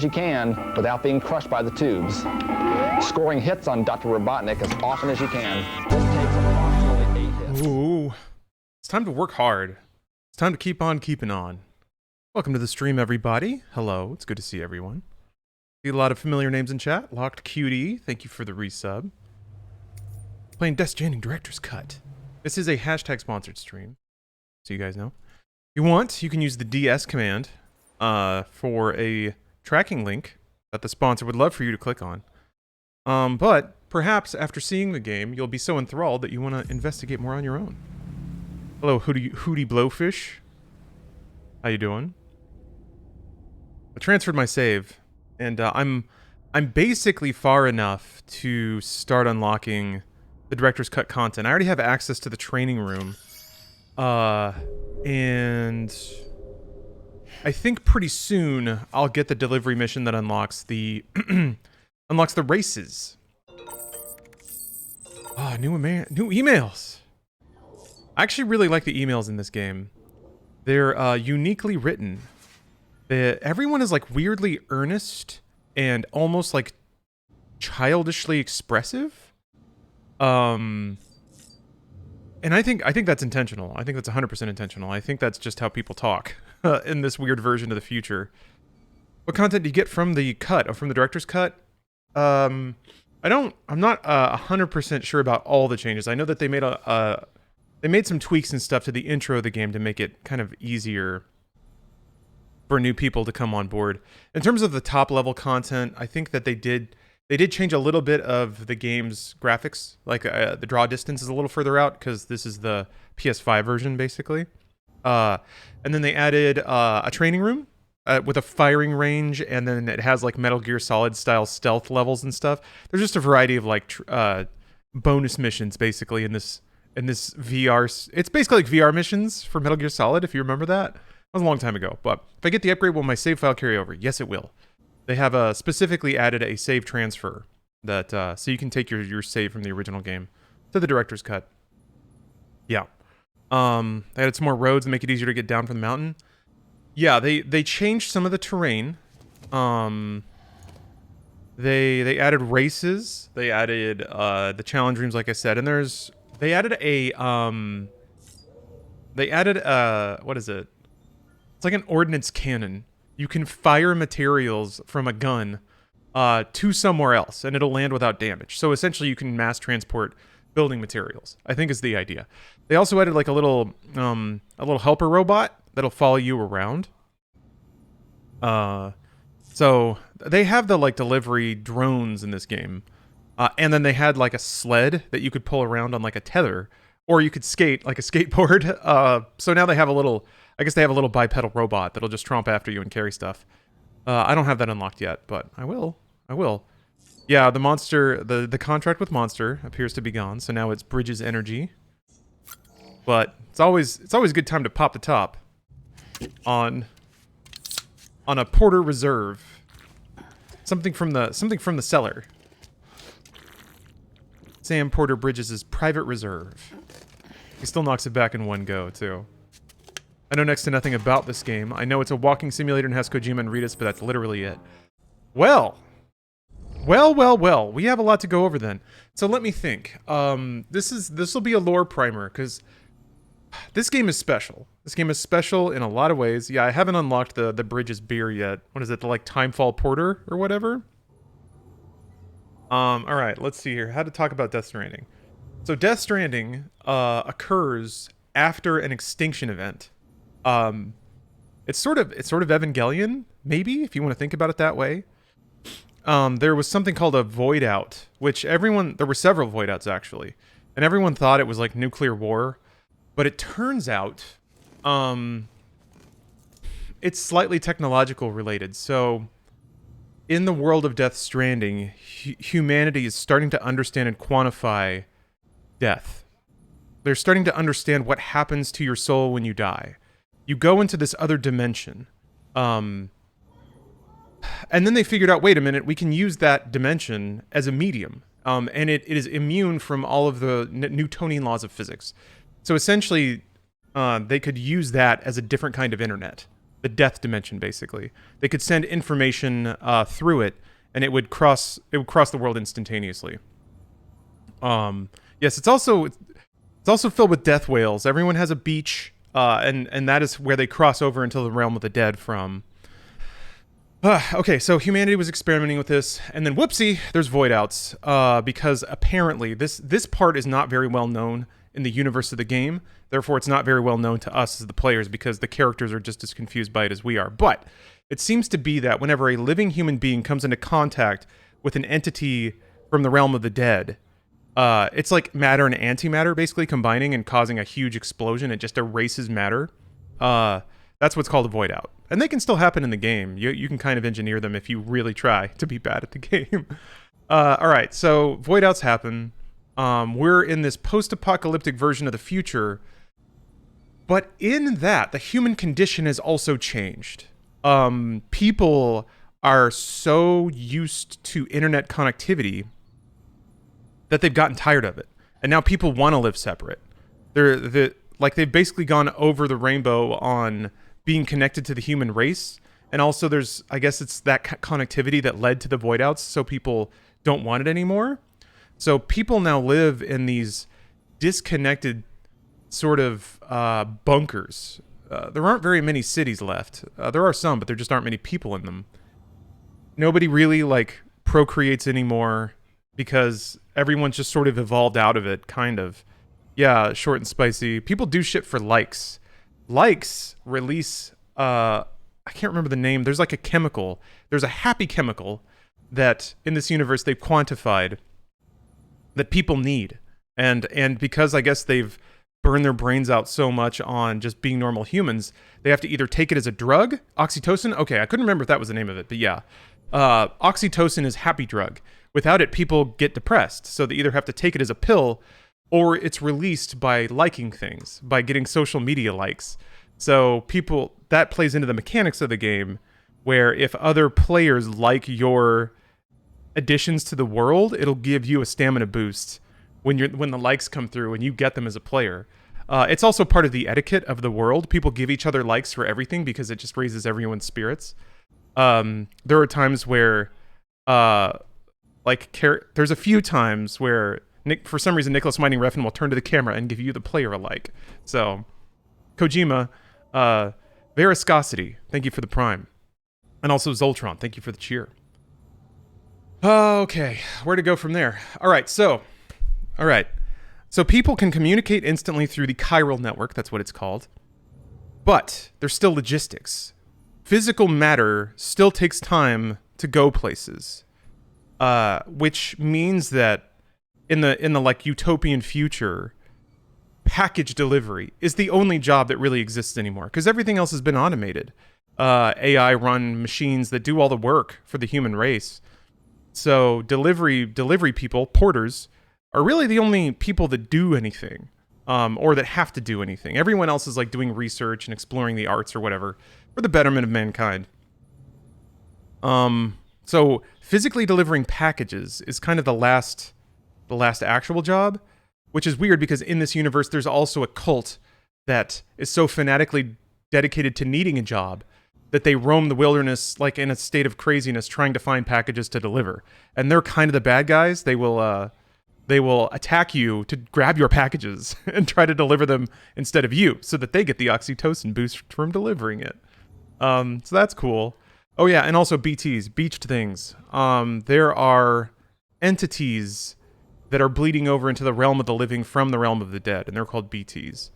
you can without being crushed by the tubes. Scoring hits on Dr. Robotnik as often as you can. This takes approximately 8 hits. Ooh. It's time to work hard. It's time to keep on keeping on. Welcome to the stream, everybody. Hello, it's good to see everyone. See a lot of familiar names in chat. Locked Cutie, thank you for the resub. Playing Death Stranding Director's Cut. This is a hashtag sponsored stream, so you guys know. If you want, you can use the DS command for a tracking link that the sponsor would love for you to click on. But perhaps after seeing the game, you'll be so enthralled that you want to investigate more on your own. Hello, Hootie Blowfish. How you doing? I transferred my save, and I'm basically far enough to start unlocking the Director's Cut content. I already have access to the training room, and I think pretty soon I'll get the delivery mission that unlocks the unlocks the races. Ah, new emails. I actually really like the emails in this game. They're uniquely written. Everyone is like weirdly earnest and almost like childishly expressive. And I think that's intentional. I think that's 100% intentional. I think that's just how people talk in this weird version of the future. What content do you get from the cut or from the director's cut? I'm not 100% sure about all the changes. I know that they made some tweaks and stuff to the intro of the game to make it kind of easier for new people to come on board. In terms of the top level content, I think that they did change a little bit of the game's graphics. Like the draw distance is a little further out because this is the PS5 version, basically. And then they added a training room with a firing range, and then it has like Metal Gear Solid style stealth levels and stuff. There's just a variety of like bonus missions basically in this VR. It's basically like VR missions for Metal Gear Solid, if you remember that. That was a long time ago. But if I get the upgrade, will my save file carry over? Yes, it will. They have specifically added a save transfer that so you can take your save from the original game to the director's cut. Yeah. They added some more roads to make it easier to get down from the mountain. Yeah, they changed some of the terrain. They added races. They added the challenge rooms, like I said, and they added what is it? It's like an ordnance cannon. You can fire materials from a gun to somewhere else, and it'll land without damage. So essentially, you can mass transport building materials, I think is the idea. They also added like a little helper robot that'll follow you around. So they have the like delivery drones in this game. And then they had like a sled that you could pull around on like a tether, or you could skate like a skateboard. So now they have I guess they have a little bipedal robot that'll just tromp after you and carry stuff. I don't have that unlocked yet, but I will. Yeah, the monster, the contract with Monster appears to be gone, so now it's Bridges Energy. But it's always a good time to pop the top on a Porter Reserve. Something from the cellar. Sam Porter Bridges' private reserve. He still knocks it back in one go, too. I know next to nothing about this game. I know it's a walking simulator and has Kojima and Ritas, but that's literally it. Well. We have a lot to go over then. So let me think. This will be a lore primer, because this game is special. This game is special in a lot of ways. Yeah, I haven't unlocked the Bridges beer yet. What is it, the like Timefall Porter or whatever? Alright, let's see here. How to talk about Death Stranding. So Death Stranding occurs after an extinction event. It's sort of Evangelion, maybe, if you want to think about it that way. There was something called a void out, which there were several void outs actually, and everyone thought it was like nuclear war, but it turns out, it's slightly technological related. So in the world of Death Stranding, humanity is starting to understand and quantify death. They're starting to understand what happens to your soul when you die. You go into this other dimension. And then they figured out, wait a minute, we can use that dimension as a medium. And it is immune from all of the Newtonian laws of physics. So essentially, they could use that as a different kind of internet. the death dimension, basically. They could send information through it, and it would cross the world instantaneously. Yes, it's also filled with death whales. Everyone has a beach, and that is where they cross over into the realm of the dead from. Okay, so humanity was experimenting with this, and then whoopsie, there's void outs, because apparently this part is not very well known in the universe of the game. Therefore, it's not very well known to us as the players because the characters are just as confused by it as we are. But it seems to be that whenever a living human being comes into contact with an entity from the realm of the dead, it's like matter and antimatter basically combining and causing a huge explosion. It just erases matter. That's what's called a void out. And they can still happen in the game. You can kind of engineer them if you really try to be bad at the game. All right, so void outs happen. We're in this post-apocalyptic version of the future. But in that, the human condition has also changed. People are so used to internet connectivity that they've gotten tired of it. And now people want to live separate. They've basically gone over the rainbow on being connected to the human race. And also I guess it's that connectivity that led to the void outs, so people don't want it anymore. So people now live in these disconnected sort of bunkers. There aren't very many cities left. There are some, but there just aren't many people in them. Nobody really procreates anymore because everyone's just sort of evolved out of it, kind of. Yeah, short and spicy. People do shit for likes. Likes release, I can't remember the name. There's like a chemical. There's a happy chemical that in this universe they've quantified that people need. And because I guess they've burned their brains out so much on just being normal humans, they have to either take it as a drug, oxytocin. Okay, I couldn't remember if that was the name of it, but yeah. Oxytocin is happy drug. Without it, people get depressed. So they either have to take it as a pill or it's released by liking things, by getting social media likes. So that plays into the mechanics of the game, where if other players like your additions to the world, it'll give you a stamina boost when the likes come through and you get them as a player. It's also part of the etiquette of the world. People give each other likes for everything because it just raises everyone's spirits. There are times where, there's a few times where for some reason Nicholas Mining Refn will turn to the camera and give you the player a like. So, Kojima, Veriscosity, thank you for the prime. And also Zoltron, thank you for the cheer. Okay, where to go from there? All right, so people can communicate instantly through the chiral network, that's what it's called. But there's still logistics. Physical matter still takes time to go places. Which means that in the utopian future, package delivery is the only job that really exists anymore, because everything else has been automated. AI run machines that do all the work for the human race. So delivery people, porters, are really the only people that do anything, or that have to do anything. Everyone else is doing research and exploring the arts or whatever for the betterment of mankind. So physically delivering packages is kind of the last actual job, which is weird because in this universe there's also a cult that is so fanatically dedicated to needing a job that they roam the wilderness in a state of craziness trying to find packages to deliver. And they're kind of the bad guys. They will attack you to grab your packages and try to deliver them instead of you so that they get the oxytocin boost from delivering it. So that's cool. Oh yeah, and also BTs, beached things. There are entities that are bleeding over into the realm of the living from the realm of the dead, and they're called BTs.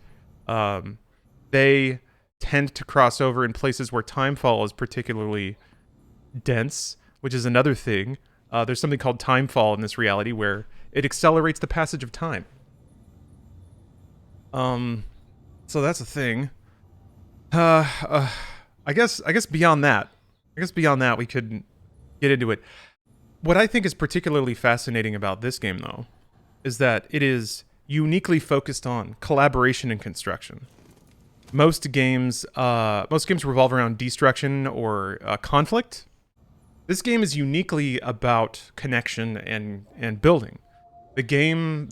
They tend to cross over in places where timefall is particularly dense, which is another thing. There's something called timefall in this reality where it accelerates the passage of time. So that's a thing. I guess beyond that we could get into it. What I think is particularly fascinating about this game, though, is that it is uniquely focused on collaboration and construction. Most games revolve around destruction or conflict. This game is uniquely about connection and building. The game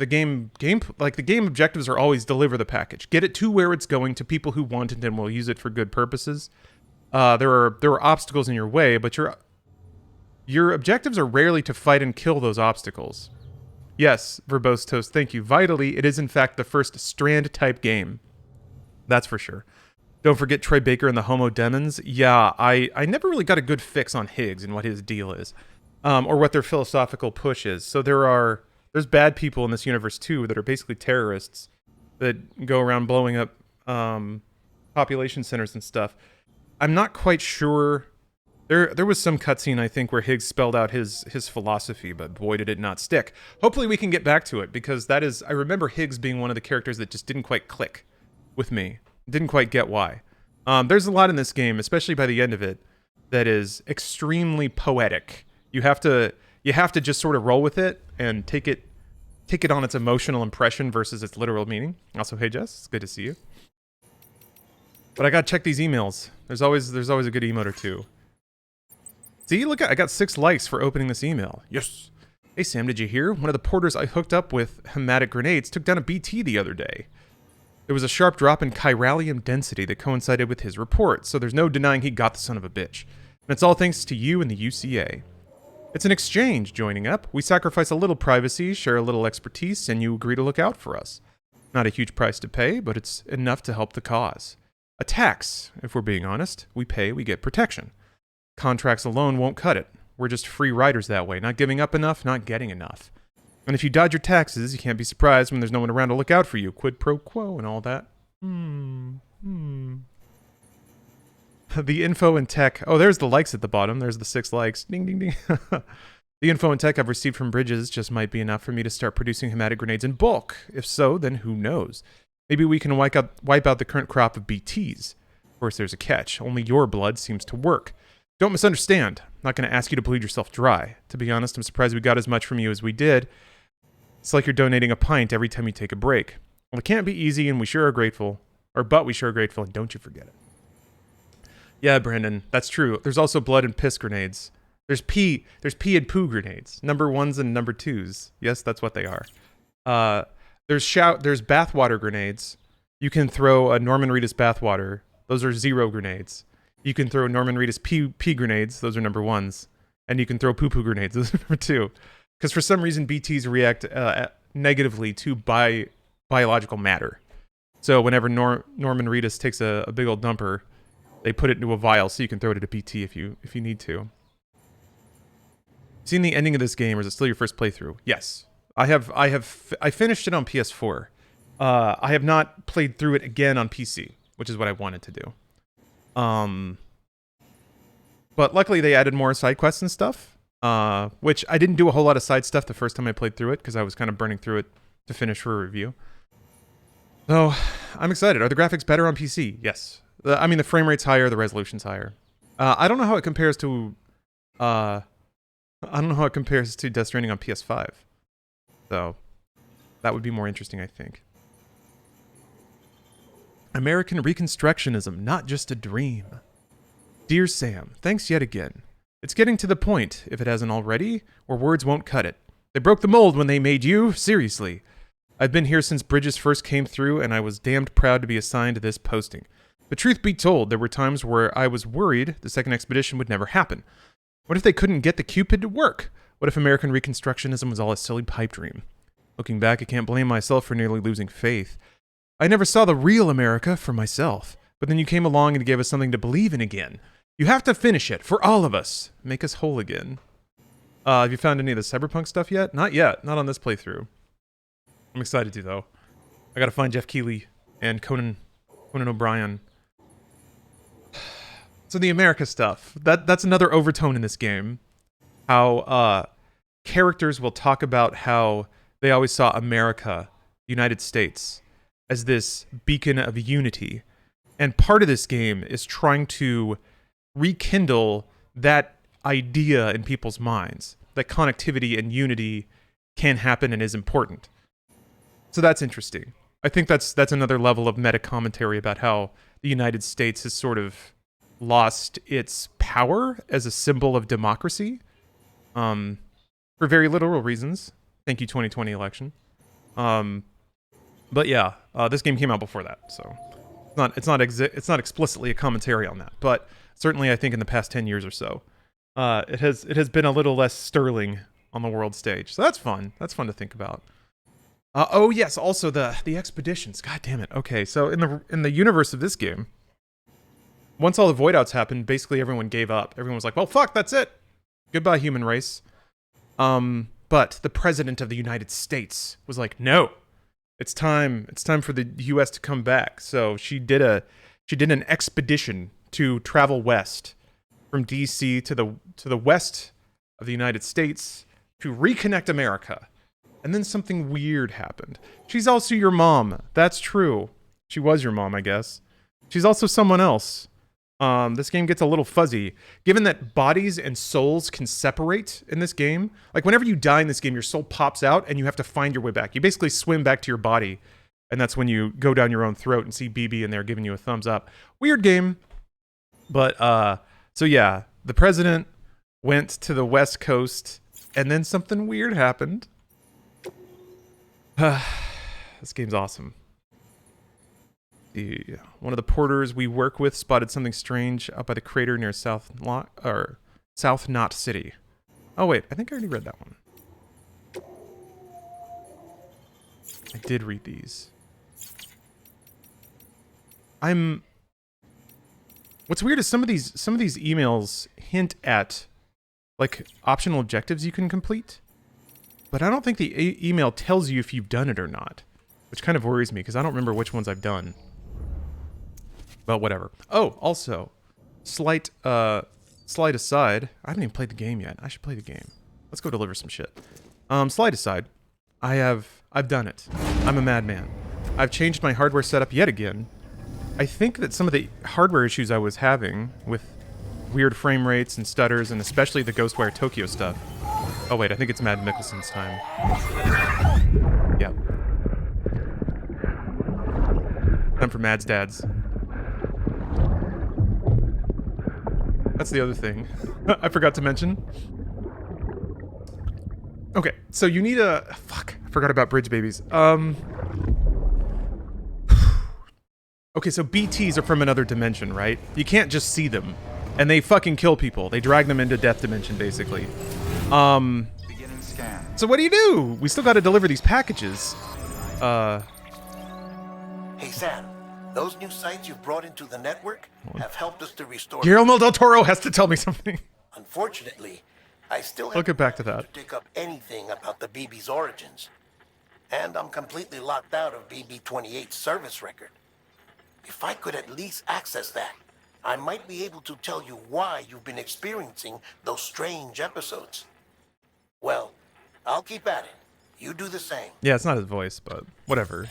objectives are always deliver the package, get it to where it's going to people who want it and will use it for good purposes. there are obstacles in your way, but your objectives are rarely to fight and kill those obstacles. Yes, Verbose Toast, thank you. Vitally, it is in fact the first Strand-type game. That's for sure. Don't forget Troy Baker and the Homo Demons. Yeah, I never really got a good fix on Higgs and what his deal is, or what their philosophical push is. So there's bad people in this universe too that are basically terrorists that go around blowing up population centers and stuff. I'm not quite sure. There was some cutscene, I think, where Higgs spelled out his philosophy, but boy, did it not stick. Hopefully we can get back to it, because I remember Higgs being one of the characters that just didn't quite click with me. Didn't quite get why. There's a lot in this game, especially by the end of it, that is extremely poetic. You have to just sort of roll with it and take it on its emotional impression versus its literal meaning. Also, hey Jess, it's good to see you. But I gotta check these emails. There's always a good emote or two. See, look, I got 6 likes for opening this email. Yes. Hey Sam, did you hear? One of the porters I hooked up with hematic grenades took down a BT the other day. There was a sharp drop in chiralium density that coincided with his report, so there's no denying he got the son of a bitch. And it's all thanks to you and the UCA. It's an exchange joining up. We sacrifice a little privacy, share a little expertise, and you agree to look out for us. Not a huge price to pay, but it's enough to help the cause. A tax, if we're being honest. We pay, we get protection. Contracts alone won't cut it. We're just free riders that way, not giving up enough, not getting enough. And if you dodge your taxes, you can't be surprised when there's no one around to look out for you. Quid pro quo and all that. The info and tech. Oh, there's the likes at the bottom. There's the 6 likes. Ding, ding, ding. The info and tech I've received from Bridges just might be enough for me to start producing hematic grenades in bulk. If so, then who knows? Maybe we can wipe out the current crop of BTs. Of course, there's a catch. Only your blood seems to work. Don't misunderstand. I'm not going to ask you to bleed yourself dry. To be honest, I'm surprised we got as much from you as we did. It's like you're donating a pint every time you take a break. Well, it can't be easy, and we sure are grateful. But we sure are grateful, and don't you forget it. Yeah, Brandon, that's true. There's also blood and piss grenades. There's pee and poo grenades. Number 1s and number 2s. Yes, that's what they are. There's bathwater grenades. You can throw a Norman Reedus bathwater. Those are 0 grenades. You can throw Norman Reedus pee grenades. Those are number 1s. And you can throw poo-poo grenades. Those are number 2. Because for some reason, BTs react negatively to biological matter. So whenever Norman Reedus takes a big old dumper, they put it into a vial so you can throw it at a BT if you need to. Seen the ending of this game, or is it still your first playthrough? Yes. I finished it on PS4. I have not played through it again on PC, which is what I wanted to do. But luckily they added more side quests and stuff, which I didn't do a whole lot of side stuff the first time I played through it because I was kind of burning through it to finish for a review. So I'm excited. Are the graphics better on PC? Yes. The frame rate's higher, the resolution's higher. I don't know how it compares to Death Stranding on PS5. So that would be more interesting, I think. American Reconstructionism, not just a dream. Dear Sam, thanks yet again. It's getting to the point, if it hasn't already, where words won't cut it. They broke the mold when they made you, seriously. I've been here since Bridges first came through, and I was damned proud to be assigned to this posting. But truth be told, there were times where I was worried the second expedition would never happen. What if they couldn't get the Cupid to work? What if American Reconstructionism was all a silly pipe dream? Looking back, I can't blame myself for nearly losing faith. I never saw the real America for myself, but then you came along and gave us something to believe in again. You have to finish it, for all of us. Make us whole again. Have you found any of the Cyberpunk stuff yet? Not yet. Not on this playthrough. I'm excited to, though. I gotta find Jeff Keighley and Conan O'Brien. So the America stuff. That's another overtone in this game. How characters will talk about how they always saw America, United States, as this beacon of unity. And part of this game is trying to rekindle that idea in people's minds. That connectivity and unity can happen and is important. So that's interesting. I think that's another level of meta commentary about how the United States has sort of lost its power as a symbol of democracy, for very literal reasons. Thank you, 2020 election. But yeah, this game came out before that, so it's not explicitly a commentary on that. But Certainly, I think in the past 10 years or so, it has been a little less sterling on the world stage. So that's fun. That's fun to think about. Oh yes, also the expeditions. God damn it. Okay, so in the universe of this game, once all the void outs happened, basically everyone gave up. Everyone was like, "Well, fuck, that's it. Goodbye, human race." But the president of the United States was like, "No, it's time. It's time for the U.S. to come back." So she did an expedition to travel west from D.C. to the west of the United States to reconnect America. And then something weird happened. She's also your mom. That's true. She was your mom, I guess. She's also someone else. This game gets a little fuzzy. Given that bodies and souls can separate in this game, like whenever you die in this game, your soul pops out and you have to find your way back. You basically swim back to your body, and that's when you go down your own throat and see BB in there giving you a thumbs up. Weird game. But, so yeah, the president went to the West Coast, and then something weird happened. This game's awesome. One of the porters we work with spotted something strange up by the crater near South Knot City. Oh wait, I think I already read that one. I did read these. What's weird is some of these emails hint at like optional objectives you can complete. But I don't think the email tells you if you've done it or not, which kind of worries me because I don't remember which ones I've done. But whatever. Oh, also, slight aside. I haven't even played the game yet. I should play the game. Let's go deliver some shit. Slight aside. I've done it. I'm a madman. I've changed my hardware setup yet again. I think that some of the hardware issues I was having with weird frame rates and stutters, and especially the Ghostwire Tokyo stuff. Oh wait, I think it's Matt Mikkelsen's time. Yep. Time for Mad's dads. That's the other thing I forgot to mention. Okay, so you need a... Fuck, I forgot about bridge babies. Okay, so BTs are from another dimension, right? You can't just see them. And they fucking kill people. They drag them into death dimension, basically. Beginning scan. So what do? We still gotta deliver these packages. Hey Sam, those new sites you've brought into the network have helped us to restore... Guillermo del Toro has to tell me something. Unfortunately, I still I'll haven't get back to been that. able to dig up anything about the BB's origins. And I'm completely locked out of BB-28's service record. If I could at least access that, I might be able to tell you why you've been experiencing those strange episodes. Well, I'll keep at it. You do the same. Yeah, it's not his voice, but whatever.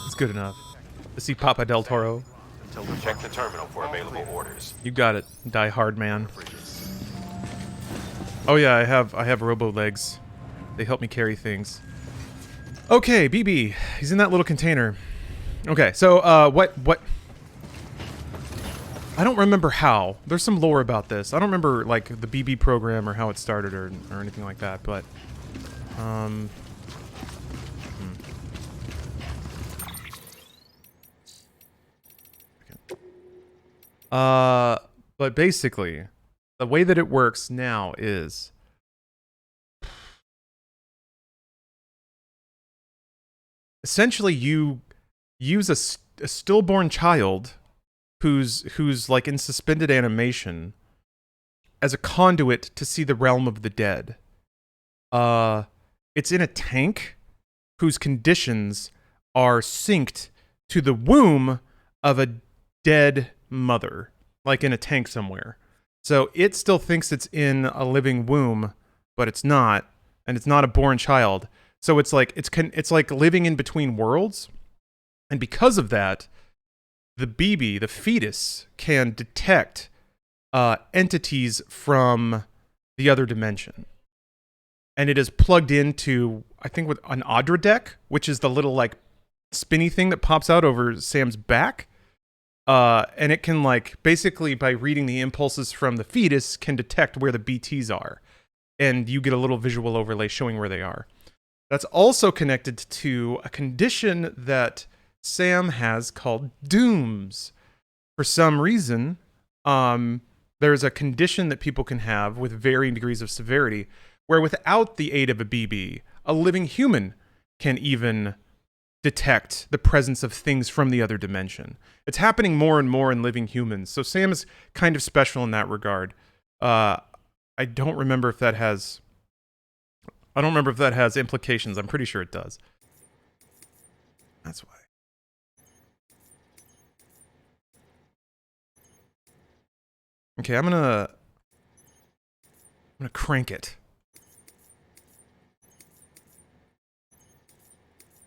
It's good enough. To see Papa del Toro. Until we check the terminal for available orders. You got it, die hard man. Oh yeah, I have robo legs. They help me carry things. Okay, BB. He's in that little container. Okay, so what I don't remember how. There's some lore about this. I don't remember like the BB program or how it started or anything like that, but but basically, the way that it works now is essentially you use a stillborn child who's like in suspended animation as a conduit to see the realm of the dead. It's in a tank whose conditions are synced to the womb of a dead mother, like in a tank somewhere. So it still thinks it's in a living womb, but it's not, and it's not a born child. So it's like it's like living in between worlds, and because of that, the BB, the fetus, can detect entities from the other dimension. And it is plugged into, I think, with an Audra deck, which is the little, like, spinny thing that pops out over Sam's back. And it can, like, basically, by reading the impulses from the fetus, can detect where the BTs are. And you get a little visual overlay showing where they are. That's also connected to a condition that Sam has called dooms. For some reason, there's a condition that people can have with varying degrees of severity, where without the aid of a BB, a living human can even detect the presence of things from the other dimension. It's happening more and more in living humans. So Sam is kind of special in that regard. I don't remember if that has implications. I'm pretty sure it does. That's why. Okay, I'm gonna crank it.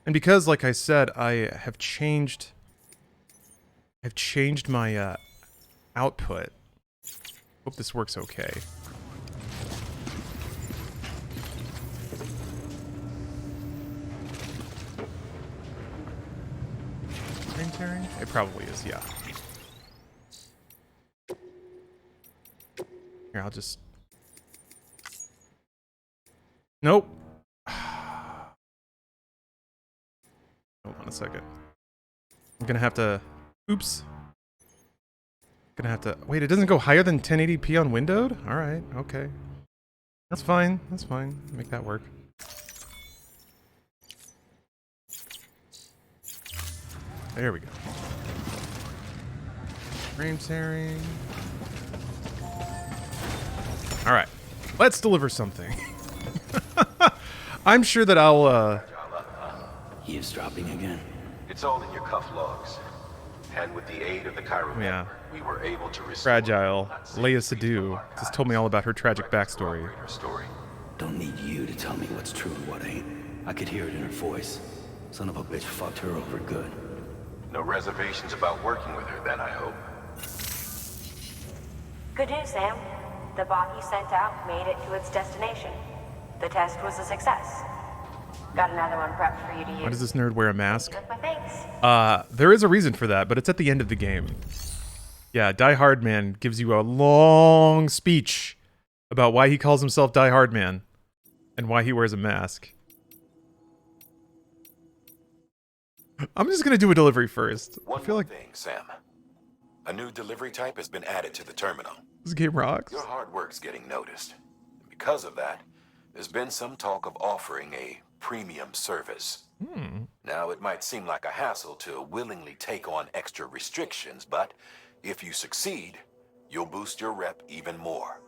And because, like I said, I have changed my output. Hope this works okay. Frame tearing? It probably is, yeah. Here, I'll just... Nope. Hold on a second. I'm gonna have to... Oops. Gonna have to... Wait, it doesn't go higher than 1080p on windowed? Alright, okay. That's fine. That's fine. Make that work. There we go. Frame tearing. Alright. Let's deliver something. I'm sure that I'll, Eavesdropping again. It's all in your cuff logs. And with the aid of the Cairo Yeah. network, we were able to restore Fragile. Leia Sadu just told me all about her tragic backstory. Story. Don't need you to tell me what's true and what ain't. I could hear it in her voice. Son of a bitch fucked her over good. No reservations about working with her then, I hope. Good news, Sam. The bot you sent out made it to its destination. The test was a success. Got another one prepped for you to use. Why does this nerd wear a mask? With my thanks. There is a reason for that, but it's at the end of the game. Yeah, Die Hard Man gives you a long speech about why he calls himself Die Hard Man and why he wears a mask. I'm just gonna do a delivery first. I One feel more like thing, Sam. A new delivery type has been added to the terminal. this game rocks. Your hard work's getting noticed. And because of that, there's been some talk of offering a premium service. Now, it might seem like a hassle to willingly take on extra restrictions, but if you succeed, you'll boost your rep even more.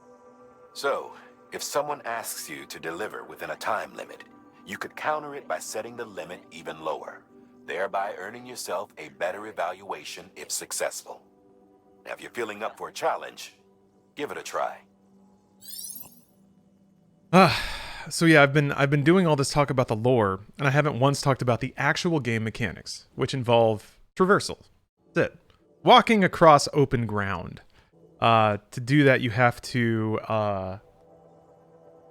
So, if someone asks you to deliver within a time limit, you could counter it by setting the limit even lower, thereby earning yourself a better evaluation if successful. Now, if you're feeling up for a challenge, give it a try. So yeah, I've been doing all this talk about the lore, and I haven't once talked about the actual game mechanics, which involve traversal. That's it. Walking across open ground. To do that, you have to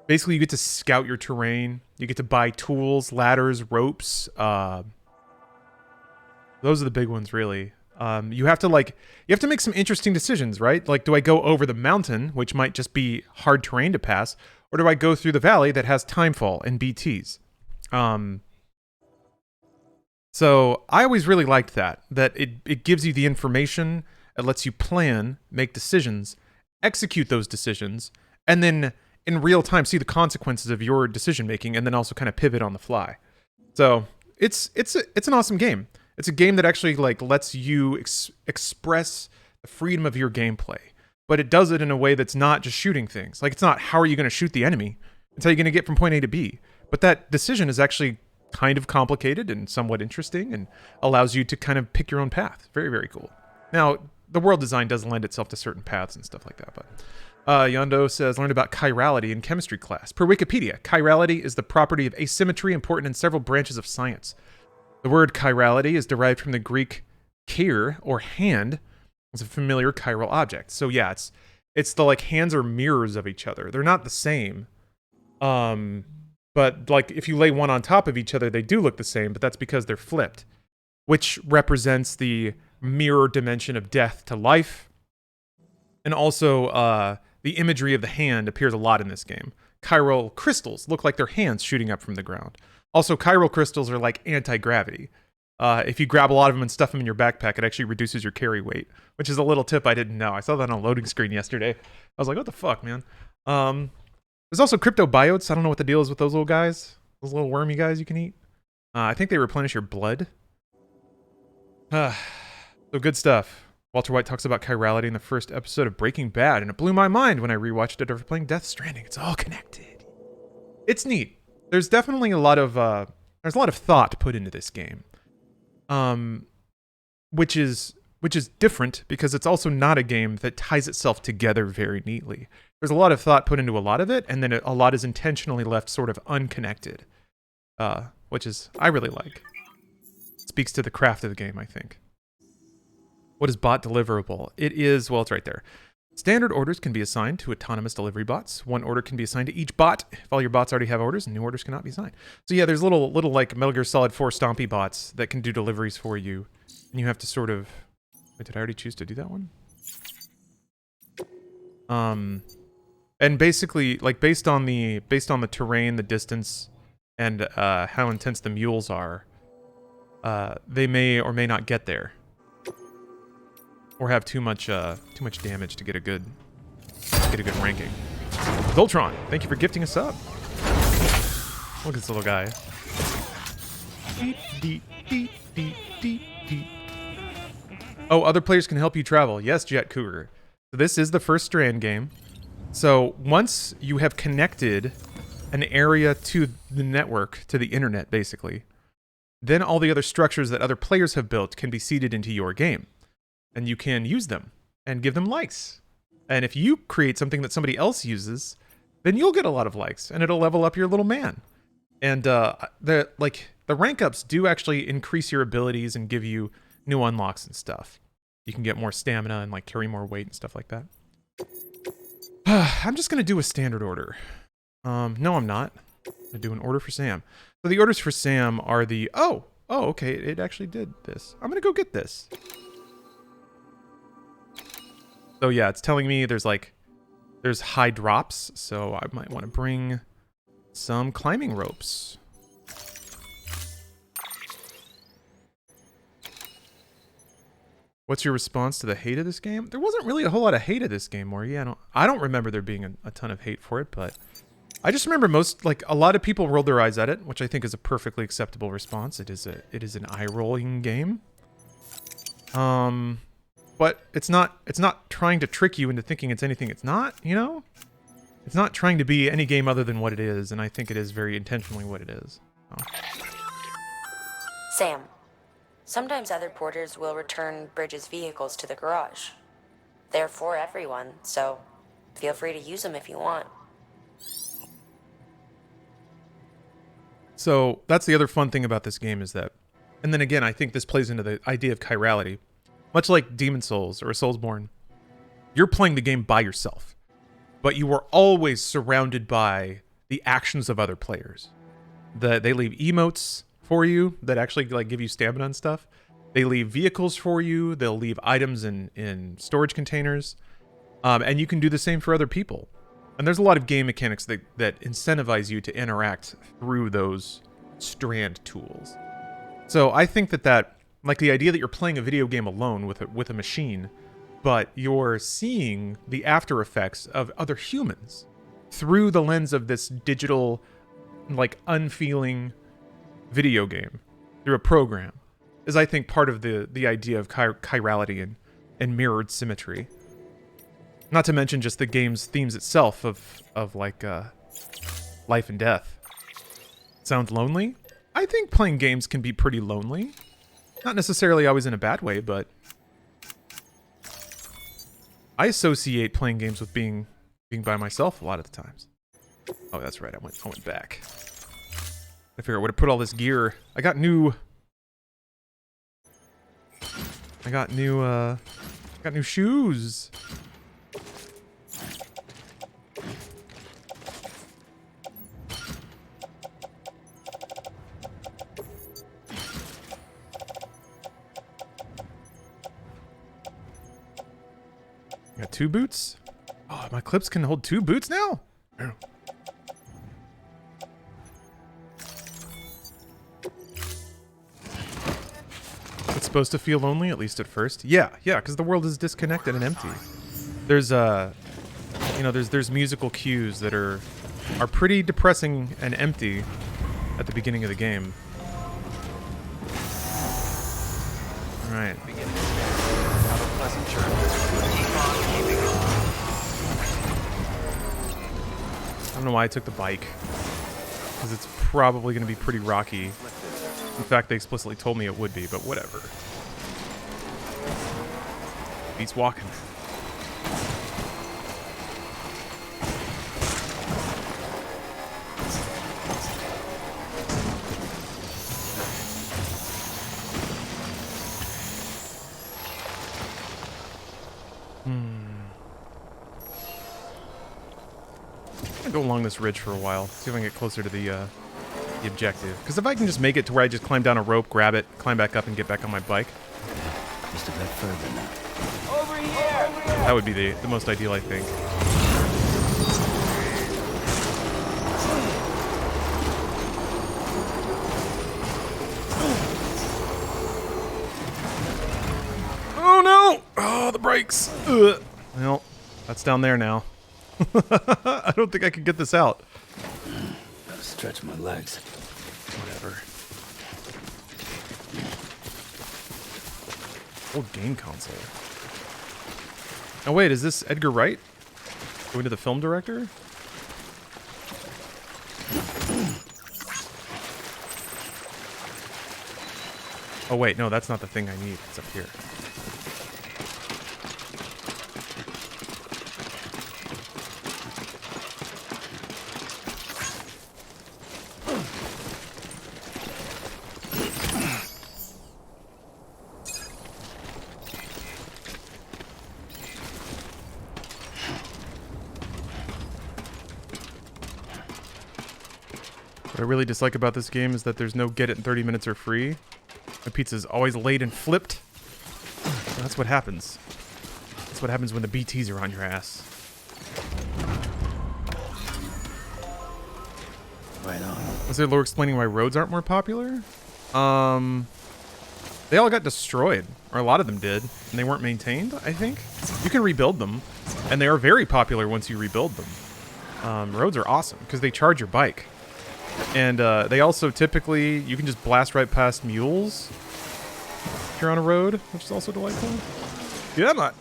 basically you get to scout your terrain. You get to buy tools, ladders, ropes. Those are the big ones, really. You have to make some interesting decisions, right? Like, do I go over the mountain, which might just be hard terrain to pass, or do I go through the valley that has timefall and BTs? So I always really liked that it gives you the information, it lets you plan, make decisions, execute those decisions, and then in real time see the consequences of your decision making, and then also kind of pivot on the fly. So it's an awesome game. It's a game that actually lets you express the freedom of your gameplay, but it does it in a way that's not just shooting things. Like, it's not how are you going to shoot the enemy? It's how you're going to get from point A to B. But that decision is actually kind of complicated and somewhat interesting and allows you to kind of pick your own path. Very, very cool. Now, the world design does lend itself to certain paths and stuff like that. But Yondo says, learned about chirality in chemistry class. Per Wikipedia, chirality is the property of asymmetry important in several branches of science. The word chirality is derived from the Greek chir, or hand. It's a familiar chiral object. So yeah, it's the hands are mirrors of each other. They're not the same. But if you lay one on top of each other, they do look the same, but that's because they're flipped, which represents the mirror dimension of death to life. And also, the imagery of the hand appears a lot in this game. Chiral crystals look like they're hands shooting up from the ground. Also, chiral crystals are like anti-gravity. if you grab a lot of them and stuff them in your backpack, it actually reduces your carry weight, which is a little tip I didn't know. I saw that on a loading screen yesterday. I was like, what the fuck, man? There's also cryptobiotes. I don't know what the deal is with those little guys. Those little wormy guys you can eat. I think they replenish your blood. So good stuff. Walter White talks about chirality in the first episode of Breaking Bad, and it blew my mind when I rewatched it after playing Death Stranding. It's all connected. It's neat. There's definitely a lot of thought put into this game, which is different because it's also not a game that ties itself together very neatly. There's a lot of thought put into a lot of it, and then a lot is intentionally left sort of unconnected, which is I really like. It speaks to the craft of the game, I think. What is bot deliverable? It is, well, it's right there. Standard orders can be assigned to autonomous delivery bots. One order can be assigned to each bot. If all your bots already have orders, new orders cannot be assigned. So yeah, there's little like Metal Gear Solid 4 Stompy bots that can do deliveries for you. And you have to sort of... Wait, did I already choose to do that one? And basically, like based on the terrain, the distance, and how intense the mules are, they may or may not get there. Or have too much damage to get a good ranking. Voltron, thank you for gifting us up. Look at this little guy. Oh, other players can help you travel. Yes, Jet Cougar. So this is the first Strand game. So once you have connected an area to the network, to the internet, basically, then all the other structures that other players have built can be seeded into your game. And you can use them and give them likes. And if you create something that somebody else uses, then you'll get a lot of likes and it'll level up your little man. And the rank ups do actually increase your abilities and give you new unlocks and stuff. You can get more stamina and like carry more weight and stuff like that. I'm just gonna do a standard order. No, I'm not. I'm gonna do an order for Sam. So the orders for Sam are the oh, okay, it actually did this. I'm gonna go get this. So yeah, it's telling me there's high drops, so I might want to bring some climbing ropes. What's your response to the hate of this game? There wasn't really a whole lot of hate of this game, Morgie. I don't remember there being a ton of hate for it, but I just remember a lot of people rolled their eyes at it, which I think is a perfectly acceptable response. It is an eye-rolling game. But it's not trying to trick you into thinking it's anything it's not, you know? It's not trying to be any game other than what it is, and I think it is very intentionally what it is. Oh. Sam, sometimes other porters will return Bridges' vehicles to the garage. They're for everyone, so feel free to use them if you want. So that's the other fun thing about this game is that, and then again, I think this plays into the idea of chirality. Much like Demon's Souls or Soulsborne, you're playing the game by yourself, but you are always surrounded by the actions of other players. They leave emotes for you that actually like give you stamina and stuff. They leave vehicles for you. They'll leave items in storage containers, and you can do the same for other people. And there's a lot of game mechanics that incentivize you to interact through those Strand tools. So I think that like the idea that you're playing a video game alone with a machine, but you're seeing the after effects of other humans through the lens of this digital, like unfeeling video game through a program is, I think, part of the idea of chirality and mirrored symmetry. Not to mention just the game's themes itself of like life and death. Sounds lonely? I think playing games can be pretty lonely. Not necessarily always in a bad way, but I associate playing games with being by myself a lot of the times. Oh, that's right. I went back. I figure I would have put all this gear. I got new shoes. Got 2 boots? Oh, my clips can hold 2 boots now? supposed to feel lonely, at least at first. Yeah, because the world is disconnected and empty. There's there's musical cues that are pretty depressing and empty at the beginning of the game. All right. I don't know why I took the bike, because it's probably going to be pretty rocky. In fact, they explicitly told me it would be, but whatever. Beats walking. I'm gonna go along this ridge for a while, see if I can get closer to the objective. Because if I can just make it to where I just climb down a rope, grab it, climb back up, and get back on my bike. Just a bit further now. Over here! That would be the most ideal, I think. Oh no! Oh, the brakes! Ugh. Well, that's down there now. I don't think I can get this out. Gotta stretch my legs. Whatever. Old game console. Oh wait, is this Edgar Wright? Going to the film director? Oh wait, no, that's not the thing I need. It's up here. What I really dislike about this game is that there's no get it in 30 minutes or free. My pizza's always laid and flipped. So that's what happens. That's what happens when the BTs are on your ass. Right on. Was there lore explaining why roads aren't more popular? They all got destroyed, or a lot of them did, and they weren't maintained, I think. You can rebuild them, and they are very popular once you rebuild them. Roads are awesome, because they charge your bike. And they also typically, you can just blast right past mules if you're on a road, which is also delightful. Yeah, I'm not.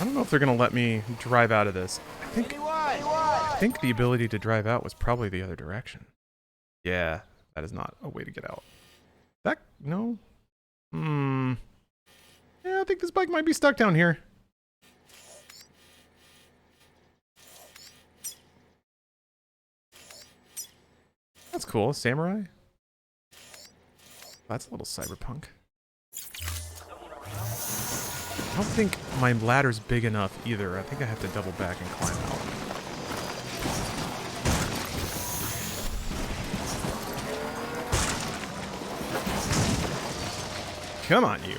I don't know if they're going to let me drive out of this. I think the ability to drive out was probably the other direction. Yeah, that is not a way to get out. That, no. Yeah, I think this bike might be stuck down here. That's cool. Samurai? That's a little cyberpunk. I don't think my ladder's big enough either. I think I have to double back and climb out. Come on, you.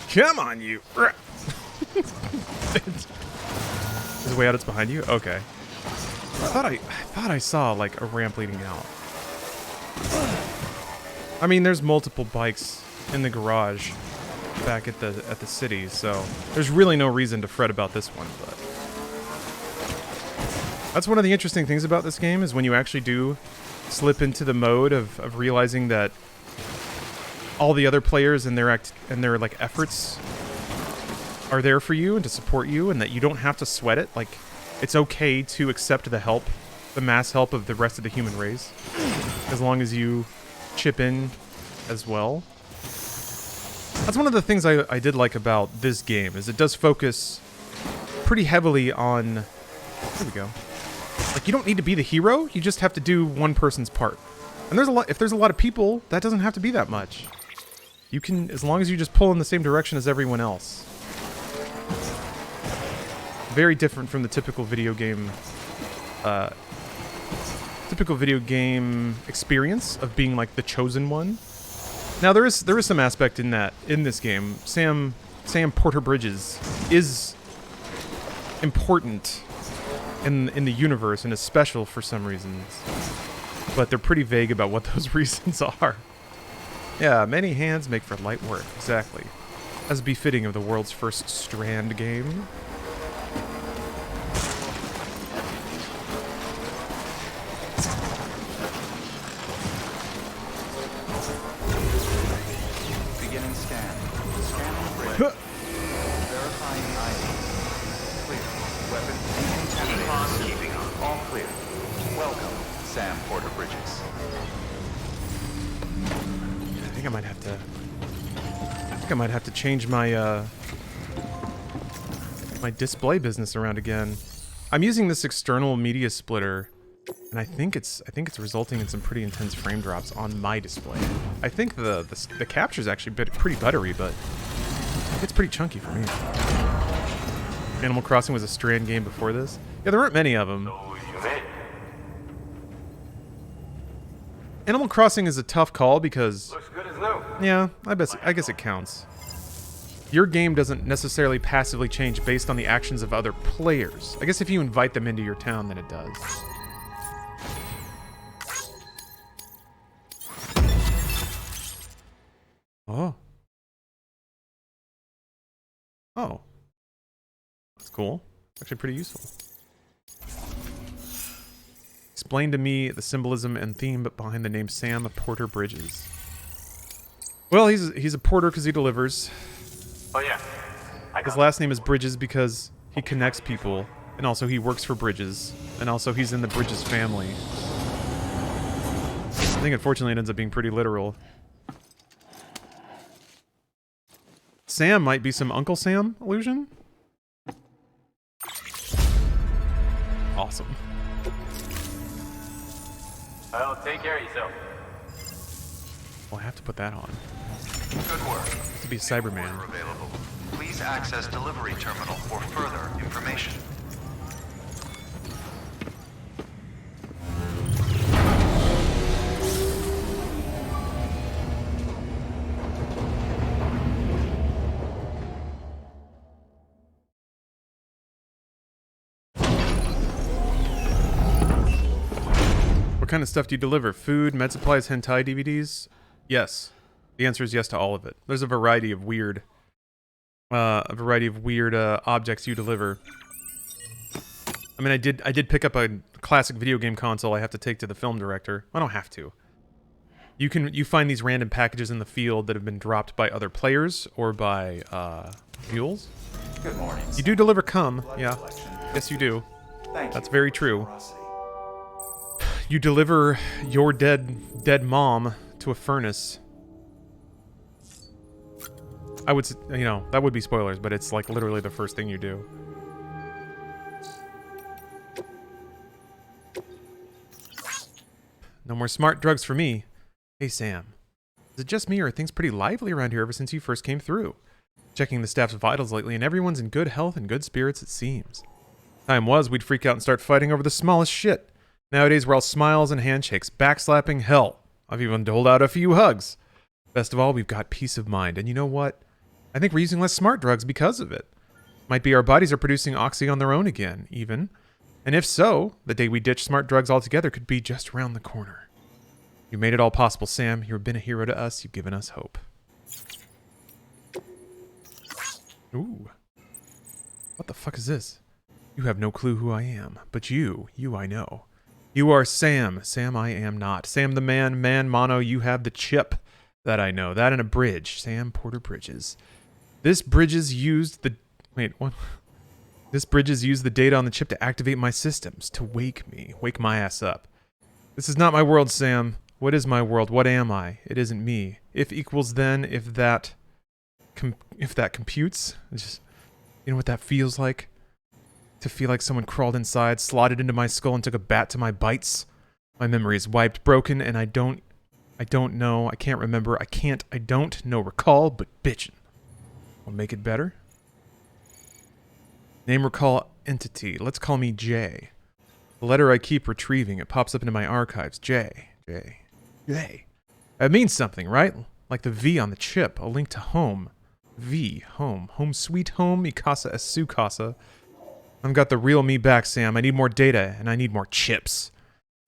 Come on, you. Is the way out it's behind you? Okay. I thought I saw like a ramp leading out. I mean, there's multiple bikes in the garage back at the city, so there's really no reason to fret about this one, but that's one of the interesting things about this game is when you actually do slip into the mode of realizing that all the other players and their like efforts are there for you and to support you, and that you don't have to sweat it. Like, it's okay to accept the help, the mass help of the rest of the human race, as long as you chip in as well. That's one of the things I did like about this game, is it does focus pretty heavily on... There we go. Like, you don't need to be the hero, you just have to do one person's part. And there's a lot. If there's a lot of people, that doesn't have to be that much. You can, as long as you just pull in the same direction as everyone else. Very different from the typical video game experience of being like the chosen one. Now there is some aspect in this game. Sam Porter Bridges is important in the universe and is special for some reasons. But they're pretty vague about what those reasons are. Yeah, many hands make for light work, exactly. As befitting of the world's first Strand game. Beginning scan. Scanning bridge. Verifying ID. Clear. Weapon decontaminated. Keeping on. All clear. Welcome, Sam Porter Bridges. I think I might have to change my my display business around again. I'm using this external media splitter, and I think it's resulting in some pretty intense frame drops on my display. I think the capture's actually pretty buttery, but it's pretty chunky for me. Animal Crossing was a Strand game before this. Yeah, there weren't many of them. Animal Crossing is a tough call because... Looks good as new. Yeah, I guess it counts. Your game doesn't necessarily passively change based on the actions of other players. I guess if you invite them into your town, then it does. Oh. Oh. That's cool. Actually pretty useful. Explain to me the symbolism and theme behind the name Sam Porter Bridges. Well, he's a porter because he delivers. Oh yeah. His last name is Bridges because he connects people, and also he works for Bridges, and also he's in the Bridges family. I think unfortunately it ends up being pretty literal. Sam might be some Uncle Sam illusion. Awesome. Well, take care of yourself. Well, I have to put that on. Good work. To be a Cyberman. Order available. Please access delivery terminal for further information. What kind of stuff do you deliver? Food, med supplies, hentai DVDs? Yes. The answer is yes to all of it. There's a variety of weird objects you deliver. I mean, I did pick up a classic video game console I have to take to the film director. I don't have to. You find these random packages in the field that have been dropped by other players or by mules. Good morning. You do deliver cum, yeah. Yes, you do. Thank That's you. very true. You deliver your dead mom to a furnace. I would, you know, that would be spoilers, but it's like literally the first thing you do. No more smart drugs for me. Hey, Sam. Is it just me or are things pretty lively around here ever since you first came through? Checking the staff's vitals lately and everyone's in good health and good spirits, it seems. Time was we'd freak out and start fighting over the smallest shit. Nowadays we're all smiles and handshakes, backslapping hell. I've even doled out a few hugs. Best of all, we've got peace of mind. And you know what? I think we're using less smart drugs because of it. Might be our bodies are producing oxy on their own again, even. And if so, the day we ditch smart drugs altogether could be just around the corner. You made it all possible, Sam. You've been a hero to us. You've given us hope. Ooh. What the fuck is this? You have no clue who I am. But you I know. You are Sam. Sam I am not. Sam the man mono, you have the chip. That I know. That and a bridge. Sam Porter Bridges. This Bridges used the... Wait, what? This Bridges used the data on the chip to activate my systems. To wake me. Wake my ass up. This is not my world, Sam. What is my world? What am I? It isn't me. If equals then, if that computes. It's just, you know what that feels like? To feel like someone crawled inside, slotted into my skull, and took a bat to my bites. My memory is wiped, broken, and I don't know, I can't remember, I don't know recall, but bitchin'. I'll make it better. Name recall entity. Let's call me J. The letter I keep retrieving, it pops up into my archives. J. That means something, right? Like the V on the chip, a link to home. V, home. Home sweet home, mi casa es su casa. I've got the real me back, Sam. I need more data, and I need more chips.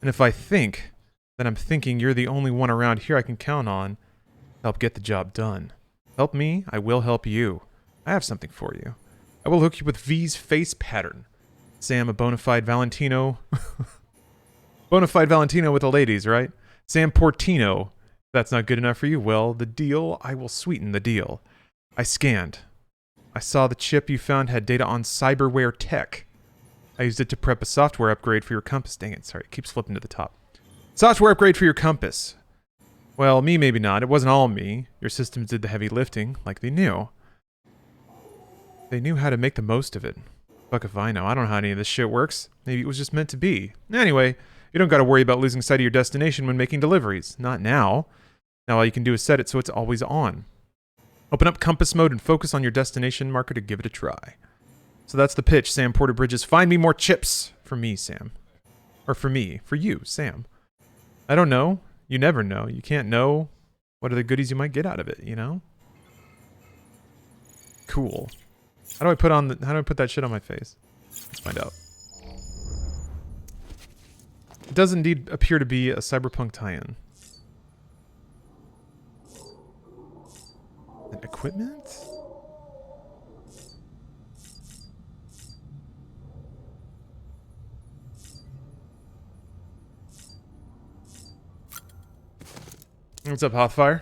And if I think that I'm thinking you're the only one around here I can count on to help get the job done. Help me, I will help you. I have something for you. I will hook you with V's face pattern. Sam, a bona fide Valentino. Bona fide Valentino with the ladies, right? Sam Portino. If that's not good enough for you, well, the deal, I will sweeten the deal. I scanned. I saw the chip you found had data on cyberware tech. I used it to prep a software upgrade for your compass. Dang it, sorry, it keeps flipping to the top. Software upgrade for your compass. Well, me maybe not. It wasn't all me. Your systems did the heavy lifting, like they knew. They knew how to make the most of it. Fuck if I know. I don't know how any of this shit works. Maybe it was just meant to be. Anyway, you don't gotta worry about losing sight of your destination when making deliveries. Not now. Now all you can do is set it so it's always on. Open up compass mode and focus on your destination marker to give it a try. So that's the pitch, Sam Porter Bridges. Find me more chips. For me, Sam. Or for me. For you, Sam. I don't know. You never know. You can't know what are the goodies you might get out of it, you know? Cool. How do I put that shit on my face? Let's find out. It does indeed appear to be a cyberpunk tie-in. And equipment? What's up, Hothfire?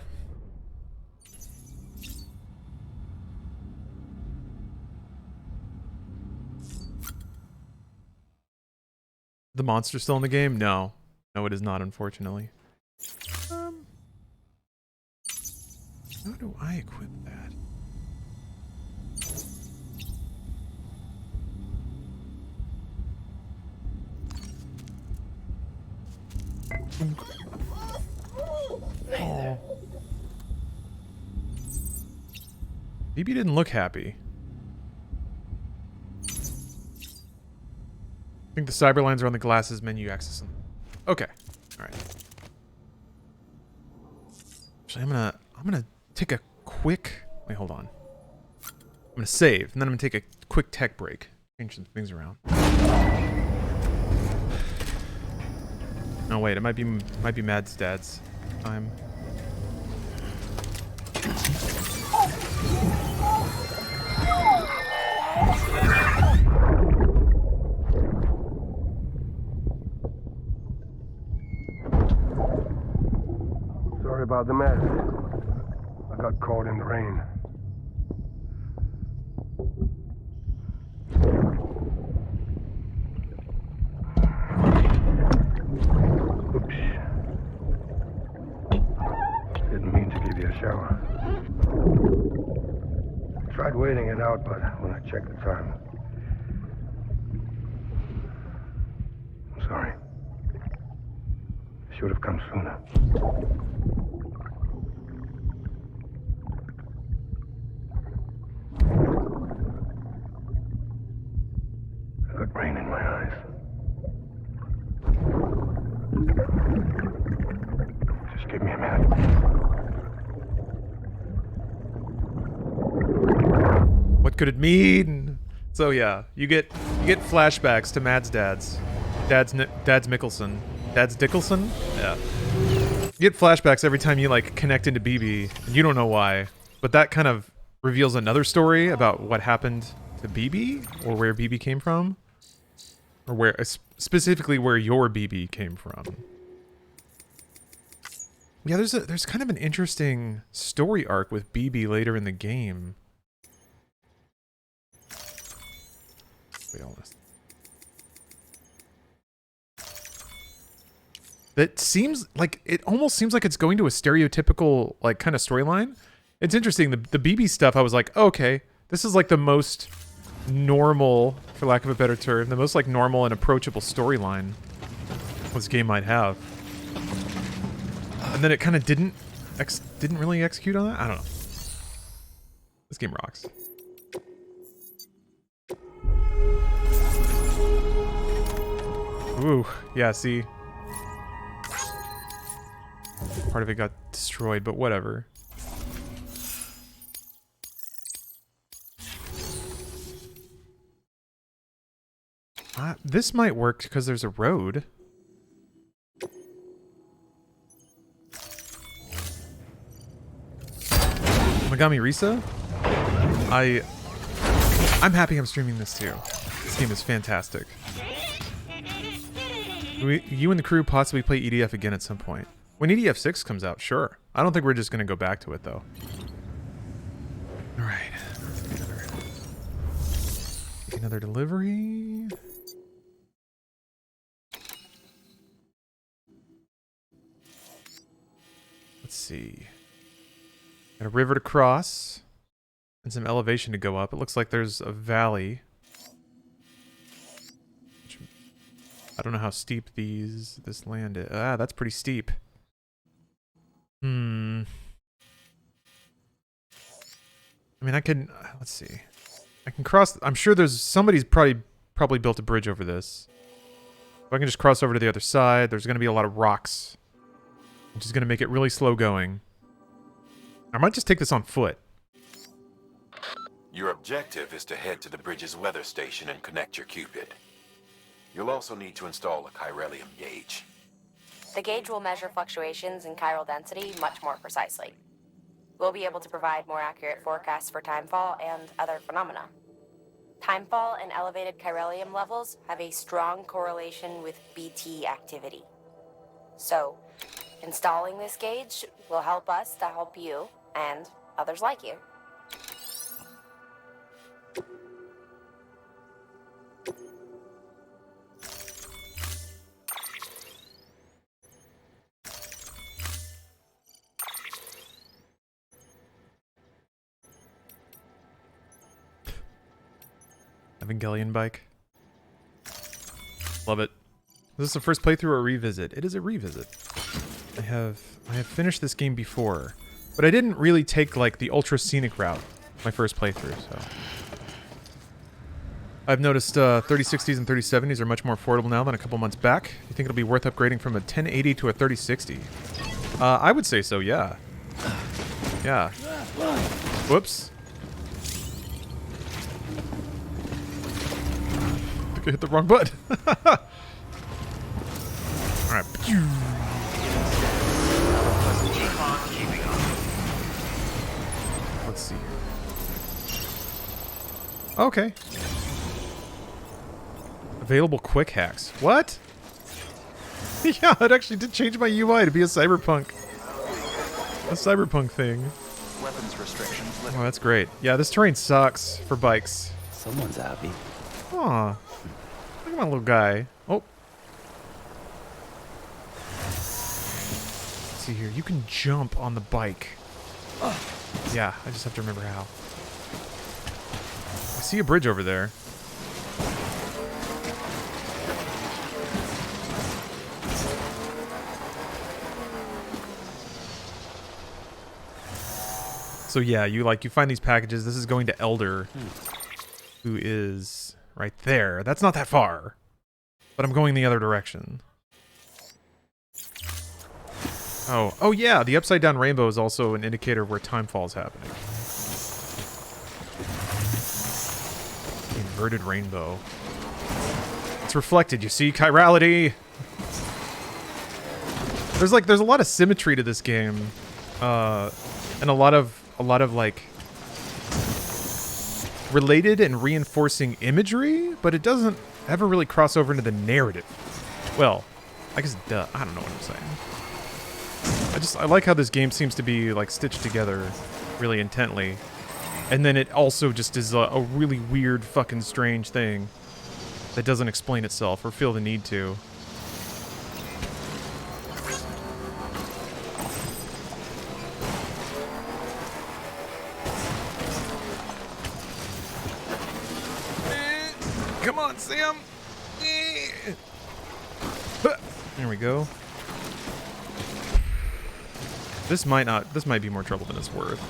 The monster still in the game? No. No, it is not, unfortunately. How do I equip that? Oh. BB didn't look happy. I think the cyber lines are on the glasses menu access. Okay. Alright. Actually, I'm gonna take a quick... Wait, hold on. I'm gonna save, and then I'm gonna take a quick tech break. Change some things around. No, wait, it might be Mad's dad's time. Sorry about the mess. I got caught in the rain. Oops. Didn't mean to give you a shower. Tried waiting it out, but when I checked the time... I'm sorry. Should have come sooner. I got rain in my eyes. Just give me a minute. What could it mean? So yeah, you get flashbacks to Mad's dad's Mickelson. Dad's Dickelson? Yeah. You get flashbacks every time you like connect into BB, and you don't know why. But that kind of reveals another story about what happened to BB, or where BB came from. Or where, specifically where your BB came from. Yeah, there's kind of an interesting story arc with BB later in the game. Wait, almost. That seems like, it almost seems like it's going to a stereotypical, like, kind of storyline. It's interesting, the BB stuff, I was like, oh, okay, this is like the most normal, for lack of a better term, the most like normal and approachable storyline this game might have. And then it kind of didn't really execute on that? I don't know. This game rocks. Ooh, yeah, see. Part of it got destroyed, but whatever. This might work because there's a road. Megami Risa? I'm happy I'm streaming this too. This game is fantastic. You and the crew possibly play EDF again at some point. When EDF 6 comes out, sure. I don't think we're just going to go back to it, though. Alright. Another delivery. Let's see. Got a river to cross. And some elevation to go up. It looks like there's a valley. I don't know how steep this land is. Ah, that's pretty steep. I mean, I can... let's see. I can cross... I'm sure there's... Somebody's probably built a bridge over this. If I can just cross over to the other side, there's going to be a lot of rocks. Which is going to make it really slow going. I might just take this on foot. Your objective is to head to the bridge's weather station and connect your Cupid. You'll also need to install a chiralium gauge. The gauge will measure fluctuations in chiral density much more precisely. We'll be able to provide more accurate forecasts for timefall and other phenomena. Timefall and elevated chiralium levels have a strong correlation with BT activity. So, installing this gauge will help us to help you and others like you. Evangelion bike. Love it. Is this the first playthrough or a revisit? It is a revisit. I have finished this game before, but I didn't really take like the ultra scenic route my first playthrough, so. I've noticed 3060s and 3070s are much more affordable now than a couple months back. You think it'll be worth upgrading from a 1080 to a 3060? I would say so, yeah. Yeah. Whoops. I think I hit the wrong button. Alright. Let's see here. Okay. Available quick hacks. What? Yeah, it actually did change my UI to be a cyberpunk. A cyberpunk thing. Weapons restrictions. Oh, that's great. Yeah, this terrain sucks for bikes. Someone's happy. Aw. Look at my little guy. Oh. Let's see here. You can jump on the bike. Yeah, I just have to remember how. I see a bridge over there. So yeah, you find these packages. This is going to Elder, who is right there. That's not that far, but I'm going the other direction. Oh yeah, the upside down rainbow is also an indicator of where timefall is happening. The inverted rainbow. It's reflected, you see, chirality. There's a lot of symmetry to this game, and a lot of like related and reinforcing imagery, but it doesn't ever really cross over into the narrative. Well, I guess I don't know what I'm saying. I like how this game seems to be like stitched together really intently, and then it also just is a really weird fucking strange thing that doesn't explain itself or feel the need to. Come on, Sam! There we go. This might be more trouble than it's worth.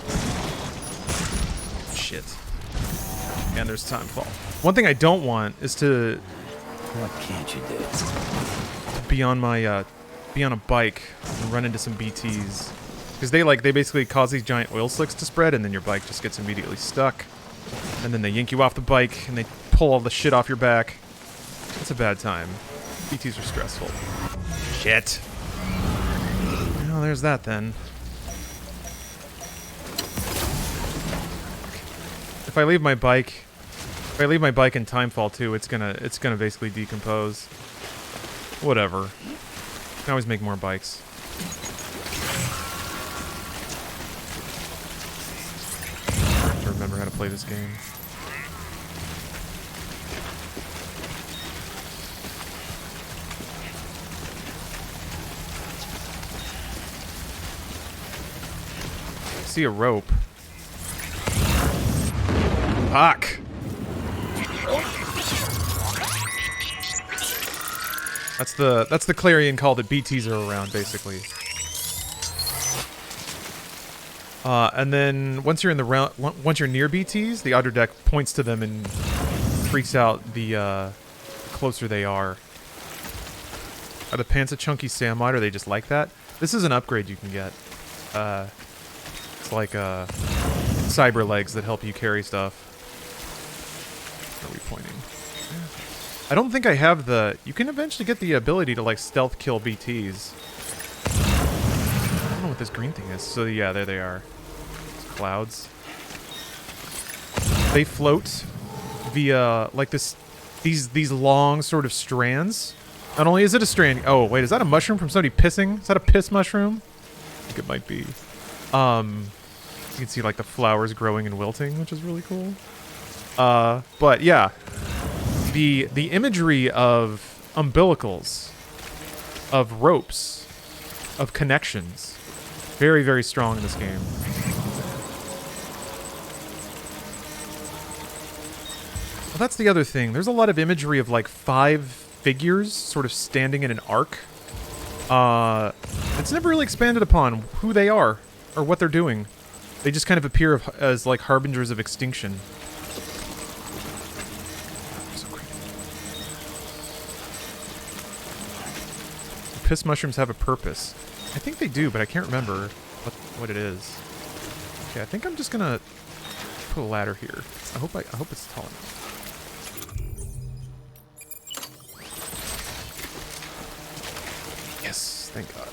Shit. And there's timefall. One thing I don't want is to... What can't you do? Be on my, be on a bike and run into some BTs. Because they basically cause these giant oil slicks to spread, and then your bike just gets immediately stuck. And then they yank you off the bike, and they pull all the shit off your back. It's a bad time. BTs are stressful. Shit. Well, there's that then. If I leave my bike in Timefall 2, it's gonna basically decompose. Whatever. I can always make more bikes. I have to remember how to play this game. See a rope. Fuck. That's the clarion call that BTs are around, basically. And then once you're in the round, once you're near BTs, the outer deck points to them and freaks out the closer they are. Are the pants a chunky Samite? Or are they just like that? This is an upgrade you can get. It's like cyber legs that help you carry stuff. Where are we pointing? I don't think I have the... You can eventually get the ability to, like, stealth kill BTs. I don't know what this green thing is. So, yeah, there they are. Clouds. They float via, like, these long sort of strands. Not only is it a strand... Oh, wait, is that a mushroom from somebody pissing? Is that a piss mushroom? I think it might be. You can see, like, the flowers growing and wilting, which is really cool. But, yeah. The imagery of umbilicals, of ropes, of connections, very, very strong in this game. Well, that's the other thing. There's a lot of imagery of, like, 5 figures sort of standing in an arc. It's never really expanded upon who they are or what they're doing. They just kind of appear as, like, harbingers of extinction. Piss mushrooms have a purpose. I think they do, but I can't remember what it is. Okay, I think I'm just gonna put a ladder here. I hope it's tall enough. Yes, thank God.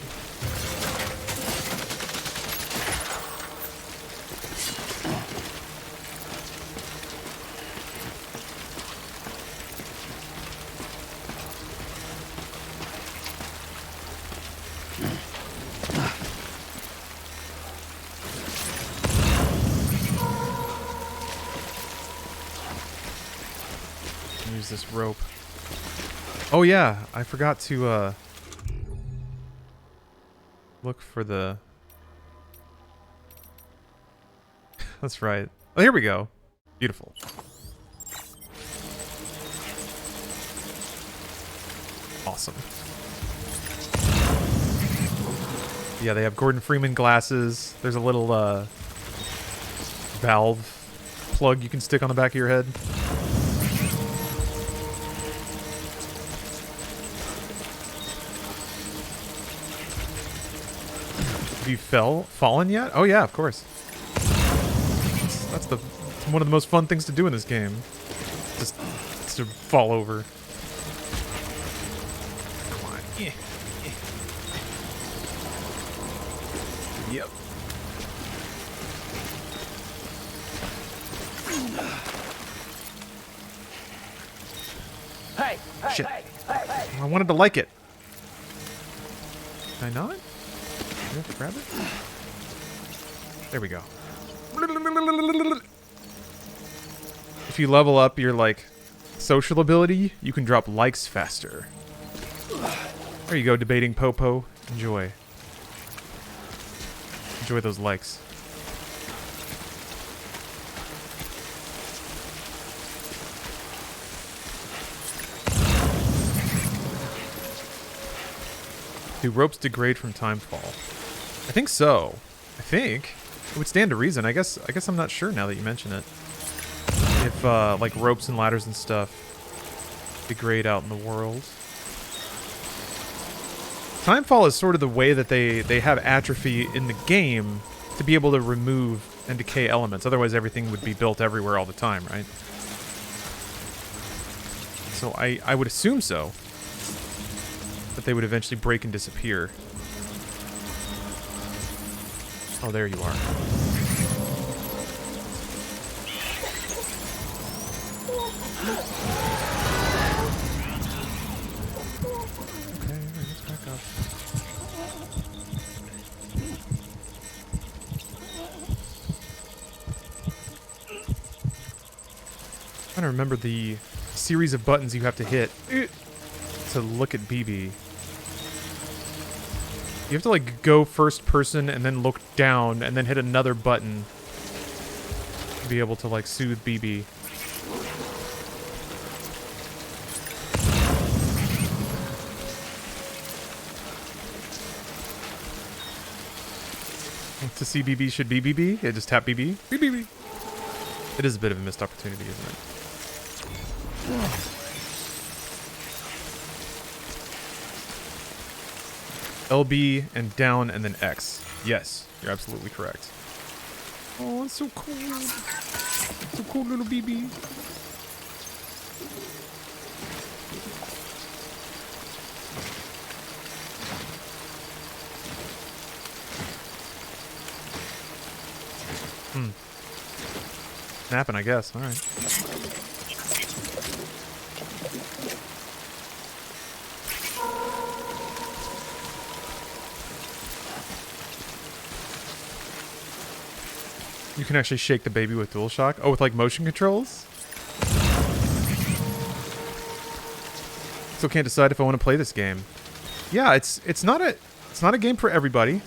Use this rope. Oh yeah, I forgot to look for the... That's right. Oh, here we go. Beautiful. Awesome. Yeah, they have Gordon Freeman glasses. There's a little valve plug you can stick on the back of your head. Have you fallen yet? Oh yeah, of course. That's one of the most fun things to do in this game. Just to fall over. Come on. Yeah. Yep. Hey! Shit. I wanted to like it. Can I not? Do I have to grab it? There we go. If you level up your, like, social ability, you can drop likes faster. There you go, debating Popo. Enjoy. Enjoy those likes. Do ropes degrade from Timefall? I think so. I think. It would stand to reason. I guess I'm not sure now that you mention it. If, like, ropes and ladders and stuff degrade out in the world. Timefall is sort of the way that they have atrophy in the game to be able to remove and decay elements. Otherwise, everything would be built everywhere all the time, right? So I would assume so. That they would eventually break and disappear. Oh, there you are. Okay, let's back up. I'm trying to remember the series of buttons you have to hit to look at BB. You have to like go first person and then look down and then hit another button to be able to like soothe BB. To see BB should be BB? Yeah, just tap BB. BB. It is a bit of a missed opportunity, isn't it? LB and down and then X. Yes, you're absolutely correct. Oh, it's so cool. So cool, little BB. Snapping, I guess. All right. You can actually shake the baby with DualShock. Oh, with like motion controls? Still can't decide if I want to play this game. Yeah, it's not a game for everybody.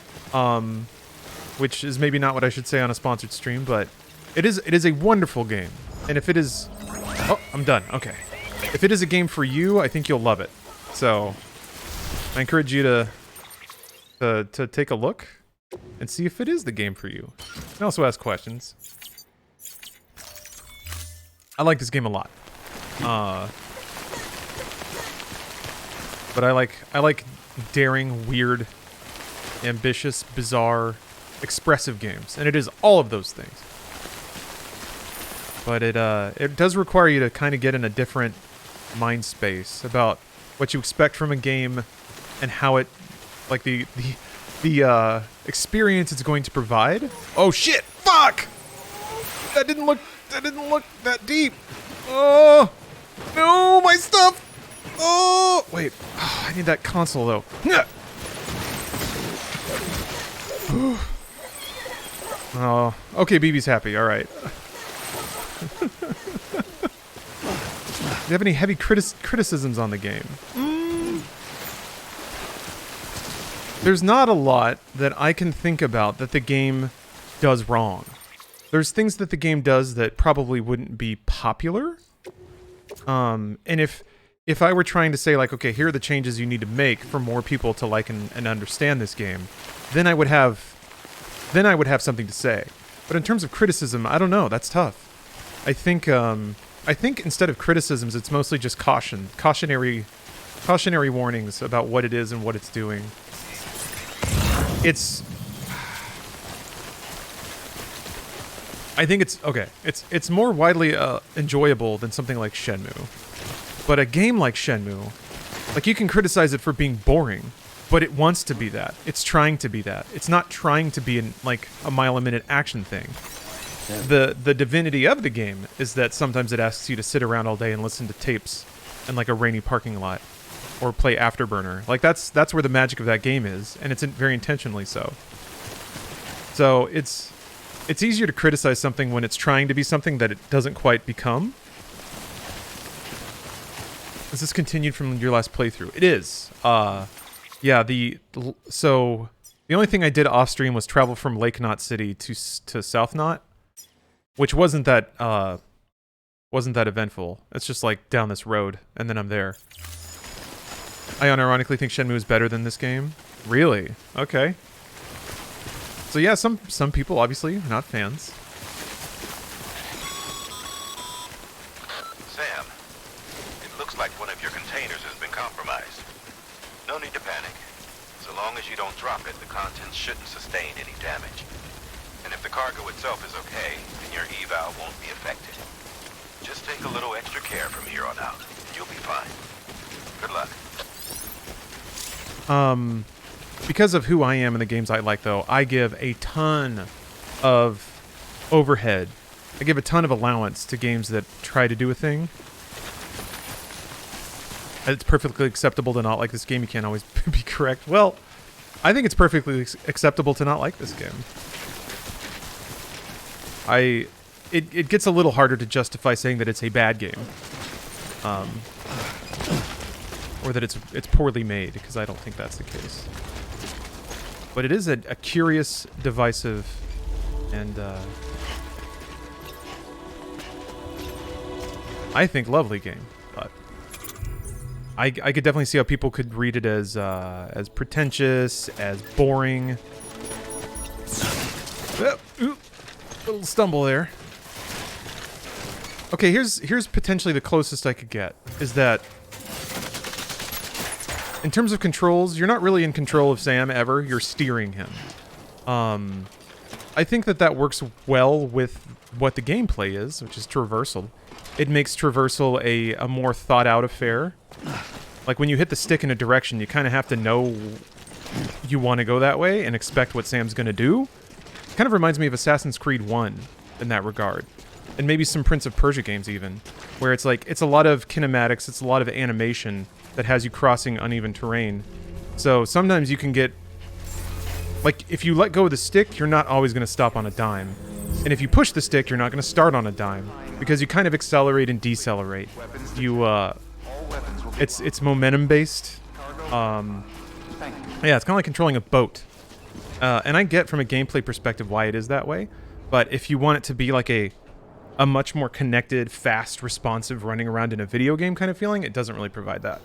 Which is maybe not what I should say on a sponsored stream, but it is a wonderful game. And if it is... Oh, I'm done. Okay. If it is a game for you, I think you'll love it. So, I encourage you to take a look and see if it is the game for you. And also ask questions. I like this game a lot. But I like daring, weird, ambitious, bizarre, expressive games, and it is all of those things. But it does require you to kind of get in a different mind space about what you expect from a game and how it, like the experience it's going to provide. Oh shit! Fuck! That didn't look that deep. Oh no, my stuff! Oh wait, I need that console though. Oh, okay, BB's happy. All right. Do you have any heavy criticisms on the game? There's not a lot that I can think about that the game does wrong. There's things that the game does that probably wouldn't be popular. And if I were trying to say like, okay, here are the changes you need to make for more people to like and understand this game, then I would have something to say. But in terms of criticism, I don't know. That's tough. I think instead of criticisms, it's mostly just cautionary warnings about what it is and what it's doing. I think it's okay. It's more widely enjoyable than something like Shenmue. But a game like Shenmue, like you can criticize it for being boring, but it wants to be that. It's trying to be that. It's not trying to be like a mile-a-minute action thing. The divinity of the game is that sometimes it asks you to sit around all day and listen to tapes in like a rainy parking lot or play Afterburner. Like that's where the magic of that game is, and it's very intentionally so. So it's easier to criticize something when it's trying to be something that it doesn't quite become. Is this continued from your last playthrough? It is. Yeah, so the only thing I did off stream was travel from Lake Knot City to South Knot, which wasn't that eventful. It's just like down this road, and then I'm there. I unironically think Shenmue is better than this game. Really? Okay. So yeah, some people obviously are not fans. Sam, it looks like one of your containers has been compromised. No need to panic. So long as you don't drop it, the contents shouldn't sustain any damage. And if the cargo itself is okay, then your eval won't be affected. Just take a little extra care from here on out. You'll be fine. Good luck. Because of who I am and the games I like, though, I give a ton of overhead. I give a ton of allowance to games that try to do a thing. It's perfectly acceptable to not like this game. You can't always be correct. Well, I think it's perfectly acceptable to not like this game. It gets a little harder to justify saying that it's a bad game. Or that it's poorly made, because I don't think that's the case. But it is a curious, divisive, and I think lovely game. But I could definitely see how people could read it as pretentious, as boring. Little stumble there. Okay, here's potentially the closest I could get, is that in terms of controls, you're not really in control of Sam ever. You're steering him. I think that works well with what the gameplay is, which is traversal. It makes traversal a more thought-out affair. Like, when you hit the stick in a direction, you kind of have to know you want to go that way and expect what Sam's going to do. It kind of reminds me of Assassin's Creed 1 in that regard. And maybe some Prince of Persia games even, where it's like, it's a lot of kinematics, it's a lot of animation that has you crossing uneven terrain. So sometimes you can get, like, if you let go of the stick, you're not always going to stop on a dime. And if you push the stick, you're not going to start on a dime, because you kind of accelerate and decelerate. You, it's momentum based. Yeah, it's kind of like controlling a boat. And I get from a gameplay perspective why it is that way, but if you want it to be like a much more connected, fast, responsive, running around in a video game kind of feeling, it doesn't really provide that.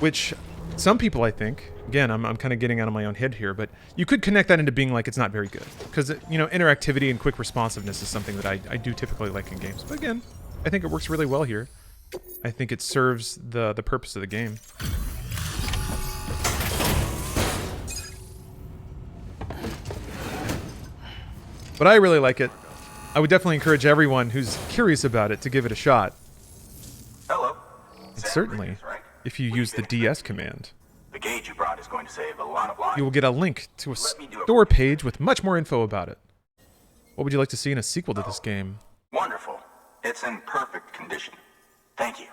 Which some people, I think, again, I'm kind of getting out of my own head here, but you could connect that into being like it's not very good. Because, you know, interactivity and quick responsiveness is something that I do typically like in games. But again, I think it works really well here. I think it serves the purpose of the game. But I really like it. I would definitely encourage everyone who's curious about it to give it a shot. Hello. And certainly, if you use the DS command, The gauge you brought is going to save a lot of lives. you will get a link to a store page with much more info about it. What would you like to see in a sequel to this game? Wonderful. It's in perfect condition. Thank you.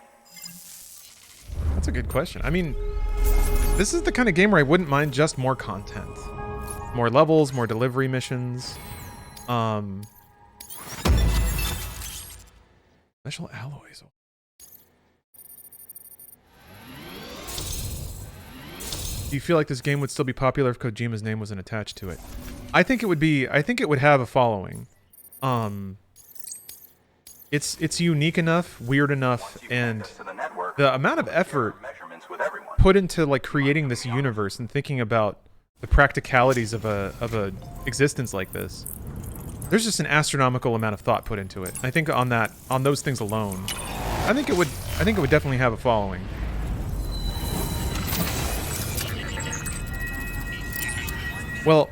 That's a good question. I mean, this is the kind of game where I wouldn't mind just more content. More levels, more delivery missions. Special alloys. Do you feel like this game would still be popular if Kojima's name wasn't attached to it? I think it would be. I think it would have a following. It's unique enough, weird enough, and the amount of effort put into like creating this universe and thinking about the practicalities of a existence like this. There's just an astronomical amount of thought put into it. I think on those things alone, I think it would definitely have a following. Well,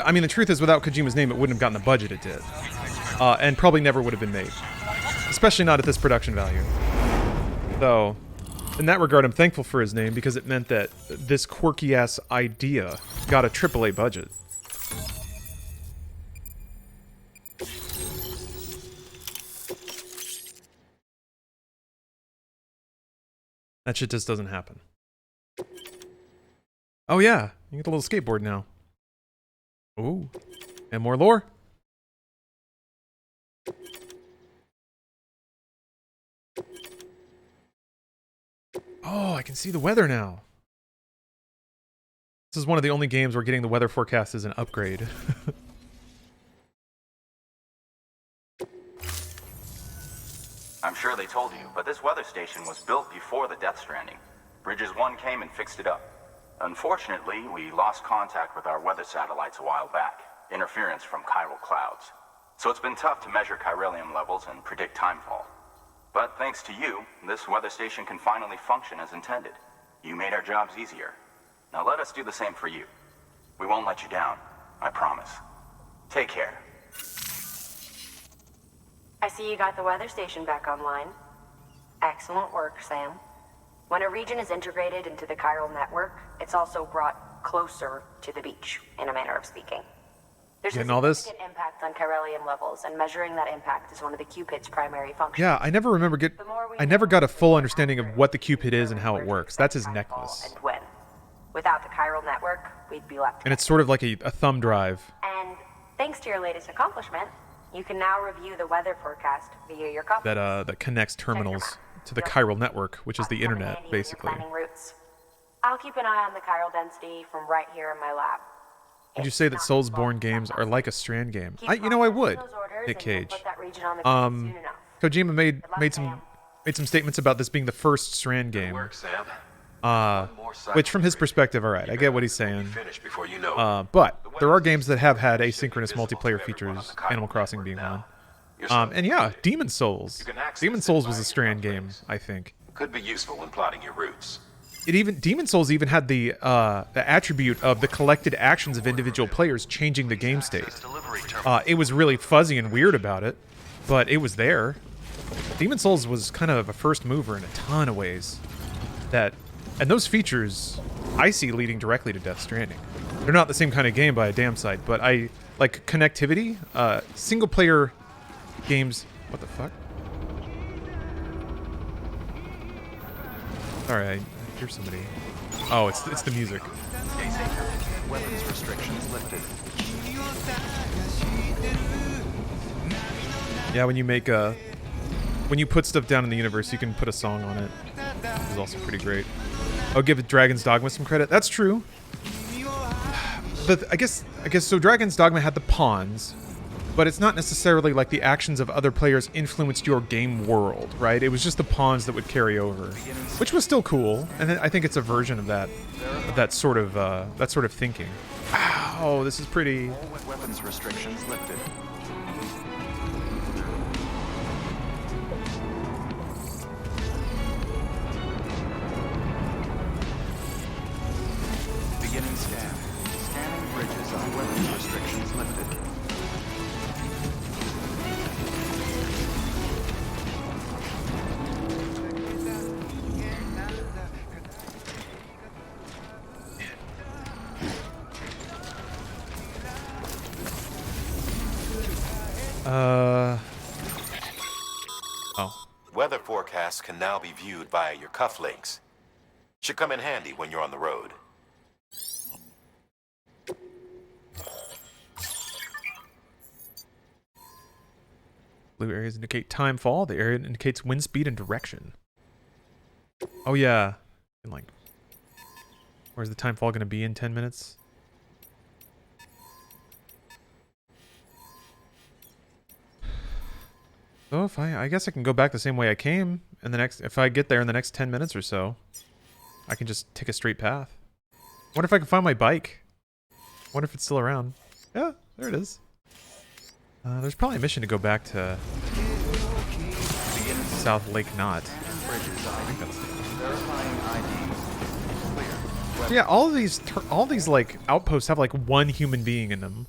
I mean, the truth is, without Kojima's name, it wouldn't have gotten the budget it did, and probably never would have been made, especially not at this production value. So, in that regard, I'm thankful for his name because it meant that this quirky-ass idea got a AAA budget. That shit just doesn't happen. Oh yeah, you get the little skateboard now. Ooh, and more lore. Oh, I can see the weather now. This is one of the only games where getting the weather forecast is an upgrade. I'm sure they told you, but this weather station was built before the Death Stranding. Bridges 1 came and fixed it up. Unfortunately, we lost contact with our weather satellites a while back. Interference from chiral clouds. So it's been tough to measure chiralium levels and predict timefall. But thanks to you, this weather station can finally function as intended. You made our jobs easier. Now let us do the same for you. We won't let you down, I promise. Take care. I see you got the weather station back online. Excellent work, Sam. When a region is integrated into the chiral network, it's also brought closer to the beach, in a manner of speaking. There's Getting a all this? significant impact on chiralium levels, and measuring that impact is one of the Cupid's primary functions. Yeah, I never got a full understanding of what the Cupid is and how it works. That's his necklace. And when. Without the chiral network, we'd be left. And it's sort of like a thumb drive. And thanks to your latest accomplishment, you can now review the weather forecast via your compass. That connects terminals to the chiral network, which is the internet, basically. I'll keep an eye on the chiral density from right here in my lab. Would you say that Soulsborne games are like a Strand game? I would. Nick Cage. Kojima made some statements about this being the first Strand game. Which from his perspective, alright, I get what he's saying. But there are games that have had asynchronous multiplayer features, Animal Crossing being one. And yeah, Demon's Souls. Demon's Souls was a Strand game, I think. Could be useful when plotting your routes. Demon's Souls even had the attribute of the collected actions of individual players changing the game state. It was really fuzzy and weird about it, but it was there. Demon's Souls was kind of a first mover in a ton of ways. And those features I see leading directly to Death Stranding. They're not the same kind of game by a damn sight, but I like connectivity, single player games. What the fuck? Sorry, I hear somebody. Oh, it's the music. Weapons restrictions lifted. Yeah, when you put stuff down in the universe, you can put a song on it. Which is also pretty great. I'll give Dragon's Dogma some credit. That's true. But I guess so. Dragon's Dogma had the pawns, but it's not necessarily like the actions of other players influenced your game world, right? It was just the pawns that would carry over, which was still cool. And I think it's a version of that sort of thinking. Oh, this is pretty. Weapons restrictions lifted. Beginning scan. Scanning bridges on weapons restrictions lifted. Oh. Weather forecasts can now be viewed via your cufflinks. Should come in handy when you're on the road. Blue areas indicate time fall. The area indicates wind speed and direction. Oh yeah. And like, where's the time fall going to be in 10 minutes? So I guess I can go back the same way I came in if I get there in the next 10 minutes or so, I can just take a straight path. Wonder if I can find my bike. Wonder if it's still around. Yeah, there it is. There's probably a mission to go back to South Lake Knot. I think that's it. Yeah, all these like outposts have like one human being in them,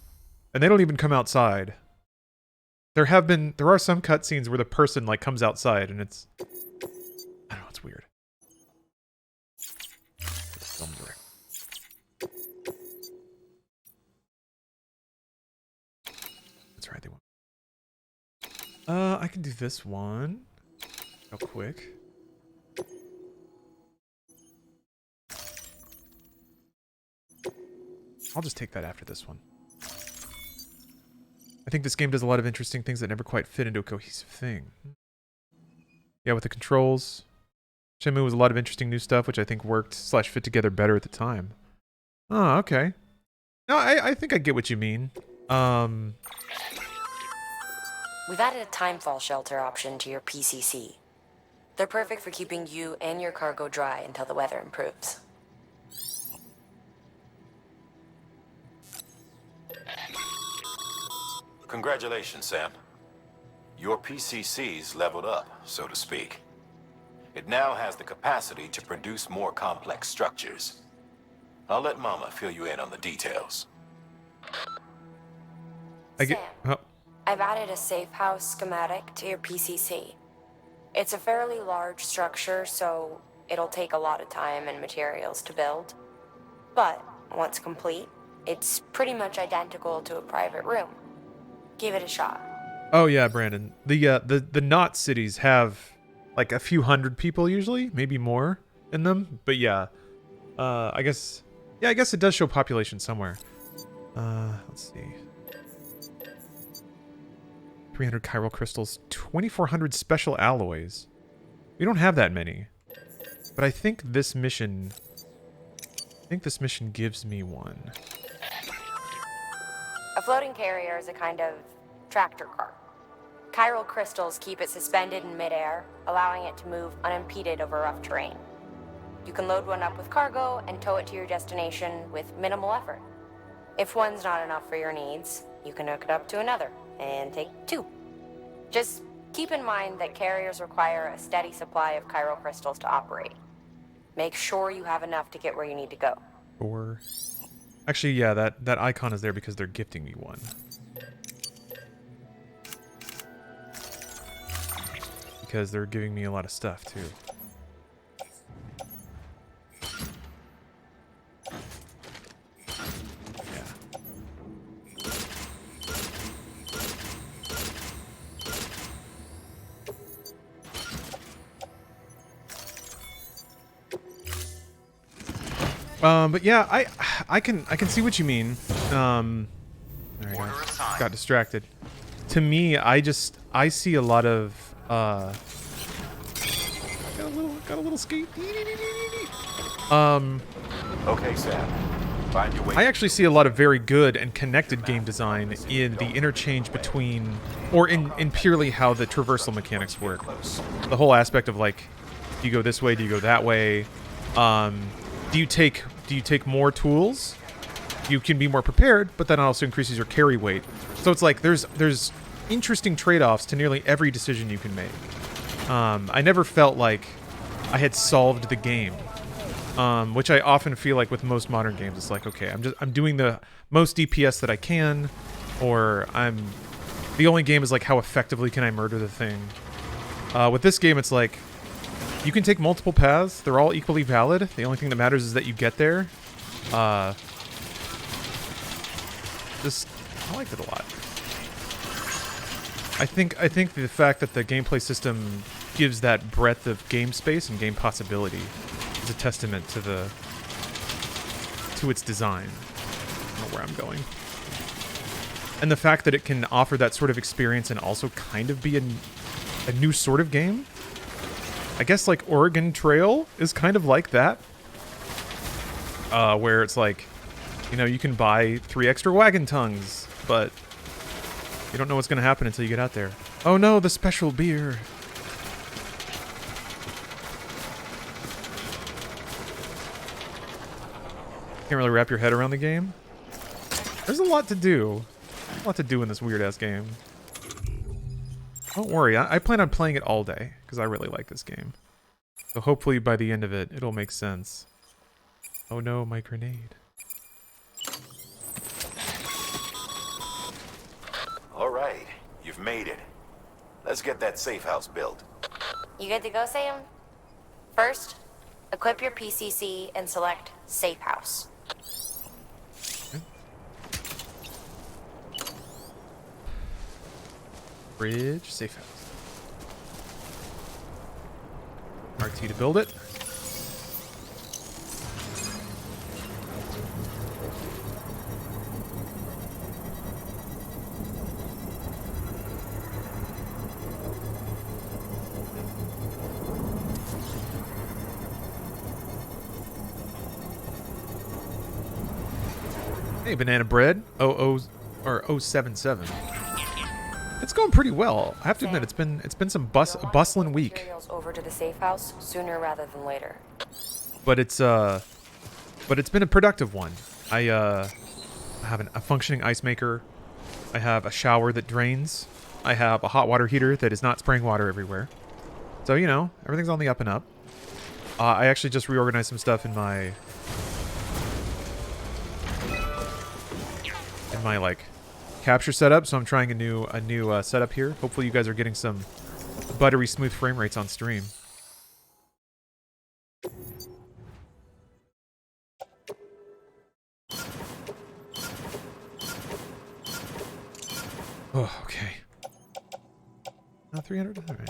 and they don't even come outside. There are some cutscenes where the person like comes outside, and it's, I don't know, it's weird. Film direct. That's right, they want. I can do this one real quick. I'll just take that after this one. I think this game does a lot of interesting things that never quite fit into a cohesive thing. Yeah, with the controls. Shenmue was a lot of interesting new stuff, which I think worked / fit together better at the time. Oh, okay. No, I think I get what you mean. We've added a timefall shelter option to your PCC. They're perfect for keeping you and your cargo dry until the weather improves. Congratulations, Sam. Your PCC's leveled up, so to speak. It now has the capacity to produce more complex structures. I'll let Mama fill you in on the details. I get. Oh, I've added a safe house schematic to your PCC. It's a fairly large structure, so it'll take a lot of time and materials to build. But once complete, it's pretty much identical to a private room. Give it a shot. Oh yeah, Brandon. The not cities have like a few hundred people usually, maybe more in them. But yeah, I guess it does show population somewhere. Let's see. 300 chiral crystals, 2,400 special alloys. We don't have that many, but I think this mission gives me one. A floating carrier is a kind of tractor car. Chiral crystals keep it suspended in midair, allowing it to move unimpeded over rough terrain. You can load one up with cargo and tow it to your destination with minimal effort. If one's not enough for your needs, you can hook it up to another and take two. Just keep in mind that carriers require a steady supply of chiral crystals to operate. Make sure you have enough to get where you need to go. Or actually, yeah, that icon is there because they're gifting me one. Because they're giving me a lot of stuff too. But yeah, I can see what you mean. There I go. Got distracted. To me, I see a lot of got a little skate. Okay, Sam. Find your way. I actually see a lot of very good and connected game design in the interchange between, or in purely how the traversal mechanics work. The whole aspect of like, do you go this way? Do you go that way? Do you take more tools? You can be more prepared, but that also increases your carry weight. So it's like there's interesting trade-offs to nearly every decision you can make. I never felt like I had solved the game, which I often feel like with most modern games. It's like, okay, I'm doing the most DPS that I can, or the only game is like how effectively can I murder the thing. With this game, it's like you can take multiple paths. They're all equally valid. The only thing that matters is that you get there. I liked it a lot. I think the fact that the gameplay system gives that breadth of game space and game possibility is a testament to its design. I don't know where I'm going. And the fact that it can offer that sort of experience and also kind of be a new sort of game. I guess like Oregon Trail is kind of like that. Where it's like, you know, you can buy 3 extra wagon tongues, but you don't know what's going to happen until you get out there. Oh no, the special beer. Can't really wrap your head around the game. There's a lot to do. A lot to do in this weird-ass game. Don't worry, I plan on playing it all day, because I really like this game. So hopefully by the end of it, it'll make sense. Oh no, my grenade. All right, you've made it. Let's get that safe house built. You good to go, Sam? First, equip your PCC and select Safe House. Bridge, safe house. RT to build it. Hey, banana bread. 077. It's going pretty well. I have to admit, it's been a bustling week. Materials over to the safe house sooner rather than later. But it's been a productive one. I have a functioning ice maker. I have a shower that drains. I have a hot water heater that is not spraying water everywhere. So, you know, everything's on the up and up. I actually just reorganized some stuff in my like capture setup, so I'm trying a new setup here. Hopefully you guys are getting some buttery smooth frame rates on stream. Oh, okay. 300? All right.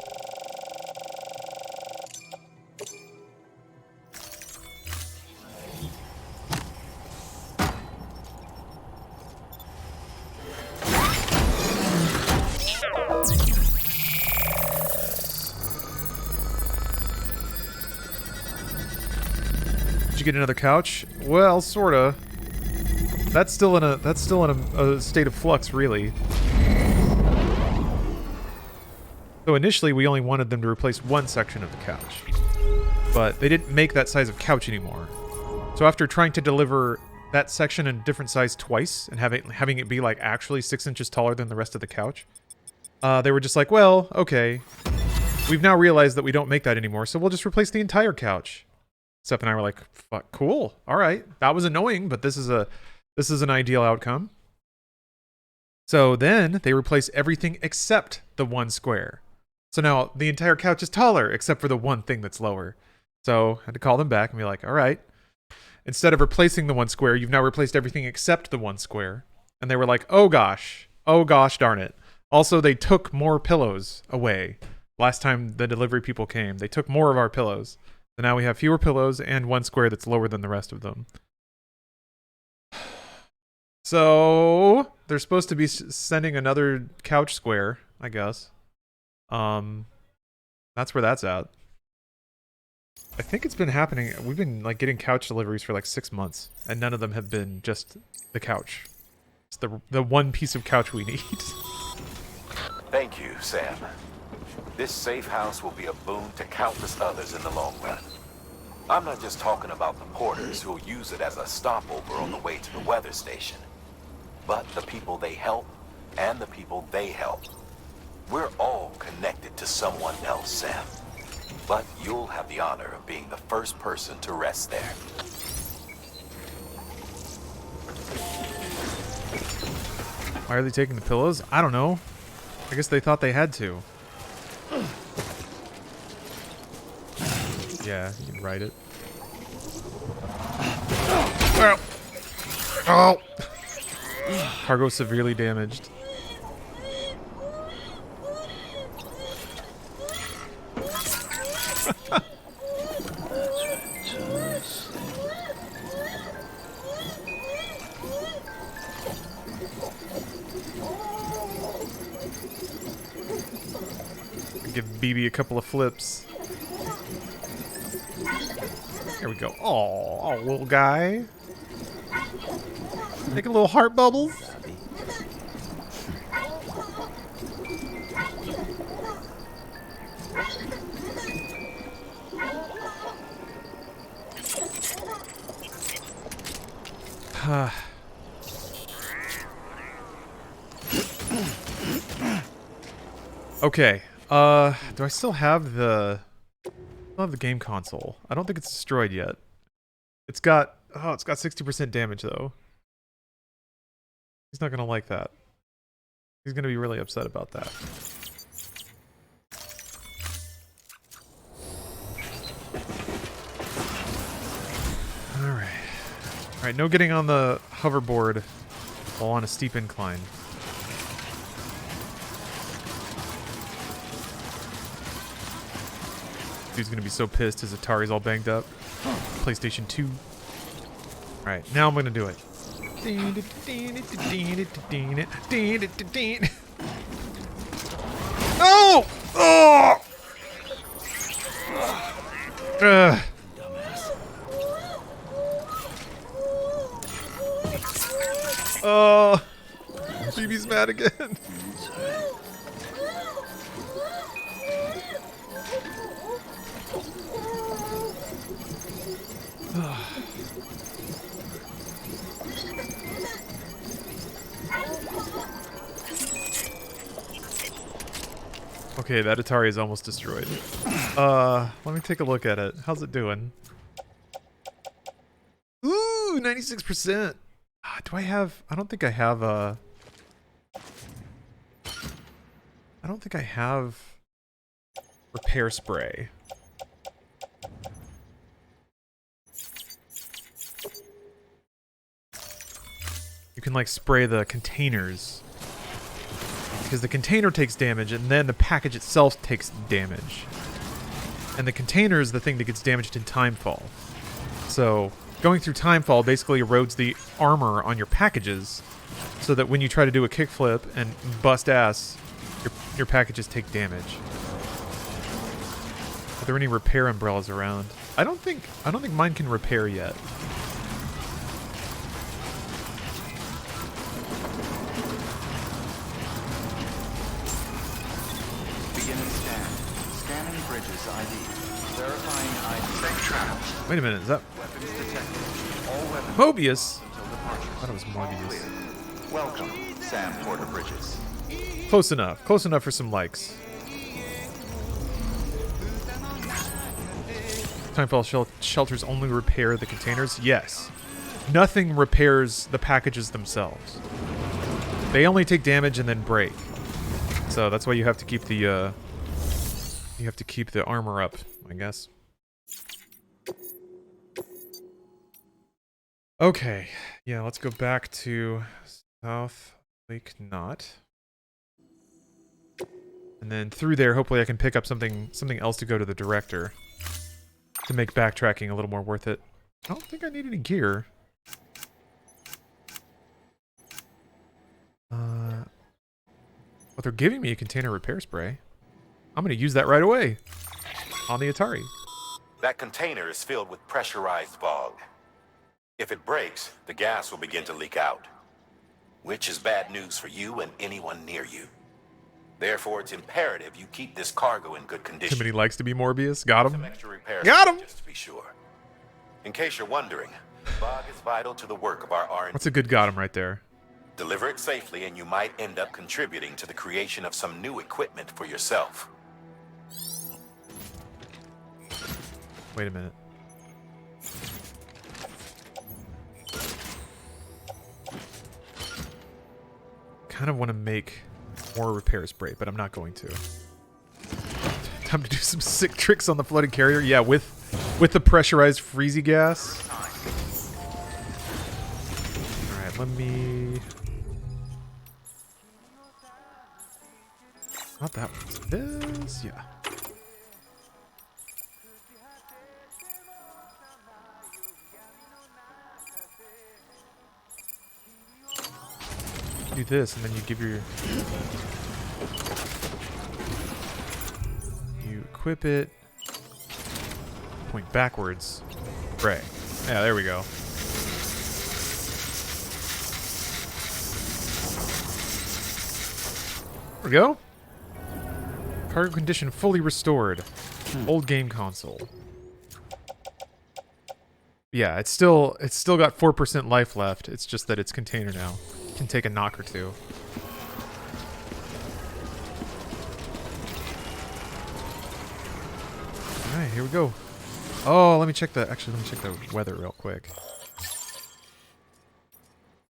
Did you get another couch? Well, sorta. That's still in a state of flux, really. So initially, we only wanted them to replace one section of the couch, but they didn't make that size of couch anymore. So after trying to deliver that section in a different size twice and having it be like actually 6 inches taller than the rest of the couch, they were just like, well, okay, we've now realized that we don't make that anymore, so we'll just replace the entire couch. Seth and I were like, fuck, cool, all right, that was annoying, but this is an ideal outcome. So then they replace everything except the one square. So now the entire couch is taller except for the one thing that's lower. So I had to call them back and be like, all right, instead of replacing the one square, you've now replaced everything except the one square. And they were like, oh gosh, darn it. Also, they took more pillows away. Last time the delivery people came, they took more of our pillows. So now we have fewer pillows and one square that's lower than the rest of them. So they're supposed to be sending another couch square, I guess. That's where that's at. I think it's been happening. We've been like getting couch deliveries for like 6 months, and none of them have been just the couch. It's the one piece of couch we need. Thank you, Sam. This safe house will be a boon to countless others in the long run. I'm not just talking about the porters who'll use it as a stopover on the way to the weather station, but the people they help and the people they help. We're all connected to someone else, Sam. But you'll have the honor of being the first person to rest there. Why are they taking the pillows? I don't know. I guess they thought they had to. Yeah, you can write it. Oh! Cargo severely damaged. Give BB a couple of flips. There we go. Oh, little guy. Making little heart bubbles. Okay. Do I still have the game console? I don't think it's destroyed yet. It's got 60% damage though. He's not gonna like that. He's gonna be really upset about that. Alright, no getting on the hoverboard while on a steep incline. Dude's gonna be so pissed his Atari's all banged up. PlayStation 2. Alright, now I'm gonna do it. No! Oh! Oh! BB's mad again. Okay, that Atari is almost destroyed. Let me take a look at it. How's it doing? Ooh, 96%. Do I have... I don't think I have I don't think I have repair spray. You can like spray the containers. Because the container takes damage and then the package itself takes damage. And the container is the thing that gets damaged in timefall. So going through timefall basically erodes the armor on your packages so that when you try to do a kickflip and bust ass, your packages take damage. Are there any repair umbrellas around? I don't think mine can repair yet. Beginning scan. Scanning bridges ID. Verifying ID. Safe travels. Wait a minute, is that Weapons detected. All weapons Mobius? until departure. I thought it was Mobius. Clear. Welcome, Sam Porter Bridges. Close enough. Close enough for some likes. Timefall shelters only repair the containers? Yes. Nothing repairs the packages themselves. They only take damage and then break. So that's why you have to keep the armor up, I guess. Okay. Yeah, let's go back to South Lake Knot. And then through there, hopefully I can pick up something else to go to the director. To make backtracking a little more worth it. I don't think I need any gear. But they're giving me a container repair spray. I'm going to use that right away. On the Atari. That container is filled with pressurized fog. If it breaks, the gas will begin to leak out, which is bad news for you and anyone near you. Therefore, it's imperative you keep this cargo in good condition. Too many likes to be Morbius. Got him. Some extra repairs, Got him. just to be sure. In case you're wondering, fog is vital to the work of our R&D. What's a good got him right there? Deliver it safely and you might end up contributing to the creation of some new equipment for yourself. Wait a minute. Kind of want to make more repair spray, but I'm not going to. Time to do some sick tricks on the flooded carrier. Yeah, with the pressurized freezy gas. All right, let me. Not that one. This, yeah. Do this, and then you give your. You equip it. Point backwards. Spray. Yeah, there we go. There we go. Cargo condition fully restored. Old game console. Yeah, it's still got 4% life left. It's just that it's container now. Can take a knock or two. All right, here we go. Oh, let me check the weather real quick.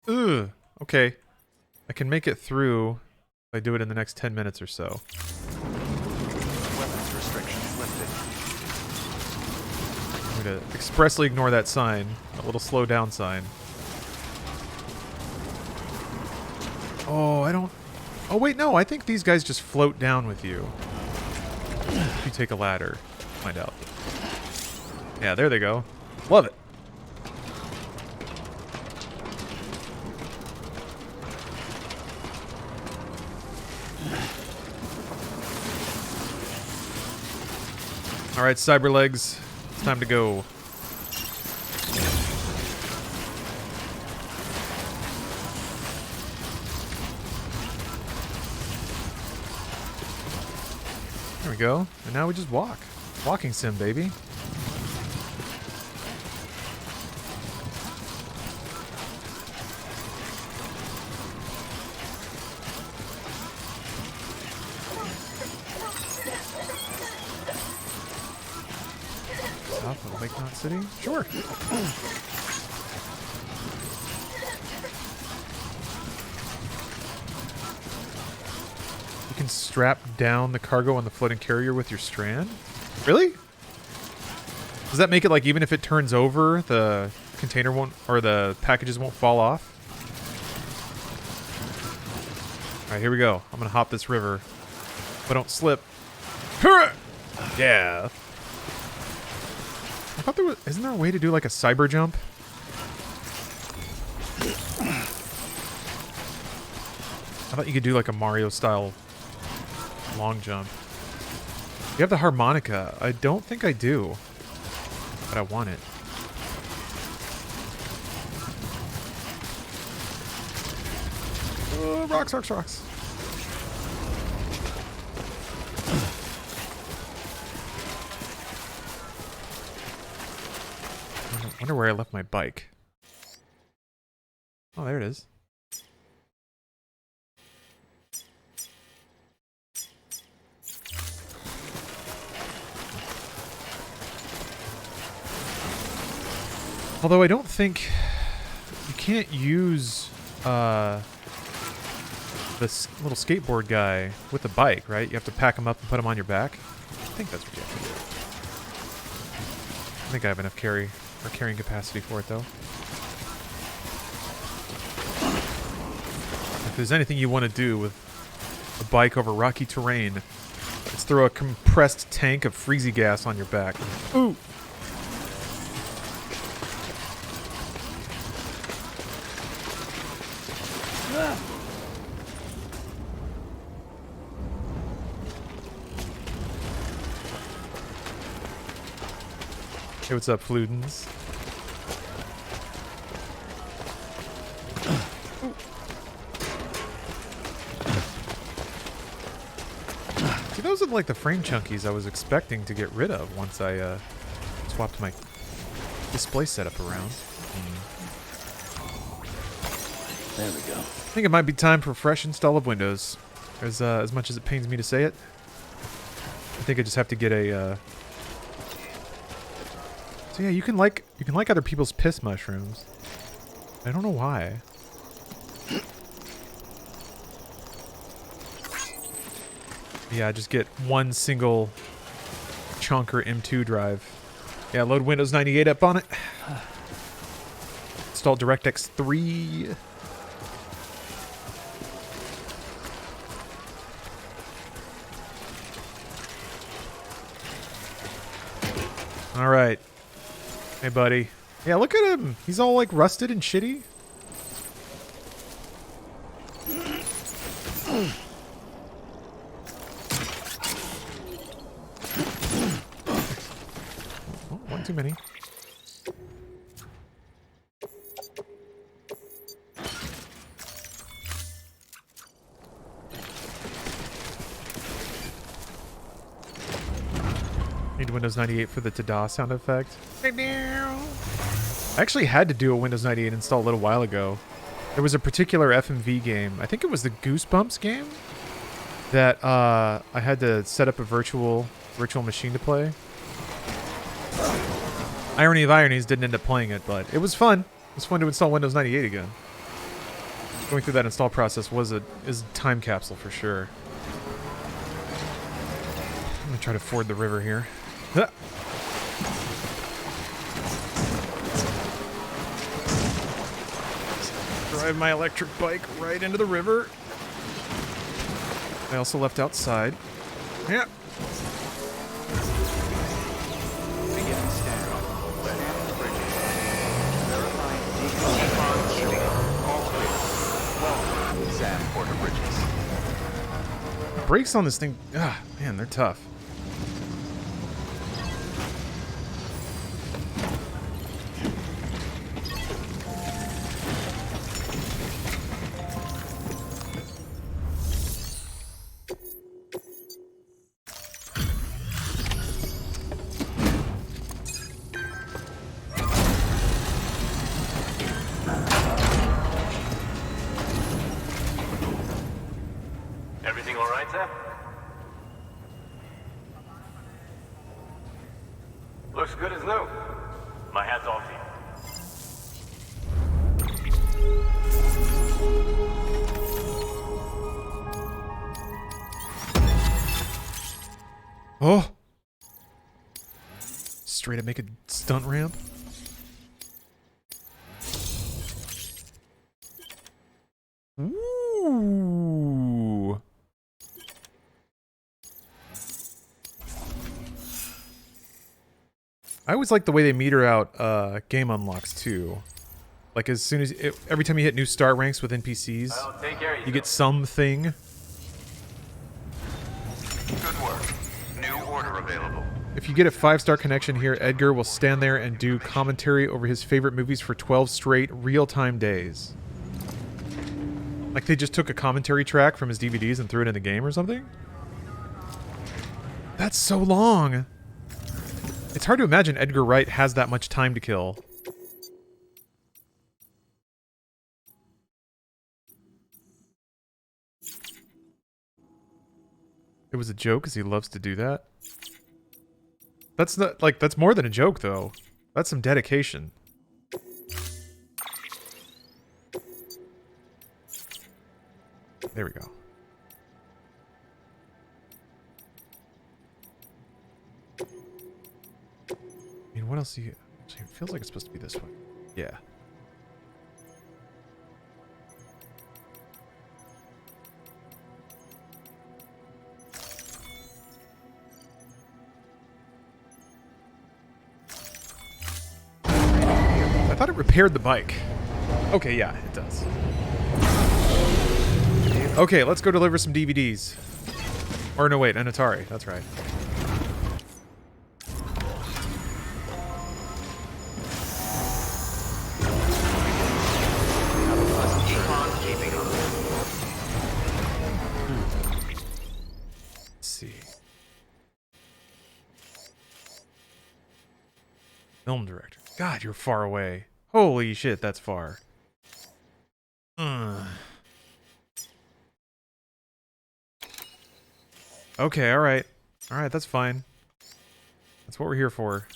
Ugh. Okay. I can make it through if I do it in the next 10 minutes or so. Weapons restrictions lifted. I'm going to expressly ignore that sign. A little slow down sign. Oh, I don't... Oh, wait, no. I think these guys just float down with you. If you take a ladder. Find out. Yeah, there they go. Love it. All right, Cyberlegs. It's time to go. There we go. And now we just walk. Walking sim, baby. South of Lake Knot City? Sure. You can strap down the cargo on the floating carrier with your strand? Really? Does that make it like even if it turns over, the container won't, or the packages won't fall off? Alright, here we go. I'm gonna hop this river. But don't slip. Yeah. I thought there was, isn't there a way to do like a cyber jump? I thought you could do like a Mario style long jump. You have the harmonica. I don't think I do. But I want it. Rocks, rocks, rocks. I wonder where I left my bike. Oh, there it is. Although I don't think you can't use this little skateboard guy with the bike, right? You have to pack him up and put him on your back. I think that's what you have to do. I think I have enough carrying capacity for it, though. If there's anything you want to do with a bike over rocky terrain, let's throw a compressed tank of freezy gas on your back. Ooh! Hey, what's up, Fludens? See, those are like the frame chunkies I was expecting to get rid of once I swapped my display setup around. There we go. I think it might be time for a fresh install of Windows. As much as it pains me to say it, I think I just have to get a. So yeah, you can like other people's piss mushrooms. I don't know why. Yeah, just get one single chunker M2 drive. Yeah, load Windows 98 up on it. Install DirectX 3. All right. Hey, buddy. Yeah, look at him. He's all, like, rusted and shitty. Oh, one too many. Need Windows 98 for the ta-da sound effect. I actually had to do a Windows 98 install a little while ago. There was a particular FMV game, I think it was the Goosebumps game, that I had to set up a virtual machine to play. Irony of ironies, didn't end up playing it, but it was fun. It was fun to install Windows 98 again. Going through that install process is a time capsule for sure. I'm gonna try to ford the river here. Drive my electric bike right into the river. I also left outside. Yeah. Beginning scan. Scanning the bridges. Verifying decommissioning. All clear. Welcome, Sam Porter Bridges. Brakes on this thing, man, they're tough. Everything all right, Sam? Looks good as new. My hat's off to you. Oh! Straight up make a stunt ramp. Ooh! I always like the way they meter out game unlocks too. Like as soon as every time you hit new start ranks with NPCs, you get something. Good work. New order available. If you get a 5-star connection here, Edgar will stand there and do commentary over his favorite movies for 12 straight real-time days. Like they just took a commentary track from his DVDs and threw it in the game or something? That's so long. It's hard to imagine Edgar Wright has that much time to kill. It was a joke because he loves to do that. That's not, like, that's more than a joke, though. That's some dedication. There we go. I mean, what else do you... Actually, it feels like it's supposed to be this way. Yeah. I thought it repaired the bike. Okay, yeah, it does. Okay, let's go deliver some DVDs. Or no, wait, an Atari. That's right. Let's see. Film director. God, you're far away. Holy shit, that's far. Okay, alright. Alright, that's fine. That's what we're here for.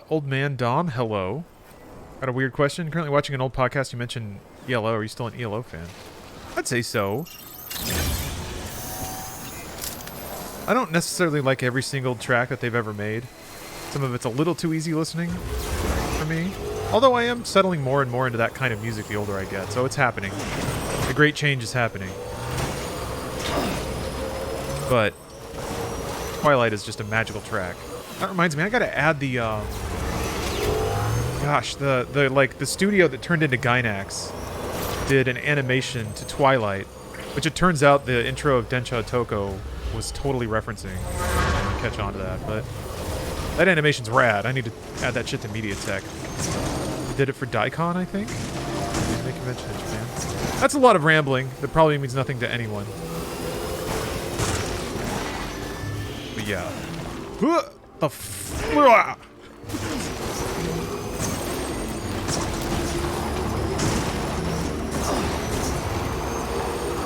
Old man Dom, hello. Got a weird question. Currently watching an old podcast. You mentioned ELO. Are you still an ELO fan? I'd say so. I don't necessarily like every single track that they've ever made. Some of it's a little too easy listening for me. Although I am settling more and more into that kind of music the older I get, so it's happening. The great change is happening. But Twilight is just a magical track. That reminds me, I gotta add the gosh, the studio that turned into Gainax did an animation to Twilight, which it turns out the intro of Densha Toko was totally referencing. I didn't catch on to that, but that animation's rad. I need to add that shit to MediaTek. They did it for Daikon, I think? Anime convention in Japan. That's a lot of rambling that probably means nothing to anyone. But yeah. The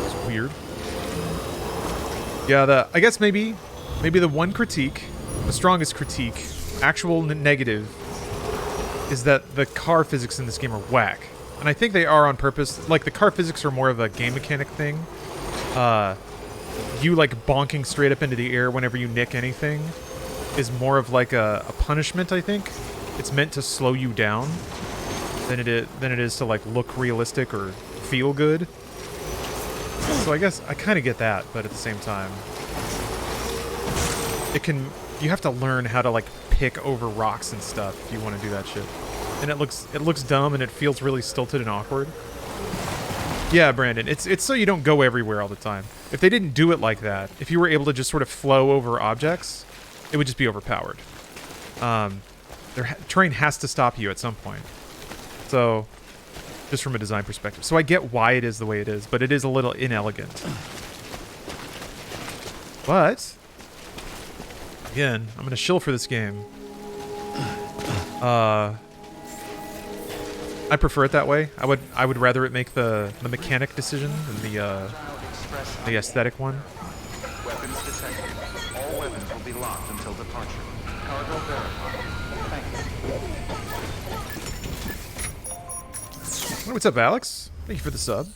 It's weird. Yeah, I guess maybe the one critique, the strongest critique, actual negative, is that the car physics in this game are whack. And I think they are on purpose. Like, the car physics are more of a game mechanic thing. You, like, bonking straight up into the air whenever you nick anything is more of, like, a punishment, I think. It's meant to slow you down than it is to, like, look realistic or feel good. So I guess I kind of get that, but at the same time, you have to learn how to, like, pick over rocks and stuff if you want to do that shit. And it looks dumb and it feels really stilted and awkward. Yeah, Brandon, it's so you don't go everywhere all the time. If they didn't do it like that, if you were able to just sort of flow over objects, it would just be overpowered. Terrain has to stop you at some point. So, just from a design perspective. So I get why it is the way it is, but it is a little inelegant. But again, I'm gonna shill for this game. I prefer it that way. I would rather it make the mechanic decision than the aesthetic one. Weapons detected. All weapons will be locked until departure. Cargo verified. Thank you. What's up, Alex? Thank you for the sub.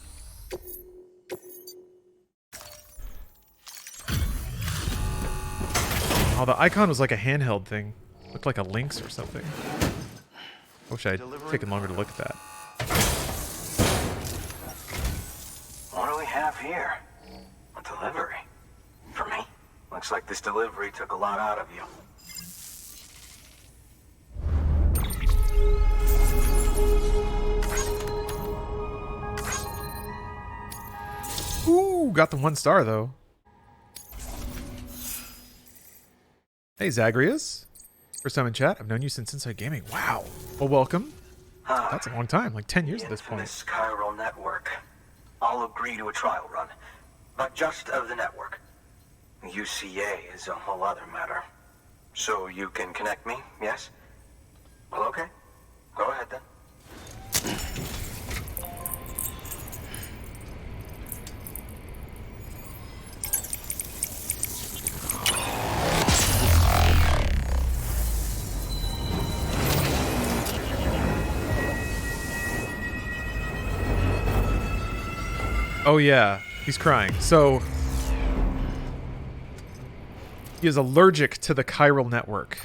Oh, the icon was like a handheld thing. Looked like a Lynx or something. I wish I'd taken longer to look at that. What do we have here? A delivery? For me? Looks like this delivery took a lot out of you. Ooh, got the 1 star though. Hey Zagreus. First time in chat. I've known you since Inside Gaming. Wow. Well, welcome. That's a long time, like 10 years at this point. This chiral network. I'll agree to a trial run, but just of the network. UCA is a whole other matter. So you can connect me, yes? Well, okay. Go ahead then. Oh yeah, he's crying. So he is allergic to the chiral network.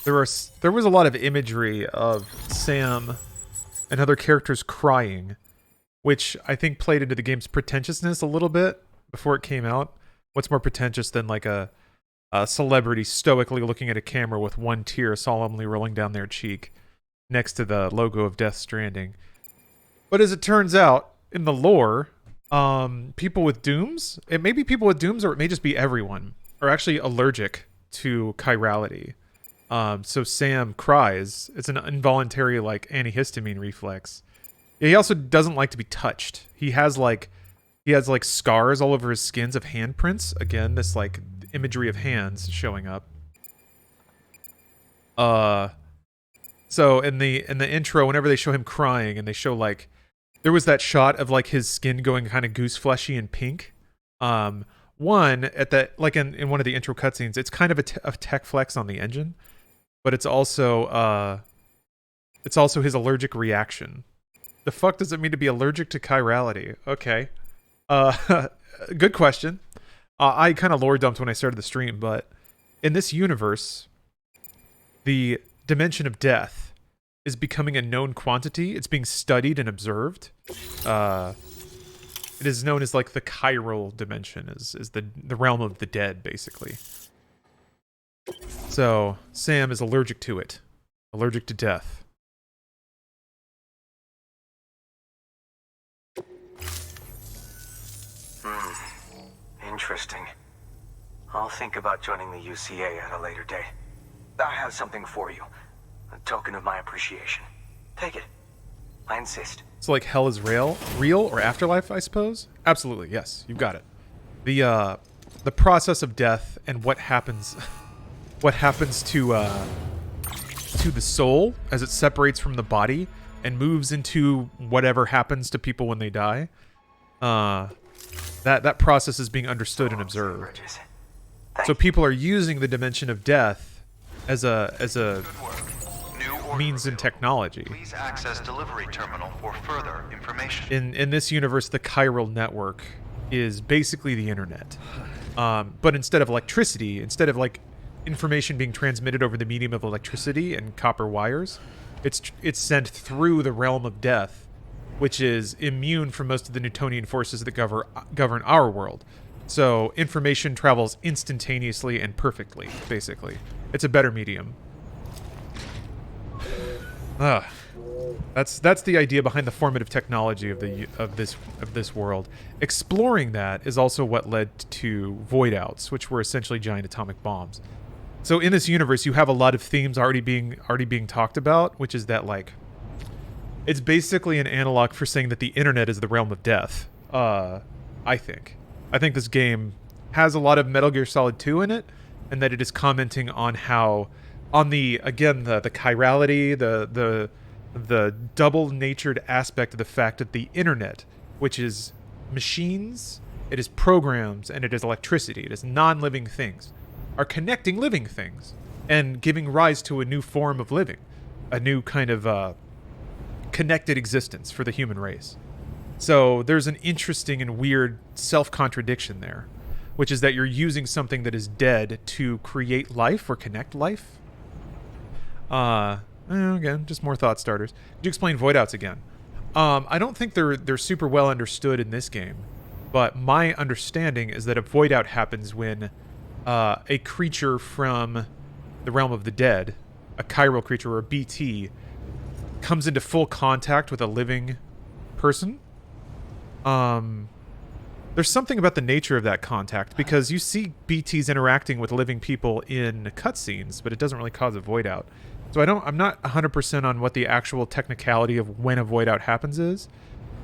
There was a lot of imagery of Sam and other characters crying, which I think played into the game's pretentiousness a little bit before it came out. What's more pretentious than like a celebrity stoically looking at a camera with one tear solemnly rolling down their cheek next to the logo of Death Stranding? But as it turns out, in the lore, people with dooms, it may be people with dooms or it may just be everyone, are actually allergic to chirality. So Sam cries. It's an involuntary like antihistamine reflex. Yeah, he also doesn't like to be touched. He has like scars all over his skins of handprints. Again, this like imagery of hands showing up. So in the intro, whenever they show him crying and they show like, there was that shot of like his skin going kind of goose fleshy and pink. One at that, like in one of the intro cutscenes, it's kind of a tech flex on the engine, but it's also his allergic reaction. The fuck does it mean to be allergic to chirality? Okay, good question. I kind of lore dumped when I started the stream, but in this universe, the dimension of death is becoming a known quantity. It's being studied and observed. It is known as like the chiral dimension, is the realm of the dead, basically. So Sam is allergic to it, allergic to death. Interesting. I'll think about joining the UCA at a later date. I have something for you. A token of my appreciation. Take it. I insist. So like hell is real or afterlife, I suppose? Absolutely, yes. You've got it. The process of death and what happens to the soul as it separates from the body and moves into whatever happens to people when they die. That process is being understood and observed. So people are using the dimension of death as a means in technology. Please access delivery terminal for further information. In this universe, the chiral network is basically the internet. But instead of electricity, instead of like information being transmitted over the medium of electricity and copper wires, it's sent through the realm of death, which is immune from most of the Newtonian forces that govern our world. So information travels instantaneously and perfectly, basically. It's a better medium. That's the idea behind the formative technology of this world. Exploring that is also what led to void outs, which were essentially giant atomic bombs. So in this universe, you have a lot of themes already being talked about, which is that like it's basically an analog for saying that the internet is the realm of death. I think this game has a lot of Metal Gear Solid 2 in it, and that it is commenting on how, on the chirality, the double-natured aspect of the fact that the internet, which is machines, it is programs, and it is electricity, it is non-living things, are connecting living things and giving rise to a new form of living, a new kind of connected existence for the human race. So there's an interesting and weird self-contradiction there. which is that you're using something that is dead to create life or connect life. Again, just more thought starters. Could you explain voidouts again? I don't think they're super well understood in this game, but my understanding is that a voidout happens when a creature from the realm of the dead, a chiral creature or a BT, comes into full contact with a living person. There's something about the nature of that contact, because you see BTs interacting with living people in cutscenes, but it doesn't really cause a void out. So I'm not 100% on what the actual technicality of when a void out happens is,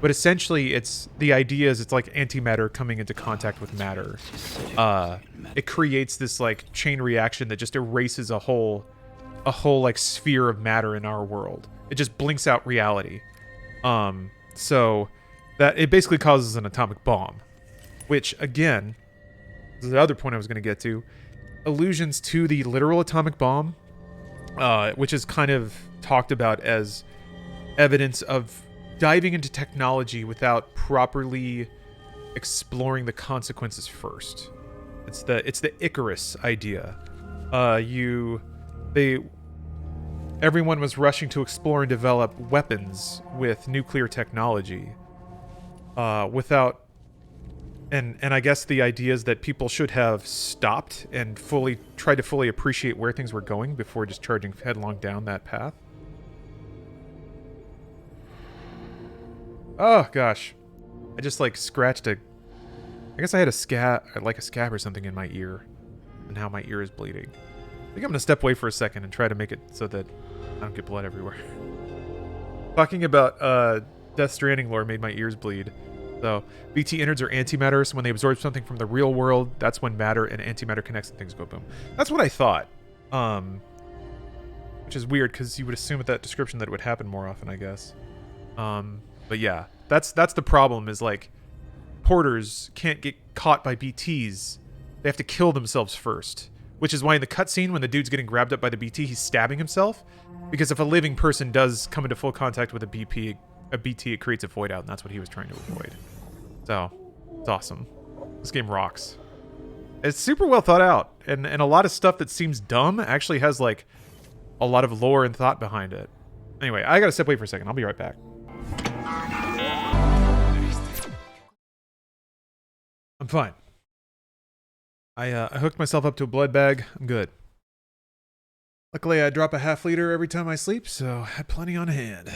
but essentially the idea is it's like antimatter coming into contact with matter. It creates this like chain reaction that just erases a whole like sphere of matter in our world. It just blinks out reality. So that it basically causes an atomic bomb. Which, again, is the other point I was going to get to. Allusions to the literal atomic bomb, which is kind of talked about as evidence of diving into technology without properly exploring the consequences first. It's the Icarus idea. Everyone was rushing to explore and develop weapons with nuclear technology, without. And I guess the idea is that people should have stopped and tried to fully appreciate where things were going before just charging headlong down that path. Oh gosh, I just like scratched I guess I had a scab or something in my ear, and now my ear is bleeding. I think I'm gonna step away for a second and try to make it so that I don't get blood everywhere. Talking about Death Stranding lore made my ears bleed. So, BT innards are antimatter, so when they absorb something from the real world, that's when matter and antimatter connects and things go boom. That's what I thought. Which is weird, because you would assume with that description that it would happen more often, I guess. But yeah, that's the problem, is like, porters can't get caught by BTs. They have to kill themselves first. Which is why in the cutscene, when the dude's getting grabbed up by the BT, he's stabbing himself. Because if a living person does come into full contact with a BT, it creates a void out, and that's what he was trying to avoid. So, it's awesome. This game rocks. It's super well thought out, and a lot of stuff that seems dumb actually has, like, a lot of lore and thought behind it. Anyway, I gotta step away for a second. I'll be right back. I'm fine. I hooked myself up to a blood bag. I'm good. Luckily, I drop a half liter every time I sleep, so I had plenty on hand.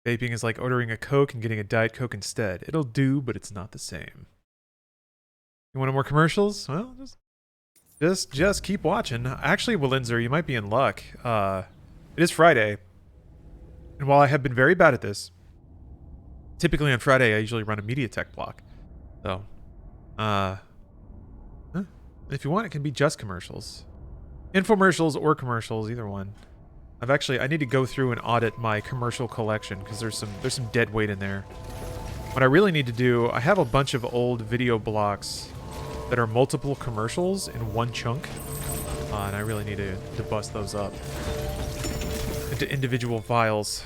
Vaping is like ordering a Coke and getting a Diet Coke instead. It'll do, but it's not the same. You want more commercials? Well, just keep watching. Actually, Willinzer, you might be in luck. It is Friday. And while I have been very bad at this, typically on Friday I usually run a MediaTek block. So, if you want, it can be just commercials. Infomercials or commercials, either one. I need to go through and audit my commercial collection, because there's some dead weight in there. What I really need to do, I have a bunch of old video blocks that are multiple commercials in one chunk, and I really need to bust those up into individual files.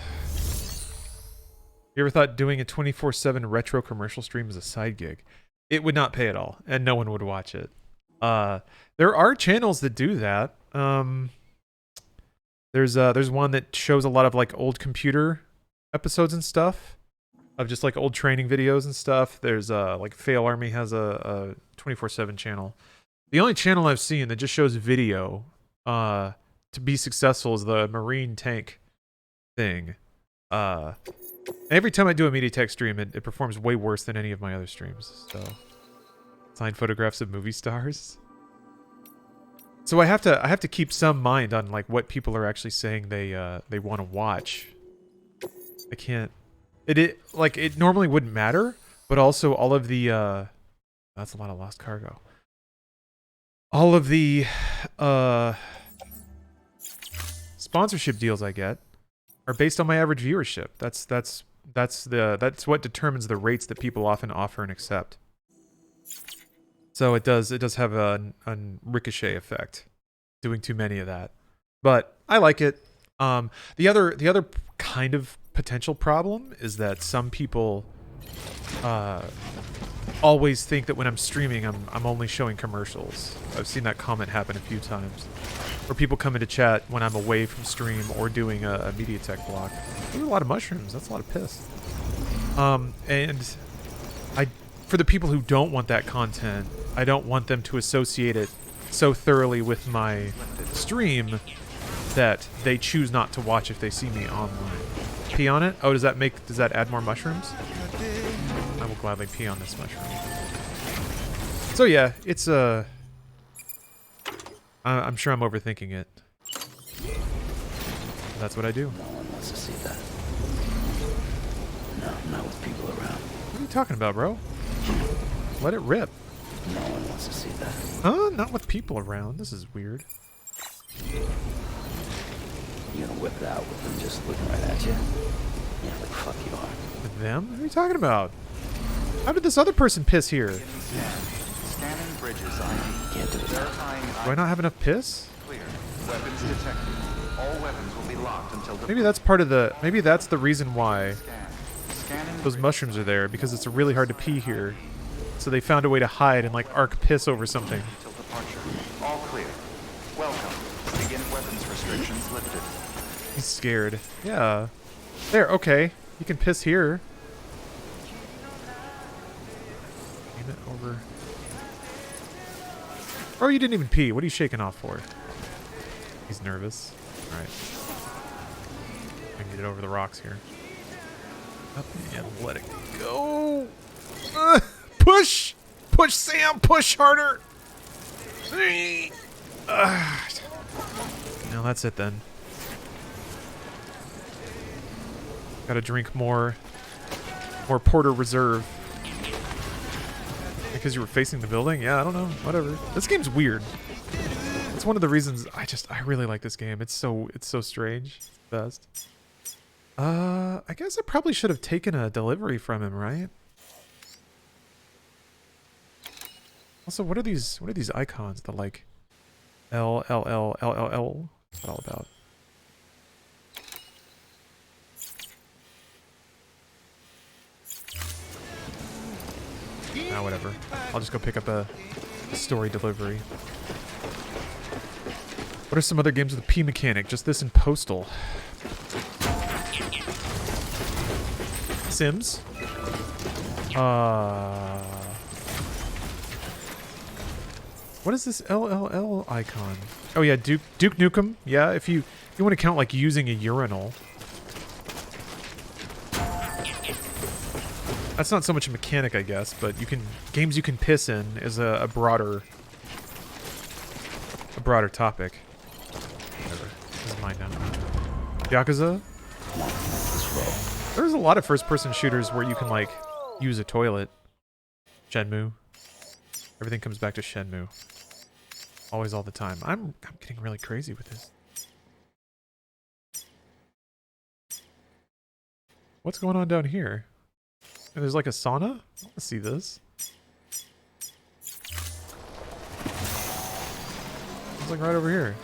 You ever thought doing a 24/7 retro commercial stream as a side gig? It would not pay at all, and no one would watch it. There are channels that do that. There's one that shows a lot of like old computer episodes and stuff, of just like old training videos and stuff. There's like Fail Army has a 24/7 channel. The only channel I've seen that just shows video to be successful is the Marine Tank thing. Every time I do a MediaTek stream, it performs way worse than any of my other streams. So, signed photographs of movie stars. So I have to keep some mind on like what people are actually saying they want to watch. I can't. It normally wouldn't matter, but also all of the that's a lot of lost cargo. All of the sponsorship deals I get are based on my average viewership. That's what determines the rates that people often offer and accept. So it does have a ricochet effect, doing too many of that. But I like it. The other kind of potential problem is that some people always think that when I'm streaming, I'm only showing commercials. I've seen that comment happen a few times. Or people come into chat when I'm away from stream or doing a MediaTek block. Ooh, a lot of mushrooms. That's a lot of piss. And for the people who don't want that content, I don't want them to associate it so thoroughly with my stream that they choose not to watch if they see me online. Pee on it? Oh, does that add more mushrooms? I will gladly pee on this mushroom. So yeah, it's I'm sure I'm overthinking it. That's what I do. No one wants to see that. No, not with people around. What are you talking about, bro? Let it rip. No one wants to see that. Huh? Not with people around. This is weird. You gonna whip it out with them just looking right at you? Yeah, like fuck you are. With them? What are you talking about? How did this other person piss here? Scanning bridges ID. Can't do it. Verifying Do I not have enough piss? Clear. Weapons detected. All weapons will be locked until Maybe that's part of the... Maybe that's the reason why Scanning those mushrooms are there, because it's really hard to pee here. So they found a way to hide and, like, arc piss over something. until departure. All clear. Welcome. Begin weapons restrictions lifted. He's scared. Yeah. There, okay. You can piss here. Aim it over. Oh, you didn't even pee. What are you shaking off for? He's nervous. Alright. I can get it over the rocks here. Up and let it go. Push! Push, Sam! Push harder! No, that's it then. Gotta drink more Porter Reserve. Because you were facing the building? Yeah, I don't know. Whatever. This game's weird. It's one of the reasons I really like this game. It's so strange. It's the best. I guess I probably should have taken a delivery from him, right? Also, what are these icons? The like L L L L L L. What's that all about? Ah, whatever. I'll just go pick up a story delivery. What are some other games with a P mechanic? Just this and Postal. Sims? What is this LLL icon? Oh yeah, Duke Nukem. Yeah, if you want to count like using a urinal. That's not so much a mechanic, I guess, but games you can piss in is a broader topic. Whatever. This is mine now. Yakuza? There's a lot of first-person shooters where you can like use a toilet. Shenmue. Everything comes back to Shenmue. Always, all the time. I'm getting really crazy with this. What's going on down here? And there's like a sauna? I want to see this. It's like right over here.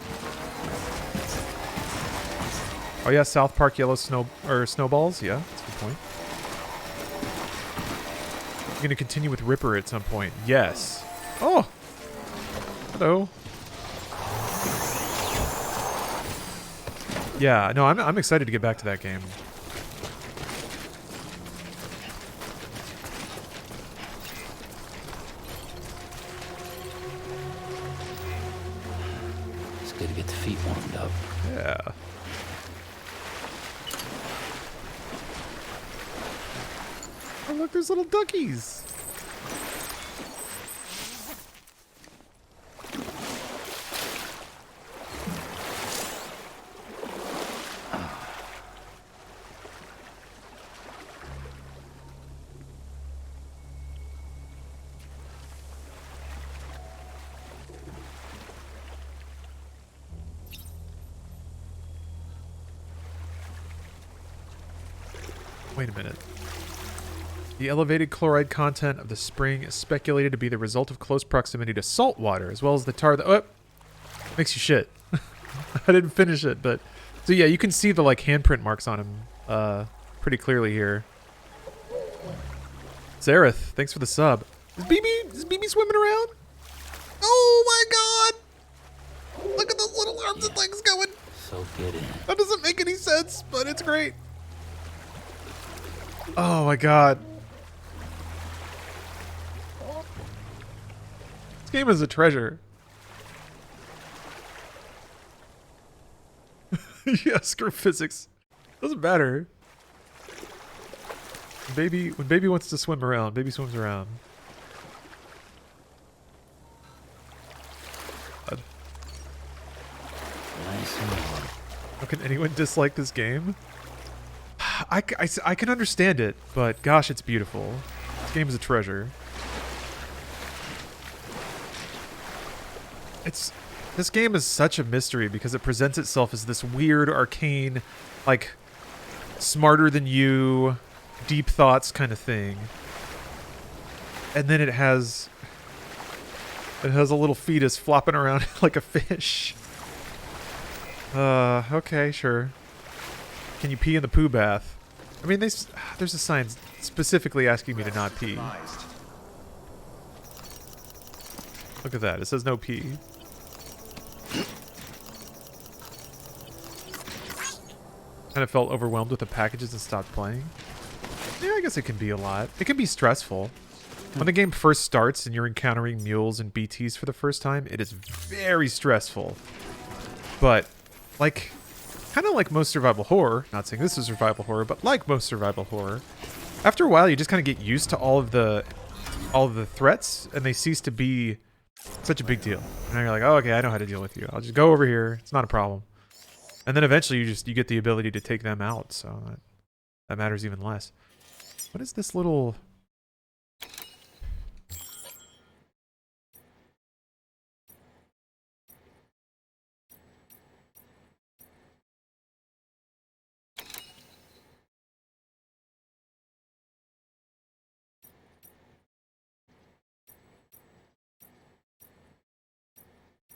Oh yeah, South Park yellow snowballs. Yeah, that's a good point. You're gonna continue with Ripper at some point. Yes. Oh. Hello. Yeah. No, I'm excited to get back to that game. It's good to get the feet warmed up. Yeah. Oh, look, there's little duckies. Wait a minute. The elevated chloride content of the spring is speculated to be the result of close proximity to salt water, as well as the tar that... Oh! Makes you shit. I didn't finish it, but... So yeah, you can see the, like, handprint marks on him, pretty clearly here. Zareth, thanks for the sub. Is BB swimming around? Oh my god! Look at those little arms and legs going. So get in. That doesn't make any sense, but it's great. Oh my god. This game is a treasure. Yeah, screw physics. Doesn't matter. When baby wants to swim around, baby swims around. God. Nice and warm. How can anyone dislike this game? I can understand it, but gosh, it's beautiful. This game is a treasure. This game is such a mystery because it presents itself as this weird, arcane, like, smarter than you, deep thoughts kind of thing. And then it has a little fetus flopping around like a fish. Okay, sure. Can you pee in the poo bath? I mean, there's a sign specifically asking me to not pee. Look at that. It says no pee. Kind of felt overwhelmed with the packages and stopped playing. Yeah, I guess it can be a lot. It can be stressful. When the game first starts and you're encountering mules and BTs for the first time, it is very stressful. But, like, kind of like most survival horror, not saying this is survival horror, but like most survival horror, after a while you just kind of get used to all of the threats, and they cease to be such a big deal. And you're like, oh, okay, I know how to deal with you. I'll just go over here. It's not a problem. And then eventually you get the ability to take them out, so that matters even less. What is this little...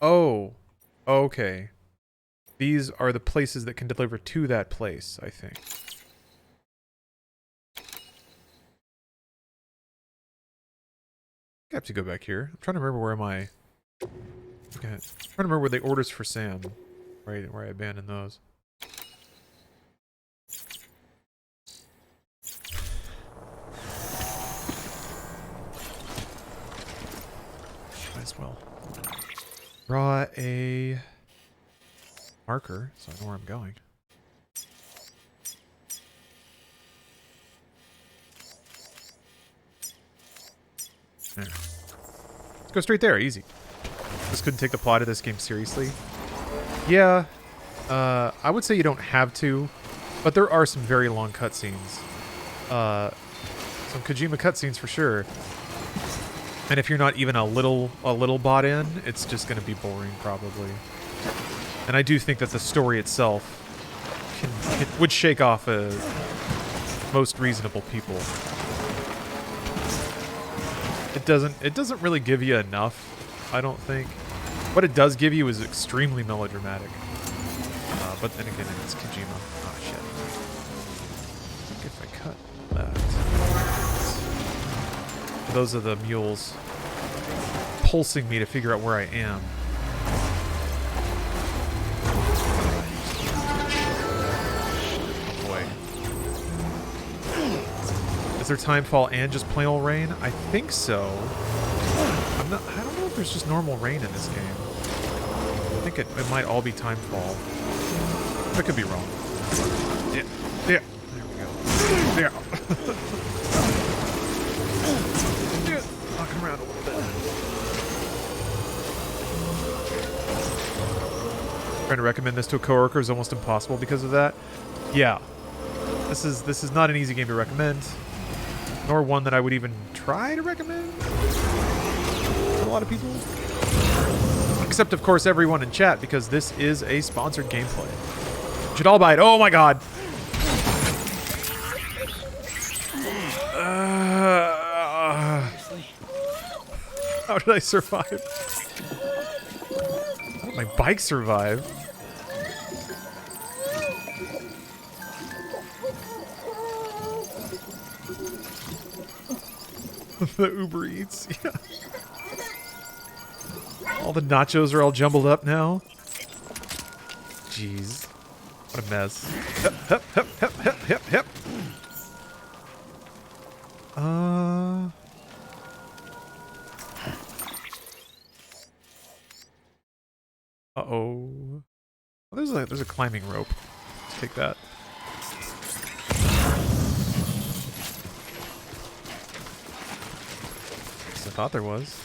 Oh, okay. These are the places that can deliver to that place, I think. I have to go back here. I'm trying to remember where my... Okay. I'm trying to remember where the orders for Sam. Where I abandoned those. Might as well. Draw a marker so I know where I'm going. There. Let's go straight there, easy. Just couldn't take the plot of this game seriously. Yeah, I would say you don't have to, but there are some very long cutscenes. Some Kojima cutscenes for sure. And if you're not even a little bought in, it's just going to be boring probably. And I do think that the story itself would shake off most reasonable people. It doesn't really give you enough, I don't think. What it does give you is extremely melodramatic. But then again, it's Kojima. Oh shit. I think if I cut that. Those are the mules pulsing me to figure out where I am. Oh boy. Is there timefall and just plain old rain? I think so. I don't know if there's just normal rain in this game. I think it might all be timefall. I could be wrong. Yeah. There we go. There. Knocking around a little bit. Trying to recommend this to a coworker is almost impossible because of that. Yeah. This is not an easy game to recommend, nor one that I would even try to recommend to a lot of people. Except, of course, everyone in chat, because this is a sponsored gameplay. You should all buy it. Oh my god! How did I survive? How did my bike survive? The Uber Eats. Yeah. All the nachos are all jumbled up now. Jeez. What a mess. Hep, hep, hep, hep, hep, hep, hep. Uh-oh. Oh, there's a climbing rope. Let's take that. I thought there was.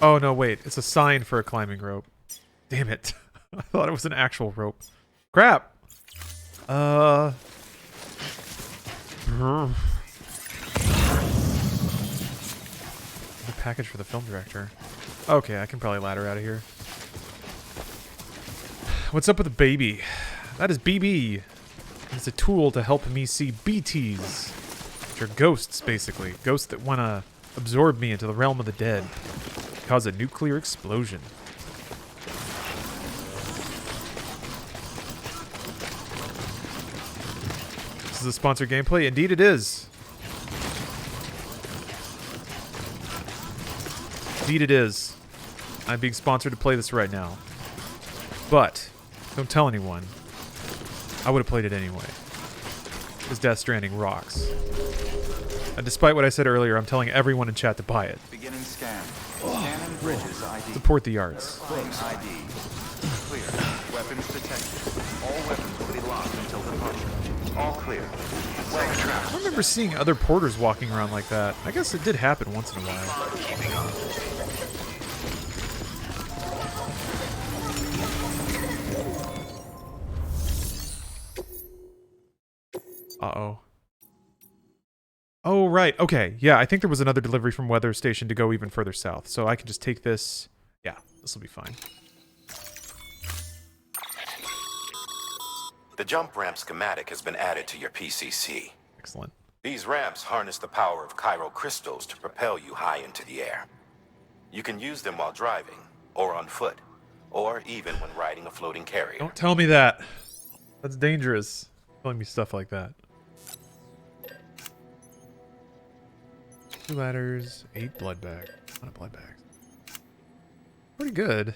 Oh, no, wait. It's a sign for a climbing rope. Damn it. I thought it was an actual rope. Crap! The package for the film director. Okay, I can probably ladder out of here. What's up with the baby? That is BB. It's a tool to help me see BTs. Which are ghosts, basically. Ghosts that want to absorb me into the realm of the dead. Cause a nuclear explosion. This is a sponsored gameplay? Indeed it is. Indeed it is. I'm being sponsored to play this right now. But, don't tell anyone. I would have played it anyway. Because Death Stranding rocks. And despite what I said earlier, I'm telling everyone in chat to buy it. Beginning scan. Scanning bridges ID. Support the arts. ID. Clear. Weapons detected. All weapons will be locked until departure. All clear. I don't remember seeing other porters walking around like that. I guess it did happen once in a while. Uh-oh. Oh, right. Okay. Yeah, I think there was another delivery from Weather Station to go even further south. So I can just take this. Yeah, this will be fine. The jump ramp schematic has been added to your PCC. Excellent. These ramps harness the power of chiral crystals to propel you high into the air. You can use them while driving, or on foot, or even when riding a floating carrier. Don't tell me that. That's dangerous. Telling me stuff like that. 2 ladders, 8 blood bags. A lot of blood bags. Pretty good.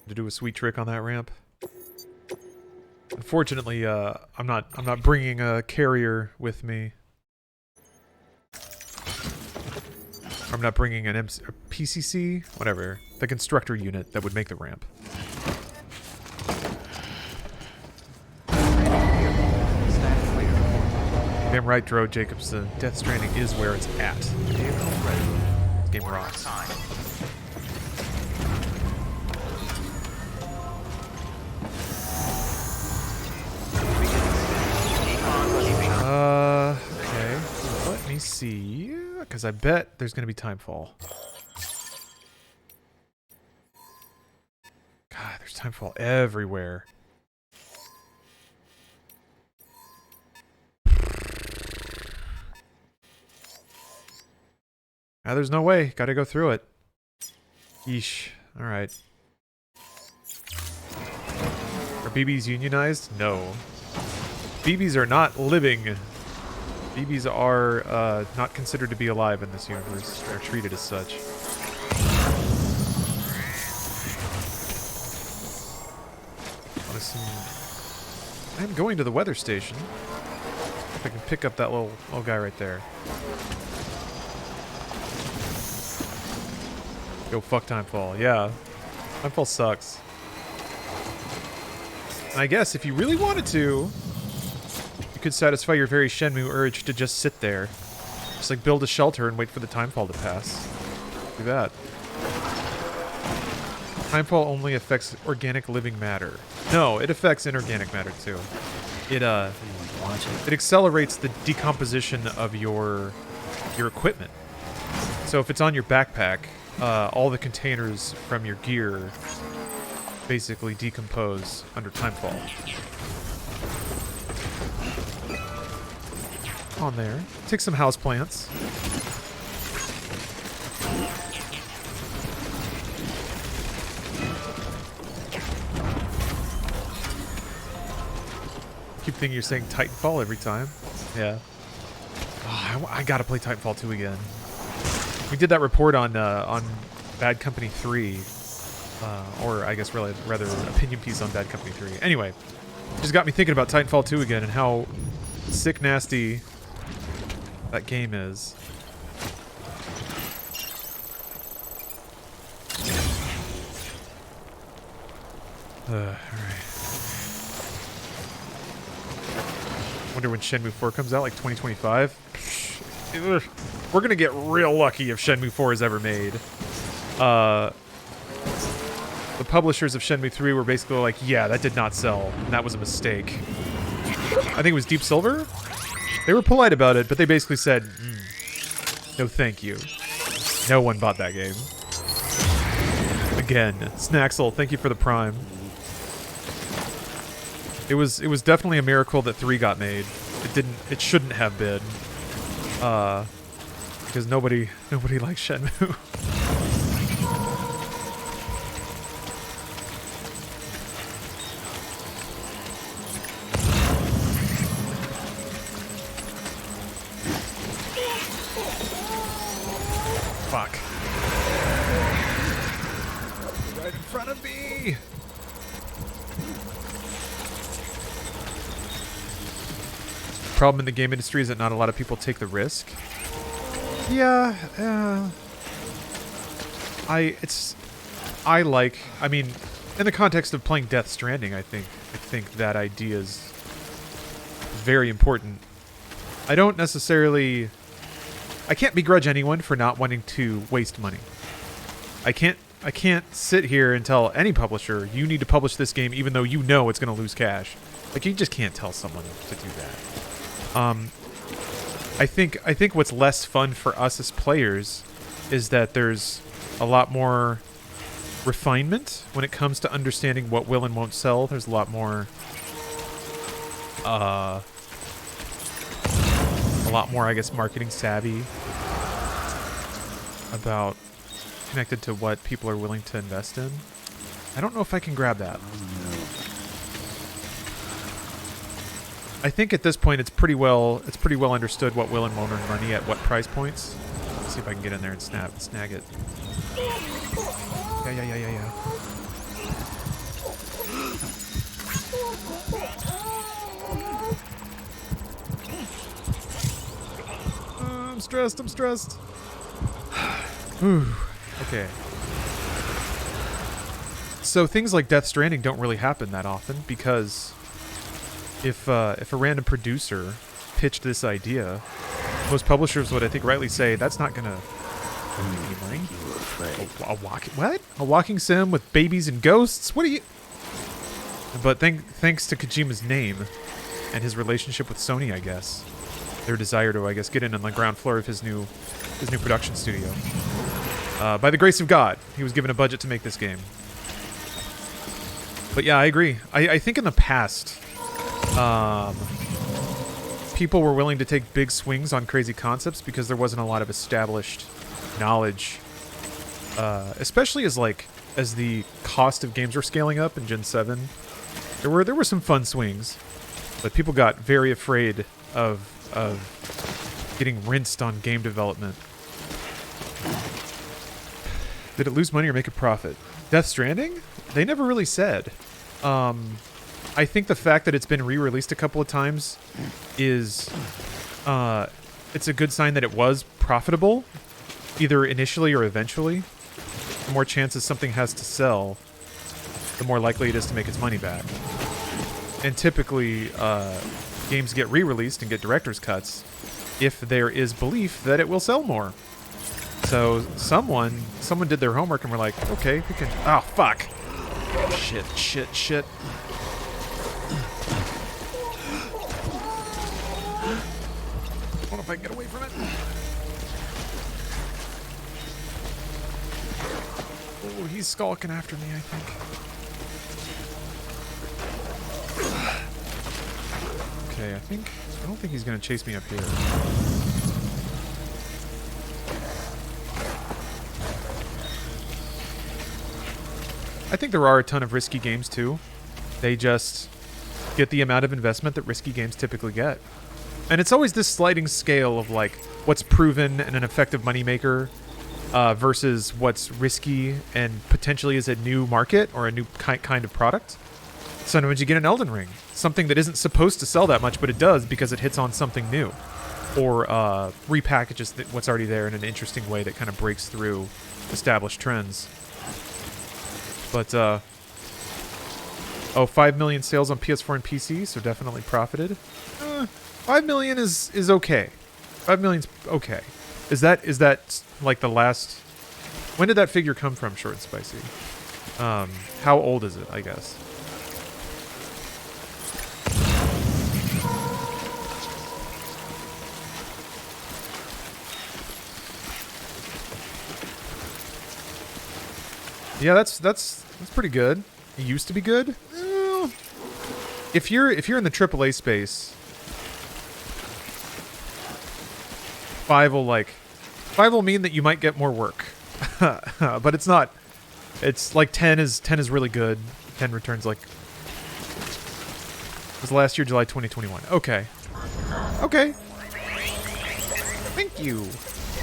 To do a sweet trick on that ramp. Unfortunately, I'm not bringing a carrier with me. I'm not bringing a PCC, whatever, the constructor unit that would make the ramp. Damn right, Dro Jacobson. Death Stranding is where it's at. This game rocks. Okay. Let me see. Because I bet there's going to be timefall. God, there's timefall everywhere. Ah, there's no way. Gotta go through it. Yeesh. Alright. Are BBs unionized? No. BBs are not living. BBs are not considered to be alive in this universe. They're treated as such. I'm going to the weather station. If I can pick up that little guy right there. Go fuck Timefall. Yeah. Timefall sucks. And I guess if you really wanted to, you could satisfy your very Shenmue urge to just sit there. Just like build a shelter and wait for the Timefall to pass. Do that. Timefall only affects organic living matter. No, it affects inorganic matter too. It accelerates the decomposition of your equipment. So if it's on your backpack, all the containers from your gear basically decompose under Timefall. on there. Take some house plants. Keep thinking you're saying Titanfall every time. Yeah. Oh, I gotta play Titanfall 2 again. We did that report on Bad Company 3. Or I guess really, rather an opinion piece on Bad Company 3. Anyway, just got me thinking about Titanfall 2 again and how sick nasty that game is. Alright. Wonder when Shenmue 4 comes out, like 2025? We're gonna get real lucky if Shenmue 4 is ever made. The publishers of Shenmue 3 were basically like, yeah, that did not sell, and that was a mistake. I think it was Deep Silver? They were polite about it, but they basically said, no thank you. No one bought that game. Again, Snaxel, thank you for the Prime. It was definitely a miracle that 3 got made. It shouldn't have been. Because nobody likes Shenmue. Fuck. Right in front of me! Problem in the game industry is that not a lot of people take the risk. Yeah, I mean, in the context of playing Death Stranding, I think that idea is very important. I can't begrudge anyone for not wanting to waste money. I can't sit here and tell any publisher, you need to publish this game even though you know it's going to lose cash. Like, you just can't tell someone to do that. I think what's less fun for us as players is that there's a lot more refinement when it comes to understanding what will and won't sell. There's a lot more, I guess, marketing savvy about connected to what people are willing to invest in. I don't know if I can grab that. I think at this point it's pretty well understood what will and won't earn money at what price points. Let's see if I can get in there and snag it. Yeah. I'm stressed. Whew. Okay. So things like Death Stranding don't really happen that often because if a random producer pitched this idea, most publishers would, I think, rightly say that's not gonna make any money. A walking sim with babies and ghosts? What are you? But thanks to Kojima's name and his relationship with Sony, I guess, their desire to, I guess, get in on the ground floor of his new production studio. By the grace of God, he was given a budget to make this game. But yeah, I agree. I think in the past, people were willing to take big swings on crazy concepts because there wasn't a lot of established knowledge, especially as the cost of games were scaling up in Gen 7. There were some fun swings, but people got very afraid of getting rinsed on game development. Did it lose money or make a profit? Death Stranding? They never really said. I think the fact that it's been re-released a couple of times is it's a good sign that it was profitable, either initially or eventually. The more chances something has to sell, the more likely it is to make its money back. And typically, games get re-released and get director's cuts if there is belief that it will sell more. So someone did their homework and were like, okay, we can... Oh, fuck. Shit. I wonder if I can get away from it. Oh, he's skulking after me, I think. Okay, I don't think he's gonna chase me up here. I think there are a ton of risky games too. They just get the amount of investment that risky games typically get. And it's always this sliding scale of like what's proven and an effective moneymaker versus what's risky and potentially is a new market or a new kind of product. Sometimes you get an Elden Ring, something that isn't supposed to sell that much, but it does because it hits on something new. Or repackages what's already there in an interesting way that kind of breaks through established trends. But, 5 million sales on PS4 and PC, so definitely profited. 5 million is okay. 5 million's okay. Is that like the last... When did that figure come from, Short and Spicy? How old is it, I guess? Yeah, that's pretty good. It used to be good. If you're in the AAA space, 5 will mean that you might get more work, but it's not. It's like 10 is really good. 10 returns like it was last year, July 2021. Okay. Thank you.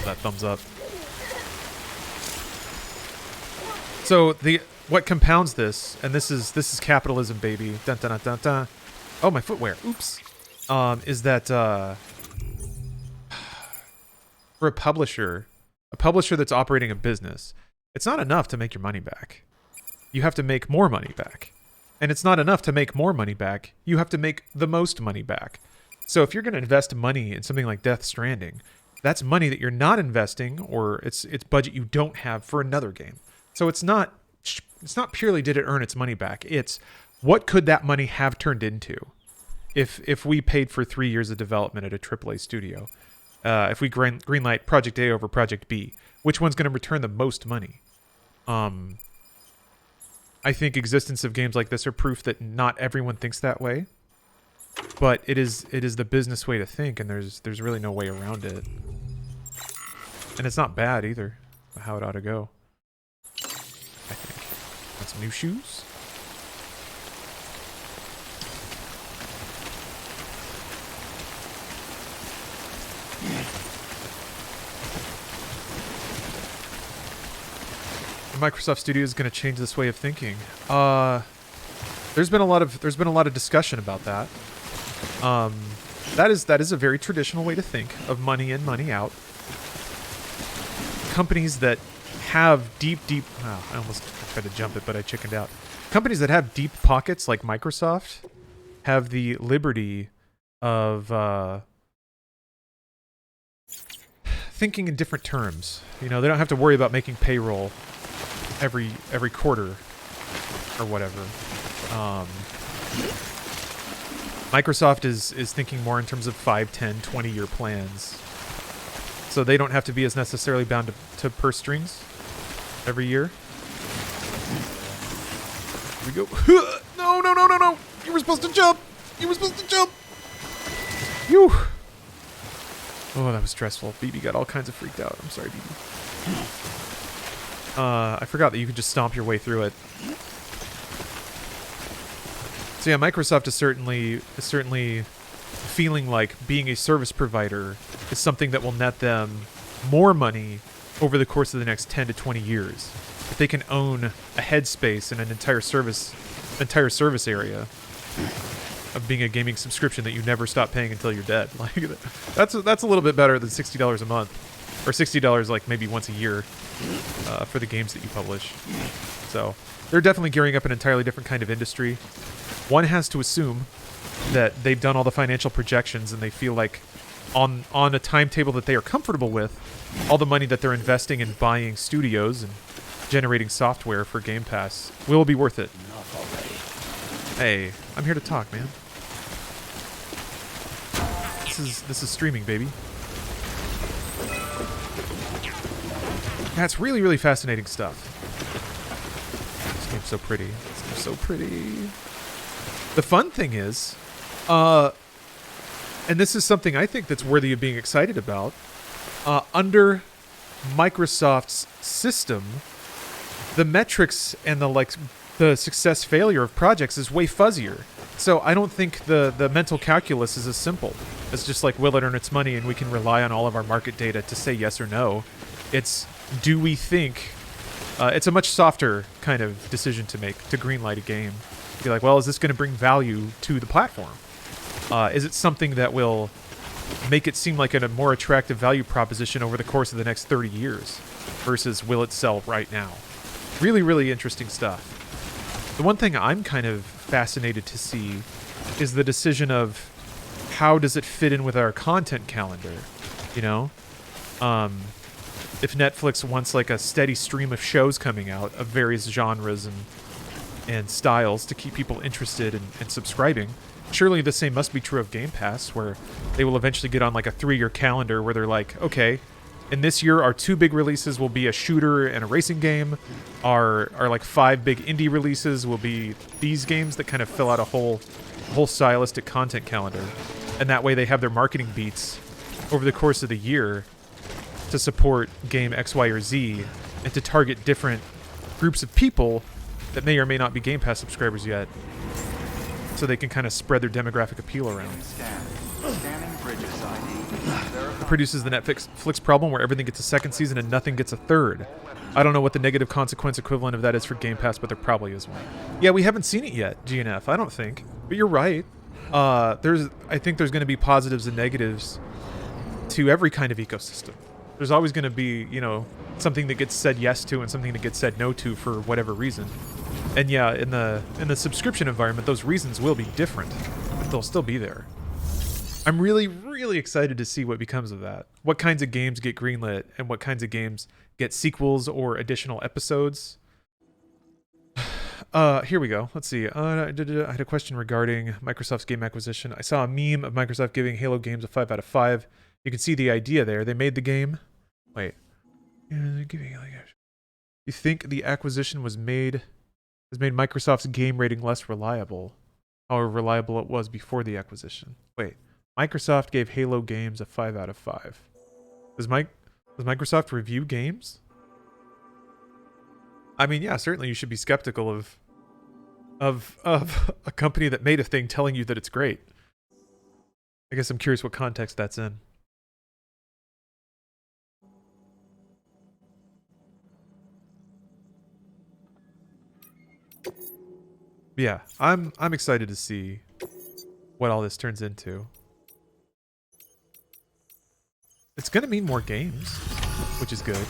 That thumbs up. So what compounds this, and this is capitalism, baby. Dun, dun, dun, dun, dun. Oh, my footwear. Oops. Is that for a publisher that's operating a business, it's not enough to make your money back. You have to make more money back. And it's not enough to make more money back. You have to make the most money back. So if you're going to invest money in something like Death Stranding, that's money that you're not investing, or it's budget you don't have for another game. So it's not purely did it earn its money back. It's what could that money have turned into if we paid for 3 years of development at a AAA studio. If we greenlight Project A over Project B, which one's going to return the most money? I think existence of games like this are proof that not everyone thinks that way, but it is the business way to think, and there's really no way around it. And it's not bad either, how it ought to go. I think. Got some new shoes. Microsoft Studios is going to change this way of thinking. There's been a lot of discussion about that. That is a very traditional way to think of money in, money out. Companies that have deep I almost tried to jump it, but I chickened out. Companies that have deep pockets like Microsoft have the liberty of thinking in different terms. You know, they don't have to worry about making payroll every quarter or whatever. Microsoft is thinking more in terms of 5, 10, 20-year plans. So they don't have to be as necessarily bound to purse strings every year. Here we go. No. You were supposed to jump. Phew. Oh, that was stressful. BB got all kinds of freaked out. I'm sorry, BB. I forgot that you could just stomp your way through it. So yeah, Microsoft is certainly feeling like being a service provider is something that will net them more money over the course of the next 10 to 20 years. If they can own a headspace and an entire service area of being a gaming subscription that you never stop paying until you're dead. Like that's a little bit better than $60 a month, or $60 like maybe once a year for the games that you publish. So they're definitely gearing up an entirely different kind of industry. One has to assume that they've done all the financial projections and they feel like on a timetable that they are comfortable with, all the money that they're investing in buying studios and generating software for Game Pass will be worth it. Hey, I'm here to talk, man. This is streaming, baby. That's really, really fascinating stuff. This game's so pretty. The fun thing is, and this is something I think that's worthy of being excited about, under Microsoft's system, the metrics and the success failure of projects is way fuzzier. So I don't think the mental calculus is as simple as just like, will it earn its money, and we can rely on all of our market data to say yes or no. It's, do we think, it's a much softer kind of decision to make, to greenlight a game. Be like, well, is this going to bring value to the platform? Is it something that will make it seem like a more attractive value proposition over the course of the next 30 years versus will it sell right now? Really, really interesting stuff. The one thing I'm kind of fascinated to see is the decision of how does it fit in with our content calendar, you know? If Netflix wants like a steady stream of shows coming out of various genres and styles to keep people interested and subscribing, surely the same must be true of Game Pass, where they will eventually get on like a 3-year calendar where they're like, okay, in this year our 2 big releases will be a shooter and a racing game. Our like 5 big indie releases will be these games that kind of fill out a whole stylistic content calendar. And that way they have their marketing beats over the course of the year to support game X, Y, or Z, and to target different groups of people that may or may not be Game Pass subscribers yet, so they can kind of spread their demographic appeal around. It produces the Netflix problem where everything gets a second season and nothing gets a third. I don't know what the negative consequence equivalent of that is for Game Pass, but there probably is one. Yeah, we haven't seen it yet, GNF, I don't think. But you're right. I think there's going to be positives and negatives to every kind of ecosystem. There's always going to be, you know, something that gets said yes to and something that gets said no to for whatever reason. And yeah, in the subscription environment, those reasons will be different, but they'll still be there. I'm really, really excited to see what becomes of that. What kinds of games get greenlit and what kinds of games get sequels or additional episodes. Here we go. Let's see. I had a question regarding Microsoft's game acquisition. I saw a meme of Microsoft giving Halo games a 5 out of 5. You can see the idea there. They made the game. Wait. You think the acquisition has made Microsoft's game rating less reliable, however reliable it was before the acquisition? Wait. Microsoft gave Halo games a 5 out of 5. Does Microsoft review games? I mean, yeah, certainly you should be skeptical of a company that made a thing telling you that it's great. I guess I'm curious what context that's in. Yeah, I'm excited to see what all this turns into. It's going to mean more games, which is good.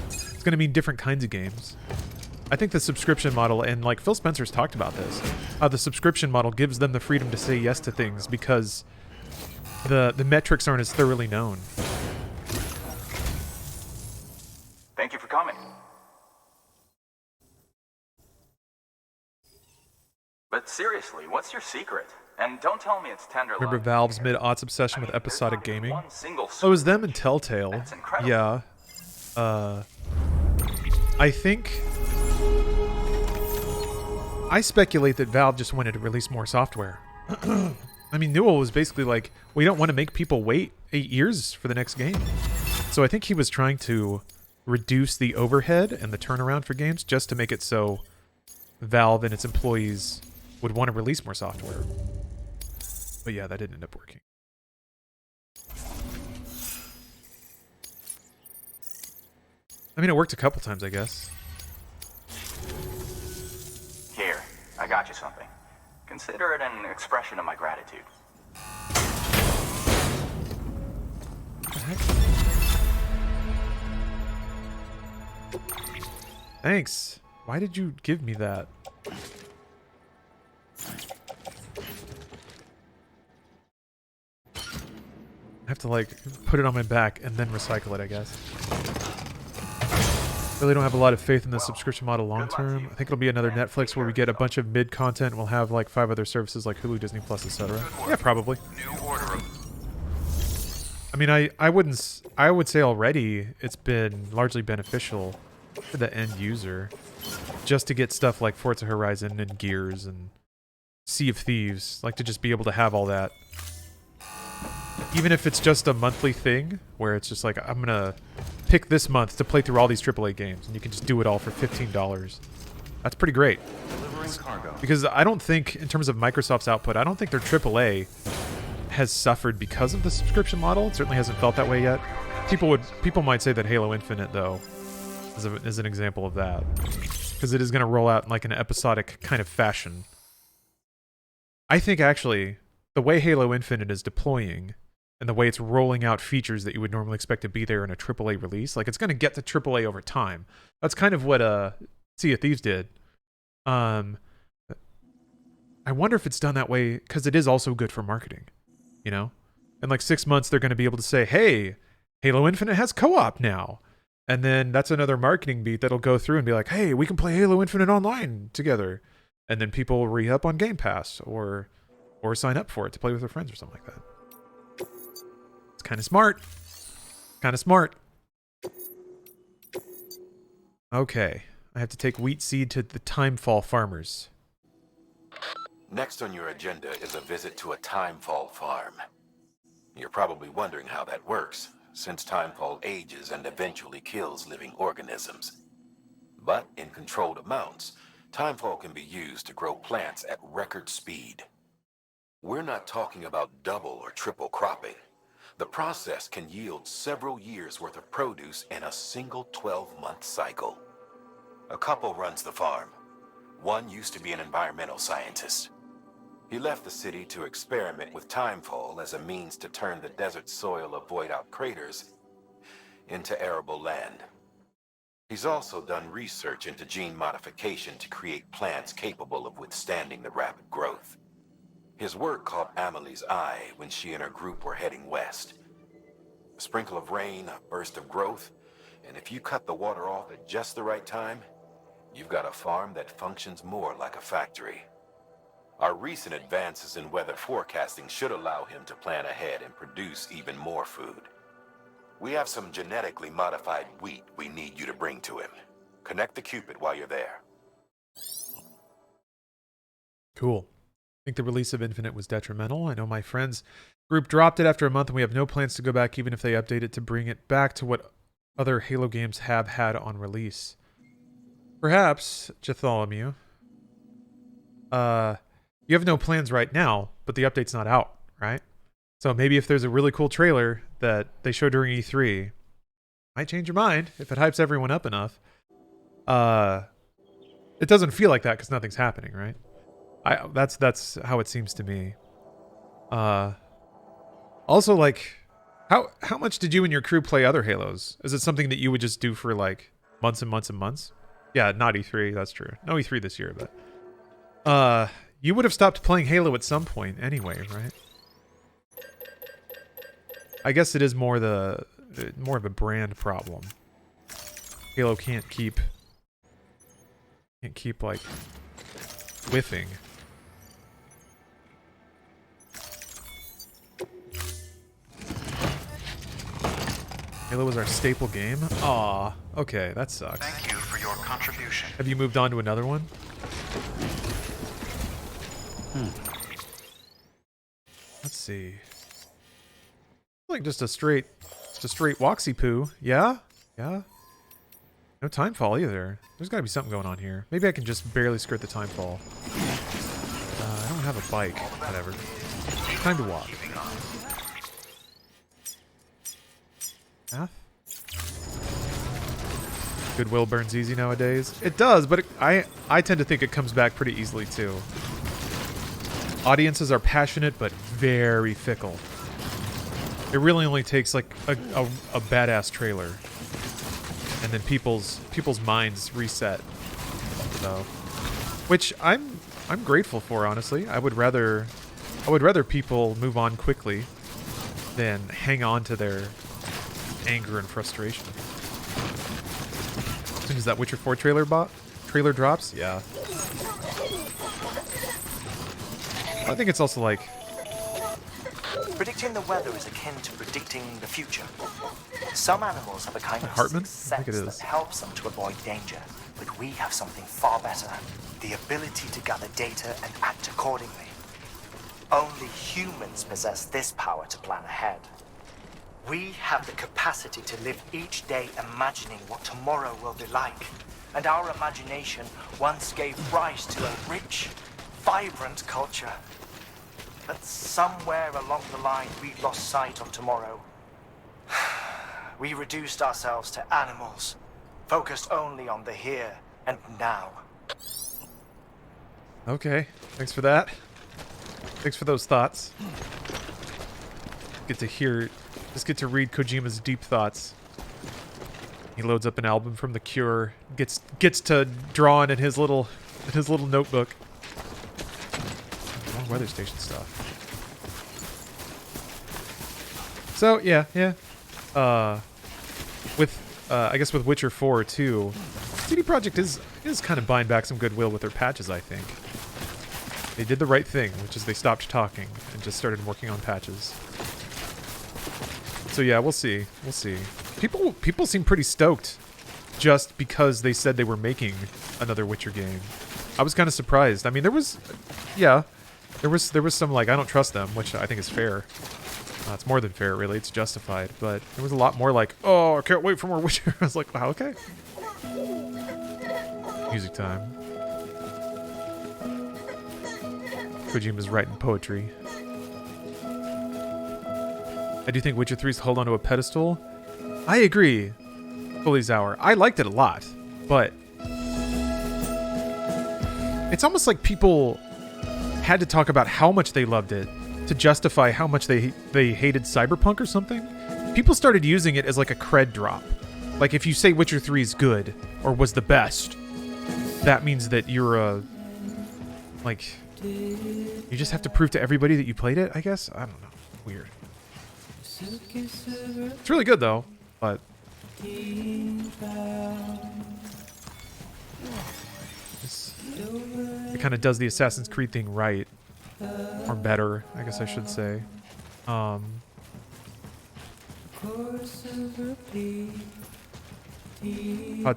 It's going to mean different kinds of games. I think the subscription model, and like Phil Spencer's talked about this, how the subscription model gives them the freedom to say yes to things because the metrics aren't as thoroughly known. Thank you for coming. But seriously, what's your secret? And don't tell me it's tender love. Remember Valve's mid-aughts obsession with episodic gaming? Oh, it was them and Telltale. Yeah. I think... I speculate that Valve just wanted to release more software. I mean, Newell was basically like, we don't want to make people wait 8 years for the next game. So I think he was trying to reduce the overhead and the turnaround for games just to make it so Valve and its employees would want to release more software. But yeah, that didn't end up working. I mean, it worked a couple times, I guess. Here, I got you something. Consider it an expression of my gratitude. What the heck? Thanks. Why did you give me that? I have to like put it on my back and then recycle it, I guess. Really don't have a lot of faith in the subscription model long term. I think it'll be another Netflix where we get a bunch of mid content and we'll have like 5 other services like Hulu, Disney Plus, etc. Yeah, probably. I mean, I would say already it's been largely beneficial for the end user just to get stuff like Forza Horizon and Gears and Sea of Thieves, like to just be able to have all that even if it's just a monthly thing, where it's just like, I'm gonna pick this month to play through all these AAA games, and you can just do it all for $15. That's pretty great. Delivering cargo. Because I don't think, in terms of Microsoft's output, I don't think their AAA has suffered because of the subscription model. It certainly hasn't felt that way yet. People might say that Halo Infinite, though, is an example of that. Because it is going to roll out in like an episodic kind of fashion. I think, actually, the way Halo Infinite is deploying and the way it's rolling out features that you would normally expect to be there in a AAA release, like, it's going to get to AAA over time. That's kind of what Sea of Thieves did. I wonder if it's done that way because it is also good for marketing, you know? In like 6 months, they're going to be able to say, hey, Halo Infinite has co-op now. And then that's another marketing beat that'll go through and be like, hey, we can play Halo Infinite online together. And then people will re-up on Game Pass or sign up for it to play with their friends or something like that. It's kind of smart. Kind of smart. Okay. I have to take wheat seed to the Timefall farmers. Next on your agenda is a visit to a Timefall farm. You're probably wondering how that works, since Timefall ages and eventually kills living organisms. But in controlled amounts, Timefall can be used to grow plants at record speed. We're not talking about double or triple cropping. The process can yield several years' worth of produce in a single 12-month cycle. A couple runs the farm. One used to be an environmental scientist. He left the city to experiment with Timefall as a means to turn the desert soil of void-out craters into arable land. He's also done research into gene modification to create plants capable of withstanding the rapid growth. His work caught Amelie's eye when she and her group were heading west. A sprinkle of rain, a burst of growth, and if you cut the water off at just the right time, you've got a farm that functions more like a factory. Our recent advances in weather forecasting should allow him to plan ahead and produce even more food. We have some genetically modified wheat we need you to bring to him. Connect the Cupid while you're there. Cool. I think the release of Infinite was detrimental. I know my friends' group dropped it after a month, and we have no plans to go back even if they update it to bring it back to what other Halo games have had on release. Perhaps, Bartholomew, you have no plans right now, but the update's not out, right? So maybe if there's a really cool trailer that they show during E3, might change your mind if it hypes everyone up enough. It doesn't feel like that because nothing's happening, right? That's how it seems to me. Also, like, how much did you and your crew play other Halos? Is it something that you would just do for like months and months and months? Yeah, not E3, that's true. No E3 this year, but you would have stopped playing Halo at some point anyway, right? I guess it is more of a brand problem. Halo can't keep like whiffing. Halo was our staple game. Aw, okay, that sucks. Thank you for your contribution. Have you moved on to another one? Let's see. Like just a straight Woxy poo. Yeah? Yeah? No Timefall either. There's gotta be something going on here. Maybe I can just barely skirt the Timefall. I don't have a bike. Whatever. Time to walk. Path? Goodwill burns easy nowadays. It does, but I tend to think it comes back pretty easily too. Audiences are passionate, but very fickle. It really only takes like a badass trailer, and then people's minds reset. So, which I'm grateful for, honestly. I would rather people move on quickly than hang on to their anger and frustration. As soon as that Witcher 4 trailer drops, yeah. I think it's also like... Predicting the weather is akin to predicting the future. Some animals have a kind of Hartman? sixth I think it sense is. that helps them to avoid danger, but we have something far better. The ability to gather data and act accordingly. Only humans possess this power to plan ahead. We have the capacity to live each day imagining what tomorrow will be like. And our imagination once gave rise to a rich, vibrant culture. But somewhere along the line, we lost sight of tomorrow. We reduced ourselves to animals, focused only on the here and now. Okay, thanks for that. Thanks for those thoughts. Get to read Kojima's deep thoughts. He loads up an album from The Cure, gets to drawing in his little notebook. More weather station stuff. So yeah. I guess with Witcher 4 too, CD Projekt is kind of buying back some goodwill with their patches. I think they did the right thing, which is they stopped talking and just started working on patches. So yeah, we'll see. People seem pretty stoked just because they said they were making another Witcher game. I was kind of surprised. I mean, there was some like I don't trust them, which I think is fair. It's more than fair, really. It's justified. But there was a lot more like, oh, I can't wait for more Witcher. I was like, wow, okay. Music time. Kojima's writing poetry. I do think Witcher 3's hold onto a pedestal. I agree, Fully's Hour. I liked it a lot, but it's almost like people had to talk about how much they loved it to justify how much they hated Cyberpunk or something. People started using it as like a cred drop. Like if you say Witcher 3 is good or was the best, that means that you're a like you just have to prove to everybody that you played it, I guess. I don't know. Weird. It's really good though, but it kind of does the Assassin's Creed thing right. Or better, I guess I should say. Hot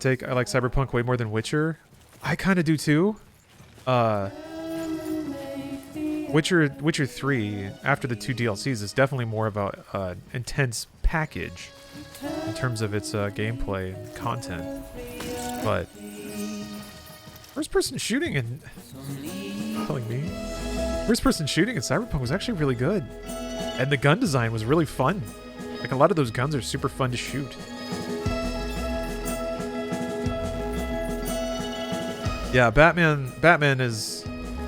take, I like Cyberpunk way more than Witcher. I kind of do too. Witcher 3, after the 2 DLCs, is definitely more of a intense package in terms of its gameplay and content. But first-person shooting in Cyberpunk was actually really good, and the gun design was really fun. Like a lot of those guns are super fun to shoot. Yeah, Batman is.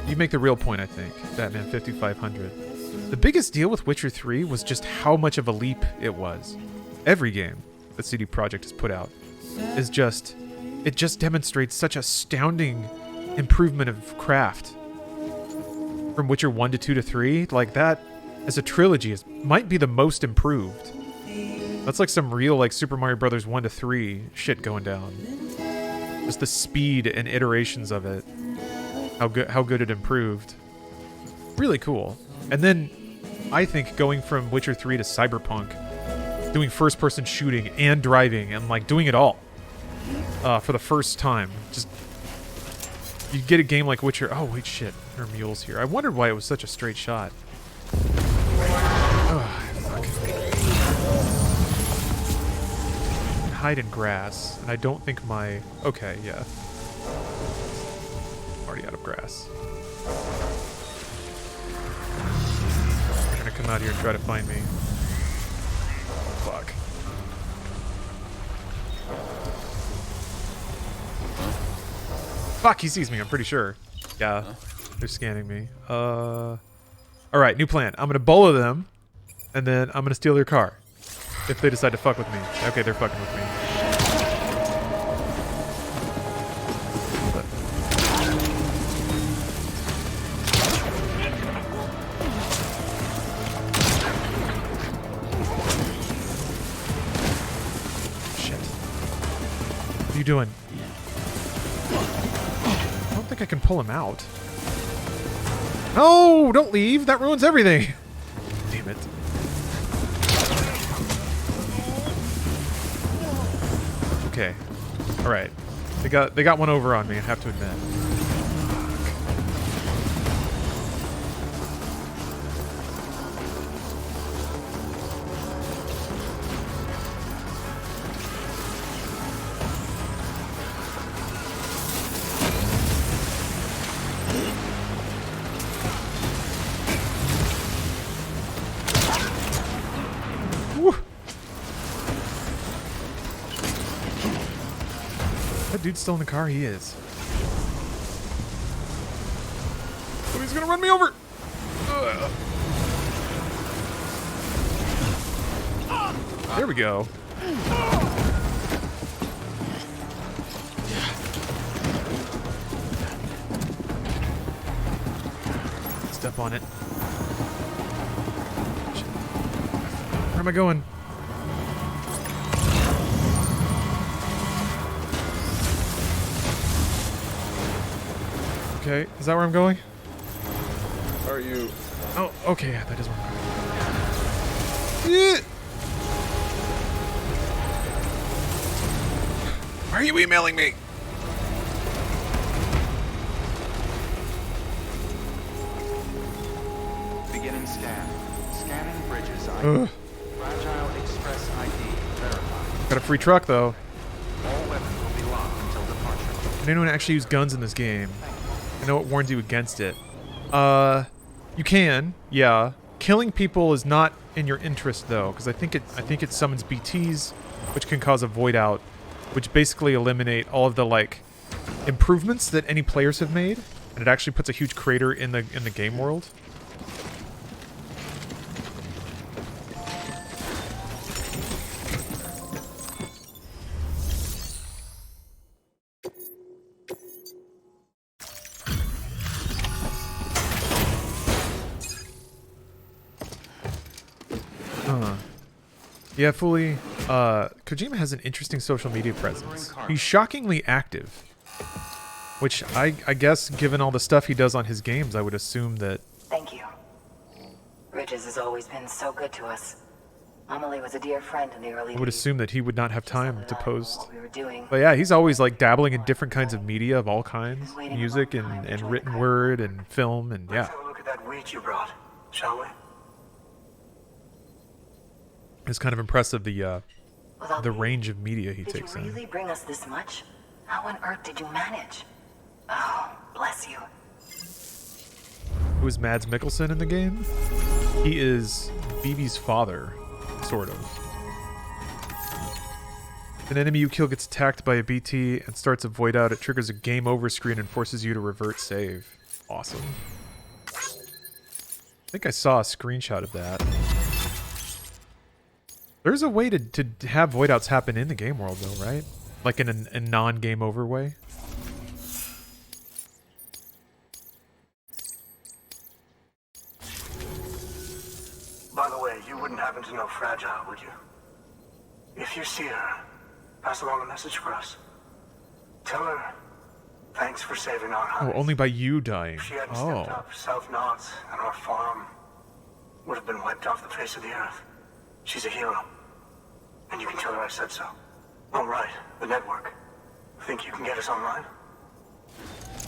You make the real point, I think. Batman 5500. The biggest deal with Witcher 3 was just how much of a leap it was. Every game that CD Projekt has put out is just demonstrates such astounding improvement of craft. From Witcher 1 to 2 to 3, like that as a trilogy might be the most improved. That's like some real like Super Mario Brothers 1 to 3 shit going down. Just the speed and iterations of it. How good it improved. Really cool. And then I think going from Witcher 3 to Cyberpunk, doing first person shooting and driving and like doing it all for the first time. Just you get a game like Witcher. Oh wait, shit. There are mules here. I wondered why it was such a straight shot. Oh, fuck. Hide in grass, and I don't think my... Okay, yeah. I'm already out of grass. They're gonna come out here and try to find me. Fuck. Fuck, he sees me, I'm pretty sure. Yeah, they're scanning me. Alright, new plan. I'm gonna bolo them, and then I'm gonna steal their car. If they decide to fuck with me. Okay, they're fucking with me. Shit. What are you doing? I don't think I can pull him out. No! Don't leave! That ruins everything! Damn it. Okay. Alright. They got one over on me, I have to admit. dude's still in the car? He is. Oh, he's gonna run me over! Ugh. There we go. Step on it. Where am I going? Okay, is that where I'm going? Are you? Oh, okay, yeah, that is where I'm going. Why are you emailing me? Beginning scan. Scanning bridges ID. Fragile Express ID verified. Got a free truck though. All weapons will be locked until departure. Can anyone actually use guns in this game? I know it warns you against it. You can, yeah. Killing people is not in your interest though, because I think it summons BTs, which can cause a void out, which basically eliminate all of the like improvements that any players have made, and it actually puts a huge crater in the game world. Yeah, fully. Kojima has an interesting social media presence. He's shockingly active. Which, I guess, given all the stuff he does on his games, I would assume that... Thank you. Bridges has always been so good to us. Amelie was a dear friend in the early I would days. assume that he would not have time to post. What we were doing. But yeah, he's always like dabbling in different kinds of media of all kinds. Music and written word and film and yeah. Let's have a look at that wheat you brought, shall we? It's kind of impressive the range of media he takes Did you really bring us this much? How on earth did you manage? Oh, bless you. Who is Mads Mikkelsen in the game? He is Vivi's father, sort of. If an enemy you kill gets attacked by a BT and starts a void out, it triggers a game over screen and forces you to revert save. Awesome. I think I saw a screenshot of that. There's a way to have void outs happen in the game world though, right? Like in a non-game over way? By the way, you wouldn't happen to know Fragile, would you? If you see her, pass along a message for us. Tell her, thanks for saving our Oh, hives. only by you dying. If she hadn't Oh. stepped up, South Knots and our farm would have been wiped off the face of the earth. She's a hero. And you can tell her I said so. All right, the network. Think you can get us online?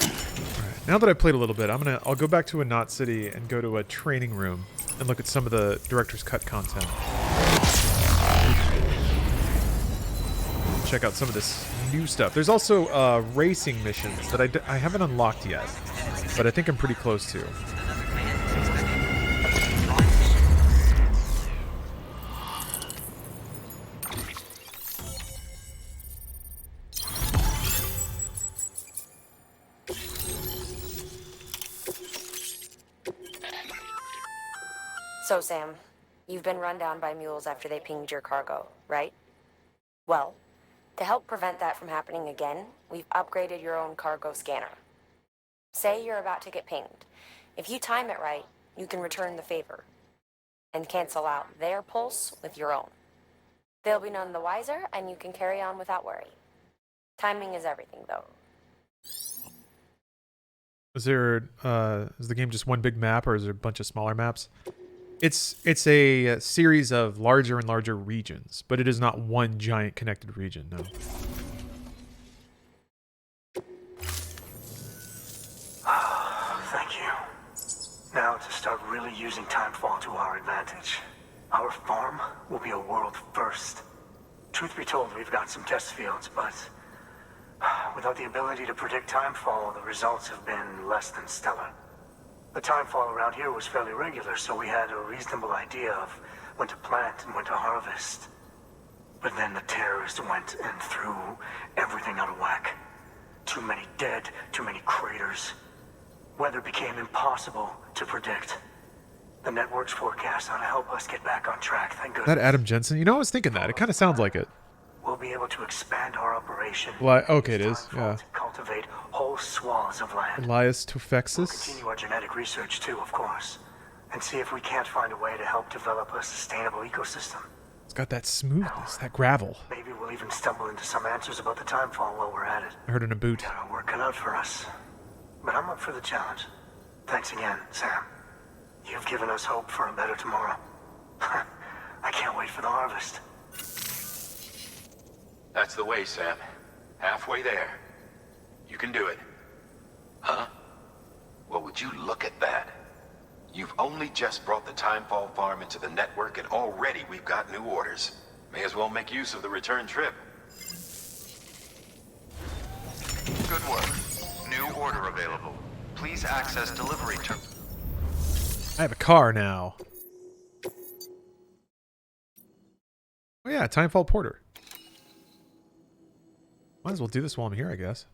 Alright, now that I've played a little bit, I'll go back to a Knot City and go to a training room and look at some of the director's cut content. Check out some of this new stuff. There's also racing missions that I haven't unlocked yet, but I think I'm pretty close to. So, Sam, you've been run down by mules after they pinged your cargo, right? Well, to help prevent that from happening again, we've upgraded your own cargo scanner. Say you're about to get pinged. If you time it right, you can return the favor and cancel out their pulse with your own. They'll be none the wiser, and you can carry on without worry. Timing is everything, though. Is the game just one big map, or is there a bunch of smaller maps? It's a series of larger and larger regions, but it is not one giant connected region, no. Thank you. Now to start really using timefall to our advantage. Our farm will be a world first. Truth be told, we've got some test fields, but without the ability to predict timefall, the results have been less than stellar. The timefall around here was fairly regular, so we had a reasonable idea of when to plant and when to harvest. But then the terrorists went and threw everything out of whack. Too many dead, too many craters. Weather became impossible to predict. The network's forecast ought to help us get back on track, thank goodness. That Adam Jensen? You know, I was thinking that. It kind of sounds like it. We'll be able to expand our operation. Okay, it is. Yeah. Cultivate whole swaths of land. Elias We'll Tufexis. continue our genetic research too, of course, and see if we can't find a way to help develop a sustainable ecosystem. It's got that smoothness, that gravel. Maybe we'll even stumble into some answers about the timefall while we're at it. I heard in a boot. Got our work cut out for us. But I'm up for the challenge. Thanks again, Sam. You've given us hope for a better tomorrow. I can't wait for the harvest. That's the way, Sam. Halfway there. You can do it. Huh? Well, would you look at that? You've only just brought the Timefall farm into the network and already we've got new orders. May as well make use of the return trip. Good work. New order available. Please access delivery terminal. I have a car now. Oh yeah, Timefall Porter. Might as well do this while I'm here, I guess.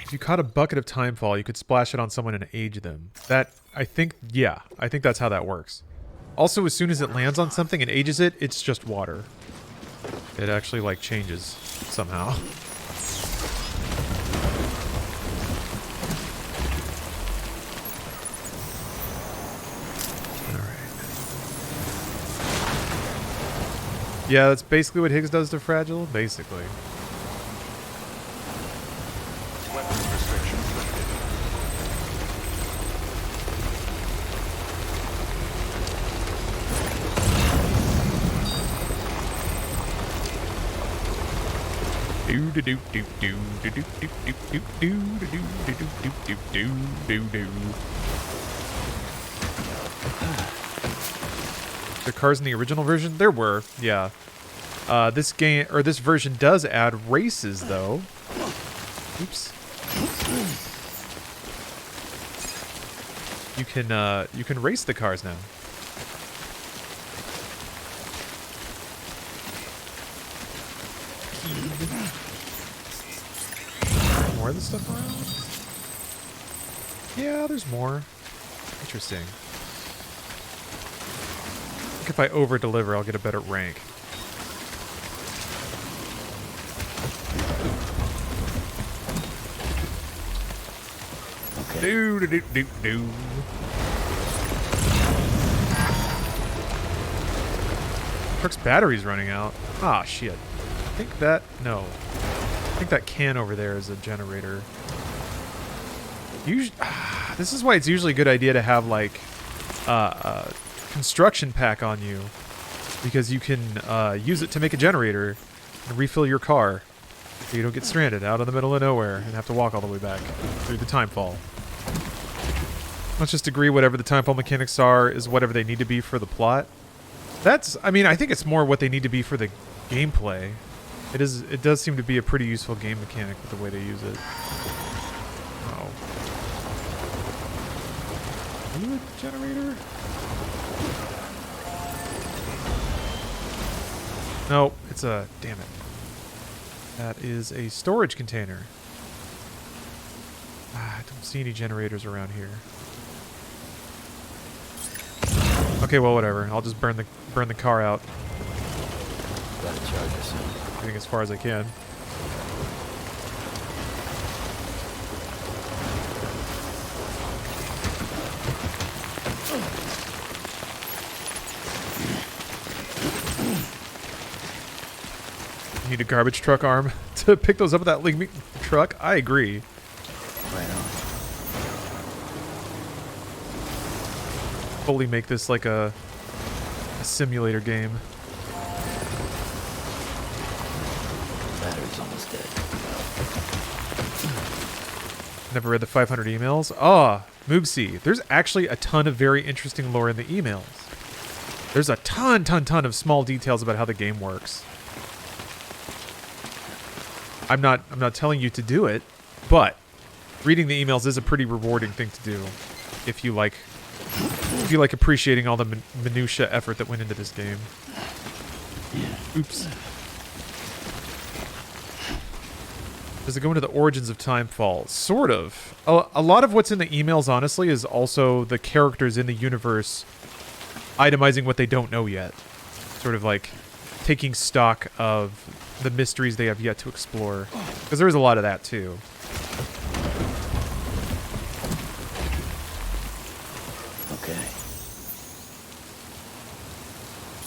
If you caught a bucket of Timefall, you could splash it on someone and age them. That, I think that's how that works. Also, as soon as it lands on something and ages it, it's just water. It actually, like, changes somehow. Yeah, that's basically what Higgs does to Fragile. Basically. Weapons restrictions lifted. Do do do do do do do do do do do do do do do do do. The cars in the original version? There were, yeah. This game, or this version does add races, though. Oops. You can race the cars now. More of this stuff around? Yeah, there's more. Interesting. If I over-deliver, I'll get a better rank. Okay. Do do do do do. Truck's battery's running out. Ah, shit. I think that... No. I think that can over there is a generator. This is why it's usually a good idea to have, like, construction pack on you, because you can use it to make a generator and refill your car so you don't get stranded out in the middle of nowhere and have to walk all the way back through the Timefall. Let's just agree whatever the Timefall mechanics are is whatever they need to be for the plot. I mean, I think it's more what they need to be for the gameplay. It does seem to be a pretty useful game mechanic with the way they use it. Oh. Are you a generator? No, it's a... Damn it. That is a storage container. I don't see any generators around here. Okay, well, whatever. I'll just burn the car out. Gotta charge us. Getting as far as I can. Need a garbage truck arm to pick those up with that leaking truck. I agree. Right on. Fully make this like a simulator game. Battery's almost dead. Never read the 500 emails. Ah, Moobsy. There's actually a ton of very interesting lore in the emails. There's a ton of small details about how the game works. I'm not telling you to do it, but reading the emails is a pretty rewarding thing to do if you like feel like appreciating all the minutia effort that went into this game. Oops. Does it go into the origins of Timefall? Sort of. A lot of what's in the emails, honestly, is also the characters in the universe itemizing what they don't know yet. Sort of like taking stock of the mysteries they have yet to explore. Because there's a lot of that, too. Okay.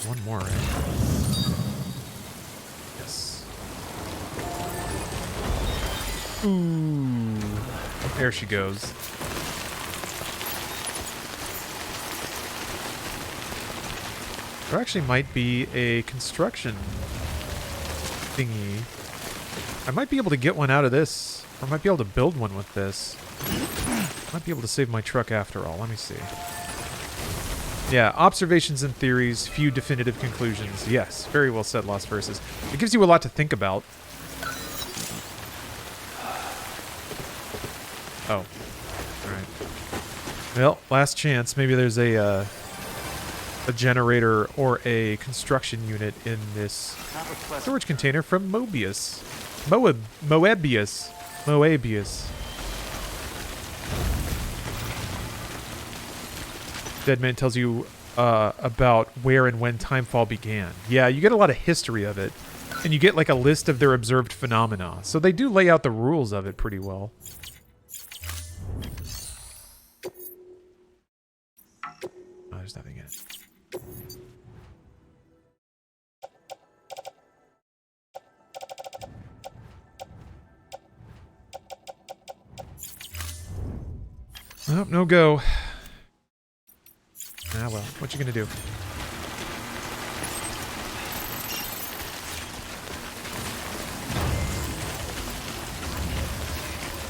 One more, right? Yes. Ooh. There she goes. There actually might be a construction thingy. I might be able to get one out of this. Or I might be able to build one with this. Might be able to save my truck after all. Let me see. Yeah, observations and theories, few definitive conclusions. Yes, very well said, Lost Verses. It gives you a lot to think about. Oh. Alright. Well, last chance. Maybe there's a generator or a construction unit in this storage container from Mobius. Moebius. Deadman tells you about where and when Timefall began. Yeah, you get a lot of history of it. And you get like a list of their observed phenomena. So they do lay out the rules of it pretty well. Oh, there's nothing in it. Nope, no go. Ah, well, what you gonna do?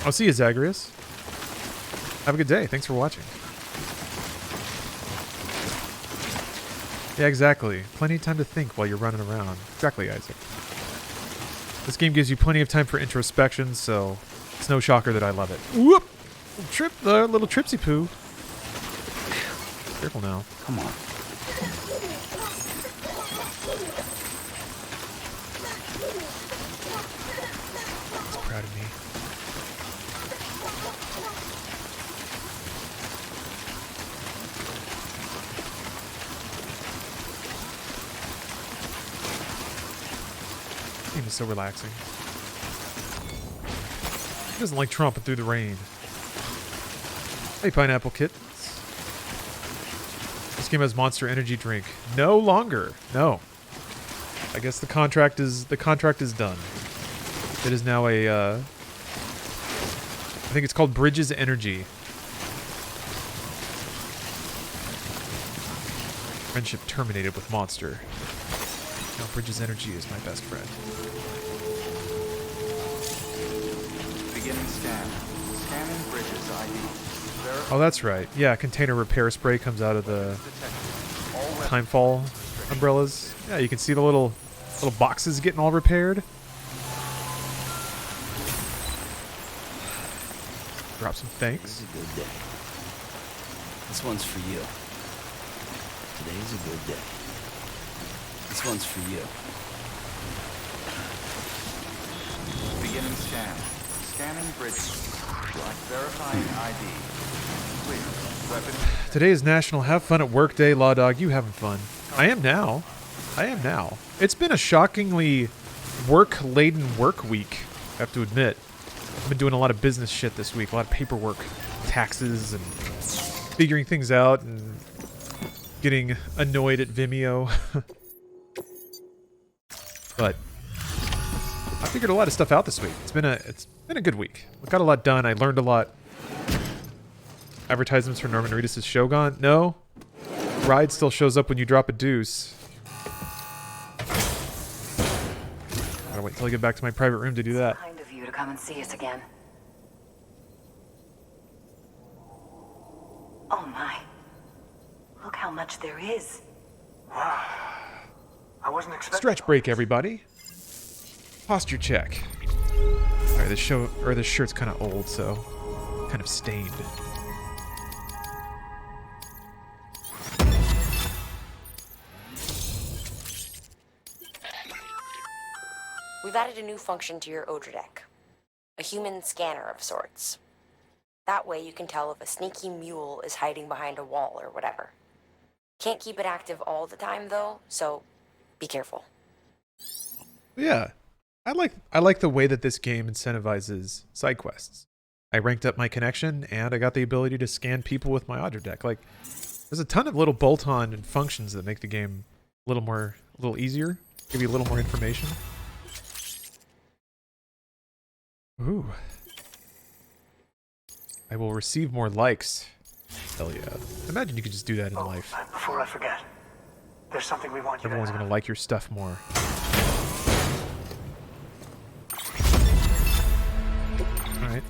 I'll see you, Zagreus. Have a good day. Thanks for watching. Yeah, exactly. Plenty of time to think while you're running around. Exactly, Isaac. This game gives you plenty of time for introspection, so it's no shocker that I love it. Whoop! Little tripsy poo. Careful now. Come on. He's proud of me. This game is so relaxing. He doesn't like tromping through the rain. Hey, Pineapple Kit. This game has Monster Energy drink. No longer. No. I guess the contract is done. It is now a I think it's called Bridges Energy. Friendship terminated with Monster. Now Bridges Energy is my best friend. Beginning scan. Scanning Bridges ID. Oh, that's right. Yeah, container repair spray comes out of the Timefall umbrellas. Yeah, you can see the little boxes getting all repaired. Drop some thanks. Today's a good day. This one's for you. Today's a good day. This one's for you. Beginning scan. Scanning Bridges. Verifying ID. Clear. Weapon. Today is National Have Fun at Work Day. Law Dog, you having fun? I am now. It's been a shockingly work-laden work week, I have to admit. I've been doing a lot of business shit this week. A lot of paperwork, taxes, and figuring things out, and getting annoyed at Vimeo. But I figured a lot of stuff out this week. It's been a good week. I got a lot done. I learned a lot. Advertisements for Norman Reedus' Shogun? No. Ride still shows up when you drop a deuce. Gotta wait until I get back to my private room to do that. Kind of you to come and see us again. Oh my. Look how much there is. Wow. I wasn't expecting. Stretch break, everybody. Posture check. Alright, this shirt's kind of old, so kind of stained. added a new function to your Odra deck. A human scanner of sorts. That way you can tell if a sneaky mule is hiding behind a wall or whatever. Can't keep it active all the time though, so be careful. Yeah. I like the way that this game incentivizes side quests. I ranked up my connection and I got the ability to scan people with my Odra deck. Like, there's a ton of little bolt-on and functions that make the game a little easier, give you a little more information. Ooh. I will receive more likes. Hell yeah. Imagine you could just do that in life. Before I forget, there's something we want you Everyone's gonna like your stuff more. Alright.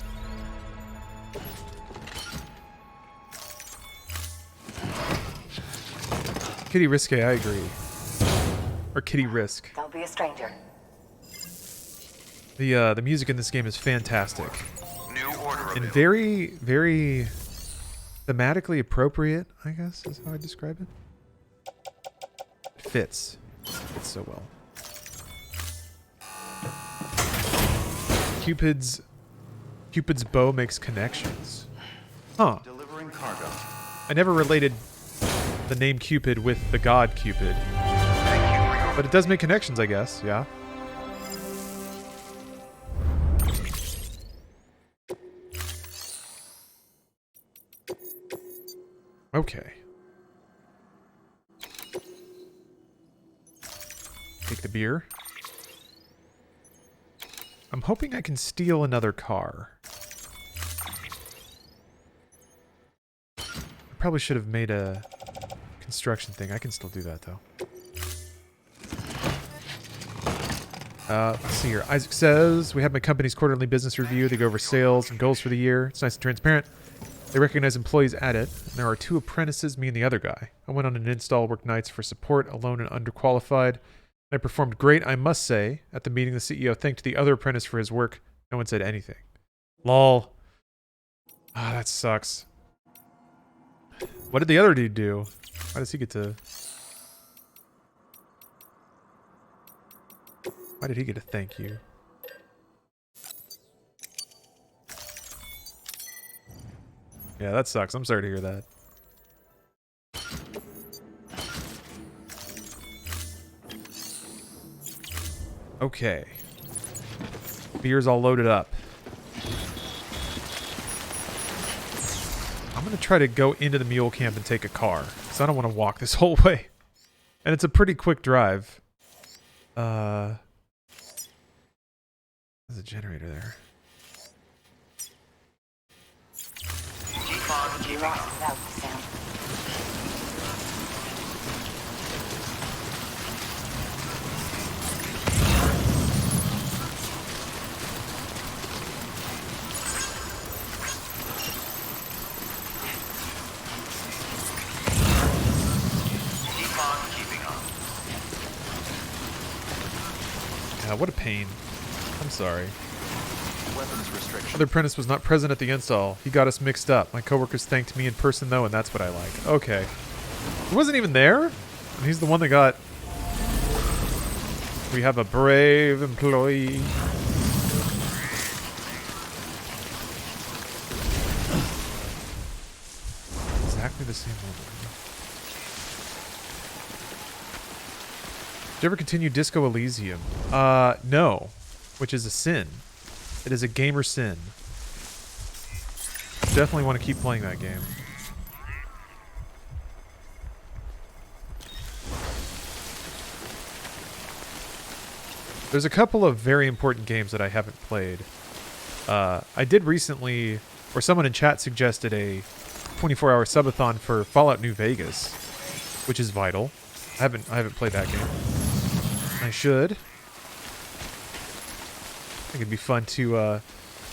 Kitty Risque, I agree. Or Kitty Risk. Don't be a stranger. The music in this game is fantastic. New order And very, very thematically appropriate, I guess is how I describe it. It fits. Fits so well. Cupid's bow makes connections. Huh. Delivering cargo. I never related the name Cupid with the god Cupid. But it does make connections, I guess, yeah. Okay. Take the beer. I'm hoping I can steal another car. I probably should have made a construction thing. I can still do that, though. Let's see here. Isaac says, we have my company's quarterly business review. They go over sales and goals for the year. It's nice and transparent. They recognize employees at it, and there are 2 apprentices, me and the other guy. I went on an install, worked nights for support, alone and underqualified. I performed great, I must say. At the meeting, the CEO thanked the other apprentice for his work. No one said anything. Lol. Ah, that sucks. What did the other dude do? Why does he get to... Why did he get a thank you? Yeah, that sucks. I'm sorry to hear that. Okay. Beer's all loaded up. I'm going to try to go into the mule camp and take a car, because I don't want to walk this whole way. And it's a pretty quick drive. There's a generator there. Yeah, what a pain. I'm sorry. Weapons restriction. Other apprentice was not present at the install. He got us mixed up. My coworkers thanked me in person though, and that's what I like. Okay. He wasn't even there? And he's the one that got... We have a brave employee. Exactly the same moment. Did you ever continue Disco Elysium? No. Which is a sin. It is a gamer sin. Definitely want to keep playing that game. There's a couple of very important games that I haven't played. I did recently, or someone in chat suggested a 24-hour subathon for Fallout New Vegas, which is vital. I haven't played that game. I should. I think it'd be fun to,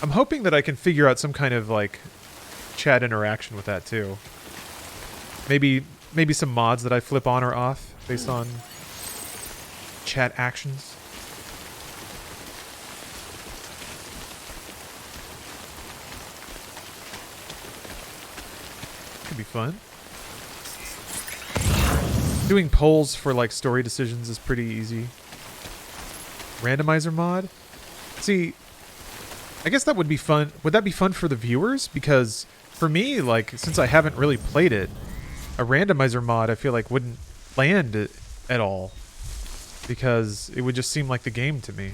I'm hoping that I can figure out some kind of, like, chat interaction with that, too. Maybe some mods that I flip on or off based on chat actions. Could be fun. Doing polls for, like, story decisions is pretty easy. randomizer mod. See, I guess that would be fun. Would that be fun for the viewers? Because for me, like, since I haven't really played it, a randomizer mod I feel like wouldn't land at all. Because it would just seem like the game to me.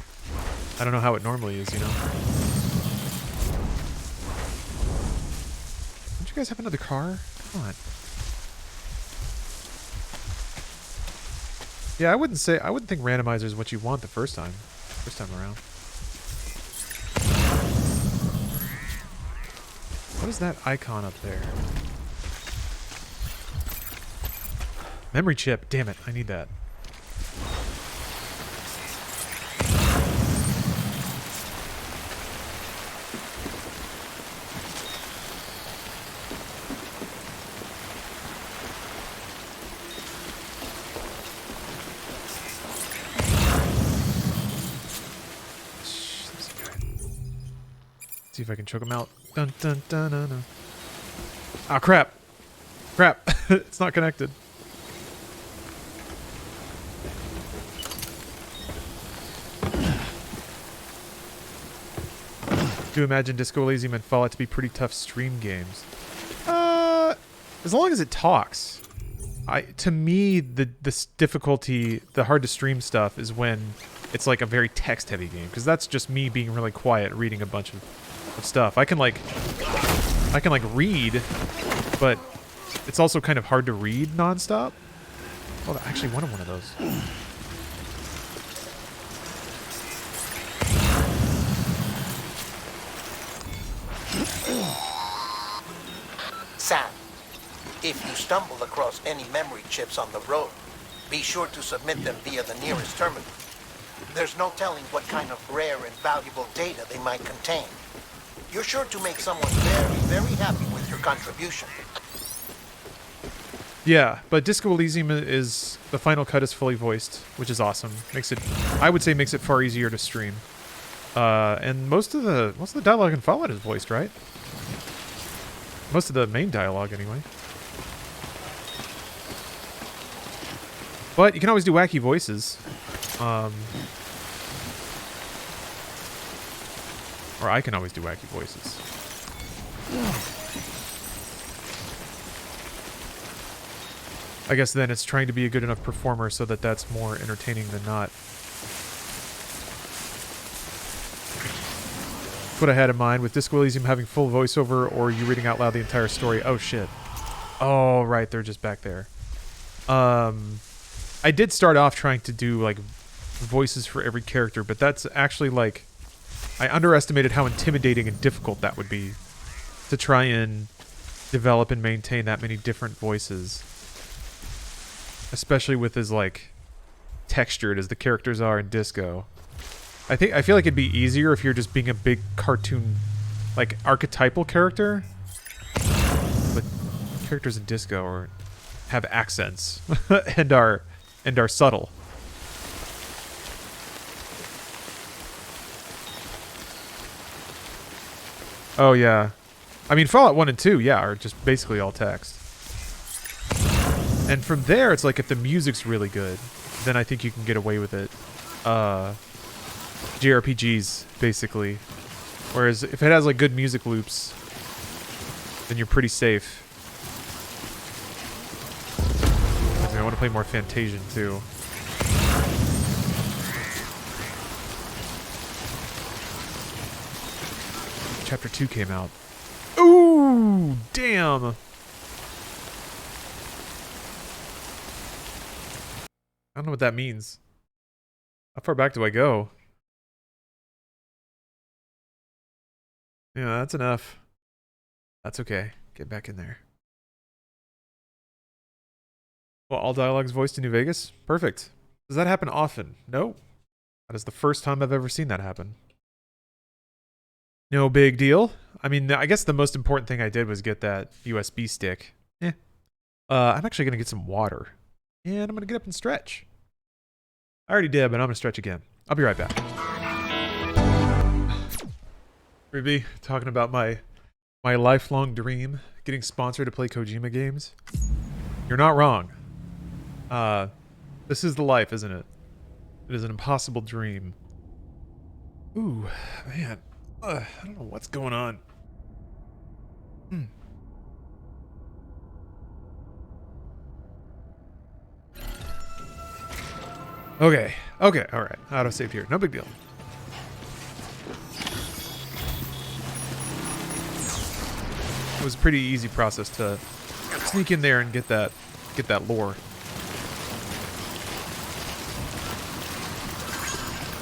I don't know how it normally is, you know? Don't you guys have another car? Come on. Yeah, I wouldn't think randomizer is what you want the first time around. What is that icon up there? Memory chip. Damn it, I need that. See if I can choke him out. Dun dun dun dun dun. Ah, crap. Crap. It's not connected. Do imagine Disco Elysium and Fallout to be pretty tough stream games. As long as it talks. To me, the difficulty, the hard to stream stuff is when it's like a very text heavy game, because that's just me being really quiet reading a bunch of stuff. I can like read, but it's also kind of hard to read nonstop. Oh, I actually wanted one of those. Sam, if you stumble across any memory chips on the road, be sure to submit them via the nearest terminal. There's no telling what kind of rare and valuable data they might contain. You're sure to make someone very, very happy with your contribution. Yeah, but Disco Elysium is, the final cut is fully voiced, which is awesome. I would say makes it far easier to stream. And most of the dialogue in Fallout is voiced, right? Most of the main dialogue, anyway. But you can always do wacky voices. Or I can always do wacky voices. I guess then it's trying to be a good enough performer so that that's more entertaining than not. That's what I had in mind with Disco Elysium having full voiceover or you reading out loud the entire story. Oh shit. Oh right, they're just back there. I did start off trying to do like voices for every character, but that's actually like, I underestimated how intimidating and difficult that would be to try and develop and maintain that many different voices. Especially with as like textured as the characters are in Disco. I feel like it'd be easier if you're just being a big cartoon, like archetypal character. But characters in Disco have accents and are subtle. Oh yeah. I mean Fallout 1 and 2, yeah, are just basically all text. And from there, it's like if the music's really good, then I think you can get away with it. JRPGs, basically. Whereas if it has like good music loops, then you're pretty safe. I want to play more Fantasian too. Chapter 2 came out. Ooh, damn. I don't know what that means. How far back do I go? Yeah, that's enough. That's okay. Get back in there. Well, all dialogues voiced in New Vegas? Perfect. Does that happen often? No. That is the first time I've ever seen that happen. No big deal. I mean, I guess the most important thing I did was get that USB stick. I'm actually going to get some water. And I'm going to get up and stretch. I already did, but I'm going to stretch again. I'll be right back. Ruby, talking about my lifelong dream, getting sponsored to play Kojima games. You're not wrong. This is the life, isn't it? It is an impossible dream. Ooh, man. I don't know what's going on. Okay. Okay. All right. Autosave here. No big deal. It was a pretty easy process to sneak in there and get that lore.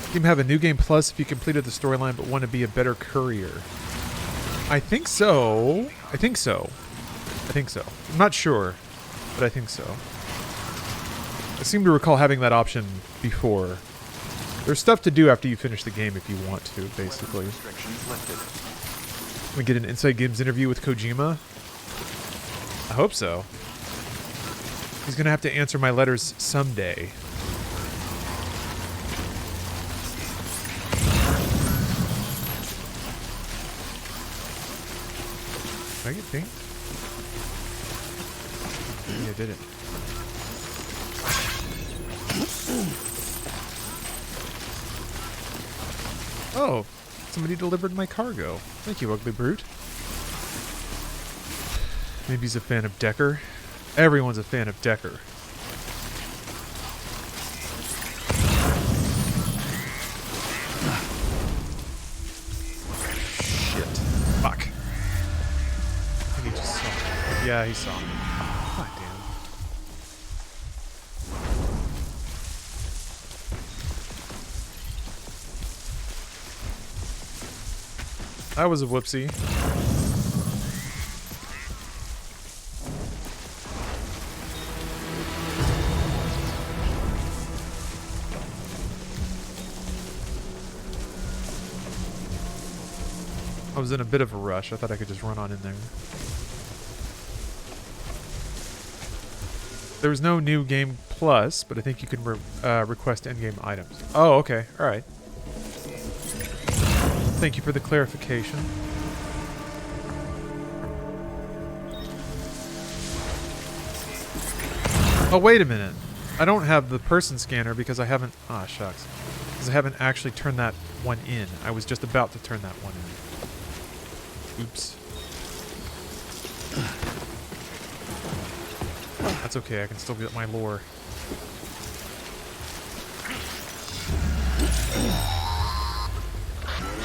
You can have a new game plus if you completed the storyline but want to be a better courier. I think so. I think so. I think so. I'm not sure, but I think so. I seem to recall having that option before. There's stuff to do after you finish the game if you want to, basically. We get an Inside Games interview with Kojima. I hope so. He's gonna have to answer my letters someday. Did I get pink? Yeah, I did it. Oh, somebody delivered my cargo. Thank you, Ugly Brute. Maybe he's a fan of Decker. Everyone's a fan of Decker. Shit. Fuck. I think he just saw me. Yeah, he saw me. God damn. That was a whoopsie. I was in a bit of a rush. I thought I could just run on in there. There was no new game plus, but I think you can request endgame items. Oh, okay. All right. Thank you for the clarification. Oh, wait a minute. I don't have the person scanner because I haven't... Ah, shucks. Because I haven't actually turned that one in. I was just about to turn that one in. Oops. That's okay. I can still get my lore.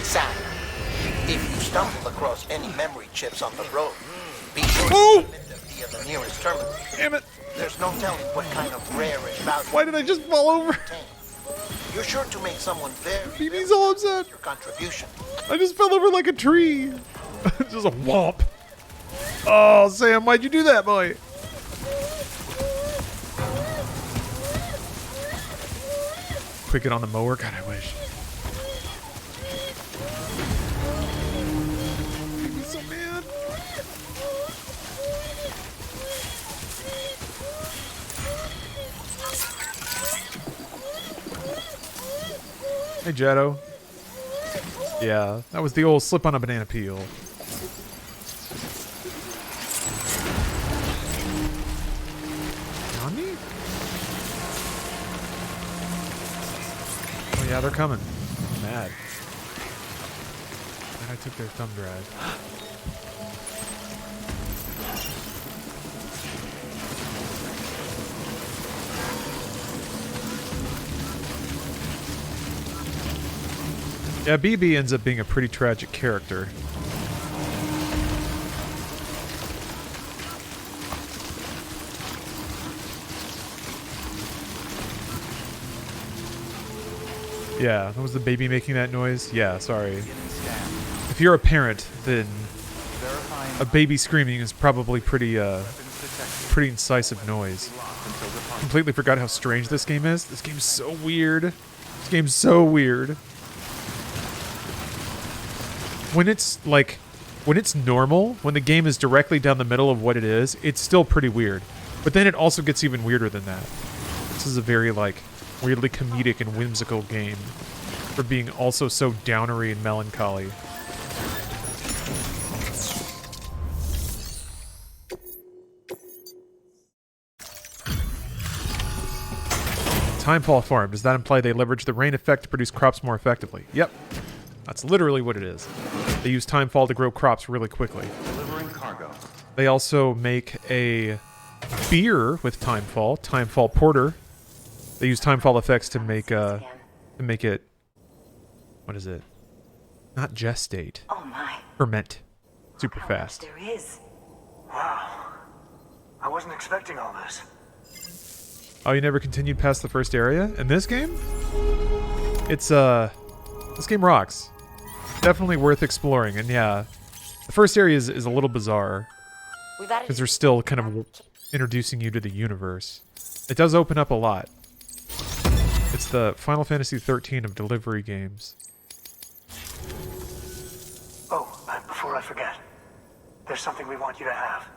Sam, if you stumble across any memory chips on the road, be sure to submit them via the nearest terminal. Damn it! There's no telling what kind of rare and valuable. Why did I just fall over? You're sure to make someone very BB's all upset. Your contribution. I just fell over like a tree. Just a whomp. Oh, Sam, why'd you do that, boy? Quick it on the mower. God, I wish. Make me so mad. Hey, Jetto. Yeah, that was the old slip on a banana peel. Nani? Oh yeah, they're coming. I'm mad. And I took their thumb drive. Yeah, BB ends up being a pretty tragic character. Yeah, that was the baby making that noise. Yeah, sorry. If you're a parent, then a baby screaming is probably pretty incisive noise. Completely forgot how strange this game is. This game's so weird. This game's so weird. When it's normal, when the game is directly down the middle of what it is, it's still pretty weird. But then it also gets even weirder than that. This is a very, weirdly comedic and whimsical game for being also so downery and melancholy. Timefall Farm. Does that imply they leverage the rain effect to produce crops more effectively? Yep. That's literally what it is. They use timefall to grow crops really quickly. Delivering cargo. They also make a beer with timefall porter. They use timefall effects to make it, what is it? Not gestate. Oh my. Ferment. Super How fast. much there is. Wow. I wasn't expecting all this. Oh, you never continued past the first area? In this game? It's, this game rocks. Definitely worth exploring, and yeah, the first area is a little bizarre. Because they're still kind of introducing you to the universe. It does open up a lot. It's the Final Fantasy 13 of delivery games. Oh, before I forget, there's something we want you to have.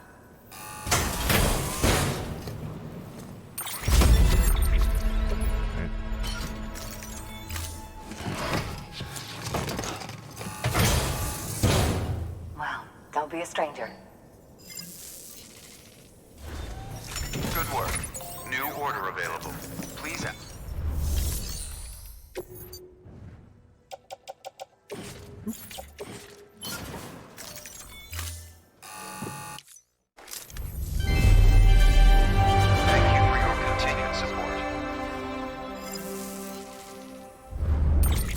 Well, don't be a stranger. Good work. New order available. Please. Thank you for your continued support.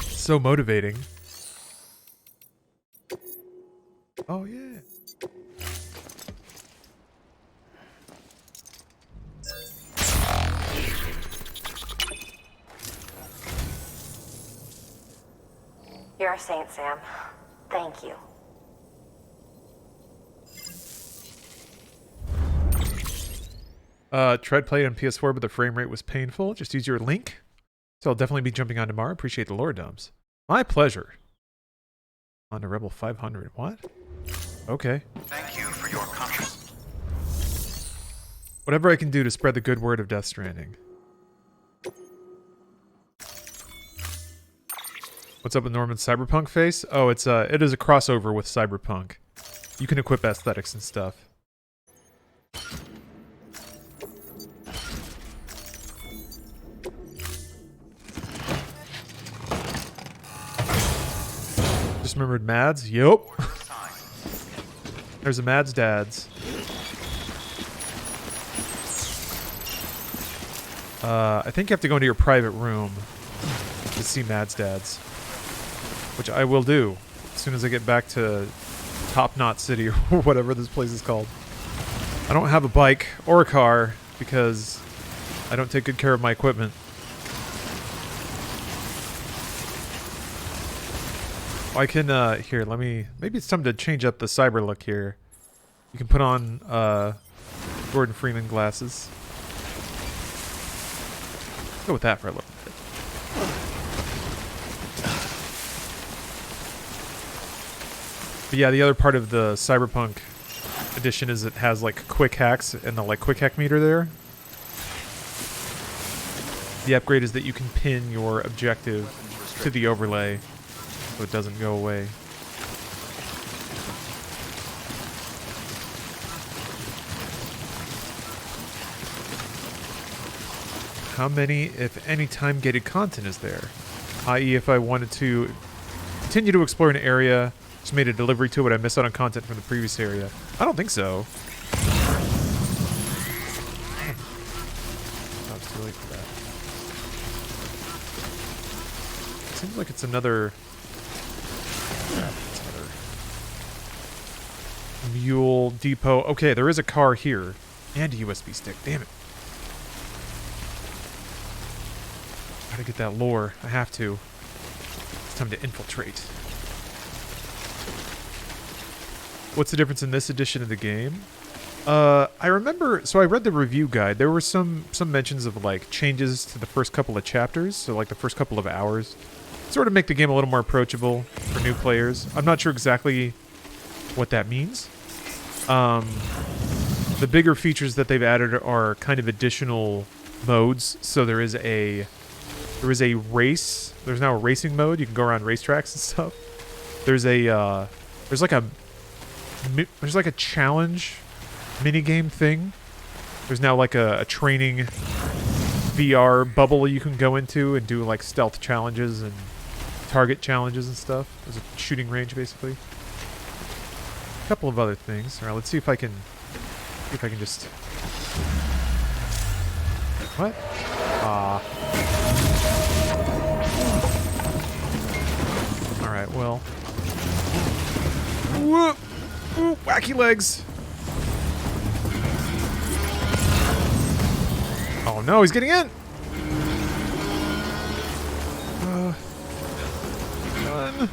So motivating. Oh, yeah. You're a saint, Sam. Thank you. Tried playing on PS4, but the frame rate was painful. Just use your link. So I'll definitely be jumping on tomorrow. Appreciate the lore dumps. My pleasure. On to Rebel 500. What? Okay. Thank you for your contribution. Whatever I can do to spread the good word of Death Stranding. What's up with Norman's Cyberpunk face? Oh, it is a crossover with Cyberpunk. You can equip aesthetics and stuff. Just remembered Mads? Yup. There's a Mads Dads. I think you have to go into your private room to see Mads Dads. Which I will do as soon as I get back to Top Knot City or whatever this place is called. I don't have a bike or a car because I don't take good care of my equipment. I can, here, maybe it's time to change up the cyber look here. You can put on, Gordon Freeman glasses. Go with that for a little bit. But yeah, the other part of the Cyberpunk edition is it has like quick hacks and the like quick hack meter there. The upgrade is that you can pin your objective to the overlay so it doesn't go away. How many, if any, time-gated content is there? I.e., if I wanted to continue to explore an area, just made a delivery to it, I miss out on content from the previous area. I don't think so. Oh, it's too late for that. Seems like it's another... Mule depot. Okay, there is a car here. And a USB stick. Damn it. Gotta get that lore. I have to. It's time to infiltrate. What's the difference in this edition of the game? I remember, so I read the review guide. There were some mentions of like changes to the first couple of chapters, so like the first couple of hours. Sort of make the game a little more approachable for new players. I'm not sure exactly what that means. The bigger features that they've added are kind of additional modes. So there is a race. There's now a racing mode. You can go around racetracks and stuff. There's a there's like a challenge minigame thing. There's now like a training VR bubble you can go into and do like stealth challenges and target challenges and stuff. There's a shooting range, basically. A couple of other things. All right, let's see if I can just... What? Alright, well. Whoop! Ooh, wacky legs! Oh no, he's getting in! Run.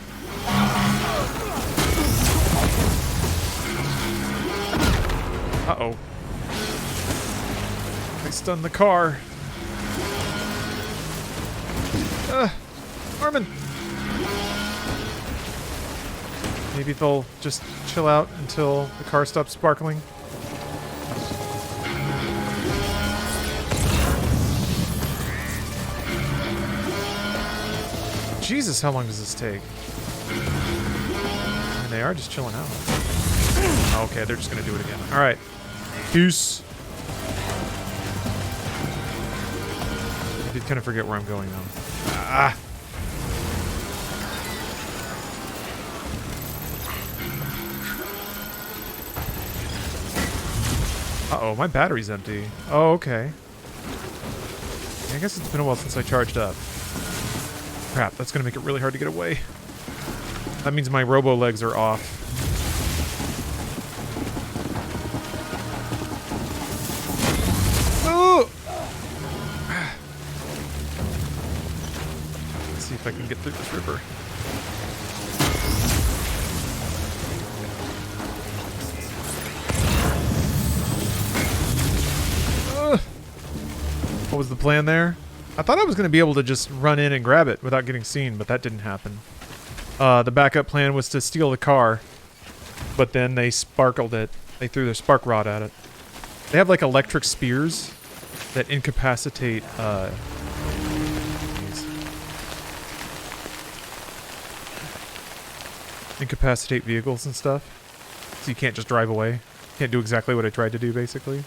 Uh-oh. They stunned the car. Norman! Maybe they'll just chill out until the car stops sparkling. Jesus, how long does this take? And they are just chilling out. Okay, they're just gonna do it again. Alright. Peace. I did kind of forget where I'm going now. Ah! Uh-oh, my battery's empty. Oh, okay. I guess it's been a while since I charged up. Crap, that's gonna make it really hard to get away. That means my robo legs are off. Oh! Let's see if I can get through this river. What was the plan there? I thought I was going to be able to just run in and grab it without getting seen, but that didn't happen. The backup plan was to steal the car, but then they sparkled it. They threw their spark rod at it. They have like electric spears that incapacitate vehicles and stuff. So you can't just drive away. Can't do exactly what I tried to do, basically.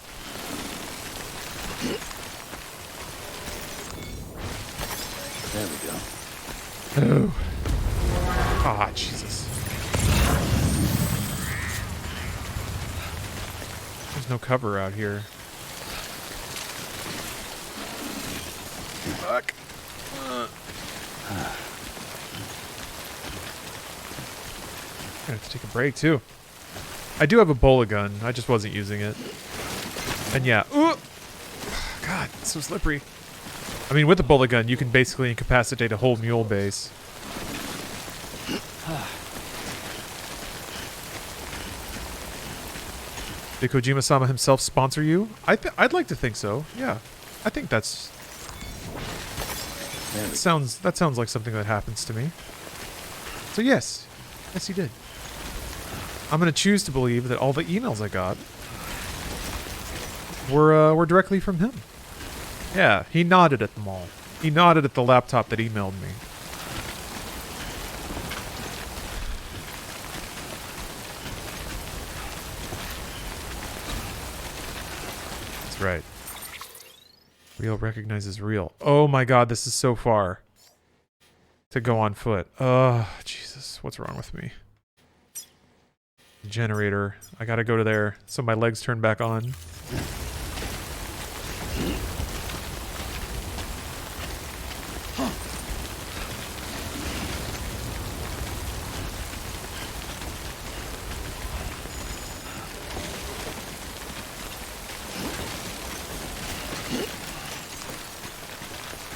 There we go. Oh. Ah, Jesus. There's no cover out here. Fuck. I'm gonna have to take a break, too. I do have a bola gun. I just wasn't using it. And yeah. Ooh! God, it's so slippery. I mean, with the bullet gun, you can basically incapacitate a whole mule base. Did Kojima-sama himself sponsor you? I'd like to think so. Yeah, I think that sounds like something that happens to me. So yes, he did. I'm gonna choose to believe that all the emails I got were directly from him. Yeah, he nodded at them all. He nodded at the laptop that emailed me. That's right. Real recognizes real. Oh my god, this is so far to go on foot. Oh, Jesus, what's wrong with me? Generator. I gotta go to there so my legs turn back on.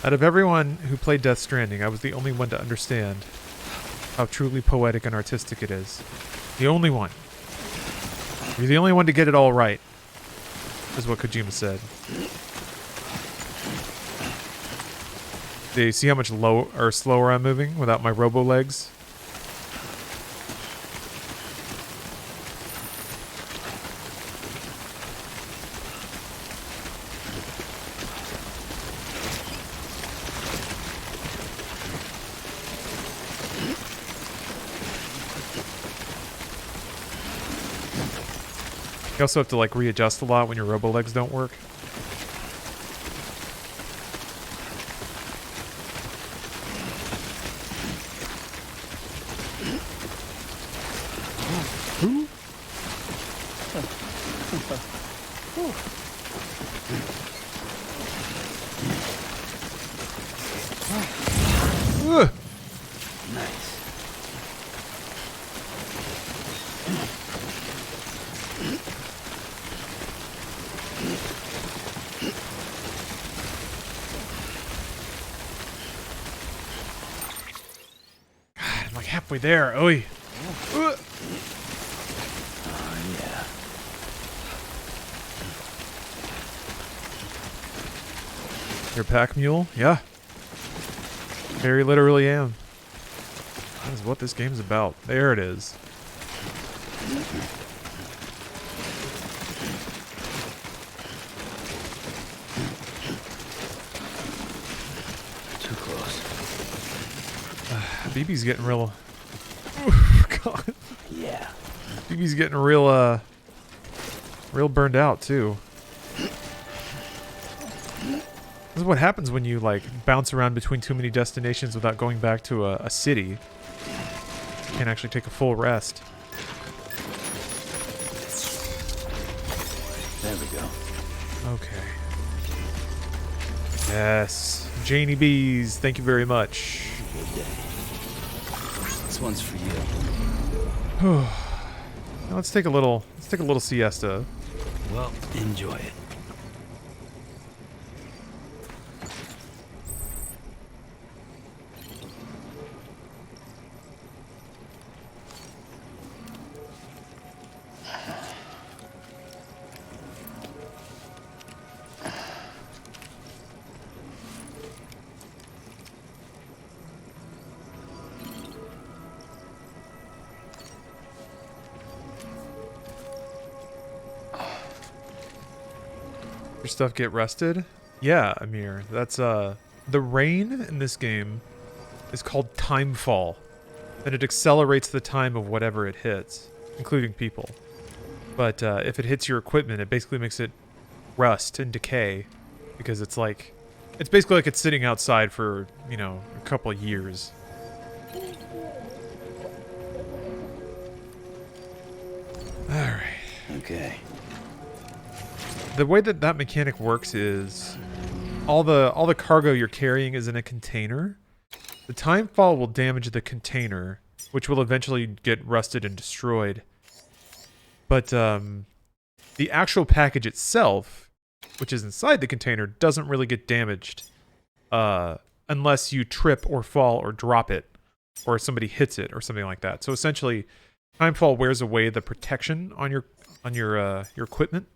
Out of everyone who played Death Stranding, I was the only one to understand how truly poetic and artistic it is. The only one. You're the only one to get it all right, is what Kojima said. Do you see how much slower I'm moving without my robo legs? You also have to like readjust a lot when your robo legs don't work. Who? Nice. God, I'm like halfway there. Oi. Oh, yeah. Your pack mule? Yeah. Very literally am. That is what this game's about. There it is. Too close. BB's getting real... God. Yeah. BB's getting real, real burned out, too. This is what happens when you, like, bounce around between too many destinations without going back to a city. You can't actually take a full rest. There we go. Okay. Yes. Janie Bees, thank you very much. Good day. This one's for you. Now let's take a little siesta. Well, enjoy it. Your stuff get rusted? Yeah, Amir. That's the rain in this game is called timefall. And it accelerates the time of whatever it hits, including people. But if it hits your equipment, it basically makes it rust and decay because it's basically like it's sitting outside for, you know, a couple of years. All right. Okay. The way that mechanic works is all the cargo you're carrying is in a container. The timefall will damage the container, which will eventually get rusted and destroyed. But the actual package itself, which is inside the container, doesn't really get damaged unless you trip or fall or drop it, or somebody hits it or something like that. So essentially, timefall wears away the protection on your equipment.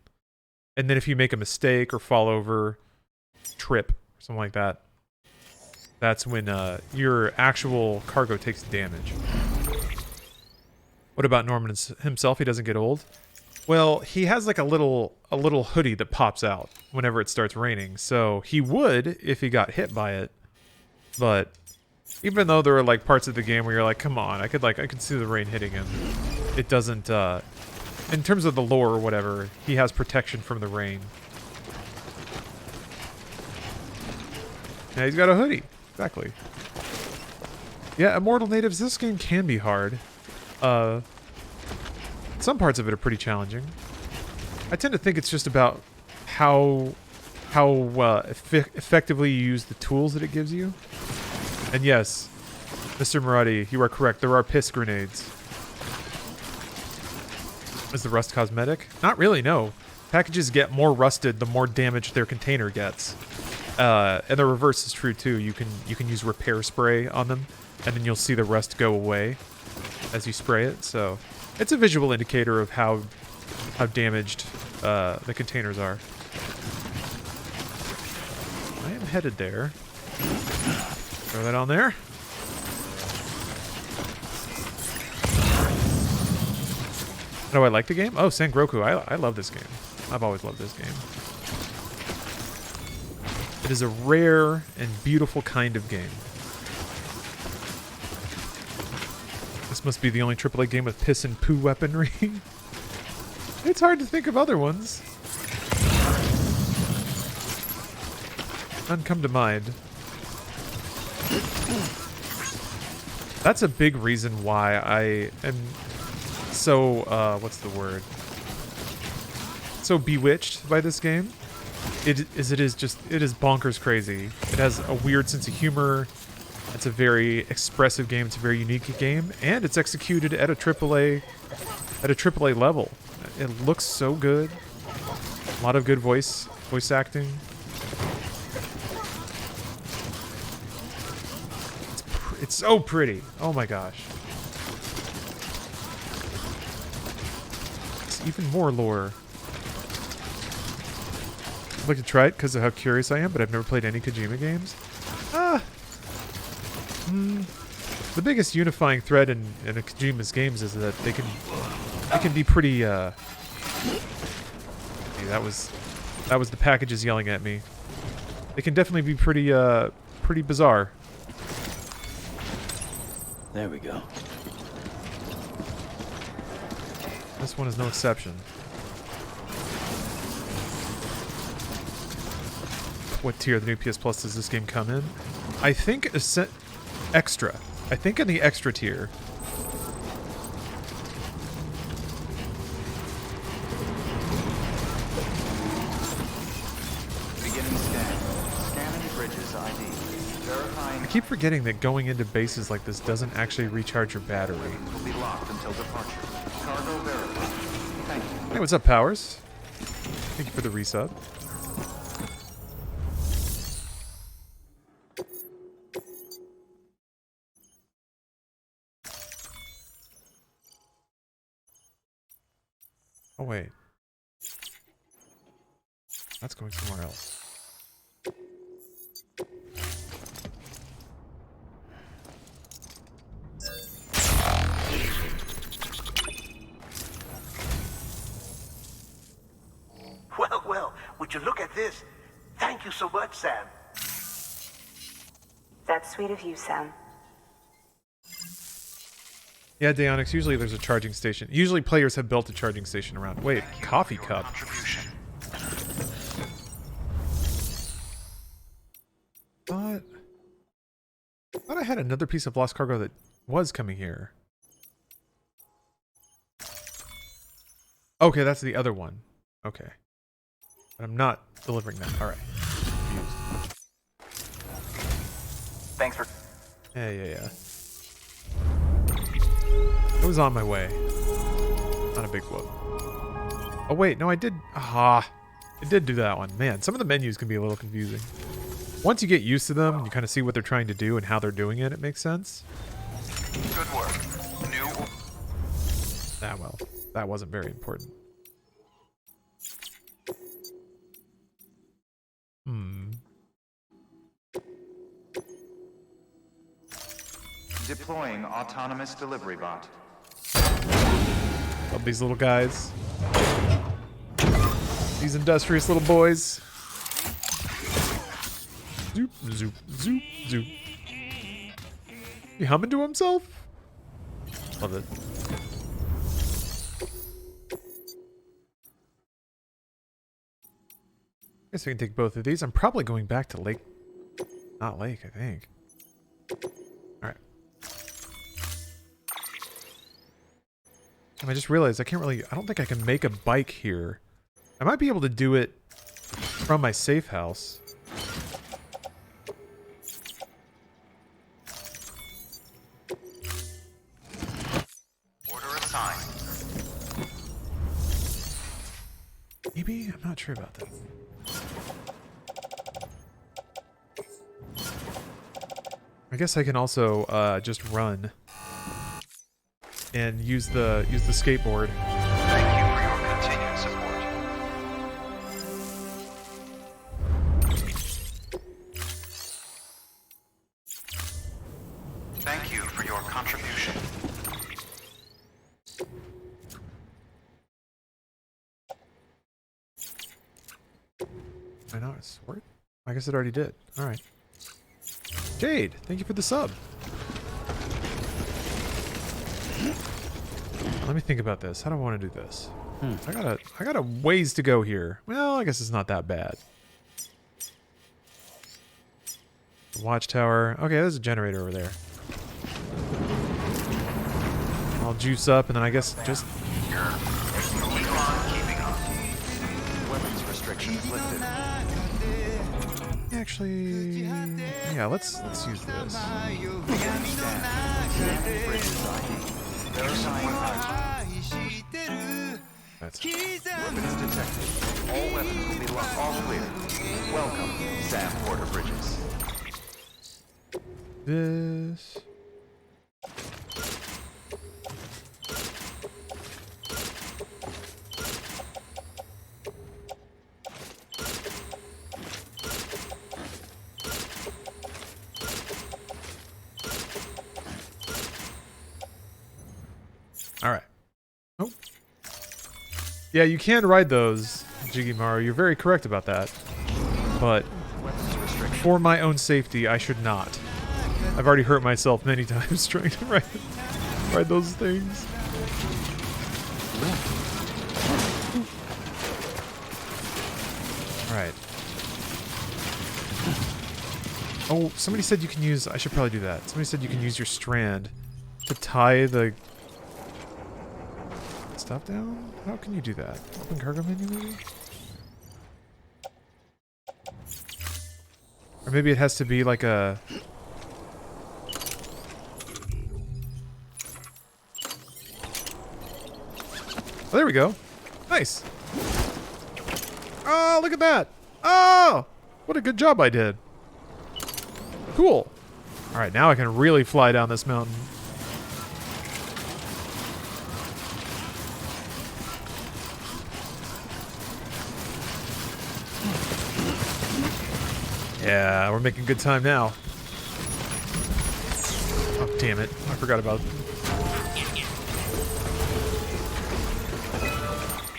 And then if you make a mistake or fall over, trip, something like that, that's when your actual cargo takes damage. What about Norman himself? He doesn't get old? Well, he has like a little hoodie that pops out whenever it starts raining. So he would if he got hit by it. But even though there are like parts of the game where you're like, come on, I could see the rain hitting him. It doesn't in terms of the lore or whatever, he has protection from the rain. Yeah, he's got a hoodie. Exactly. Yeah, Immortal Natives, this game can be hard. Some parts of it are pretty challenging. I tend to think it's just about how effectively you use the tools that it gives you. And yes, Mr. Murati, you are correct. There are piss grenades. Is the rust cosmetic? Not really, no. Packages get more rusted the more damage their container gets. And the reverse is true too. You can use repair spray on them, and then you'll see the rust go away as you spray it. So it's a visual indicator of how damaged the containers are. I am headed there. Throw that on there. How do I like the game? Oh, Sangroku. I love this game. I've always loved this game. It is a rare and beautiful kind of game. This must be the only AAA game with piss and poo weaponry. It's hard to think of other ones. None come to mind. That's a big reason why I am so what's the word? So bewitched by this game. It is bonkers crazy. It has a weird sense of humor. It's a very expressive game. It's a very unique game, and it's executed at a AAA level. It looks so good. A lot of good voice acting. It's so pretty. Oh my gosh. It's even more lore. I'd like to try it because of how curious I am, but I've never played any Kojima games. The biggest unifying thread in a Kojima's games is that they can be pretty. That was the packages yelling at me. They can definitely be pretty bizarre. There we go. This one is no exception. What tier of the new PS Plus does this game come in? I think extra. I think in the extra tier. Beginning scan. Scanning bridges ID. Verifying. I keep forgetting that going into bases like this doesn't actually recharge your battery. Will be locked until departure. Cargo verified. Thank you. Hey, what's up, Powers? Thank you for the resub. Oh, wait. That's going somewhere else. Well, would you look at this? Thank you so much, Sam. That's sweet of you, Sam. Yeah, Deonix, usually there's a charging station. Usually players have built a charging station around. Wait, coffee cup. Thought I had another piece of lost cargo that was coming here. Okay, that's the other one. Okay. But I'm not delivering that. Alright. Thanks for... Yeah. I was on my way. Not a big whoop. Oh wait, no I did... I did do that one. Man, some of the menus can be a little confusing. Once you get used to them, and you kind of see what they're trying to do and how they're doing it, it makes sense. Good work. New... Well, that wasn't very important. Deploying autonomous delivery bot. Love these little guys. These industrious little boys. Zoop, zoop, zoop, zoop. He humming to himself? Love it. Guess we can take both of these. I'm probably going back to Lake. Not Lake, I think. Alright. And I just realized I don't think I can make a bike here. I might be able to do it from my safe house. Order assigned. Maybe? I'm not sure about that. I guess I can also just run and use the skateboard. Thank you for your continued support. Thank you for your contribution. I know, a sword? I guess it already did. Alright. Jade, thank you for the sub. Let me think about this. How do I want to do this? I got a ways to go here. Well, I guess it's not that bad. Watchtower. Okay, there's a generator over there. I'll juice up, and then I guess just... Weapons restrictions lifted. Actually... Yeah, let's use this. There are some That's weapons detected. All weapons will be locked. All clear. Welcome, Sam Porter Bridges. this. All right. Oh. Yeah, you can ride those, Jigimaru. You're very correct about that. But for my own safety, I should not. I've already hurt myself many times trying to ride those things. All right. Oh, somebody said you can use... I should probably do that. Somebody said you can use your strand to tie the... stuff down? How can you do that? Open cargo menu, maybe? Or maybe it has to be like a... Oh, there we go. Nice. Oh, look at that. Oh, what a good job I did. Cool. All right, now I can really fly down this mountain. Yeah, we're making good time now. Oh, damn it. I forgot about it.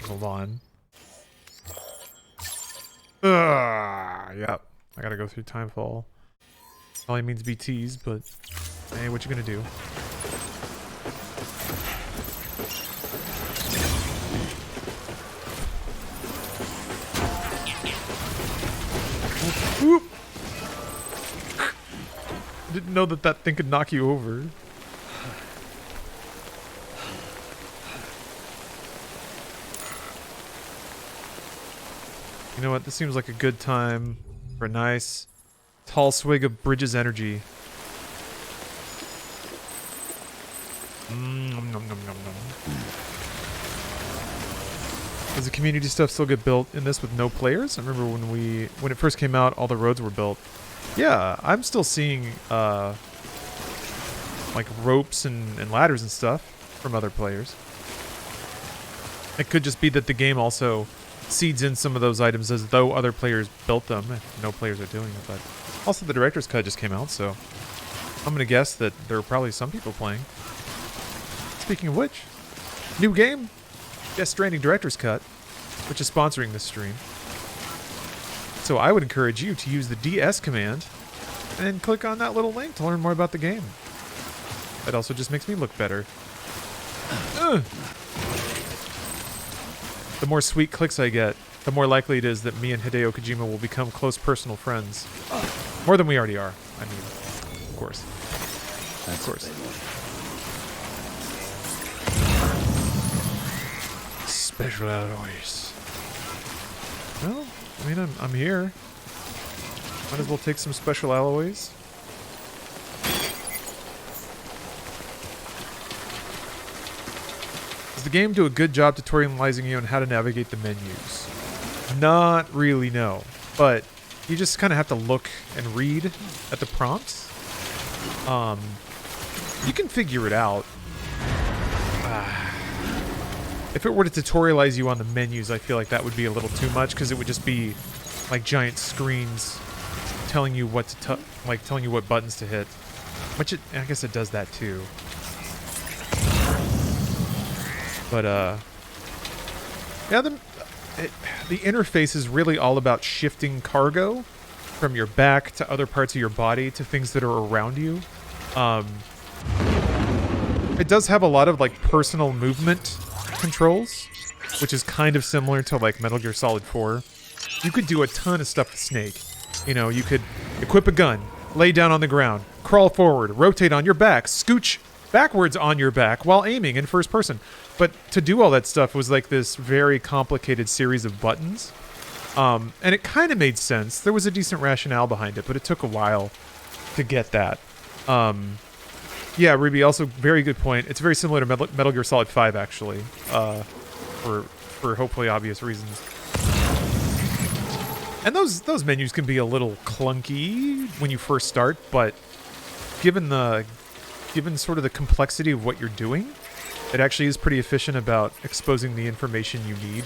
Hold on. Yep. I gotta go through Timefall. Probably means be teased, but hey, what you gonna do? Whoop. Didn't know that thing could knock you over. You know what? This seems like a good time for a nice tall swig of Bridges energy. Nom, nom, nom, nom, nom. Does the community stuff still get built in this with no players? I remember when it first came out, all the roads were built. Yeah, I'm still seeing like ropes and ladders and stuff from other players. It could just be that the game also seeds in some of those items as though other players built them, if no players are doing it. But also the director's cut just came out, so I'm gonna guess that there are probably some people playing. Speaking of which, new game, Stranding director's cut, which is sponsoring this stream. So I would encourage you to use the DS command and click on that little link to learn more about the game. It also just makes me look better. The more sweet clicks I get, the more likely it is that me and Hideo Kojima will become close personal friends. More than we already are. I mean, of course. That's of course. Special alloys. Well, I mean, I'm here. Might as well take some special alloys. Does the game do a good job tutorializing you on how to navigate the menus? Not really, no. But you just kind of have to look and read at the prompts. You can figure it out. If it were to tutorialize you on the menus, I feel like that would be a little too much, because it would just be like giant screens telling you what to telling you what buttons to hit. Which I guess it does that too. But yeah, the interface is really all about shifting cargo from your back to other parts of your body to things that are around you. It does have a lot of like personal movement controls, which is kind of similar to like Metal Gear Solid 4. You could do a ton of stuff with Snake. You know, you could equip a gun, lay down on the ground, crawl forward, rotate on your back, scooch backwards on your back while aiming in first person. But to do all that stuff was like this very complicated series of buttons. And it kind of made sense. There was a decent rationale behind it, but it took a while to get that. Yeah, Ruby, also very good point. It's very similar to Metal Gear Solid 5, actually, for hopefully obvious reasons. And those menus can be a little clunky when you first start, but given sort of the complexity of what you're doing, it actually is pretty efficient about exposing the information you need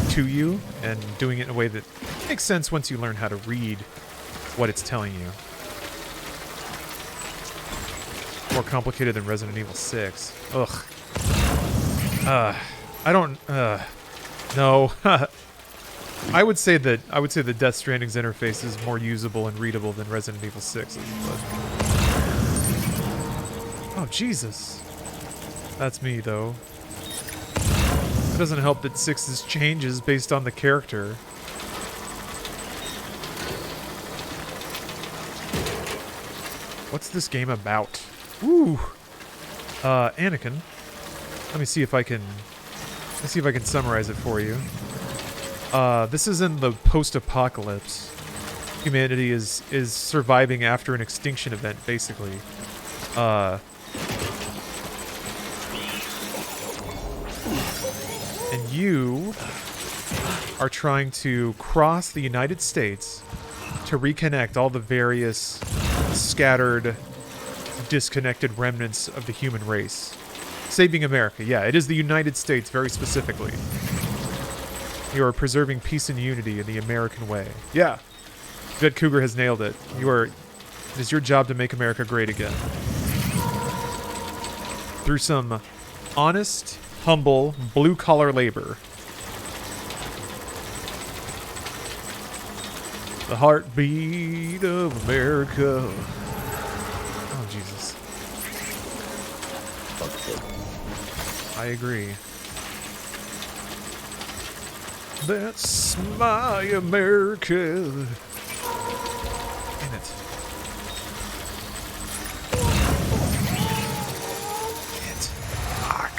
to you and doing it in a way that makes sense once you learn how to read what it's telling you. More complicated than Resident Evil 6. Ugh. I don't. No. I would say that Death Stranding's interface is more usable and readable than Resident Evil 6's. But... Oh Jesus. That's me though. It doesn't help that 6's changes based on the character. What's this game about? Ooh. Anakin. Let me see if I can summarize it for you. This is in the post-apocalypse. Humanity is surviving after an extinction event, basically. And you are trying to cross the United States to reconnect all the various scattered, disconnected remnants of the human race. Saving America. Yeah, it is the United States very specifically. You are preserving peace and unity in the American way. Yeah. Jed Cougar has nailed it. It is your job to make America great again. Through some honest, humble, blue-collar labor. The heartbeat of America. Oh, Jesus. I agree. That's my America. Damn it. Fuck.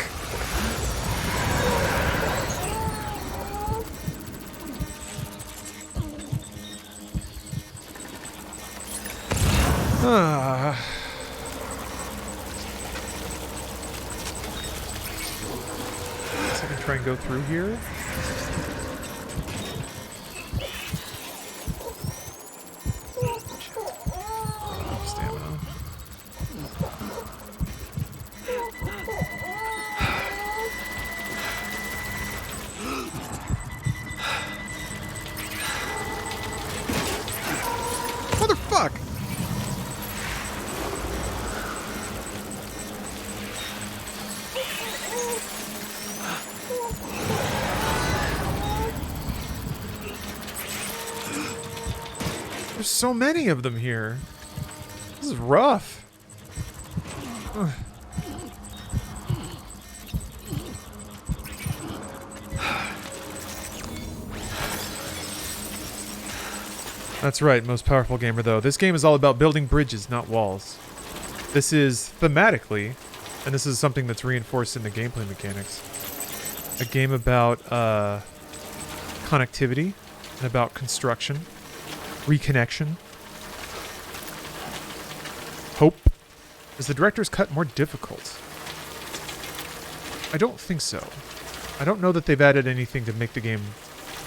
Guess I can try and go through here. Stamina. Motherfuck! There's so many of them here. This is rough. Ugh. That's right, most powerful gamer though. This game is all about building bridges, not walls. This is thematically, and this is something that's reinforced in the gameplay mechanics, a game about connectivity and about construction, reconnection. Hope. Is the director's cut more difficult? I don't think so. I don't know that they've added anything to make the game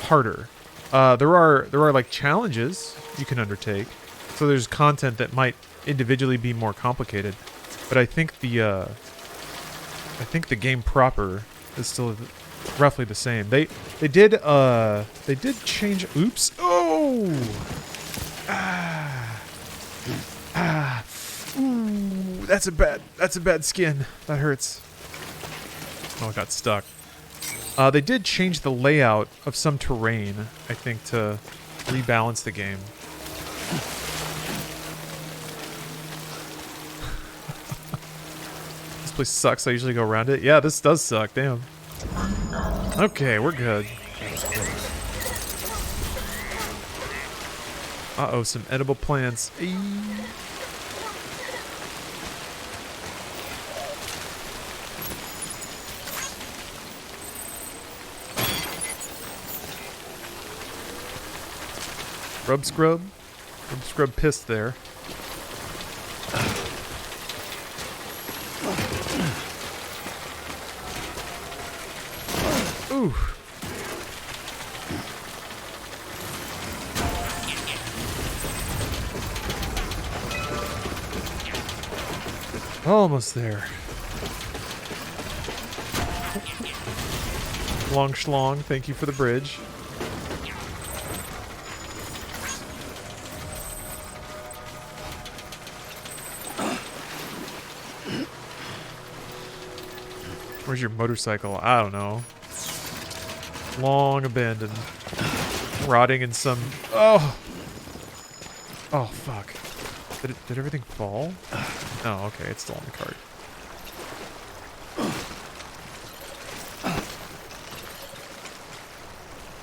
harder. There are like challenges you can undertake. So there's content that might individually be more complicated, but I think the game proper is still roughly the same. They did change. Oops. Oh. Ooh, that's a bad skin. That hurts. Oh, it got stuck. They did change the layout of some terrain, I think, to rebalance the game. This place sucks. I usually go around it. Yeah, this does suck. Damn. Okay, we're good. Uh-oh, some edible plants. Scrub. Scrub pissed there. Ooh. Almost there. Long schlong, thank you for the bridge. Where's your motorcycle? I don't know. Long abandoned. Rotting in some... Oh! Oh, fuck. Did everything fall? Oh, okay, it's still on the cart.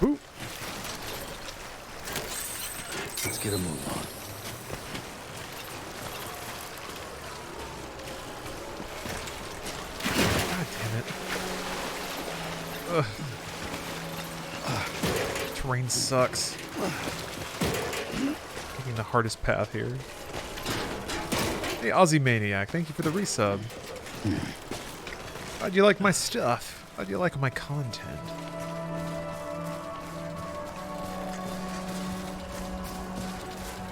Ooh. Let's get a move on. God damn it. Ugh. Terrain sucks. Taking the hardest path here. Hey, Aussie Maniac, thank you for the resub. How'd you like my stuff? How'd you like my content?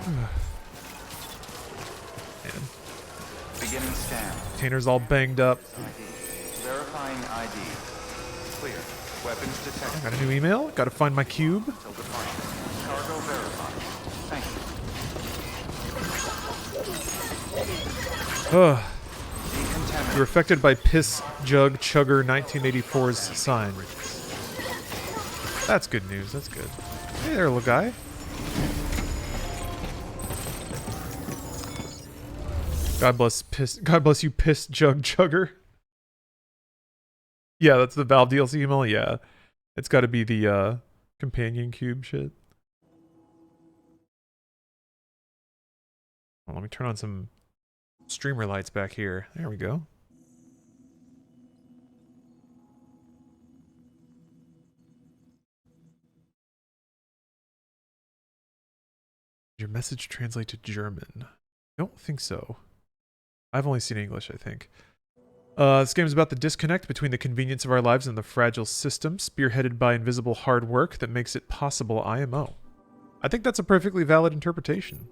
Man. Beginning scan. Container's all banged up. Verifying ID. Clear. Weapons detected. Got a new email? Gotta find my cube. Until departure. Cargo verified. Thank you. Ugh. You're affected by Piss Jug Chugger 1984's sign. That's good news. That's good. Hey there, little guy. God bless you, Piss Jug Chugger. Yeah, that's the Valve DLC email. Yeah, it's got to be the companion cube shit. Well, let me turn on some streamer lights back here. There we go. Your message translate to German? I don't think so. I've only seen English, I think. This game is about the disconnect between the convenience of our lives and the fragile system, spearheaded by invisible hard work that makes it possible IMO. I think that's a perfectly valid interpretation.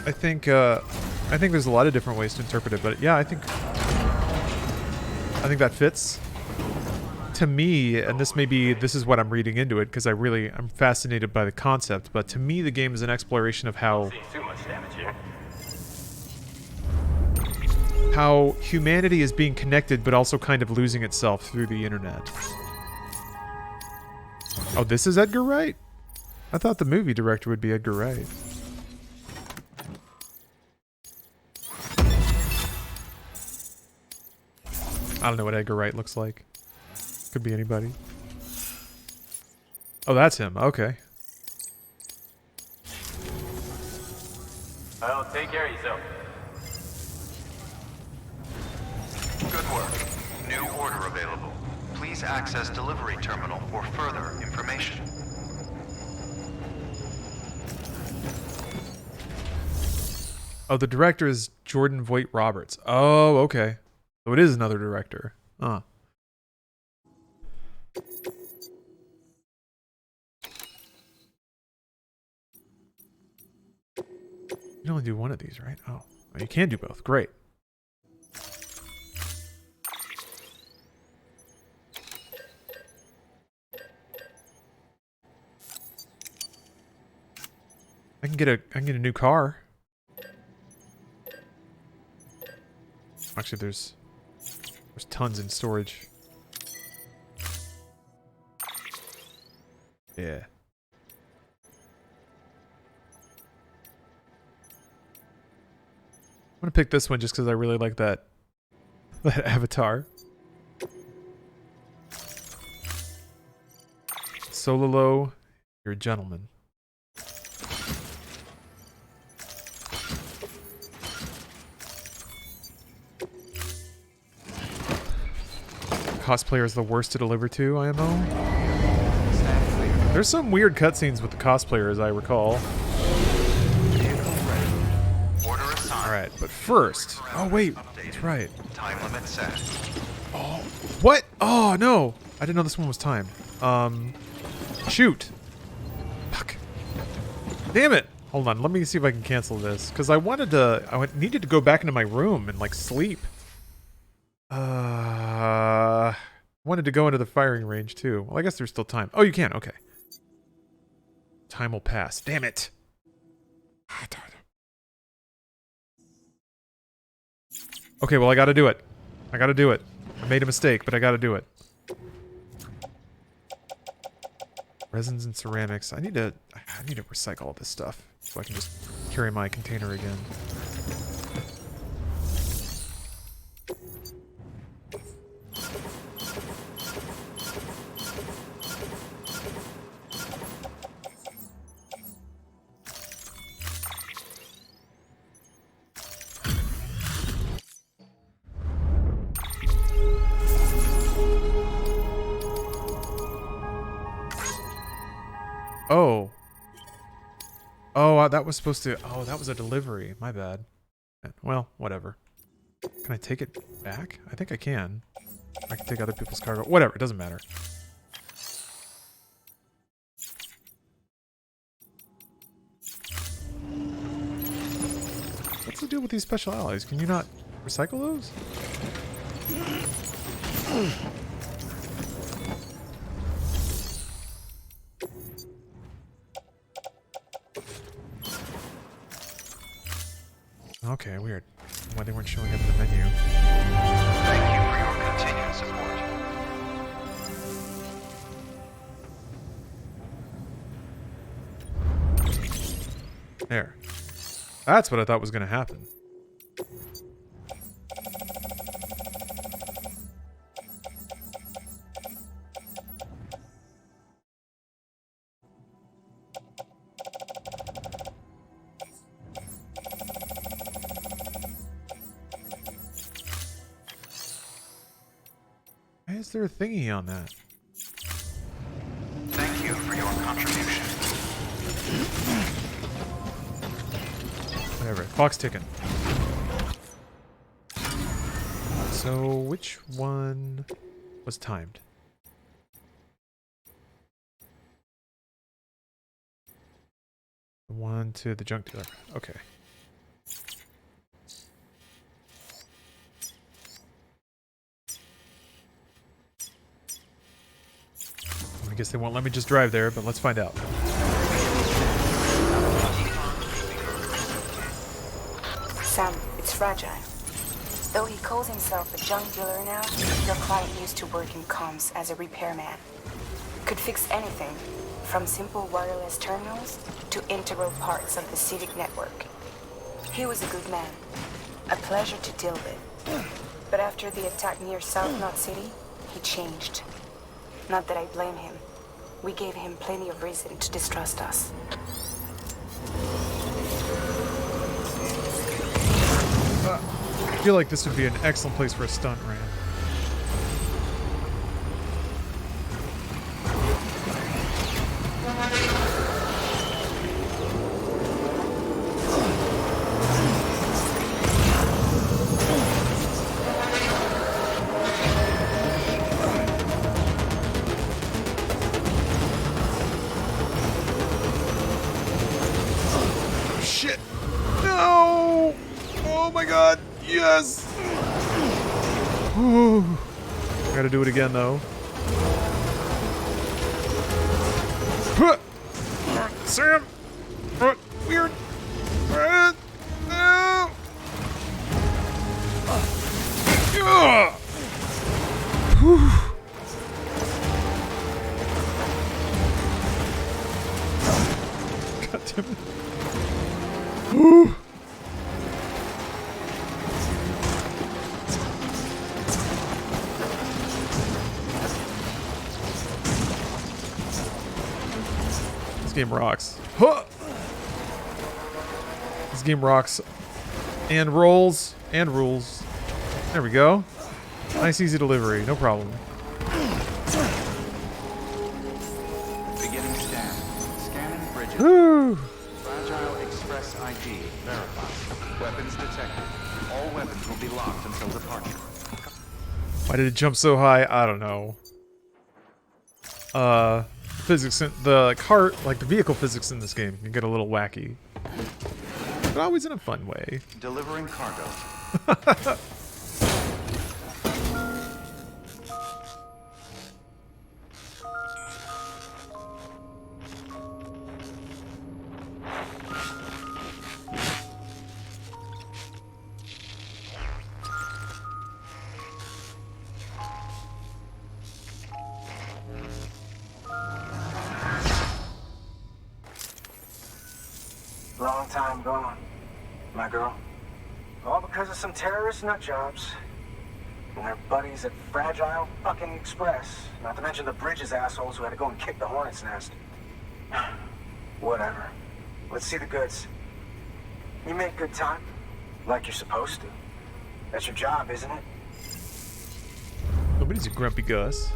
I think there's a lot of different ways to interpret it, but yeah, I think that fits. To me, and this is what I'm reading into it because I'm fascinated by the concept, but to me the game is an exploration of how humanity is being connected but also kind of losing itself through the internet. Oh, this is Edgar Wright? I thought the movie director would be Edgar Wright. I don't know what Edgar Wright looks like. Could be anybody. Oh, that's him. Okay. Well, take care of yourself. Good work. New order available. Please access delivery terminal for further information. Oh, the director is Jordan Voight Roberts. Oh, okay. So it is another director. Huh. You can only do one of these, right? Oh, you can do both. Great. I can get a new car. Actually, there's tons in storage. Yeah. I'm gonna pick this one just because I really like that avatar. Sololo, you're a gentleman. cosplayer is the worst to deliver to, IMO. There's some weird cutscenes with the cosplayer, as I recall. Alright, but first... Oh, wait. That's right. Time limit set. Oh, what? Oh, no. I didn't know this one was timed. Shoot. Fuck. Damn it. Hold on, let me see if I can cancel this. Because I needed to go back into my room and, like, sleep. Wanted to go into the firing range, too. Well, I guess there's still time. Oh, you can. Okay. Time will pass. Damn it. Okay, well, I gotta do it. I gotta do it. I made a mistake, but I gotta do it. Resins and ceramics. I need to recycle all this stuff so I can just carry my container again. Oh. Oh, that was supposed to... Oh, that was a delivery. My bad. Well, whatever. Can I take it back? I think I can. I can take other people's cargo. Whatever, it doesn't matter. What's the deal with these special alloys? Can you not recycle those? Okay, weird. Why they weren't showing up in the menu. Thank you for your continued support. There. That's what I thought was going to happen. Why is there a thingy on that? Thank you for your contribution. Whatever. Clock's ticking. So, which one was timed? The one to the junk dealer. Okay. I guess they won't let me just drive there, but let's find out. Sam, it's fragile. Though he calls himself a junk dealer now, your client used to work in comms as a repairman. Could fix anything, from simple wireless terminals to integral parts of the civic network. He was a good man, a pleasure to deal with. But after the attack near South Knot City, he changed. Not that I blame him. We gave him plenty of reason to distrust us. I feel like this would be an excellent place for a stunt ram. Shit! No! Oh my god! Yes! Ooh. Gotta do it again though. Sam! Weird! No! God damn it. Ooh. This game rocks. Huh! This game rocks. And rolls. And rules. There we go. Nice easy delivery. No problem. Woo! Fragile Express ID verified. Weapons detected. All weapons will be locked until departure. Why did it jump so high? I don't know. Physics in the cart, like the vehicle physics in this game, can get a little wacky. But always in a fun way. Delivering cargo. Long time gone, my girl. All because of some terrorist nutjobs. And their buddies at Fragile fucking Express. Not to mention the Bridges assholes who had to go and kick the hornet's nest. Whatever. Let's see the goods. You make good time. Like you're supposed to. That's your job, isn't it? Nobody's a grumpy Gus.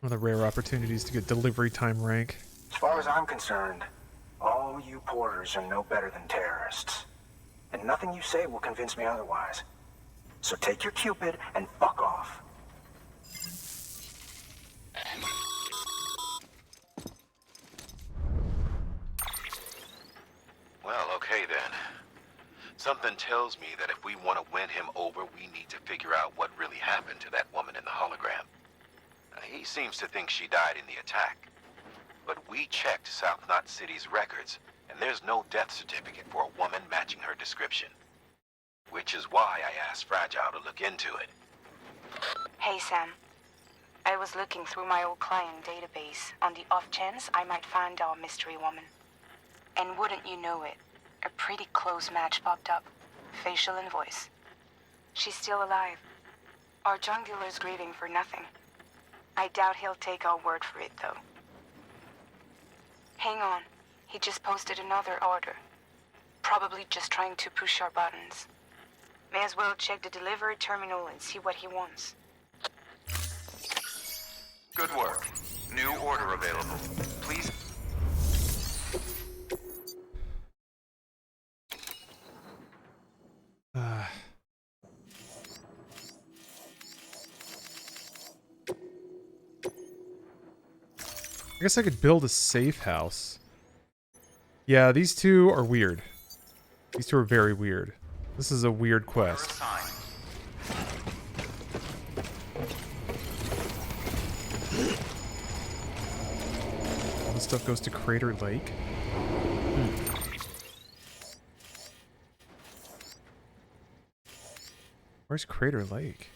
One of the rare opportunities to get delivery time rank. As far as I'm concerned, all you porters are no better than terrorists. And nothing you say will convince me otherwise. So take your Cupid and fuck off. Well, okay then. Something tells me that if we want to win him over, we need to figure out what really happened to that woman in the hologram. He seems to think she died in the attack. But we checked South Knot City's records, and there's no death certificate for a woman matching her description. Which is why I asked Fragile to look into it. Hey, Sam. I was looking through my old client database on the off chance I might find our mystery woman. And wouldn't you know it, a pretty close match popped up. Facial and voice. She's still alive. Our drug dealer's grieving for nothing. I doubt he'll take our word for it, though. Hang on. He just posted another order. Probably just trying to push our buttons. May as well check the delivery terminal and see what he wants. Good work. New order available. Please. I guess I could build a safe house. Yeah, these two are weird. These two are very weird. This is a weird quest. All this stuff goes to Crater Lake. Where's Crater Lake?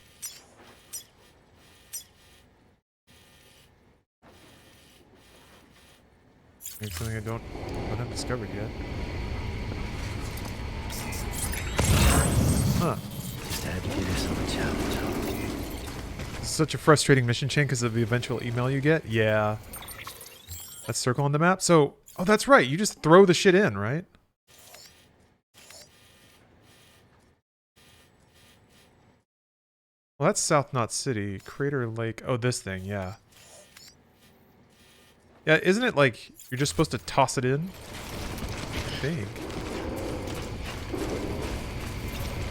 Maybe something I don't have discovered yet. Huh. Just had to give yourself a challenge. It's such a frustrating mission chain because of the eventual email you get. Yeah. That circle on the map. So, oh, that's right. You just throw the shit in, right? Well, that's South Knot City. Crater Lake. Oh, this thing. Yeah. Yeah, isn't it like you're just supposed to toss it in? I think.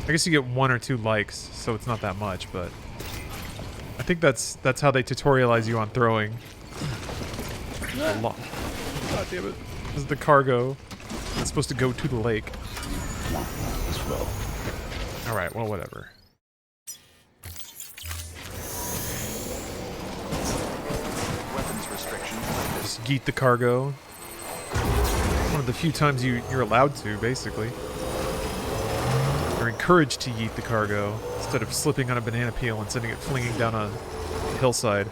I guess you get 1 or 2 likes, so it's not that much, but I think that's how they tutorialize you on throwing. God damn it. This is the cargo that's supposed to go to the lake. Alright, well, whatever. Just yeet the cargo. One of the few times you're allowed to, basically. You're encouraged to yeet the cargo instead of slipping on a banana peel and sending it flinging down a hillside.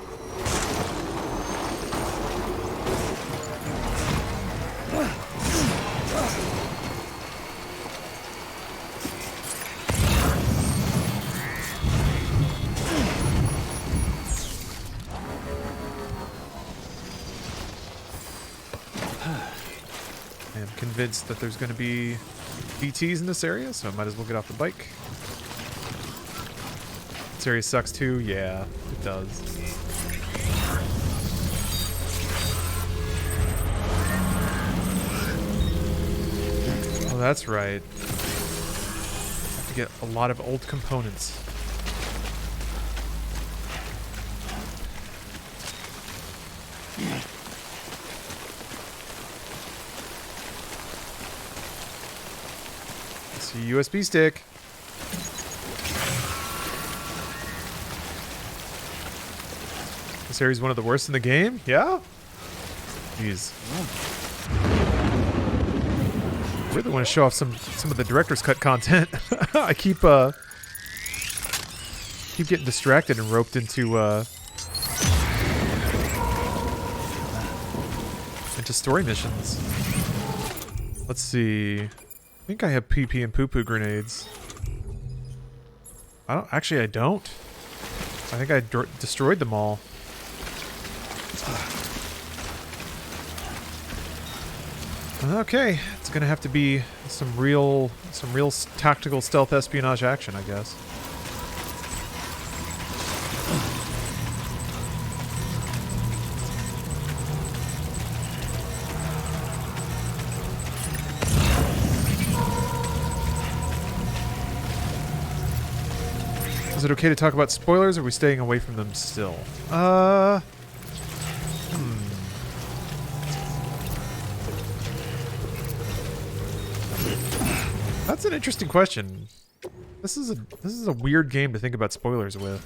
Convinced that there's going to be BTs in this area, so I might as well get off the bike. This area sucks too. Yeah, it does. Oh, that's right. Have to get a lot of old components. It's a USB stick. This area's one of the worst in the game? Yeah? Jeez. I really want to show off some of the director's cut content. I keep getting distracted and roped into story missions. Let's see. I think I have PP and poo-poo grenades. I don't. I think I destroyed them all. Okay, it's gonna have to be some real tactical stealth espionage action, I guess. Is it okay to talk about spoilers, or are we staying away from them still? That's an interesting question. This is a weird game to think about spoilers with.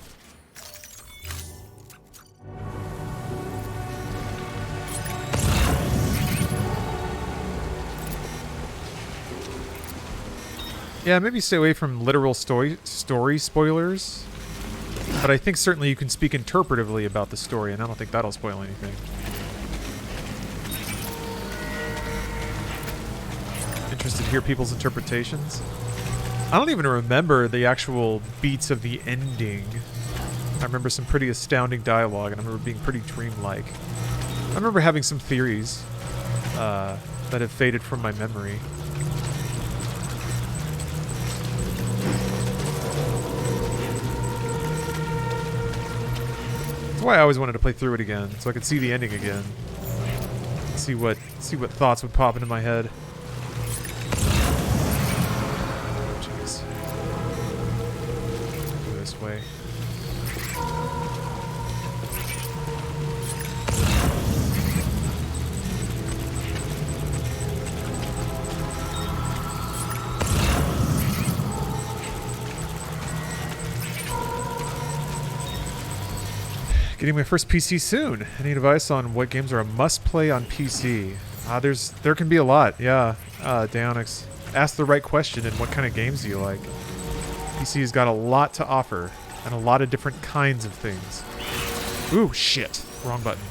Yeah, maybe stay away from literal story spoilers. But I think certainly you can speak interpretively about the story, and I don't think that'll spoil anything. Interested to hear people's interpretations. I don't even remember the actual beats of the ending. I remember some pretty astounding dialogue, and I remember being pretty dreamlike. I remember having some theories that have faded from my memory. That's why I always wanted to play through it again, so I could see the ending again. See what thoughts would pop into my head. Jeez. Go this way. Getting my first PC soon. Any advice on what games are a must-play on PC? There can be a lot, yeah. Dionix, ask the right question and what kind of games do you like? PC's got a lot to offer, and a lot of different kinds of things. Ooh, shit. Wrong button.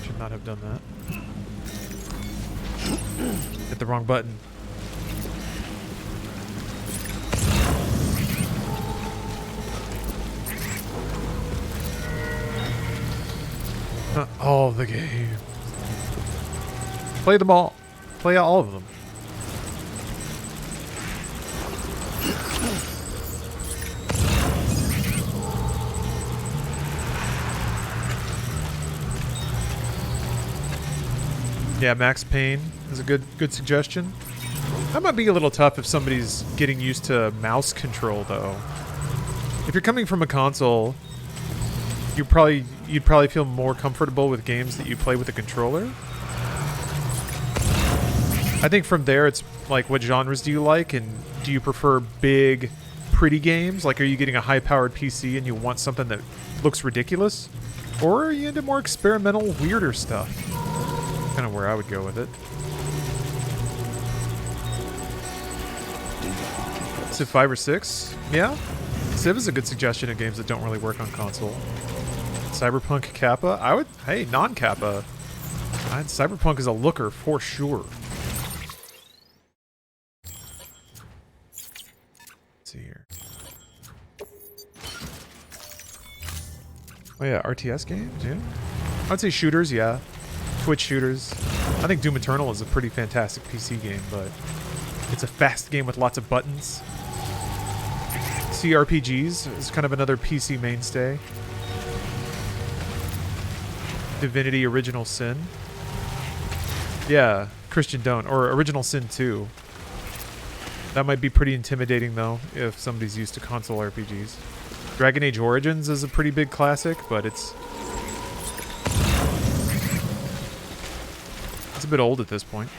Should not have done that. Hit the wrong button. Not all of the game. Play them all. Play all of them. Yeah, Max Payne is a good suggestion. That might be a little tough if somebody's getting used to mouse control, though. If you're coming from a console, you'd probably feel more comfortable with games that you play with a controller. I think from there, it's like, what genres do you like, and do you prefer big, pretty games? Like, are you getting a high-powered PC and you want something that looks ridiculous? Or are you into more experimental, weirder stuff? Kind of where I would go with it. Civ 5 or 6? Yeah. Civ is a good suggestion of games that don't really work on console. Cyberpunk Kappa? Hey, non-Kappa. Cyberpunk is a looker for sure. Let's see here. Oh yeah, RTS games, yeah. I'd say shooters, yeah. twitch shooters. I think Doom Eternal is a pretty fantastic PC game, but it's a fast game with lots of buttons. CRPGs is kind of another PC mainstay. Divinity Original Sin. Yeah, Christian Don't. Or Original Sin 2. That might be pretty intimidating, though, if somebody's used to console RPGs. Dragon Age Origins is a pretty big classic, but it's a bit old at this point.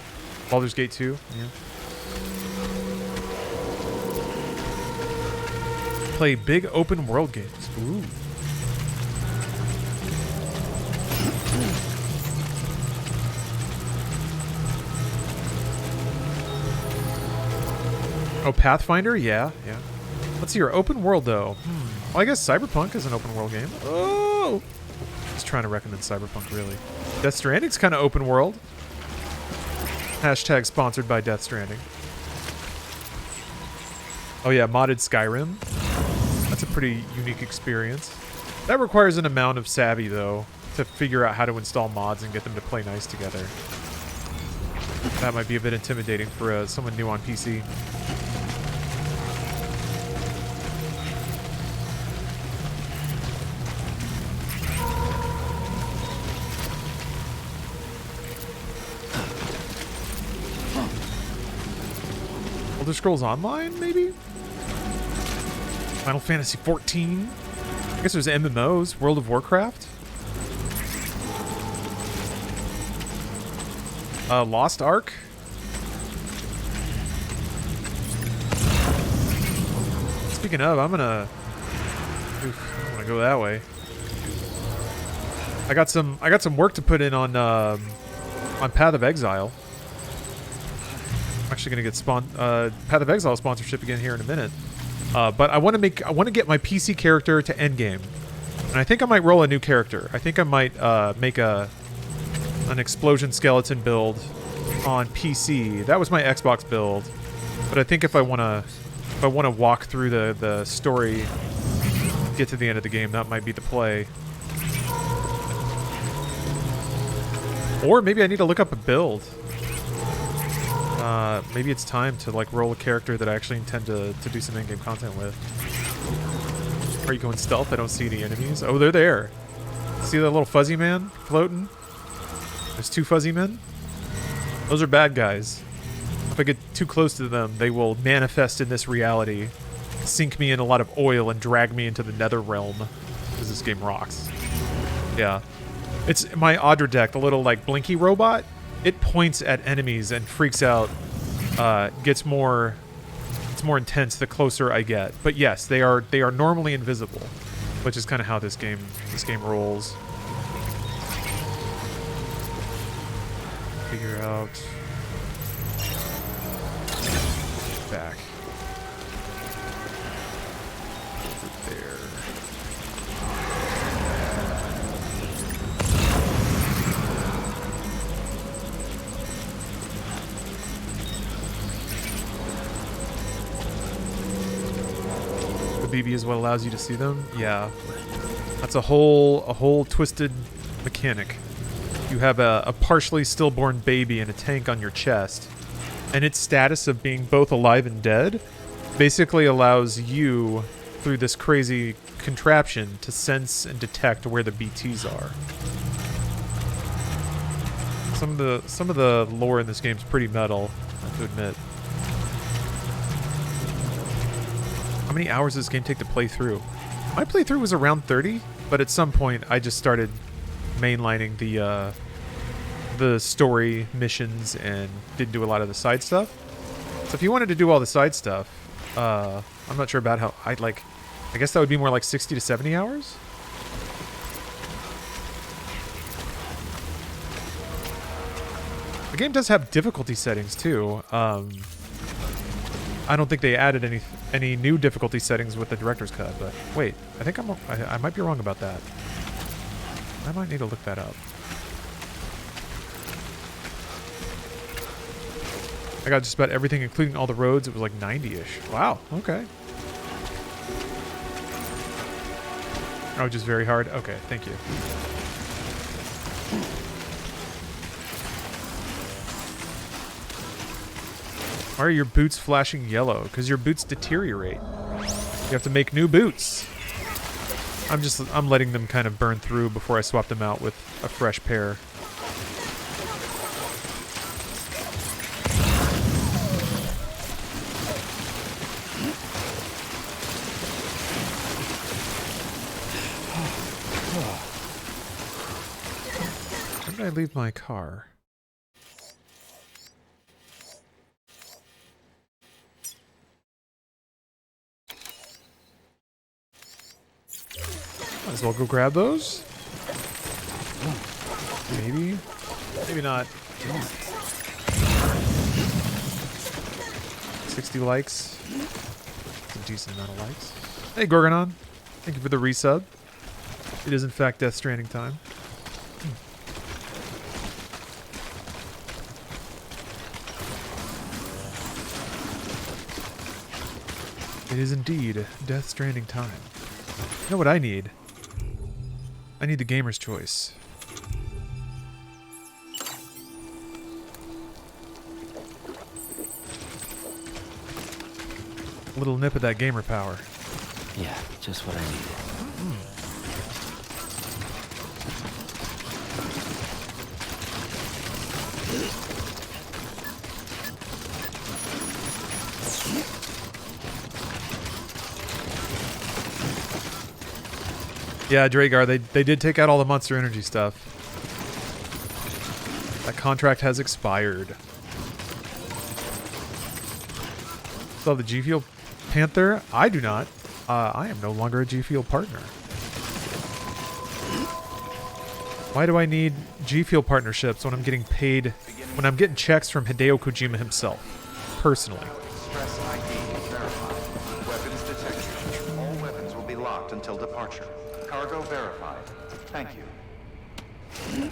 Baldur's Gate 2, yeah. Play big open world games. Ooh. Oh, Pathfinder? Yeah, yeah. Let's see your open world, though. Well, I guess Cyberpunk is an open world game. Oh! Just trying to recommend Cyberpunk, really. Death Stranding's kind of open world. Hashtag sponsored by Death Stranding. Oh yeah, modded Skyrim. That's a pretty unique experience. That requires an amount of savvy, though, to figure out how to install mods and get them to play nice together. That might be a bit intimidating for someone new on PC. Elder Scrolls Online, maybe? Final Fantasy 14. I guess there's MMOs. World of Warcraft. Lost Ark. Speaking of, I'm gonna go that way. I got some work to put in on Path of Exile. I'm actually gonna get Path of Exile sponsorship again here in a minute. But I want to get my PC character to endgame, and I think I might roll a new character. I think I might make an explosion skeleton build on PC. That was my Xbox build, but I think if I want to walk through the story, get to the end of the game, that might be the play. Or maybe I need to look up a build. Maybe it's time to like roll a character that I actually intend to do some in-game content with. Are you going stealth? I don't see any enemies. Oh, they're there. See that little fuzzy man floating? There's two fuzzy men. Those are bad guys. If I get too close to them, they will manifest in this reality, sink me in a lot of oil, and drag me into the nether realm. Because this game rocks. Yeah. It's my Audra deck, the little like blinky robot. It points at enemies and freaks out. It's more intense the closer I get. But yes, they are normally invisible, which is kind of how this game rolls. Figure out back over there. BB is what allows you to see them. Yeah, that's a whole twisted mechanic. You have a partially stillborn baby in a tank on your chest, and its status of being both alive and dead basically allows you, through this crazy contraption, to sense and detect where the BTs are. Some of the lore in this game is pretty metal, I have to admit. How many hours does this game take to play through? My playthrough was around 30, but at some point I just started mainlining the story missions and didn't do a lot of the side stuff. So if you wanted to do all the side stuff, I'm not sure about how I guess that would be more like 60 to 70 hours. The game does have difficulty settings too. I don't think they added any new difficulty settings with the director's cut, but wait, I think I might be wrong about that. I might need to look that up. I got just about everything, including all the roads. It was like 90-ish. Wow, okay. Oh, just very hard? Okay, thank you. Why are your boots flashing yellow? Because your boots deteriorate. You have to make new boots. I'm letting them kind of burn through before I swap them out with a fresh pair. Where did I leave my car? Might as well go grab those. Maybe. Maybe not. 60 likes. It's a decent amount of likes. Hey, Gorgonon. Thank you for the resub. It is, in fact, Death Stranding time. It is indeed Death Stranding time. You know what I need? I need the gamer's choice. A little nip of that gamer power. Yeah, just what I needed. Yeah, Dragar, they did take out all the Monster Energy stuff. That contract has expired. So the G Fuel Panther? I do not. I am no longer a G Fuel partner. Why do I need G Fuel partnerships when I'm getting paid, when I'm getting checks from Hideo Kojima himself, personally? Express ID verified. Weapons detected. All weapons will be locked until departure. Cargo verified. Thank you.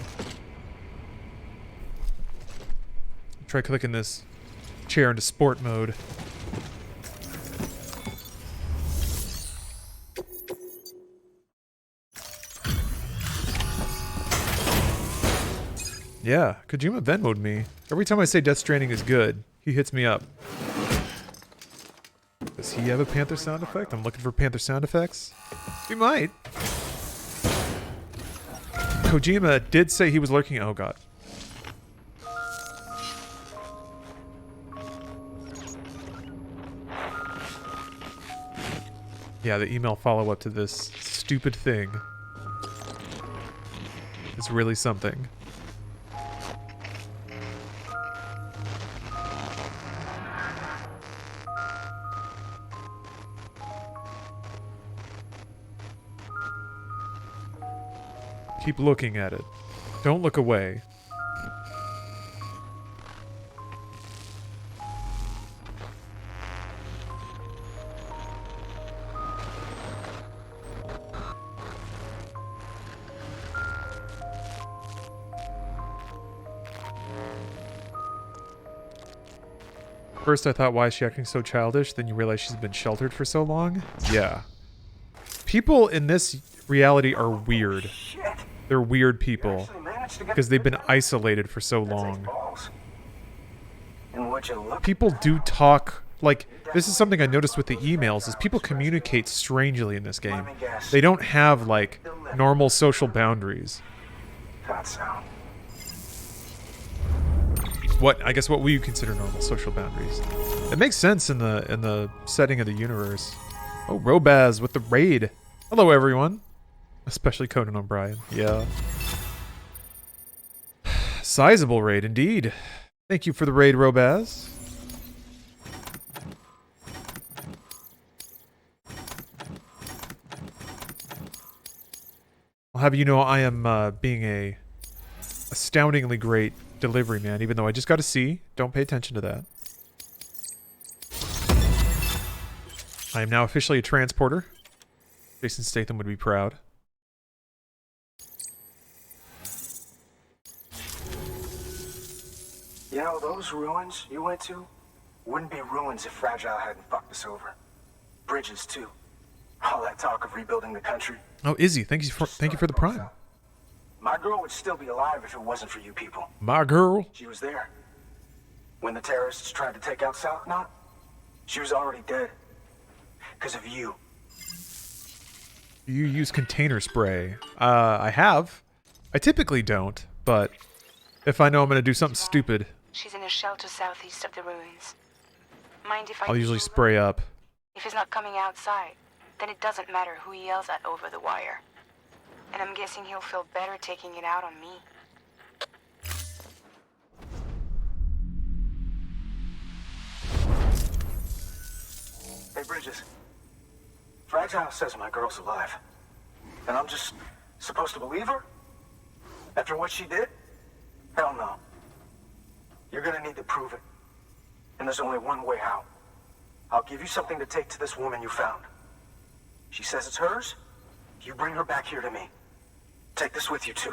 Try clicking this chair into sport mode. Yeah, Kojima Venmo'd me. Every time I say Death Stranding is good, he hits me up. Does he have a Panther sound effect? I'm looking for Panther sound effects. He might. Kojima did say he was lurking. Oh god. Yeah, the email follow-up to this stupid thing is really something. Keep looking at it. Don't look away. First I thought, why is she acting so childish? Then you realize she's been sheltered for so long? Yeah. People in this reality are weird. They're weird people. Because they've been isolated for so long. People do talk, like, this is something I noticed with the emails, is people communicate strangely in this game. They don't have, like, normal social boundaries. I guess what we consider normal social boundaries. It makes sense in the setting of the universe. Oh, Robaz with the raid. Hello, everyone. Especially Conan O'Brien. Yeah. Sizable raid, indeed. Thank you for the raid, Robaz. I'll have you know I am being a astoundingly great delivery man, even though I just got a C. Don't pay attention to that. I am now officially a transporter. Jason Statham would be proud. You know, those ruins you went to wouldn't be ruins if Fragile hadn't fucked us over. Bridges, too. All that talk of rebuilding the country. Oh, Izzy, thank you for the prime. My girl would still be alive if it wasn't for you people. My girl? She was there. When the terrorists tried to take out South Knot, she was already dead. Because of you. You use container spray. I have. I typically don't, but if I know I'm going to do something stupid, She's in a shelter southeast of the ruins. Mind if I... I'll usually spray up. If he's not coming outside, then it doesn't matter who he yells at over the wire. And I'm guessing he'll feel better taking it out on me. Hey, Bridges. Fragile says my girl's alive. And I'm just supposed to believe her? After what she did? Hell no. You're gonna need to prove it. And there's only one way out. I'll give you something to take to this woman you found. She says it's hers. You bring her back here to me. Take this with you, too.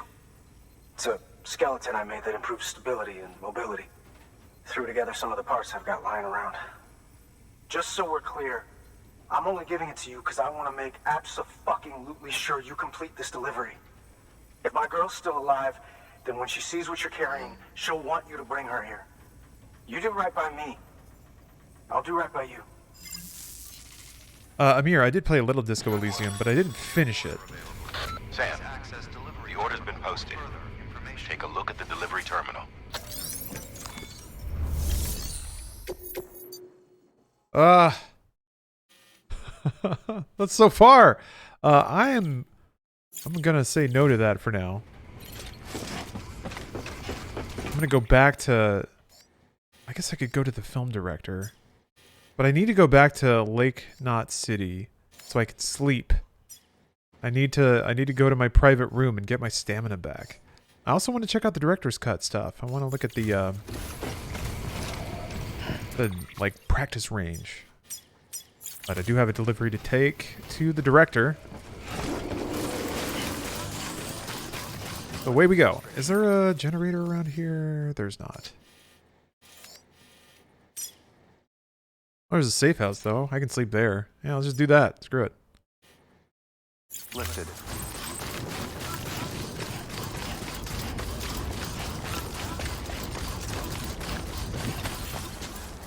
It's a skeleton I made that improves stability and mobility. Threw together some of the parts I've got lying around. Just so we're clear, I'm only giving it to you because I want to make abso-fucking-lutely sure you complete this delivery. If my girl's still alive, then when she sees what you're carrying, she'll want you to bring her here. You do right by me. I'll do right by you. Amir, I did play a little Disco Elysium, but I didn't finish it. Sam, the order's been posted. Take a look at the delivery terminal. That's so far. I'm gonna say no to that for now. I'm gonna go back to... I guess I could go to the film director. But I need to go back to Lake Knot City so I can sleep. I need to go to my private room and get my stamina back. I also want to check out the director's cut stuff. I want to look at the like practice range. But I do have a delivery to take to the director. Away we go. Is there a generator around here? There's not. Oh, there's a safe house, though. I can sleep there. Yeah, let's just do that. Screw it. Lifted.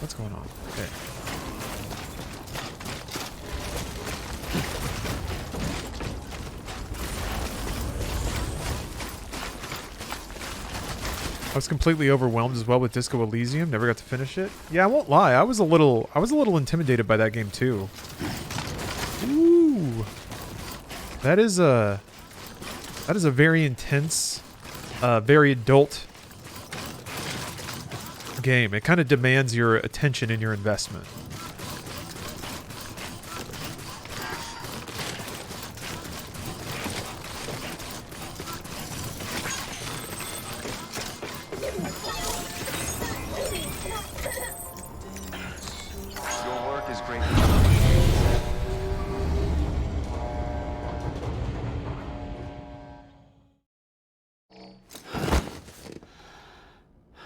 What's going on? Okay. I was completely overwhelmed as well with Disco Elysium. Never got to finish it. Yeah, I won't lie. I was a little intimidated by that game too. Ooh, that is a very intense, very adult game. It kind of demands your attention and your investment.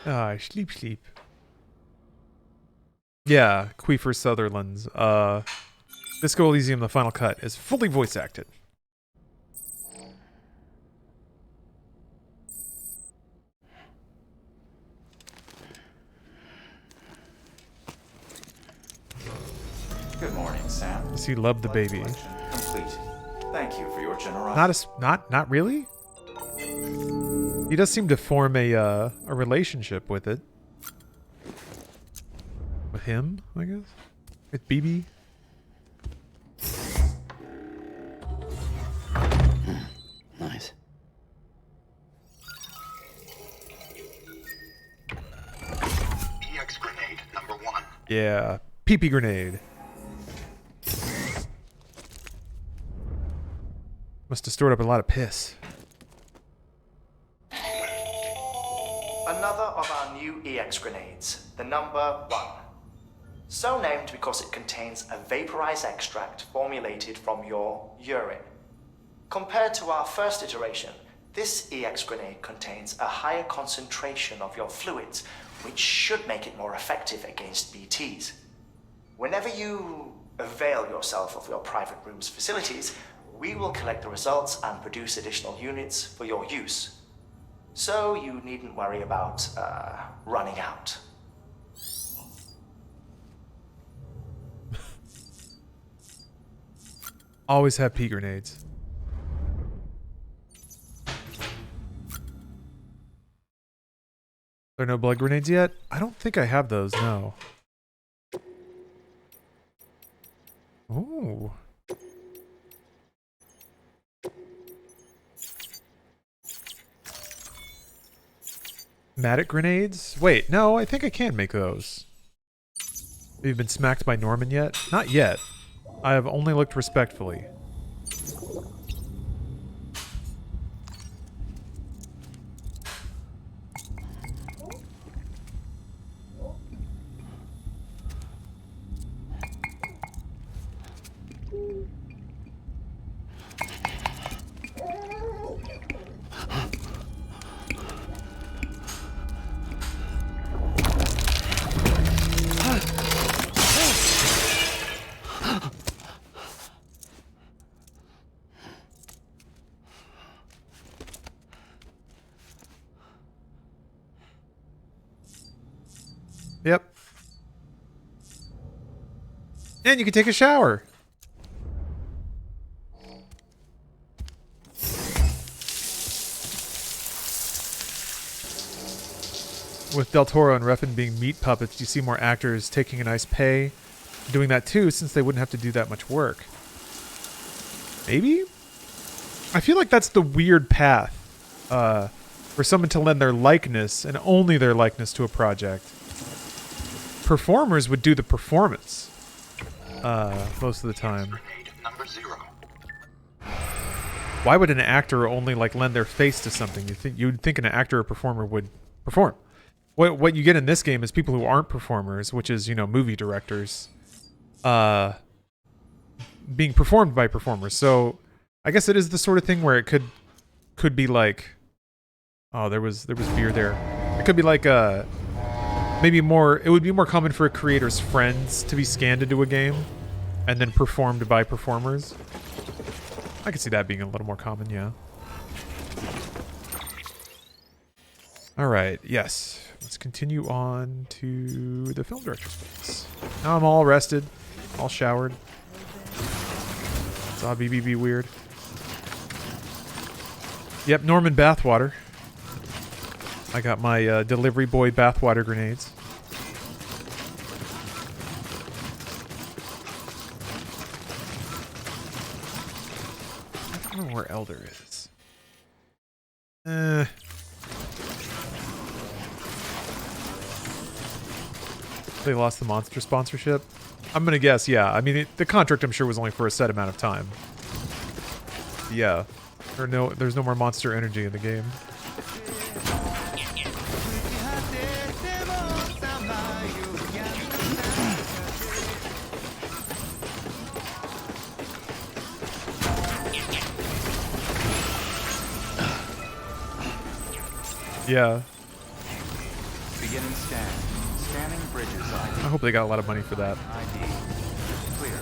Ah, sleep. Yeah, Queefer Sutherland's Disco Elysium: The Final Cut is fully voice acted. Good morning, Sam. Does he love the baby? Complete. Thank you for your generosity. Not really. He does seem to form a relationship with it. With him, I guess? With BB? Nice. EX grenade number 1. Yeah, pee-pee grenade. Must have stored up a lot of piss. Another of our new EX grenades, the number 1. So named because it contains a vaporized extract formulated from your urine. Compared to our first iteration, this EX grenade contains a higher concentration of your fluids, which should make it more effective against BTs. Whenever you avail yourself of your private room's facilities, we will collect the results and produce additional units for your use. So you needn't worry about running out. Always have pea grenades. There are no blood grenades yet? I don't think I have those, no. Ooh. Matic grenades? Wait, no, I think I can make those. Have you been smacked by Norman yet? Not yet. I have only looked respectfully. Yep. And you can take a shower. With Del Toro and Refn being meat puppets, you see more actors taking a nice pay, doing that too, since they wouldn't have to do that much work. Maybe? I feel like that's the weird path for someone to lend their likeness, and only their likeness, to a project. Performers would do the performance most of the time. Why would an actor only like lend their face to something? You'd think an actor or performer would perform. What you get in this game is people who aren't performers, which is, you know, movie directors, being performed by performers. So I guess it is the sort of thing where it could be like, oh, there was beer there. It could be like maybe more. It would be more common for a creator's friends to be scanned into a game and then performed by performers. I could see that being a little more common, yeah. All right, yes. Let's continue on to the film director's place. Now I'm all rested, all showered. Saw BB weird. Yep, Norman bathwater. I got my delivery boy bathwater grenades. I don't know where Elder is. They lost the monster sponsorship? I'm gonna guess, yeah. I mean, the contract, I'm sure, was only for a set amount of time. Yeah. There's no more Monster Energy in the game. Yeah. Beginning scan. Scanning bridges. I hope they got a lot of money for that. Clear.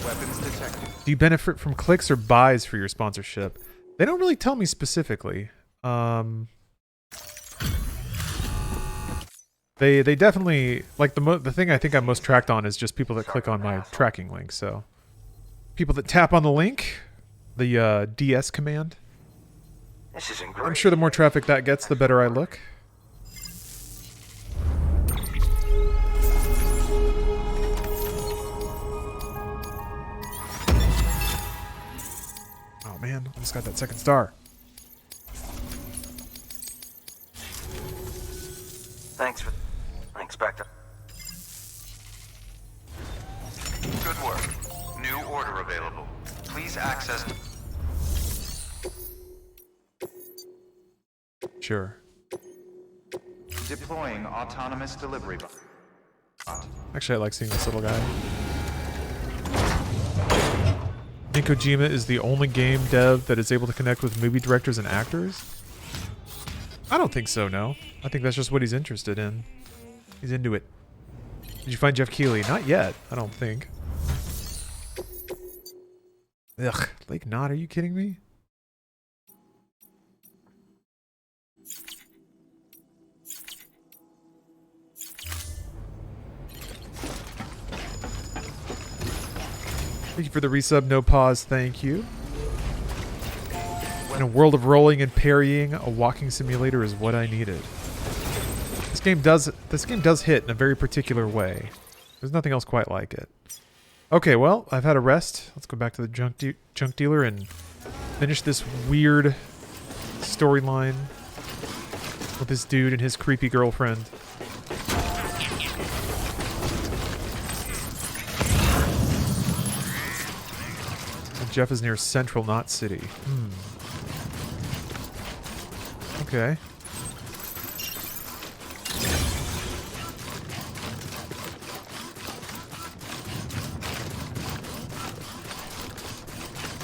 Weapons detected. Do you benefit from clicks or buys for your sponsorship? They don't really tell me specifically. They definitely, like, the thing I think I'm most tracked on is just people that click on my tracking link. So people that tap on the link, the DS command. This isn't great. I'm sure the more traffic that gets, the better I look. Oh man, almost got that second star. Thanks, Spectre. Good work. New order available. Please access. Sure. Deploying autonomous delivery bot. Actually, I like seeing this little guy. I think Kojima is the only game dev that is able to connect with movie directors and actors. I don't think so, no. I think that's just what he's interested in. He's into it. Did you find Jeff Keighley? Not yet, I don't think. Ugh, Lake Knot, are you kidding me? Thank you for the resub. No pause. Thank you. In a world of rolling and parrying, a walking simulator is what I needed. This game does hit in a very particular way. There's nothing else quite like it. Okay, well, I've had a rest. Let's go back to the junk dealer and finish this weird storyline with this dude and his creepy girlfriend. And Jeff is near Central, not City. Okay.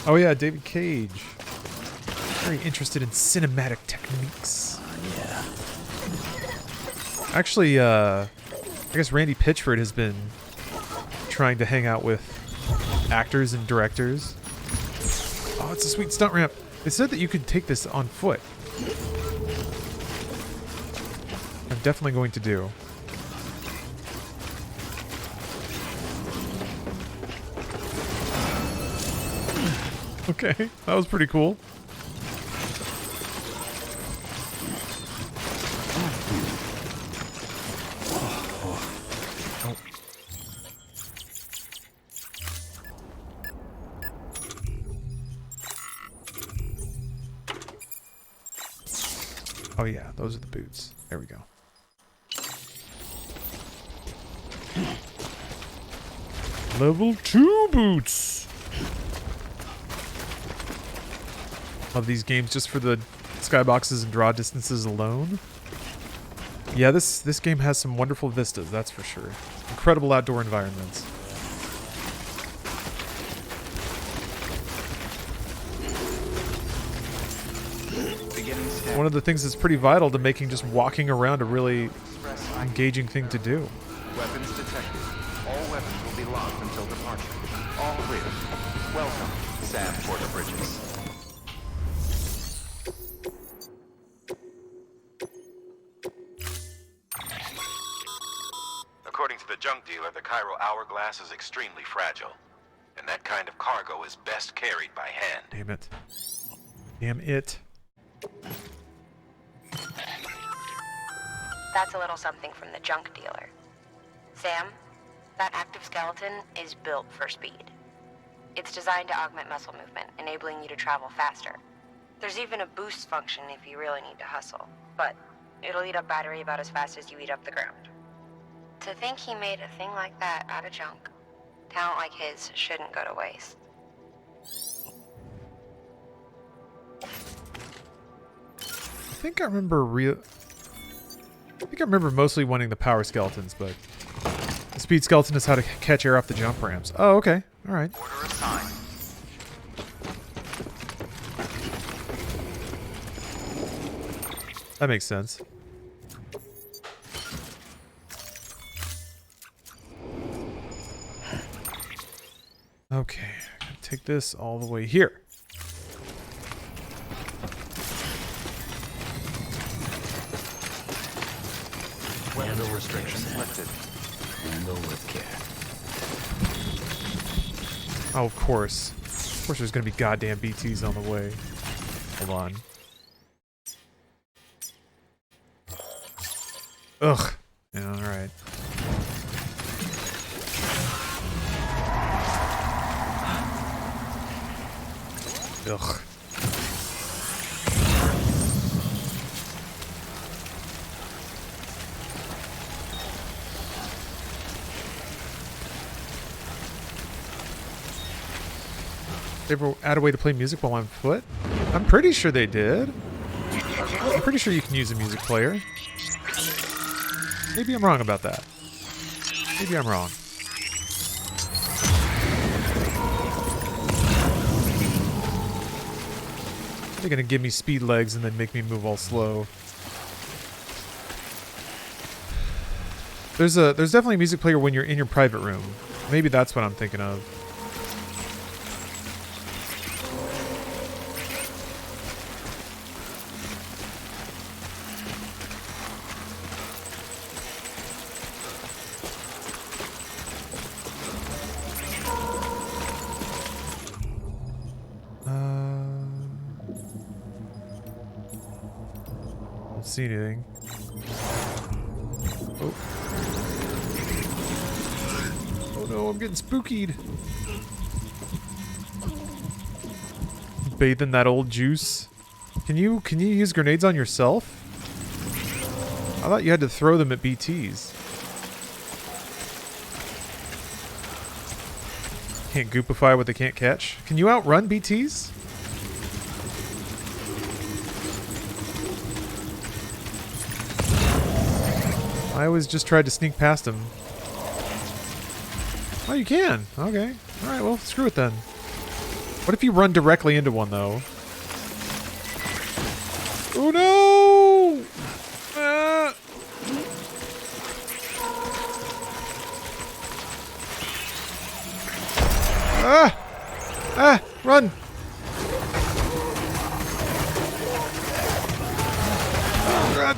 Oh yeah, David Cage. Very interested in cinematic techniques. Yeah. Actually, I guess Randy Pitchford has been trying to hang out with actors and directors. Oh, it's a sweet stunt ramp. They said that you could take this on foot. I'm definitely going to do. Okay, that was pretty cool. Oh yeah, those are the boots. There we go. Level 2 boots. Love these games just for the skyboxes and draw distances alone. Yeah, this game has some wonderful vistas, that's for sure. Incredible outdoor environments. One of the things that's pretty vital to making just walking around a really engaging thing to do. Weapons detected. All weapons will be locked until departure. All clear. Welcome, Sam Porter Bridges. According to the junk dealer, the Chiral Hourglass is extremely fragile, and that kind of cargo is best carried by hand. Damn it. Damn it. That's a little something from the junk dealer. Sam, that active skeleton is built for speed. It's designed to augment muscle movement, enabling you to travel faster. There's even a boost function if you really need to hustle, but it'll eat up battery about as fast as you eat up the ground. To think he made a thing like that out of junk, talent like his shouldn't go to waste. I think I remember mostly wanting the power skeletons, but the speed skeleton is how to catch air off the jump ramps. Oh, okay. All right. Order assigned. That makes sense. Okay, I'm gonna take this all the way here. Handle restrictions lifted. Handle with care. Oh, of course. Of course there's gonna be goddamn BTs on the way. Hold on. Ugh. Yeah, alright. Ugh. They ever add a way to play music while on foot? I'm pretty sure they did. I'm pretty sure you can use a music player. Maybe I'm wrong about that. Maybe I'm wrong. They're gonna give me speed legs and then make me move all slow. There's definitely a music player when you're in your private room. Maybe that's what I'm thinking of. see anything. Oh. Oh no, I'm getting spookied. Bathe in that old juice. Can you use grenades on yourself? I thought you had to throw them at BTs. Can't goopify what they can't catch. Can you outrun BTs? I always just tried to sneak past him. Oh, you can. Okay. Alright, well, screw it then. What if you run directly into one, though? Oh, no! Ah! Ah! Run! Run!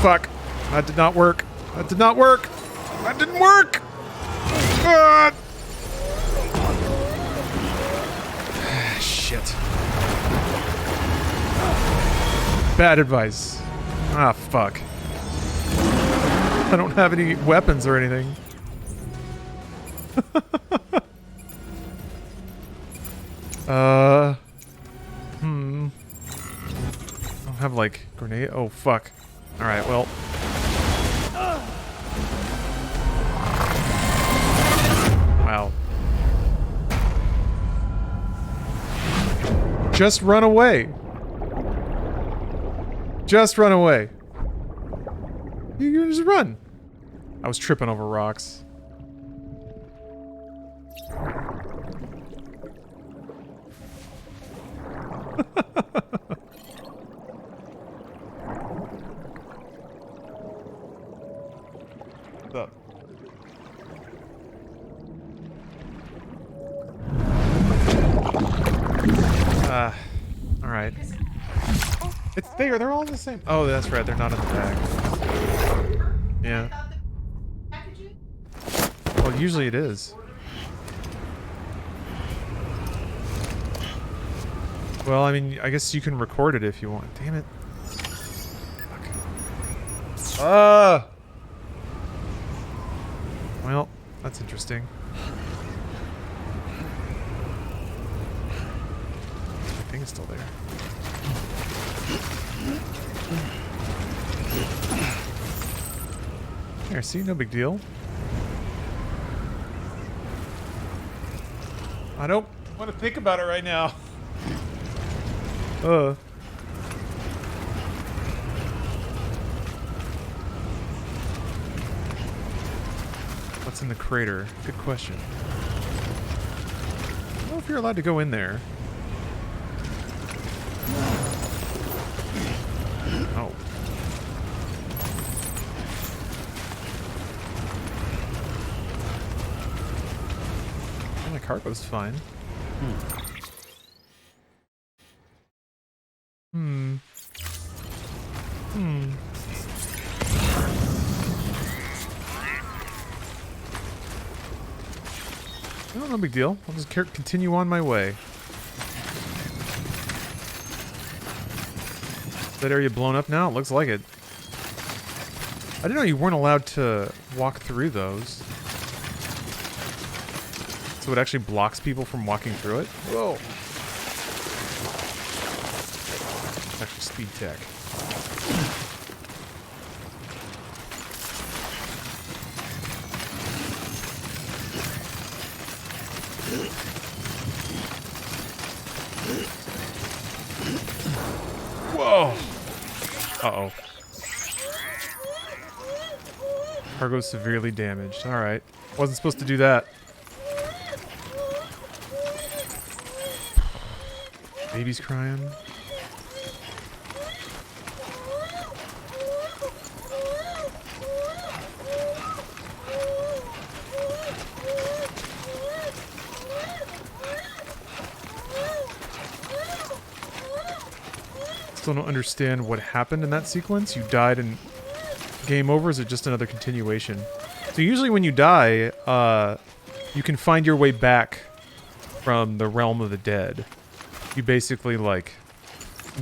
Fuck. That did not work. That did not work. That didn't work! Ah! Shit. Bad advice. Ah, fuck. I don't have any weapons or anything. I don't have, like, grenade. Oh, fuck. Alright, well. Wow. Just run away. Just run away. You just run. I was tripping over rocks. What's up? Alright. It's there, they're all the same. Oh, that's right, they're not in the bag. Yeah. Well, usually it is. Well, I mean, I guess you can record it if you want. Damn it. Fuck. Well, that's interesting. The thing is still there. There, see? No big deal. I don't want to think about it right now. What's in the crater? Good question. I don't know if you're allowed to go in there. Oh. Well, my cargo's fine. Oh, no big deal. I'll just continue on my way. Is that area blown up now? It looks like it. I didn't know you weren't allowed to walk through those. So it actually blocks people from walking through it? Whoa. It's actually speed tech. Whoa! Uh-oh. Cargo severely damaged. Alright. Wasn't supposed to do that. Baby's crying. Still don't understand what happened in that sequence. You died and game over? Is it just another continuation? So usually when you die, you can find your way back from the realm of the dead. You basically, like,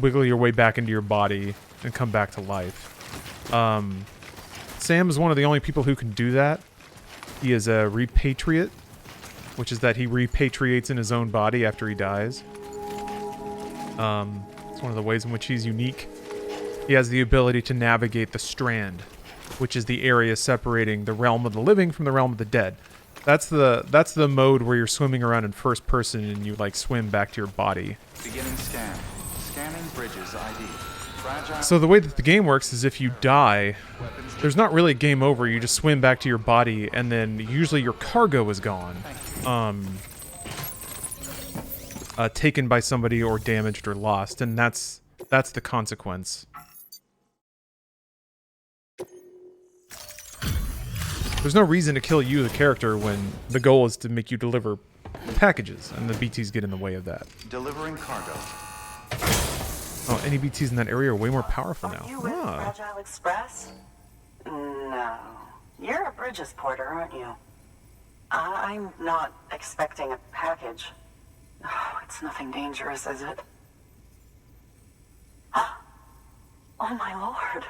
wiggle your way back into your body and come back to life. Sam is one of the only people who can do that. He is a repatriate, which is that he repatriates in his own body after he dies. It's one of the ways in which he's unique. He has the ability to navigate the Strand, which is the area separating the realm of the living from the realm of the dead. That's the mode where you're swimming around in first person and you like swim back to your body. Beginning scan. Scanning bridges ID. Fragile. So the way that the game works is if you die, there's not really a game over. You just swim back to your body, and then usually your cargo is gone. Taken by somebody or damaged or lost, and that's the consequence. There's no reason to kill you, the character, when the goal is to make you deliver packages, and the BTs get in the way of that. Delivering cargo. Oh, any BTs in that area are way more powerful now. Are you with Fragile Express? No. You're a Bridges porter, aren't you? I'm not expecting a package. Oh, it's nothing dangerous, is it? Oh my lord.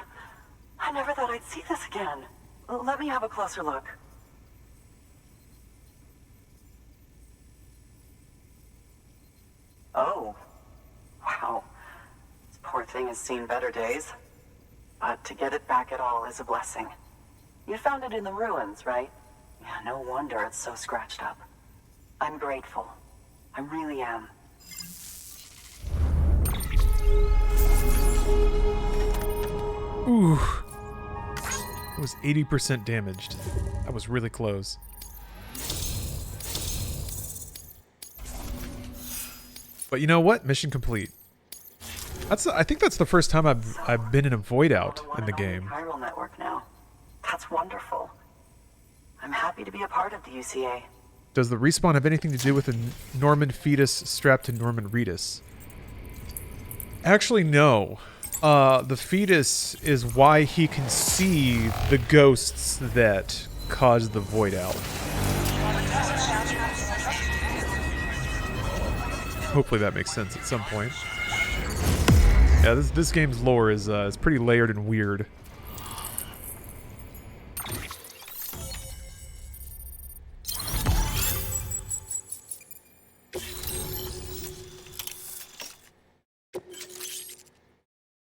I never thought I'd see this again. Let me have a closer look. Oh. Wow. This poor thing has seen better days. But to get it back at all is a blessing. You found it in the ruins, right? Yeah, no wonder it's so scratched up. I'm grateful. I really am. Ooh. It was 80% damaged. That was really close. But you know what? Mission complete. I think that's the first time I've been in a void out in the game. Chiral network now. That's wonderful. I'm happy to be a part of the UCA. Does the respawn have anything to do with a Norman fetus strapped to Norman Reedus? Actually, no. The fetus is why he can see the ghosts that caused the void out. Hopefully that makes sense at some point. Yeah, this game's lore is pretty layered and weird.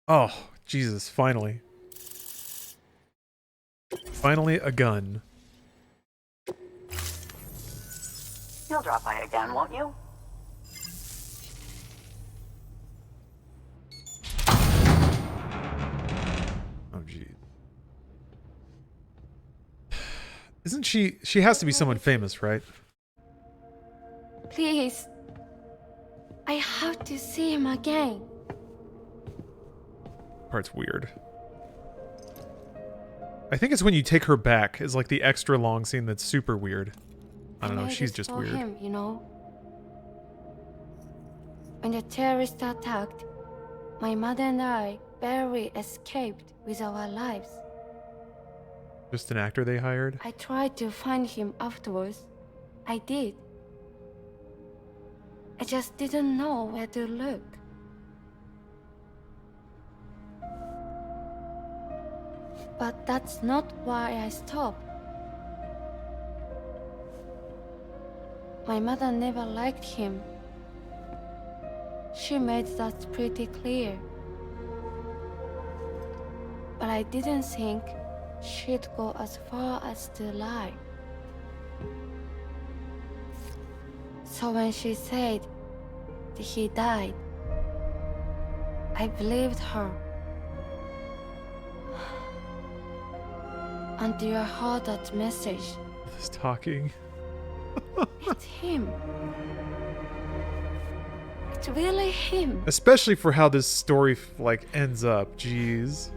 Oh, Jesus, finally. Finally a gun. You'll drop by again, won't you? Oh, gee. Isn't she has to be someone famous, right? Please. I have to see him again. Part's weird. I think it's when you take her back is like the extra long scene that's super weird. I don't know, she's just for weird. Him, you know? When the terrorists attacked, my mother and I barely escaped with our lives. Just an actor they hired? I tried to find him afterwards. I did. I just didn't know where to look. But that's not why I stopped. My mother never liked him. She made that pretty clear. But I didn't think she'd go as far as to lie. So when she said that he died, I believed her. Until I heard that message. This talking. It's him. It's really him. Especially for how this story like ends up. Jeez.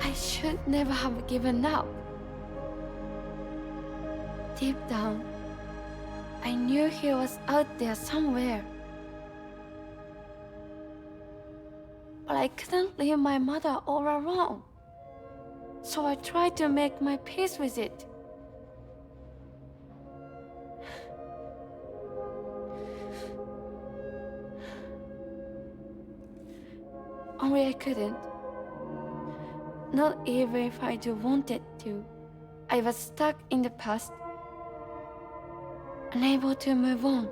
I should never have given up. Deep down, I knew he was out there somewhere. But I couldn't leave my mother all alone. So I tried to make my peace with it. couldn't. Not even if I do wanted to. I was stuck in the past, unable to move on.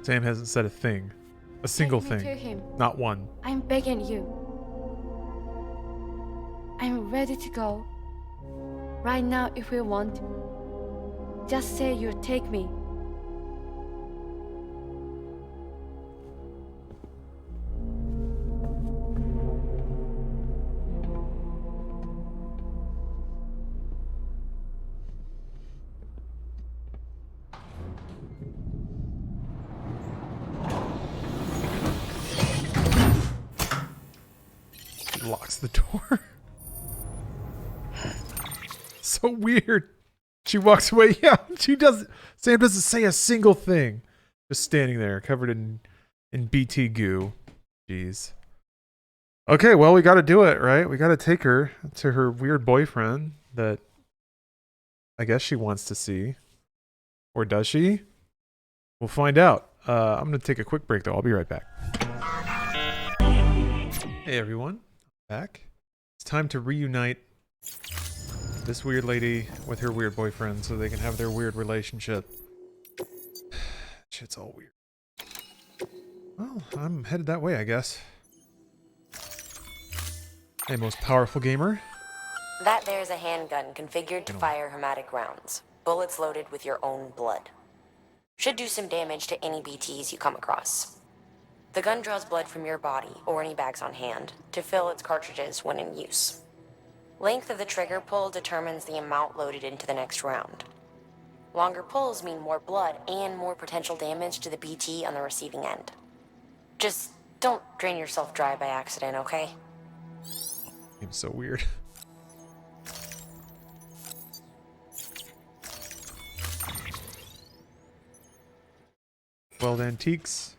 Sam hasn't said a thing. A single Take me thing. to him. Not one. I'm begging you. I'm ready to go. Right now, if you want. Just say you'll take me. He locks the door. So weird. She walks away. Yeah, she doesn't. Sam doesn't say a single thing. Just standing there, covered in BT goo. Jeez. Okay, well, we got to do it, right? We got to take her to her weird boyfriend that I guess she wants to see. Or does she? We'll find out. I'm going to take a quick break, though. I'll be right back. Hey, everyone. Back. It's time to reunite this weird lady with her weird boyfriend so they can have their weird relationship. Shit's all weird. Well, I'm headed that way, I guess. Hey, most powerful gamer. That there's a handgun configured to fire hermetic rounds. Bullets loaded with your own blood. Should do some damage to any BTs you come across. The gun draws blood from your body, or any bags on hand, to fill its cartridges when in use. Length of the trigger pull determines the amount loaded into the next round. Longer pulls mean more blood and more potential damage to the BT on the receiving end. Just don't drain yourself dry by accident, okay? Seems so weird. Well, antiques.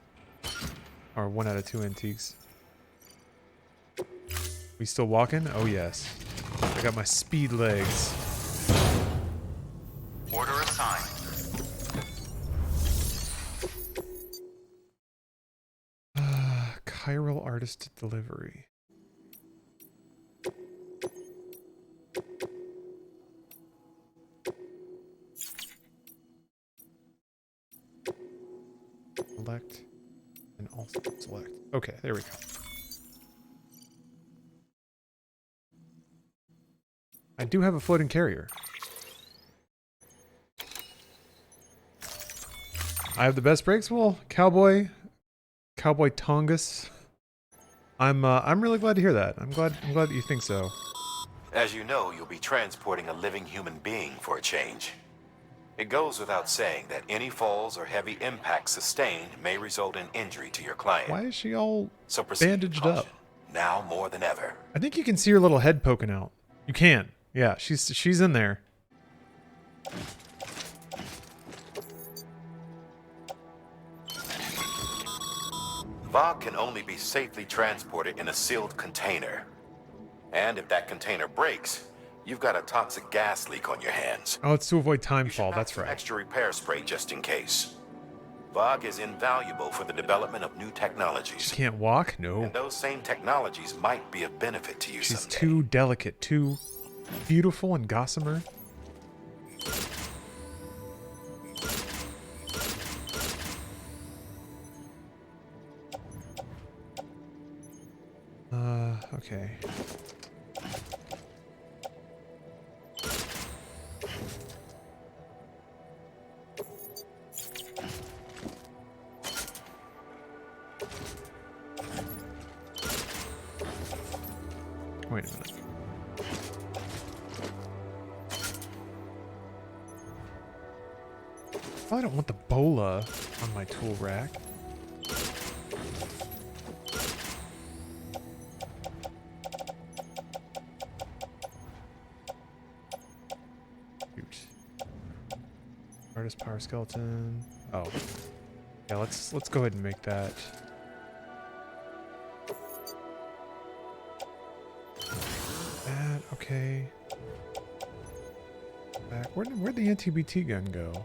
Or 1 out of 2 antiques. We still walking? Oh, yes. I got my speed legs. Order assigned. Chiral artist delivery. Select and also select. Okay, there we go. I do have a floating carrier. I have the best brakes. Well, cowboy Tongus. I'm really glad to hear that. I'm glad that you think so. As you know, you'll be transporting a living human being for a change. It goes without saying that any falls or heavy impacts sustained may result in injury to your client. Why is she all So proceed with bandaged caution, up? now more than ever. I think you can see her little head poking out. You can. Yeah, she's in there. VOG can only be safely transported in a sealed container. And if that container breaks, you've got a toxic gas leak on your hands. Oh, it's to avoid time fall. That's right. Extra repair spray just in case. VOG is invaluable for the development of new technologies. She can't walk? No. And those same technologies might be of benefit to you She's someday. too delicate, too beautiful and gossamer. Okay. Wait a minute. Oh, I don't want the bola on my tool rack. Shoot. Artist power skeleton. Oh. Yeah, let's go ahead and make that. That, okay. Back. Where'd the anti-BT gun go?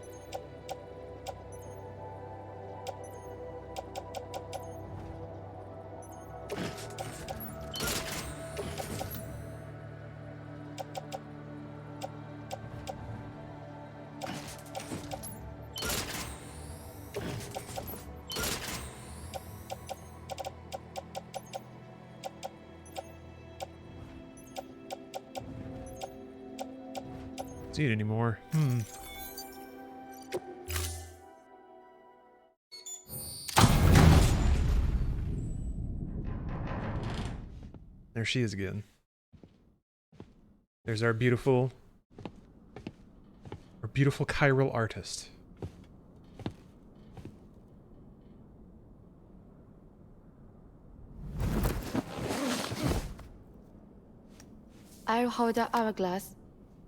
See it anymore. There she is again. There's our beautiful chiral artist. I'll hold the hourglass.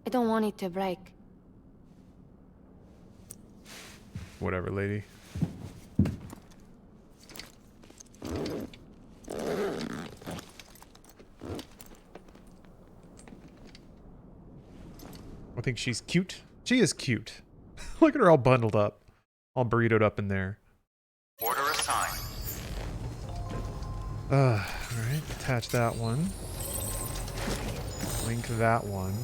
I don't want it to break. Whatever, lady. I think she's cute. She is cute. Look at her all bundled up. All burritoed up in there. Order assigned. Alright, attach that one. Link that one.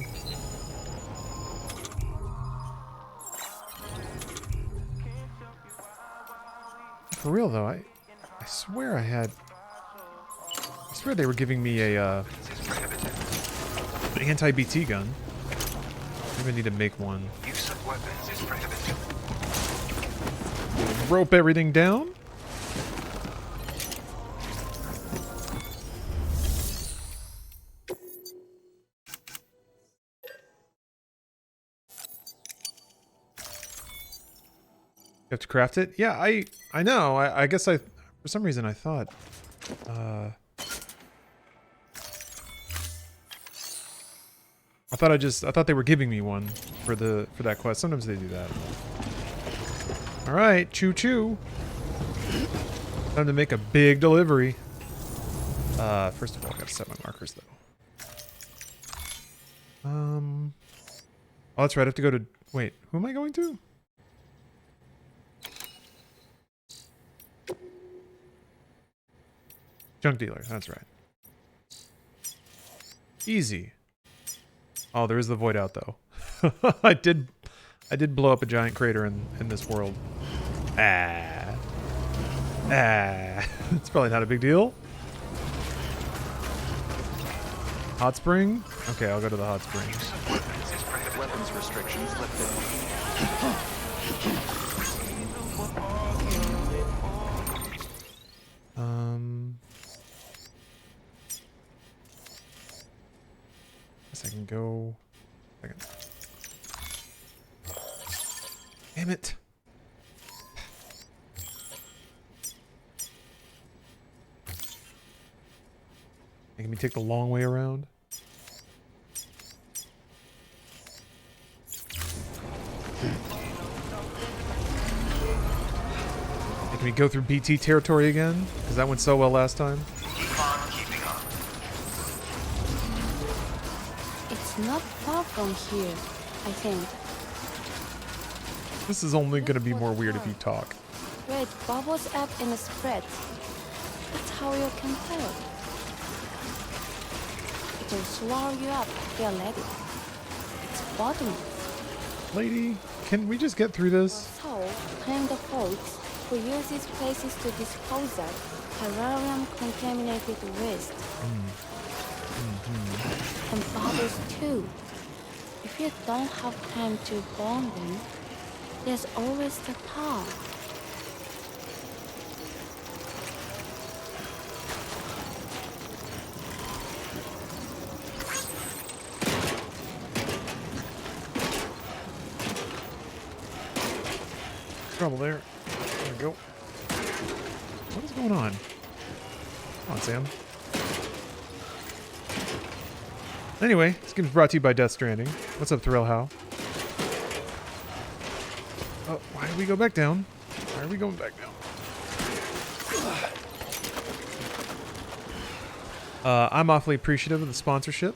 For real though, I swear I swear they were giving me a an anti-BT gun. Maybe I need to make one. Use of weapons is prohibited. Rope everything down. You have to craft it? Yeah, I know. I guess for some reason I thought I thought they were giving me one for that quest. Sometimes they do that. All right, choo choo. Time to make a big delivery. First of all, I gotta set my markers though. Oh, that's right. I have to go to. Wait, who am I going to? Junk dealer. That's right. Easy. Oh, there is the void out though. I did blow up a giant crater in this world. It's probably not a big deal. Hot spring? Okay, I'll go to the hot spring. Weapons restrictions lifted. Guess I can go. Damn it. Making me take the long way around. Making me go through BT territory again? Because that went so well last time. Keep on keeping on. It's not far from here, I think. This is only going to be more weird if you talk. Where it bubbles up and spreads. That's how you can tell. It will swallow you up if you're ready. It's bottomless. Lady, can we just get through this? So, claim the folks who use these places to dispose of terrarium-contaminated waste. And bubbles too. If you don't have time to burn them, there's always the tar. Trouble there. There we go. What is going on? Come on, Sam. Anyway, this game is brought to you by Death Stranding. What's up, Thrill How? Oh, why did we go back down? Why are we going back down? I'm awfully appreciative of the sponsorship.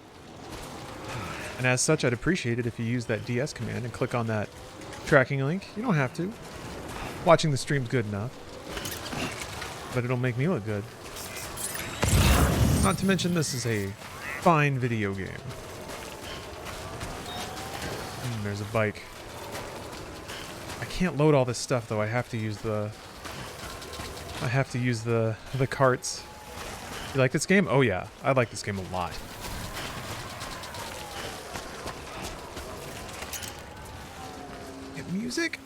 And as such, I'd appreciate it if you use that DS command and click on that tracking link. You don't have to. Watching the stream's good enough. But it'll make me look good. Not to mention this is a fine video game. There's a bike. I can't load all this stuff though. I have to use the carts. You like this game? Oh yeah, I like this game a lot. Get music.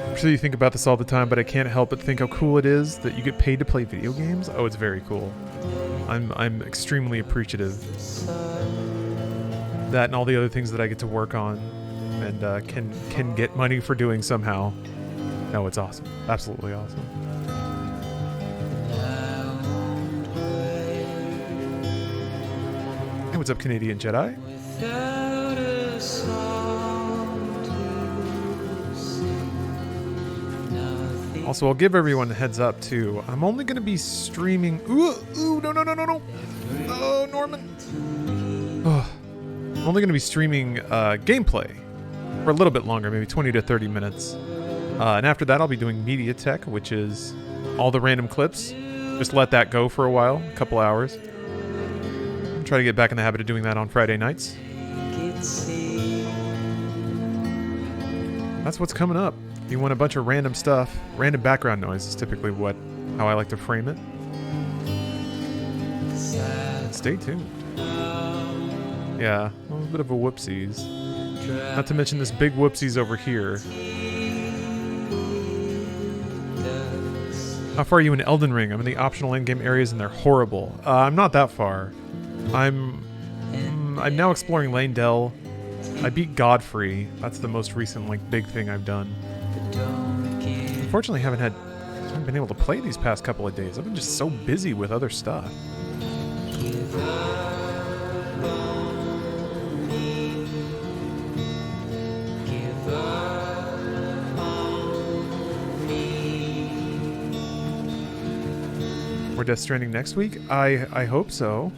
I'm sure you think about this all the time, but I can't help but think how cool it is that you get paid to play video games. Oh, it's very cool. I'm extremely appreciative. That and all the other things that I get to work on and can get money for doing somehow. No, it's awesome. Absolutely awesome. Hey, what's up, Canadian Jedi? Also, I'll give everyone a heads up too. I'm only going to be streaming. No, Oh, Norman. Oh. I'm only going to be streaming gameplay for a little bit longer, maybe 20 to 30 minutes. And after that, I'll be doing media tech, which is all the random clips. Just let that go for a while, a couple hours. I'll try to get back in the habit of doing that on Friday nights. That's what's coming up. If you want a bunch of random stuff, random background noise is typically how I like to frame it. Stay tuned. Yeah, a little bit of a whoopsies. Not to mention this big whoopsies over here. How far are you in Elden Ring? I'm in the optional endgame areas and they're horrible. I'm not that far. I'm now exploring Lane Dell. I beat Godfrey. That's the most recent big thing I've done. Unfortunately, I haven't been able to play these past couple of days. I've been just so busy with other stuff. We're Death Stranding next week? I hope so.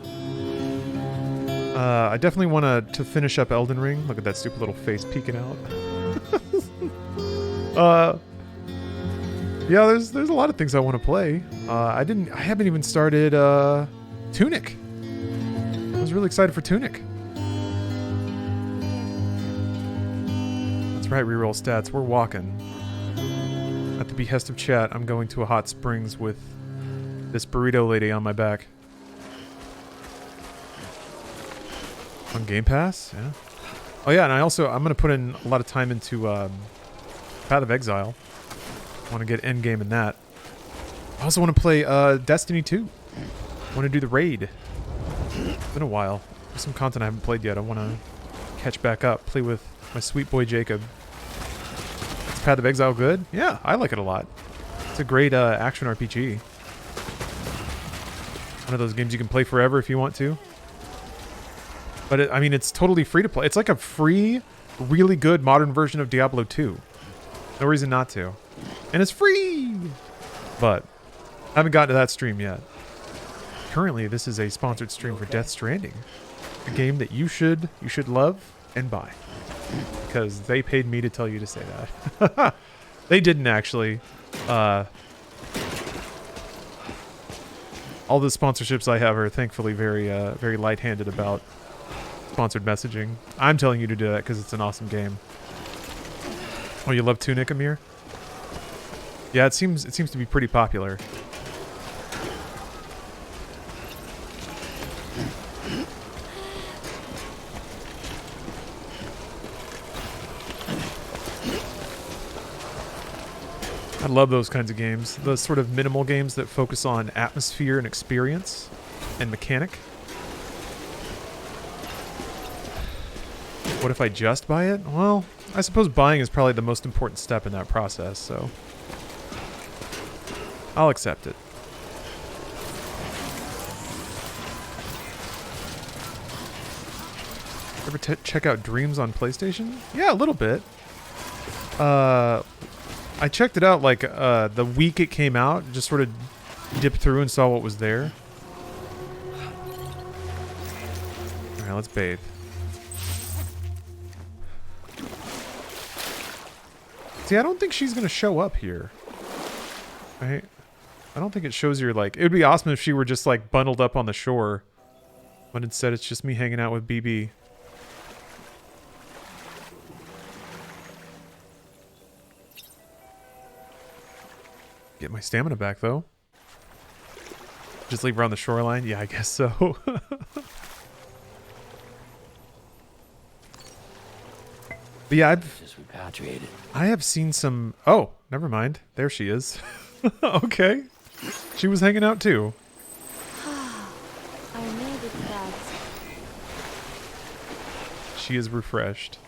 I definitely want to finish up Elden Ring. Look at that stupid little face peeking out. Yeah, there's a lot of things I want to play. I haven't even started Tunic. I was really excited for Tunic. That's right, reroll stats. We're walking. At the behest of chat, I'm going to a hot springs with this burrito lady on my back. On Game Pass? Yeah. Oh yeah, and I'm going to put in a lot of time into Path of Exile. I want to get endgame in that. I also want to play Destiny 2. I want to do the raid. It's been a while. There's some content I haven't played yet. I want to catch back up. Play with my sweet boy Jacob. Is Path of Exile good? Yeah, I like it a lot. It's a great action RPG. One of those games you can play forever if you want to. But it's totally free to play. It's like a free, really good modern version of Diablo 2. No reason not to. And it's free! But I haven't gotten to that stream yet. Currently, this is a sponsored stream for Death Stranding. A game that you should love and buy. Because they paid me to tell you to say that. They didn't actually. All the sponsorships I have are thankfully very light-handed about sponsored messaging. I'm telling you to do that because it's an awesome game. Oh, you love Tunic, Amir? Yeah, it seems to be pretty popular. I love those kinds of games. Those sort of minimal games that focus on atmosphere and experience and mechanic. What if I just buy it? Well, I suppose buying is probably the most important step in that process, so I'll accept it. Ever check out Dreams on PlayStation? Yeah, a little bit. I checked it out like the week it came out, just sort of dipped through and saw what was there. Alright, let's bathe. See, I don't think she's gonna show up here. Right? I don't think it shows you're like... It would be awesome if she were just like bundled up on the shore. But instead it's just me hanging out with BB. Get my stamina back, though. Just leave her on the shoreline? Yeah, I guess so. But yeah, Just repatriated. I have seen some... Oh, never mind. There she is. Okay. She was hanging out, too. I needed that. She is refreshed.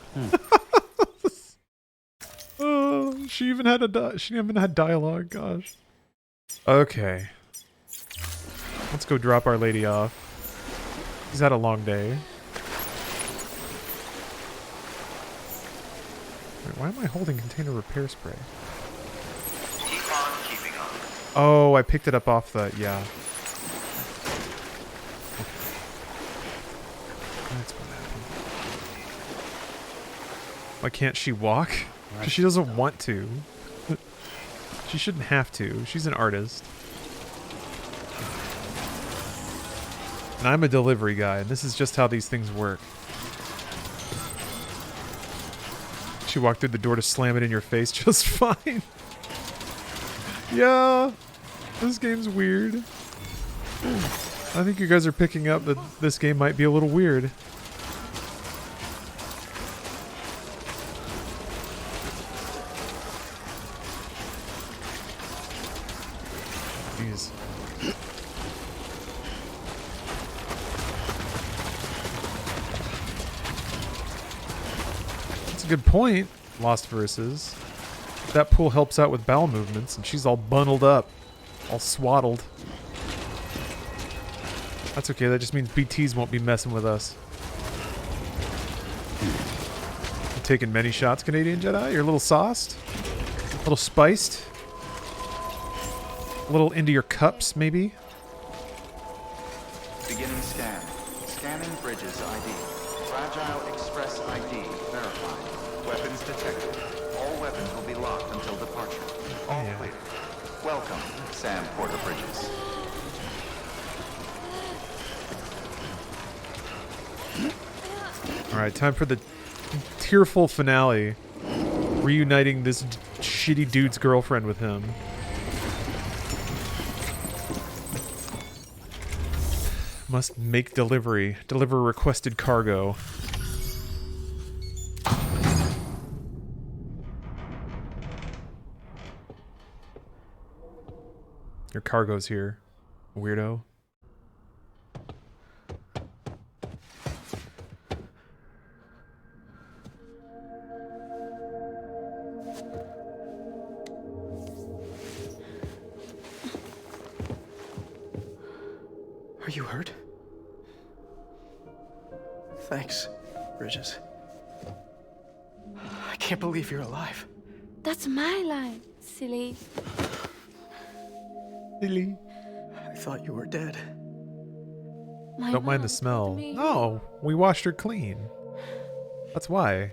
Oh, she even had she even had dialogue. Gosh. Okay. Let's go drop our lady off. She's had a long day. Wait, why am I holding container repair spray? Keep on keeping on. Oh, I picked it up off the... Yeah. That's what happened. Why can't she walk? Because she doesn't want to. She shouldn't have to. She's an artist. And I'm a delivery guy, and this is just how these things work. She walked through the door to slam it in your face just fine. Yeah, this game's weird. I think you guys are picking up that this game might be a little weird. Jeez. That's a good point, Lost Verses. That pool helps out with bowel movements, and she's all bundled up, all swaddled. That's okay, that just means BTs won't be messing with us. You taking many shots, Canadian Jedi? You're a little sauced? A little spiced? A little into your cups, maybe? Beginning scan. Scanning bridges ID. Fragile Express ID verified. Weapons detected. All weapons will be locked until departure. All clear. Welcome, Sam Porter Bridges. Alright, time for the tearful finale. Reuniting this shitty dude's girlfriend with him. Must make delivery. Deliver requested cargo. Your cargo's here, weirdo. Are you hurt? Thanks, Bridges. I can't believe you're alive. That's my line, silly. Silly. I thought you were dead. Don't mind the smell. No, we washed her clean. That's why.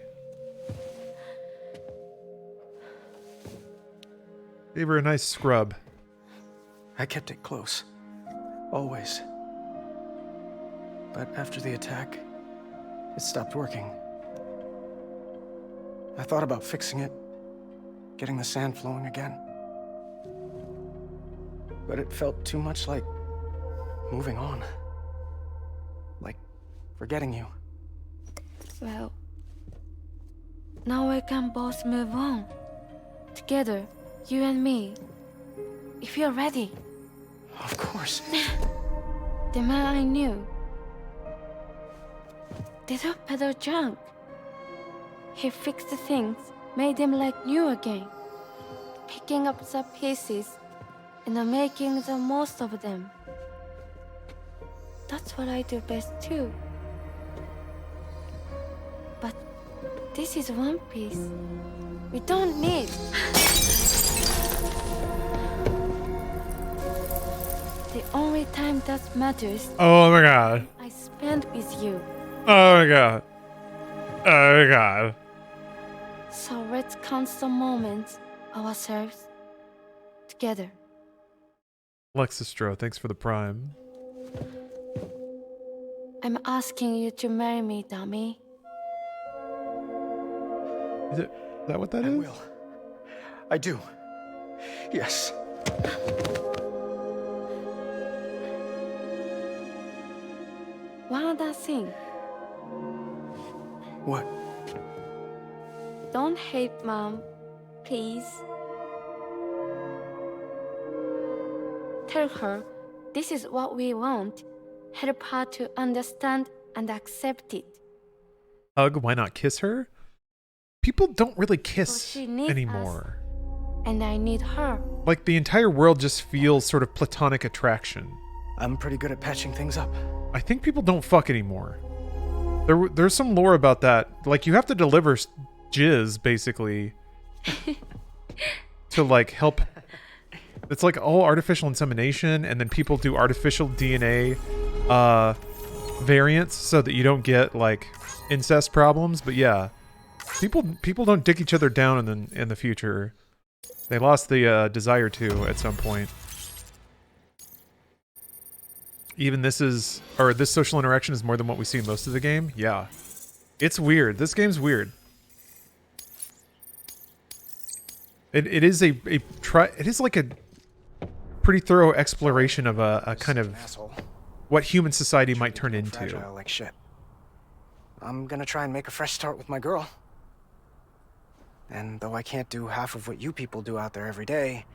Gave her a nice scrub. I kept it close. Always. But after the attack, it stopped working. I thought about fixing it, getting the sand flowing again. But it felt too much like moving on. Like forgetting you. Well, now we can both move on. Together, you and me. If you're ready. Of course. The man I knew. They don't peddle junk. He fixed the things, made them like new again. Picking up the pieces and making the most of them. That's what I do best too. But this is one piece. We don't need. The only time that matters. Oh my god. I spent with you. Oh my god. Oh my god. So let's count the moments ourselves together. Lexistro, thanks for the prime. I'm asking you to marry me, dummy. Is that what that is? I will. I do. Yes. One other thing. What? Don't hate Mom, please. Tell her this is what we want. Help her to understand and accept it. Hug, why not kiss her? People don't really kiss She needs anymore. us, and I need her. Like the entire world just feels sort of platonic attraction. I'm pretty good at patching things up. I think people don't fuck anymore. There's some lore about that. Like you have to deliver jizz basically to like help. It's like all artificial insemination, and then people do artificial DNA variants so that you don't get like incest problems. But yeah, people don't dick each other down in the future. They lost the desire to at some point. Even this social interaction is more than what we see in most of the game. Yeah, it's weird. This game's weird. It is like a pretty thorough exploration of a kind of what human society might turn into. Fragile like shit. I'm gonna try and make a fresh start with my girl. And though I can't do half of what you people do out there every day,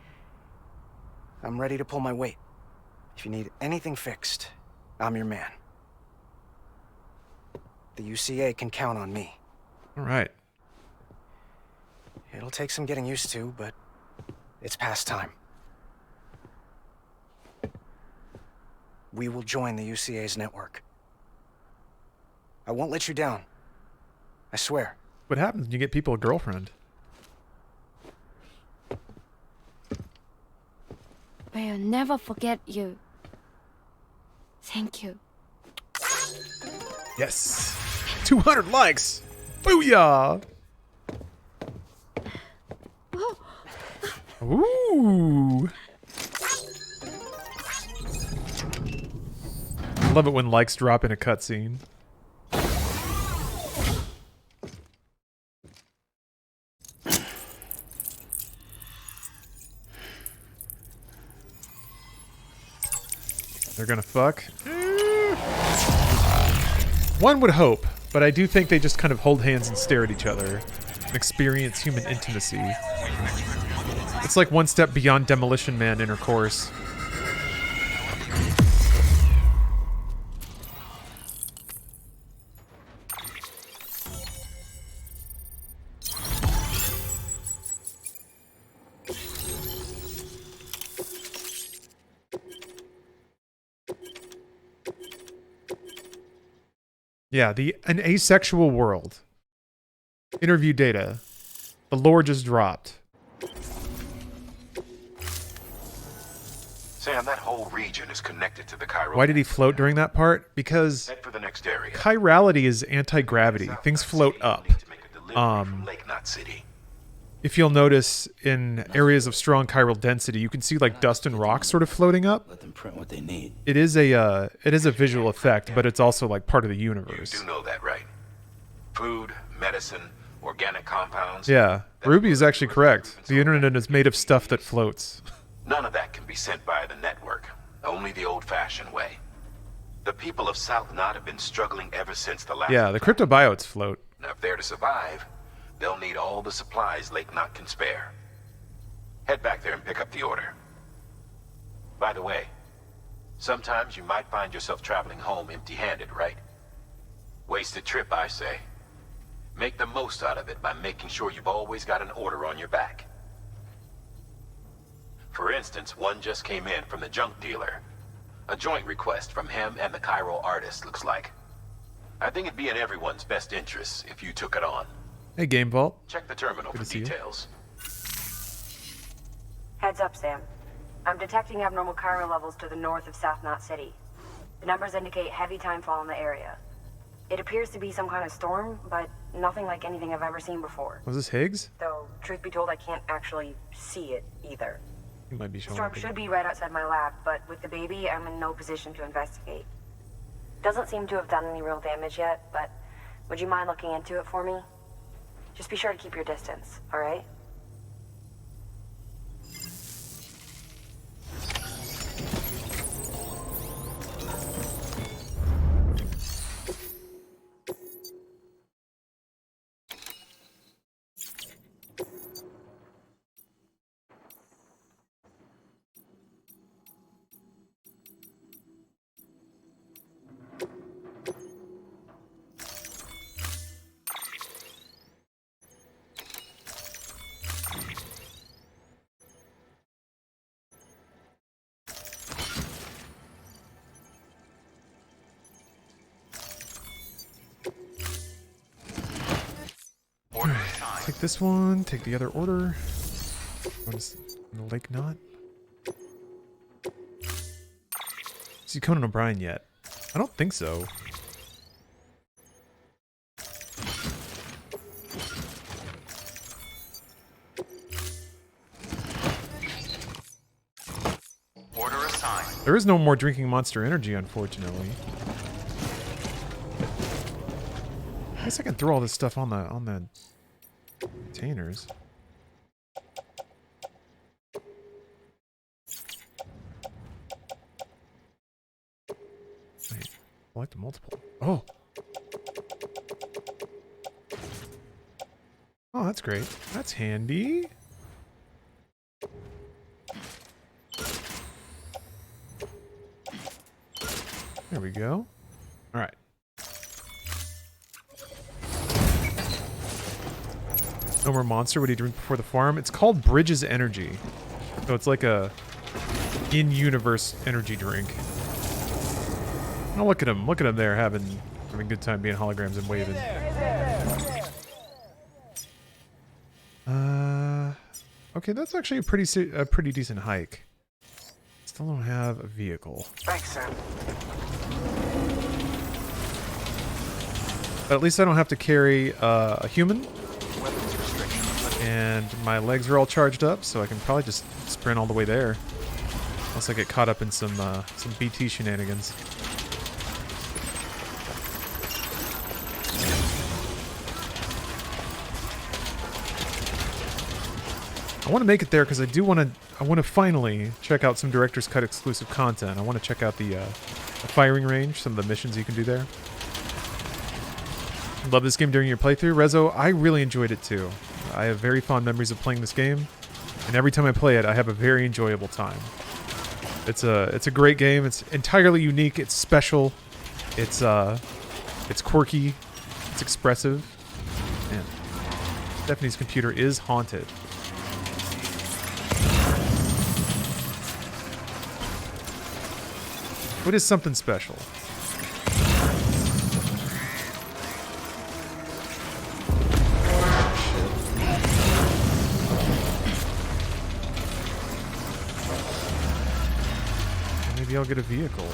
I'm ready to pull my weight. If you need anything fixed, I'm your man. The UCA can count on me. All right. It'll take some getting used to, but it's past time. We will join the UCA's network. I won't let you down. I swear. What happens when you get people a girlfriend? We'll never forget you. Thank you. Yes. 200 likes. Booyah. Ooh. I love it when likes drop in a cutscene. They're gonna fuck. One would hope, but I do think they just kind of hold hands and stare at each other and experience human intimacy. It's like one step beyond Demolition Man intercourse. Yeah, an asexual world. Interview data. The lore just dropped. Sam, that whole region is connected to the chiral. Why did he float during that part? Because Head for the next area. chirality is anti-gravity. Things float up. Lake Knot City. If you'll notice, in areas of strong chiral density, you can see like dust and rocks sort of floating up. Let them print what they need. It is a visual effect, but it's also like part of the universe. You do know that, right? Food, medicine, organic compounds. Yeah, Ruby is actually correct. The internet is made of stuff that floats. None of that can be sent by the network. Only the old-fashioned way. The people of South Knot have been struggling ever since the last. Yeah, the cryptobiotes float. Now, if they're to survive, they'll need all the supplies Lake Knot can spare. Head back there and pick up the order. By the way, sometimes you might find yourself traveling home empty-handed, right? Wasted trip, I say. Make the most out of it by making sure you've always got an order on your back. For instance, one just came in from the junk dealer. A joint request from him and the Cairo artist, looks like. I think it'd be in everyone's best interest if you took it on. Hey, Game Vault. Check the terminal for details. Heads up, Sam. I'm detecting abnormal Cairo levels to the north of South Knot City. The numbers indicate heavy timefall in the area. It appears to be some kind of storm, but nothing like anything I've ever seen before. Was this Higgs? Though, truth be told, I can't actually see it either. He might be showing Storm up. should be right outside my lab, but with the baby, I'm in no position to investigate. Doesn't seem to have done any real damage yet, but would you mind looking into it for me? Just be sure to keep your distance, alright? Take this one, take the other order. What is the Lake Knot? See Conan O'Brien yet? I don't think so. Order assigned. There is no more drinking Monster Energy, unfortunately. I guess I can throw all this stuff on the containers. Wait, select multiple. Oh. Oh, that's great. That's handy. There we go. All right. No more Monster. What do you drink before the farm? It's called Bridges Energy. So it's like a in-universe energy drink. Oh, look at him. Look at him there having a good time being holograms and waving. Okay, that's actually a pretty decent hike. Still don't have a vehicle. Thanks, Sam. But at least I don't have to carry a human. And my legs are all charged up, so I can probably just sprint all the way there. Unless I get caught up in some BT shenanigans. I want to make it there because I want to finally check out some Director's Cut exclusive content. I want to check out the firing range, some of the missions you can do there. Love this game during your playthrough. Rezo, I really enjoyed it too. I have very fond memories of playing this game, and every time I play it, I have a very enjoyable time. It's a great game. It's entirely unique. It's special. It's quirky. It's expressive. Man, Stephanie's computer is haunted. What is something special? Maybe I'll get a vehicle.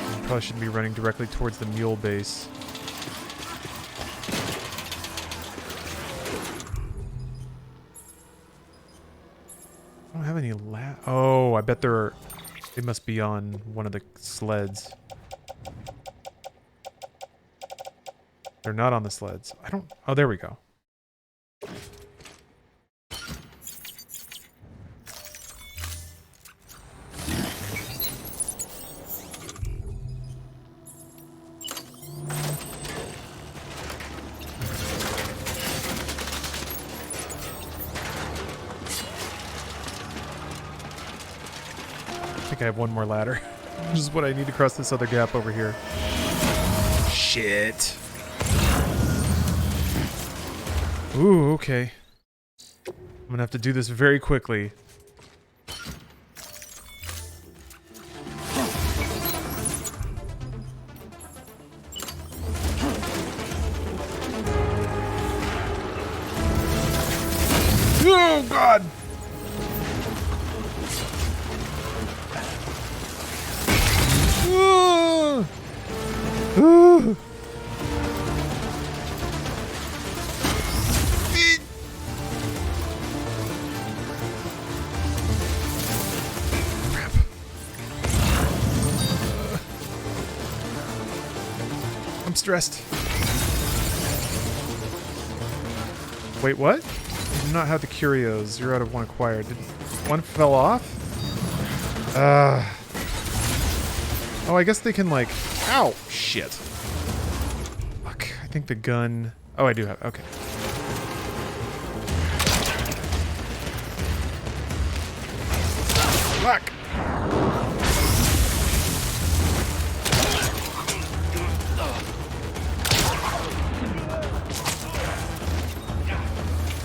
I probably shouldn't be running directly towards the mule base. I don't have any Oh, I bet they must be on one of the sleds. They're not on the sleds. Oh, there we go. I have one more ladder. Which is what I need to cross this other gap over here. Shit. Ooh, okay. I'm gonna have to do this very quickly. Oh, God! Crap. I'm stressed. Wait, what? You do not have the curios. You're out of one acquired. Did one fell off? Oh, I guess they can, like... Ow! Shit. Fuck. I think the gun... Oh, I do have... Okay. Fuck!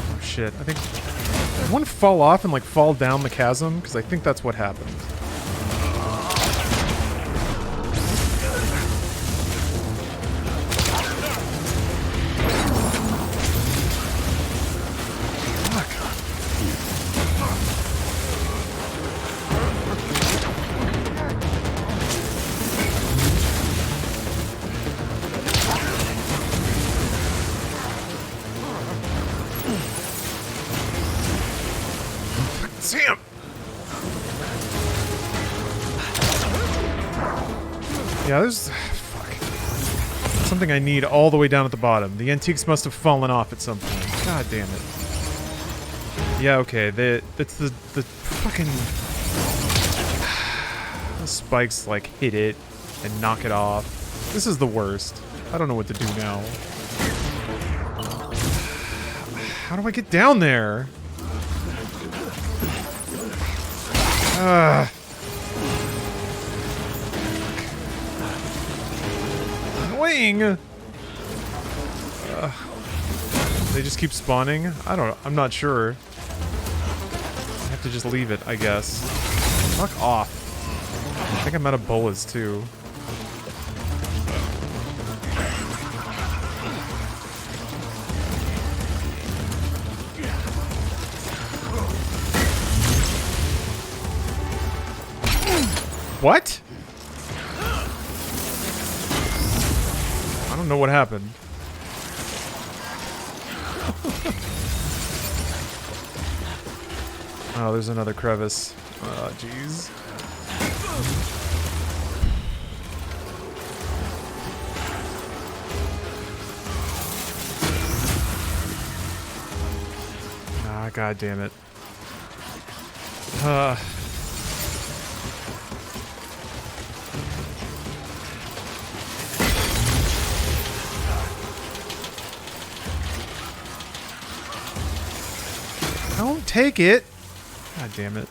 Oh, shit. I think... Did one fall off and, like, fall down the chasm? Because I think that's what happened. Damn! Yeah, there's... Fuck. Something I need all the way down at the bottom. The antiques must have fallen off at some point. God damn it. Yeah, okay. It's the fucking... The spikes, like, hit it and knock it off. This is the worst. I don't know what to do now. How do I get down there? Annoying. They just keep spawning? I'm not sure. I have to just leave it, I guess. Fuck off. I think I'm out of bullets too. What? I don't know what happened. Oh, there's another crevice. Oh, jeez. Ah, god damn it. Don't take it. God damn it.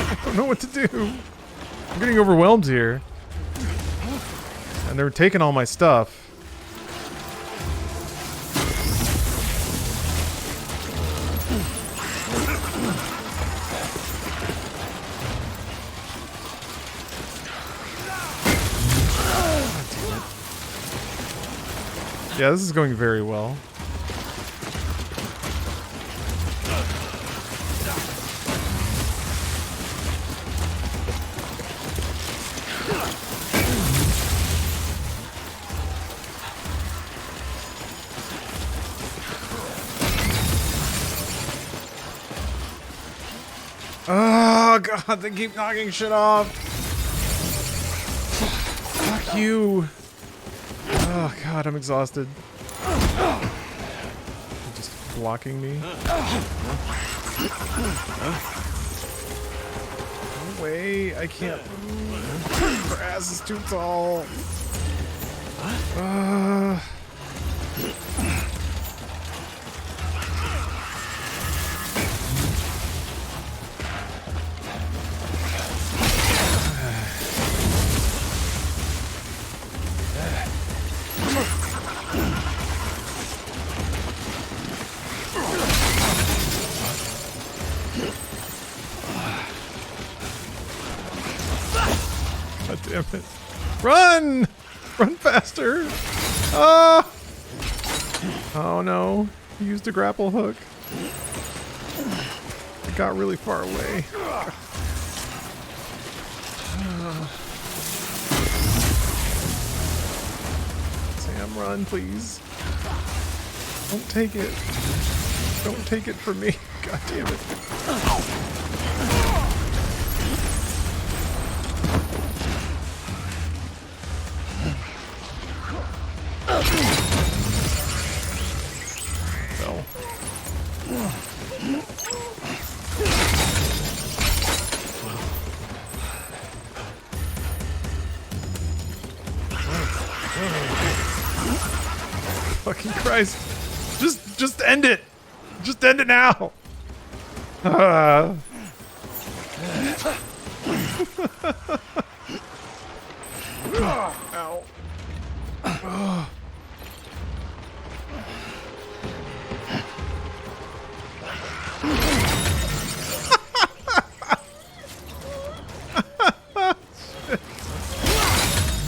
I don't know what to do. I'm getting overwhelmed here. And they're taking all my stuff. Yeah, this is going very well. Oh god, they keep knocking shit off. Fuck you. Oh god, I'm exhausted. blocking me. No way, I can't. Her ass is too tall. God damn it. Run! Run faster! Ah! Oh no. He used a grapple hook. It got really far away. Sam, run, please. Don't take it. Don't take it from me. God damn it. Fell. Fucking Christ. Just end it. Just end it now. Ow.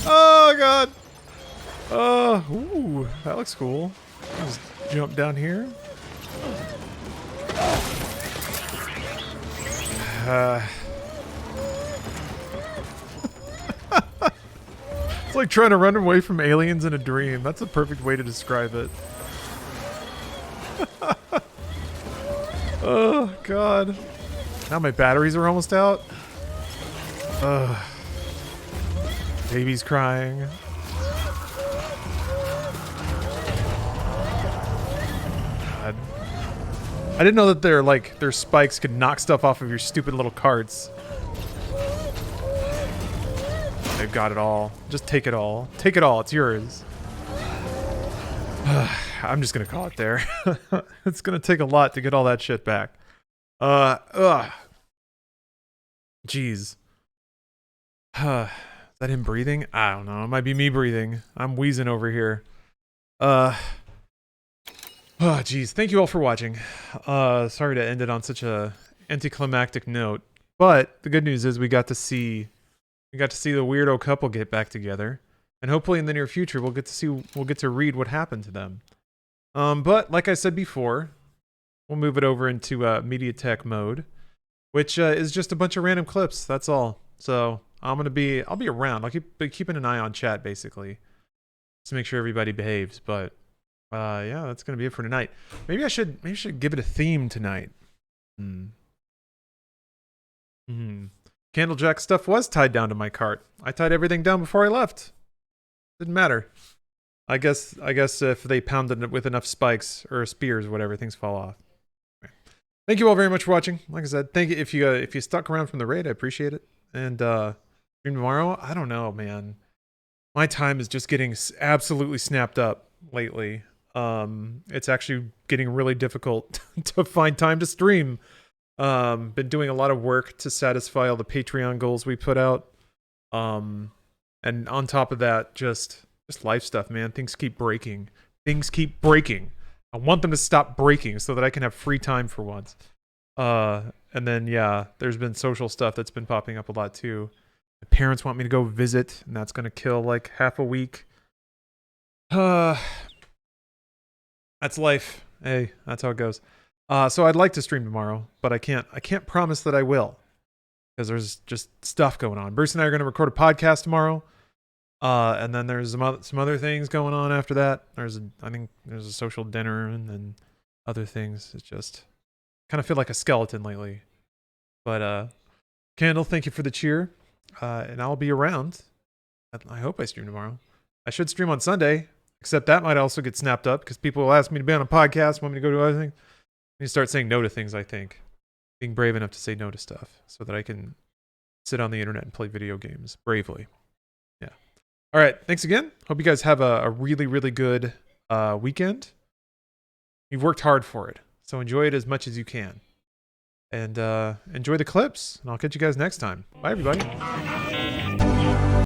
Oh god. Ooh, that looks cool. Just jump down here. It's like trying to run away from aliens in a dream. That's a perfect way to describe it. Oh god. Now my batteries are almost out. Baby's crying. God. I didn't know that their spikes could knock stuff off of your stupid little carts. They've got it all. Just take it all. Take it all. It's yours. I'm just gonna call it there. It's gonna take a lot to get all that shit back. Jeez. Is that him breathing? I don't know. It might be me breathing. I'm wheezing over here. Oh, jeez. Thank you all for watching. Sorry to end it on such a anticlimactic note, but the good news is we got to see the weirdo couple get back together, and hopefully in the near future we'll get to read what happened to them. But like I said before, we'll move it over into MediaTek mode, which is just a bunch of random clips. That's all. So I'll be around. I'll keep keeping an eye on chat basically, to make sure everybody behaves. But yeah, that's gonna be it for tonight. Maybe I should give it a theme tonight. Candlejack stuff was tied down to my cart. I tied everything down before I left. Didn't matter. I guess if they pounded it with enough spikes or spears or whatever, things fall off. Thank you all very much for watching. Like I said, thank you if you stuck around from the raid. I appreciate it. And stream tomorrow. I don't know, man. My time is just getting absolutely snapped up lately. It's actually getting really difficult to find time to stream. Been doing a lot of work to satisfy all the Patreon goals we put out. And on top of that, just life stuff, man. Things keep breaking. Things keep breaking. I want them to stop breaking so that I can have free time for once. And then, yeah, there's been social stuff that's been popping up a lot too. My parents want me to go visit, and that's going to kill like half a week. That's life. Hey, that's how it goes. So I'd like to stream tomorrow, but I can't promise that I will, because there's just stuff going on. Bruce and I are going to record a podcast tomorrow. And then there's some other things going on after that. I think there's a social dinner and then other things. It's just kind of feel like a skeleton lately. But Candle, thank you for the cheer. And I'll be around. I hope I stream tomorrow. I should stream on Sunday, Except that might also get snapped up because people will ask me to be on a podcast, want me to go to other things. I need to start saying no to things, I think. Being brave enough to say no to stuff so that I can sit on the internet and play video games bravely. Yeah. All right. Thanks again. Hope you guys have a really, really good weekend. You've worked hard for it, so enjoy it as much as you can. And enjoy the clips. And I'll catch you guys next time. Bye, everybody.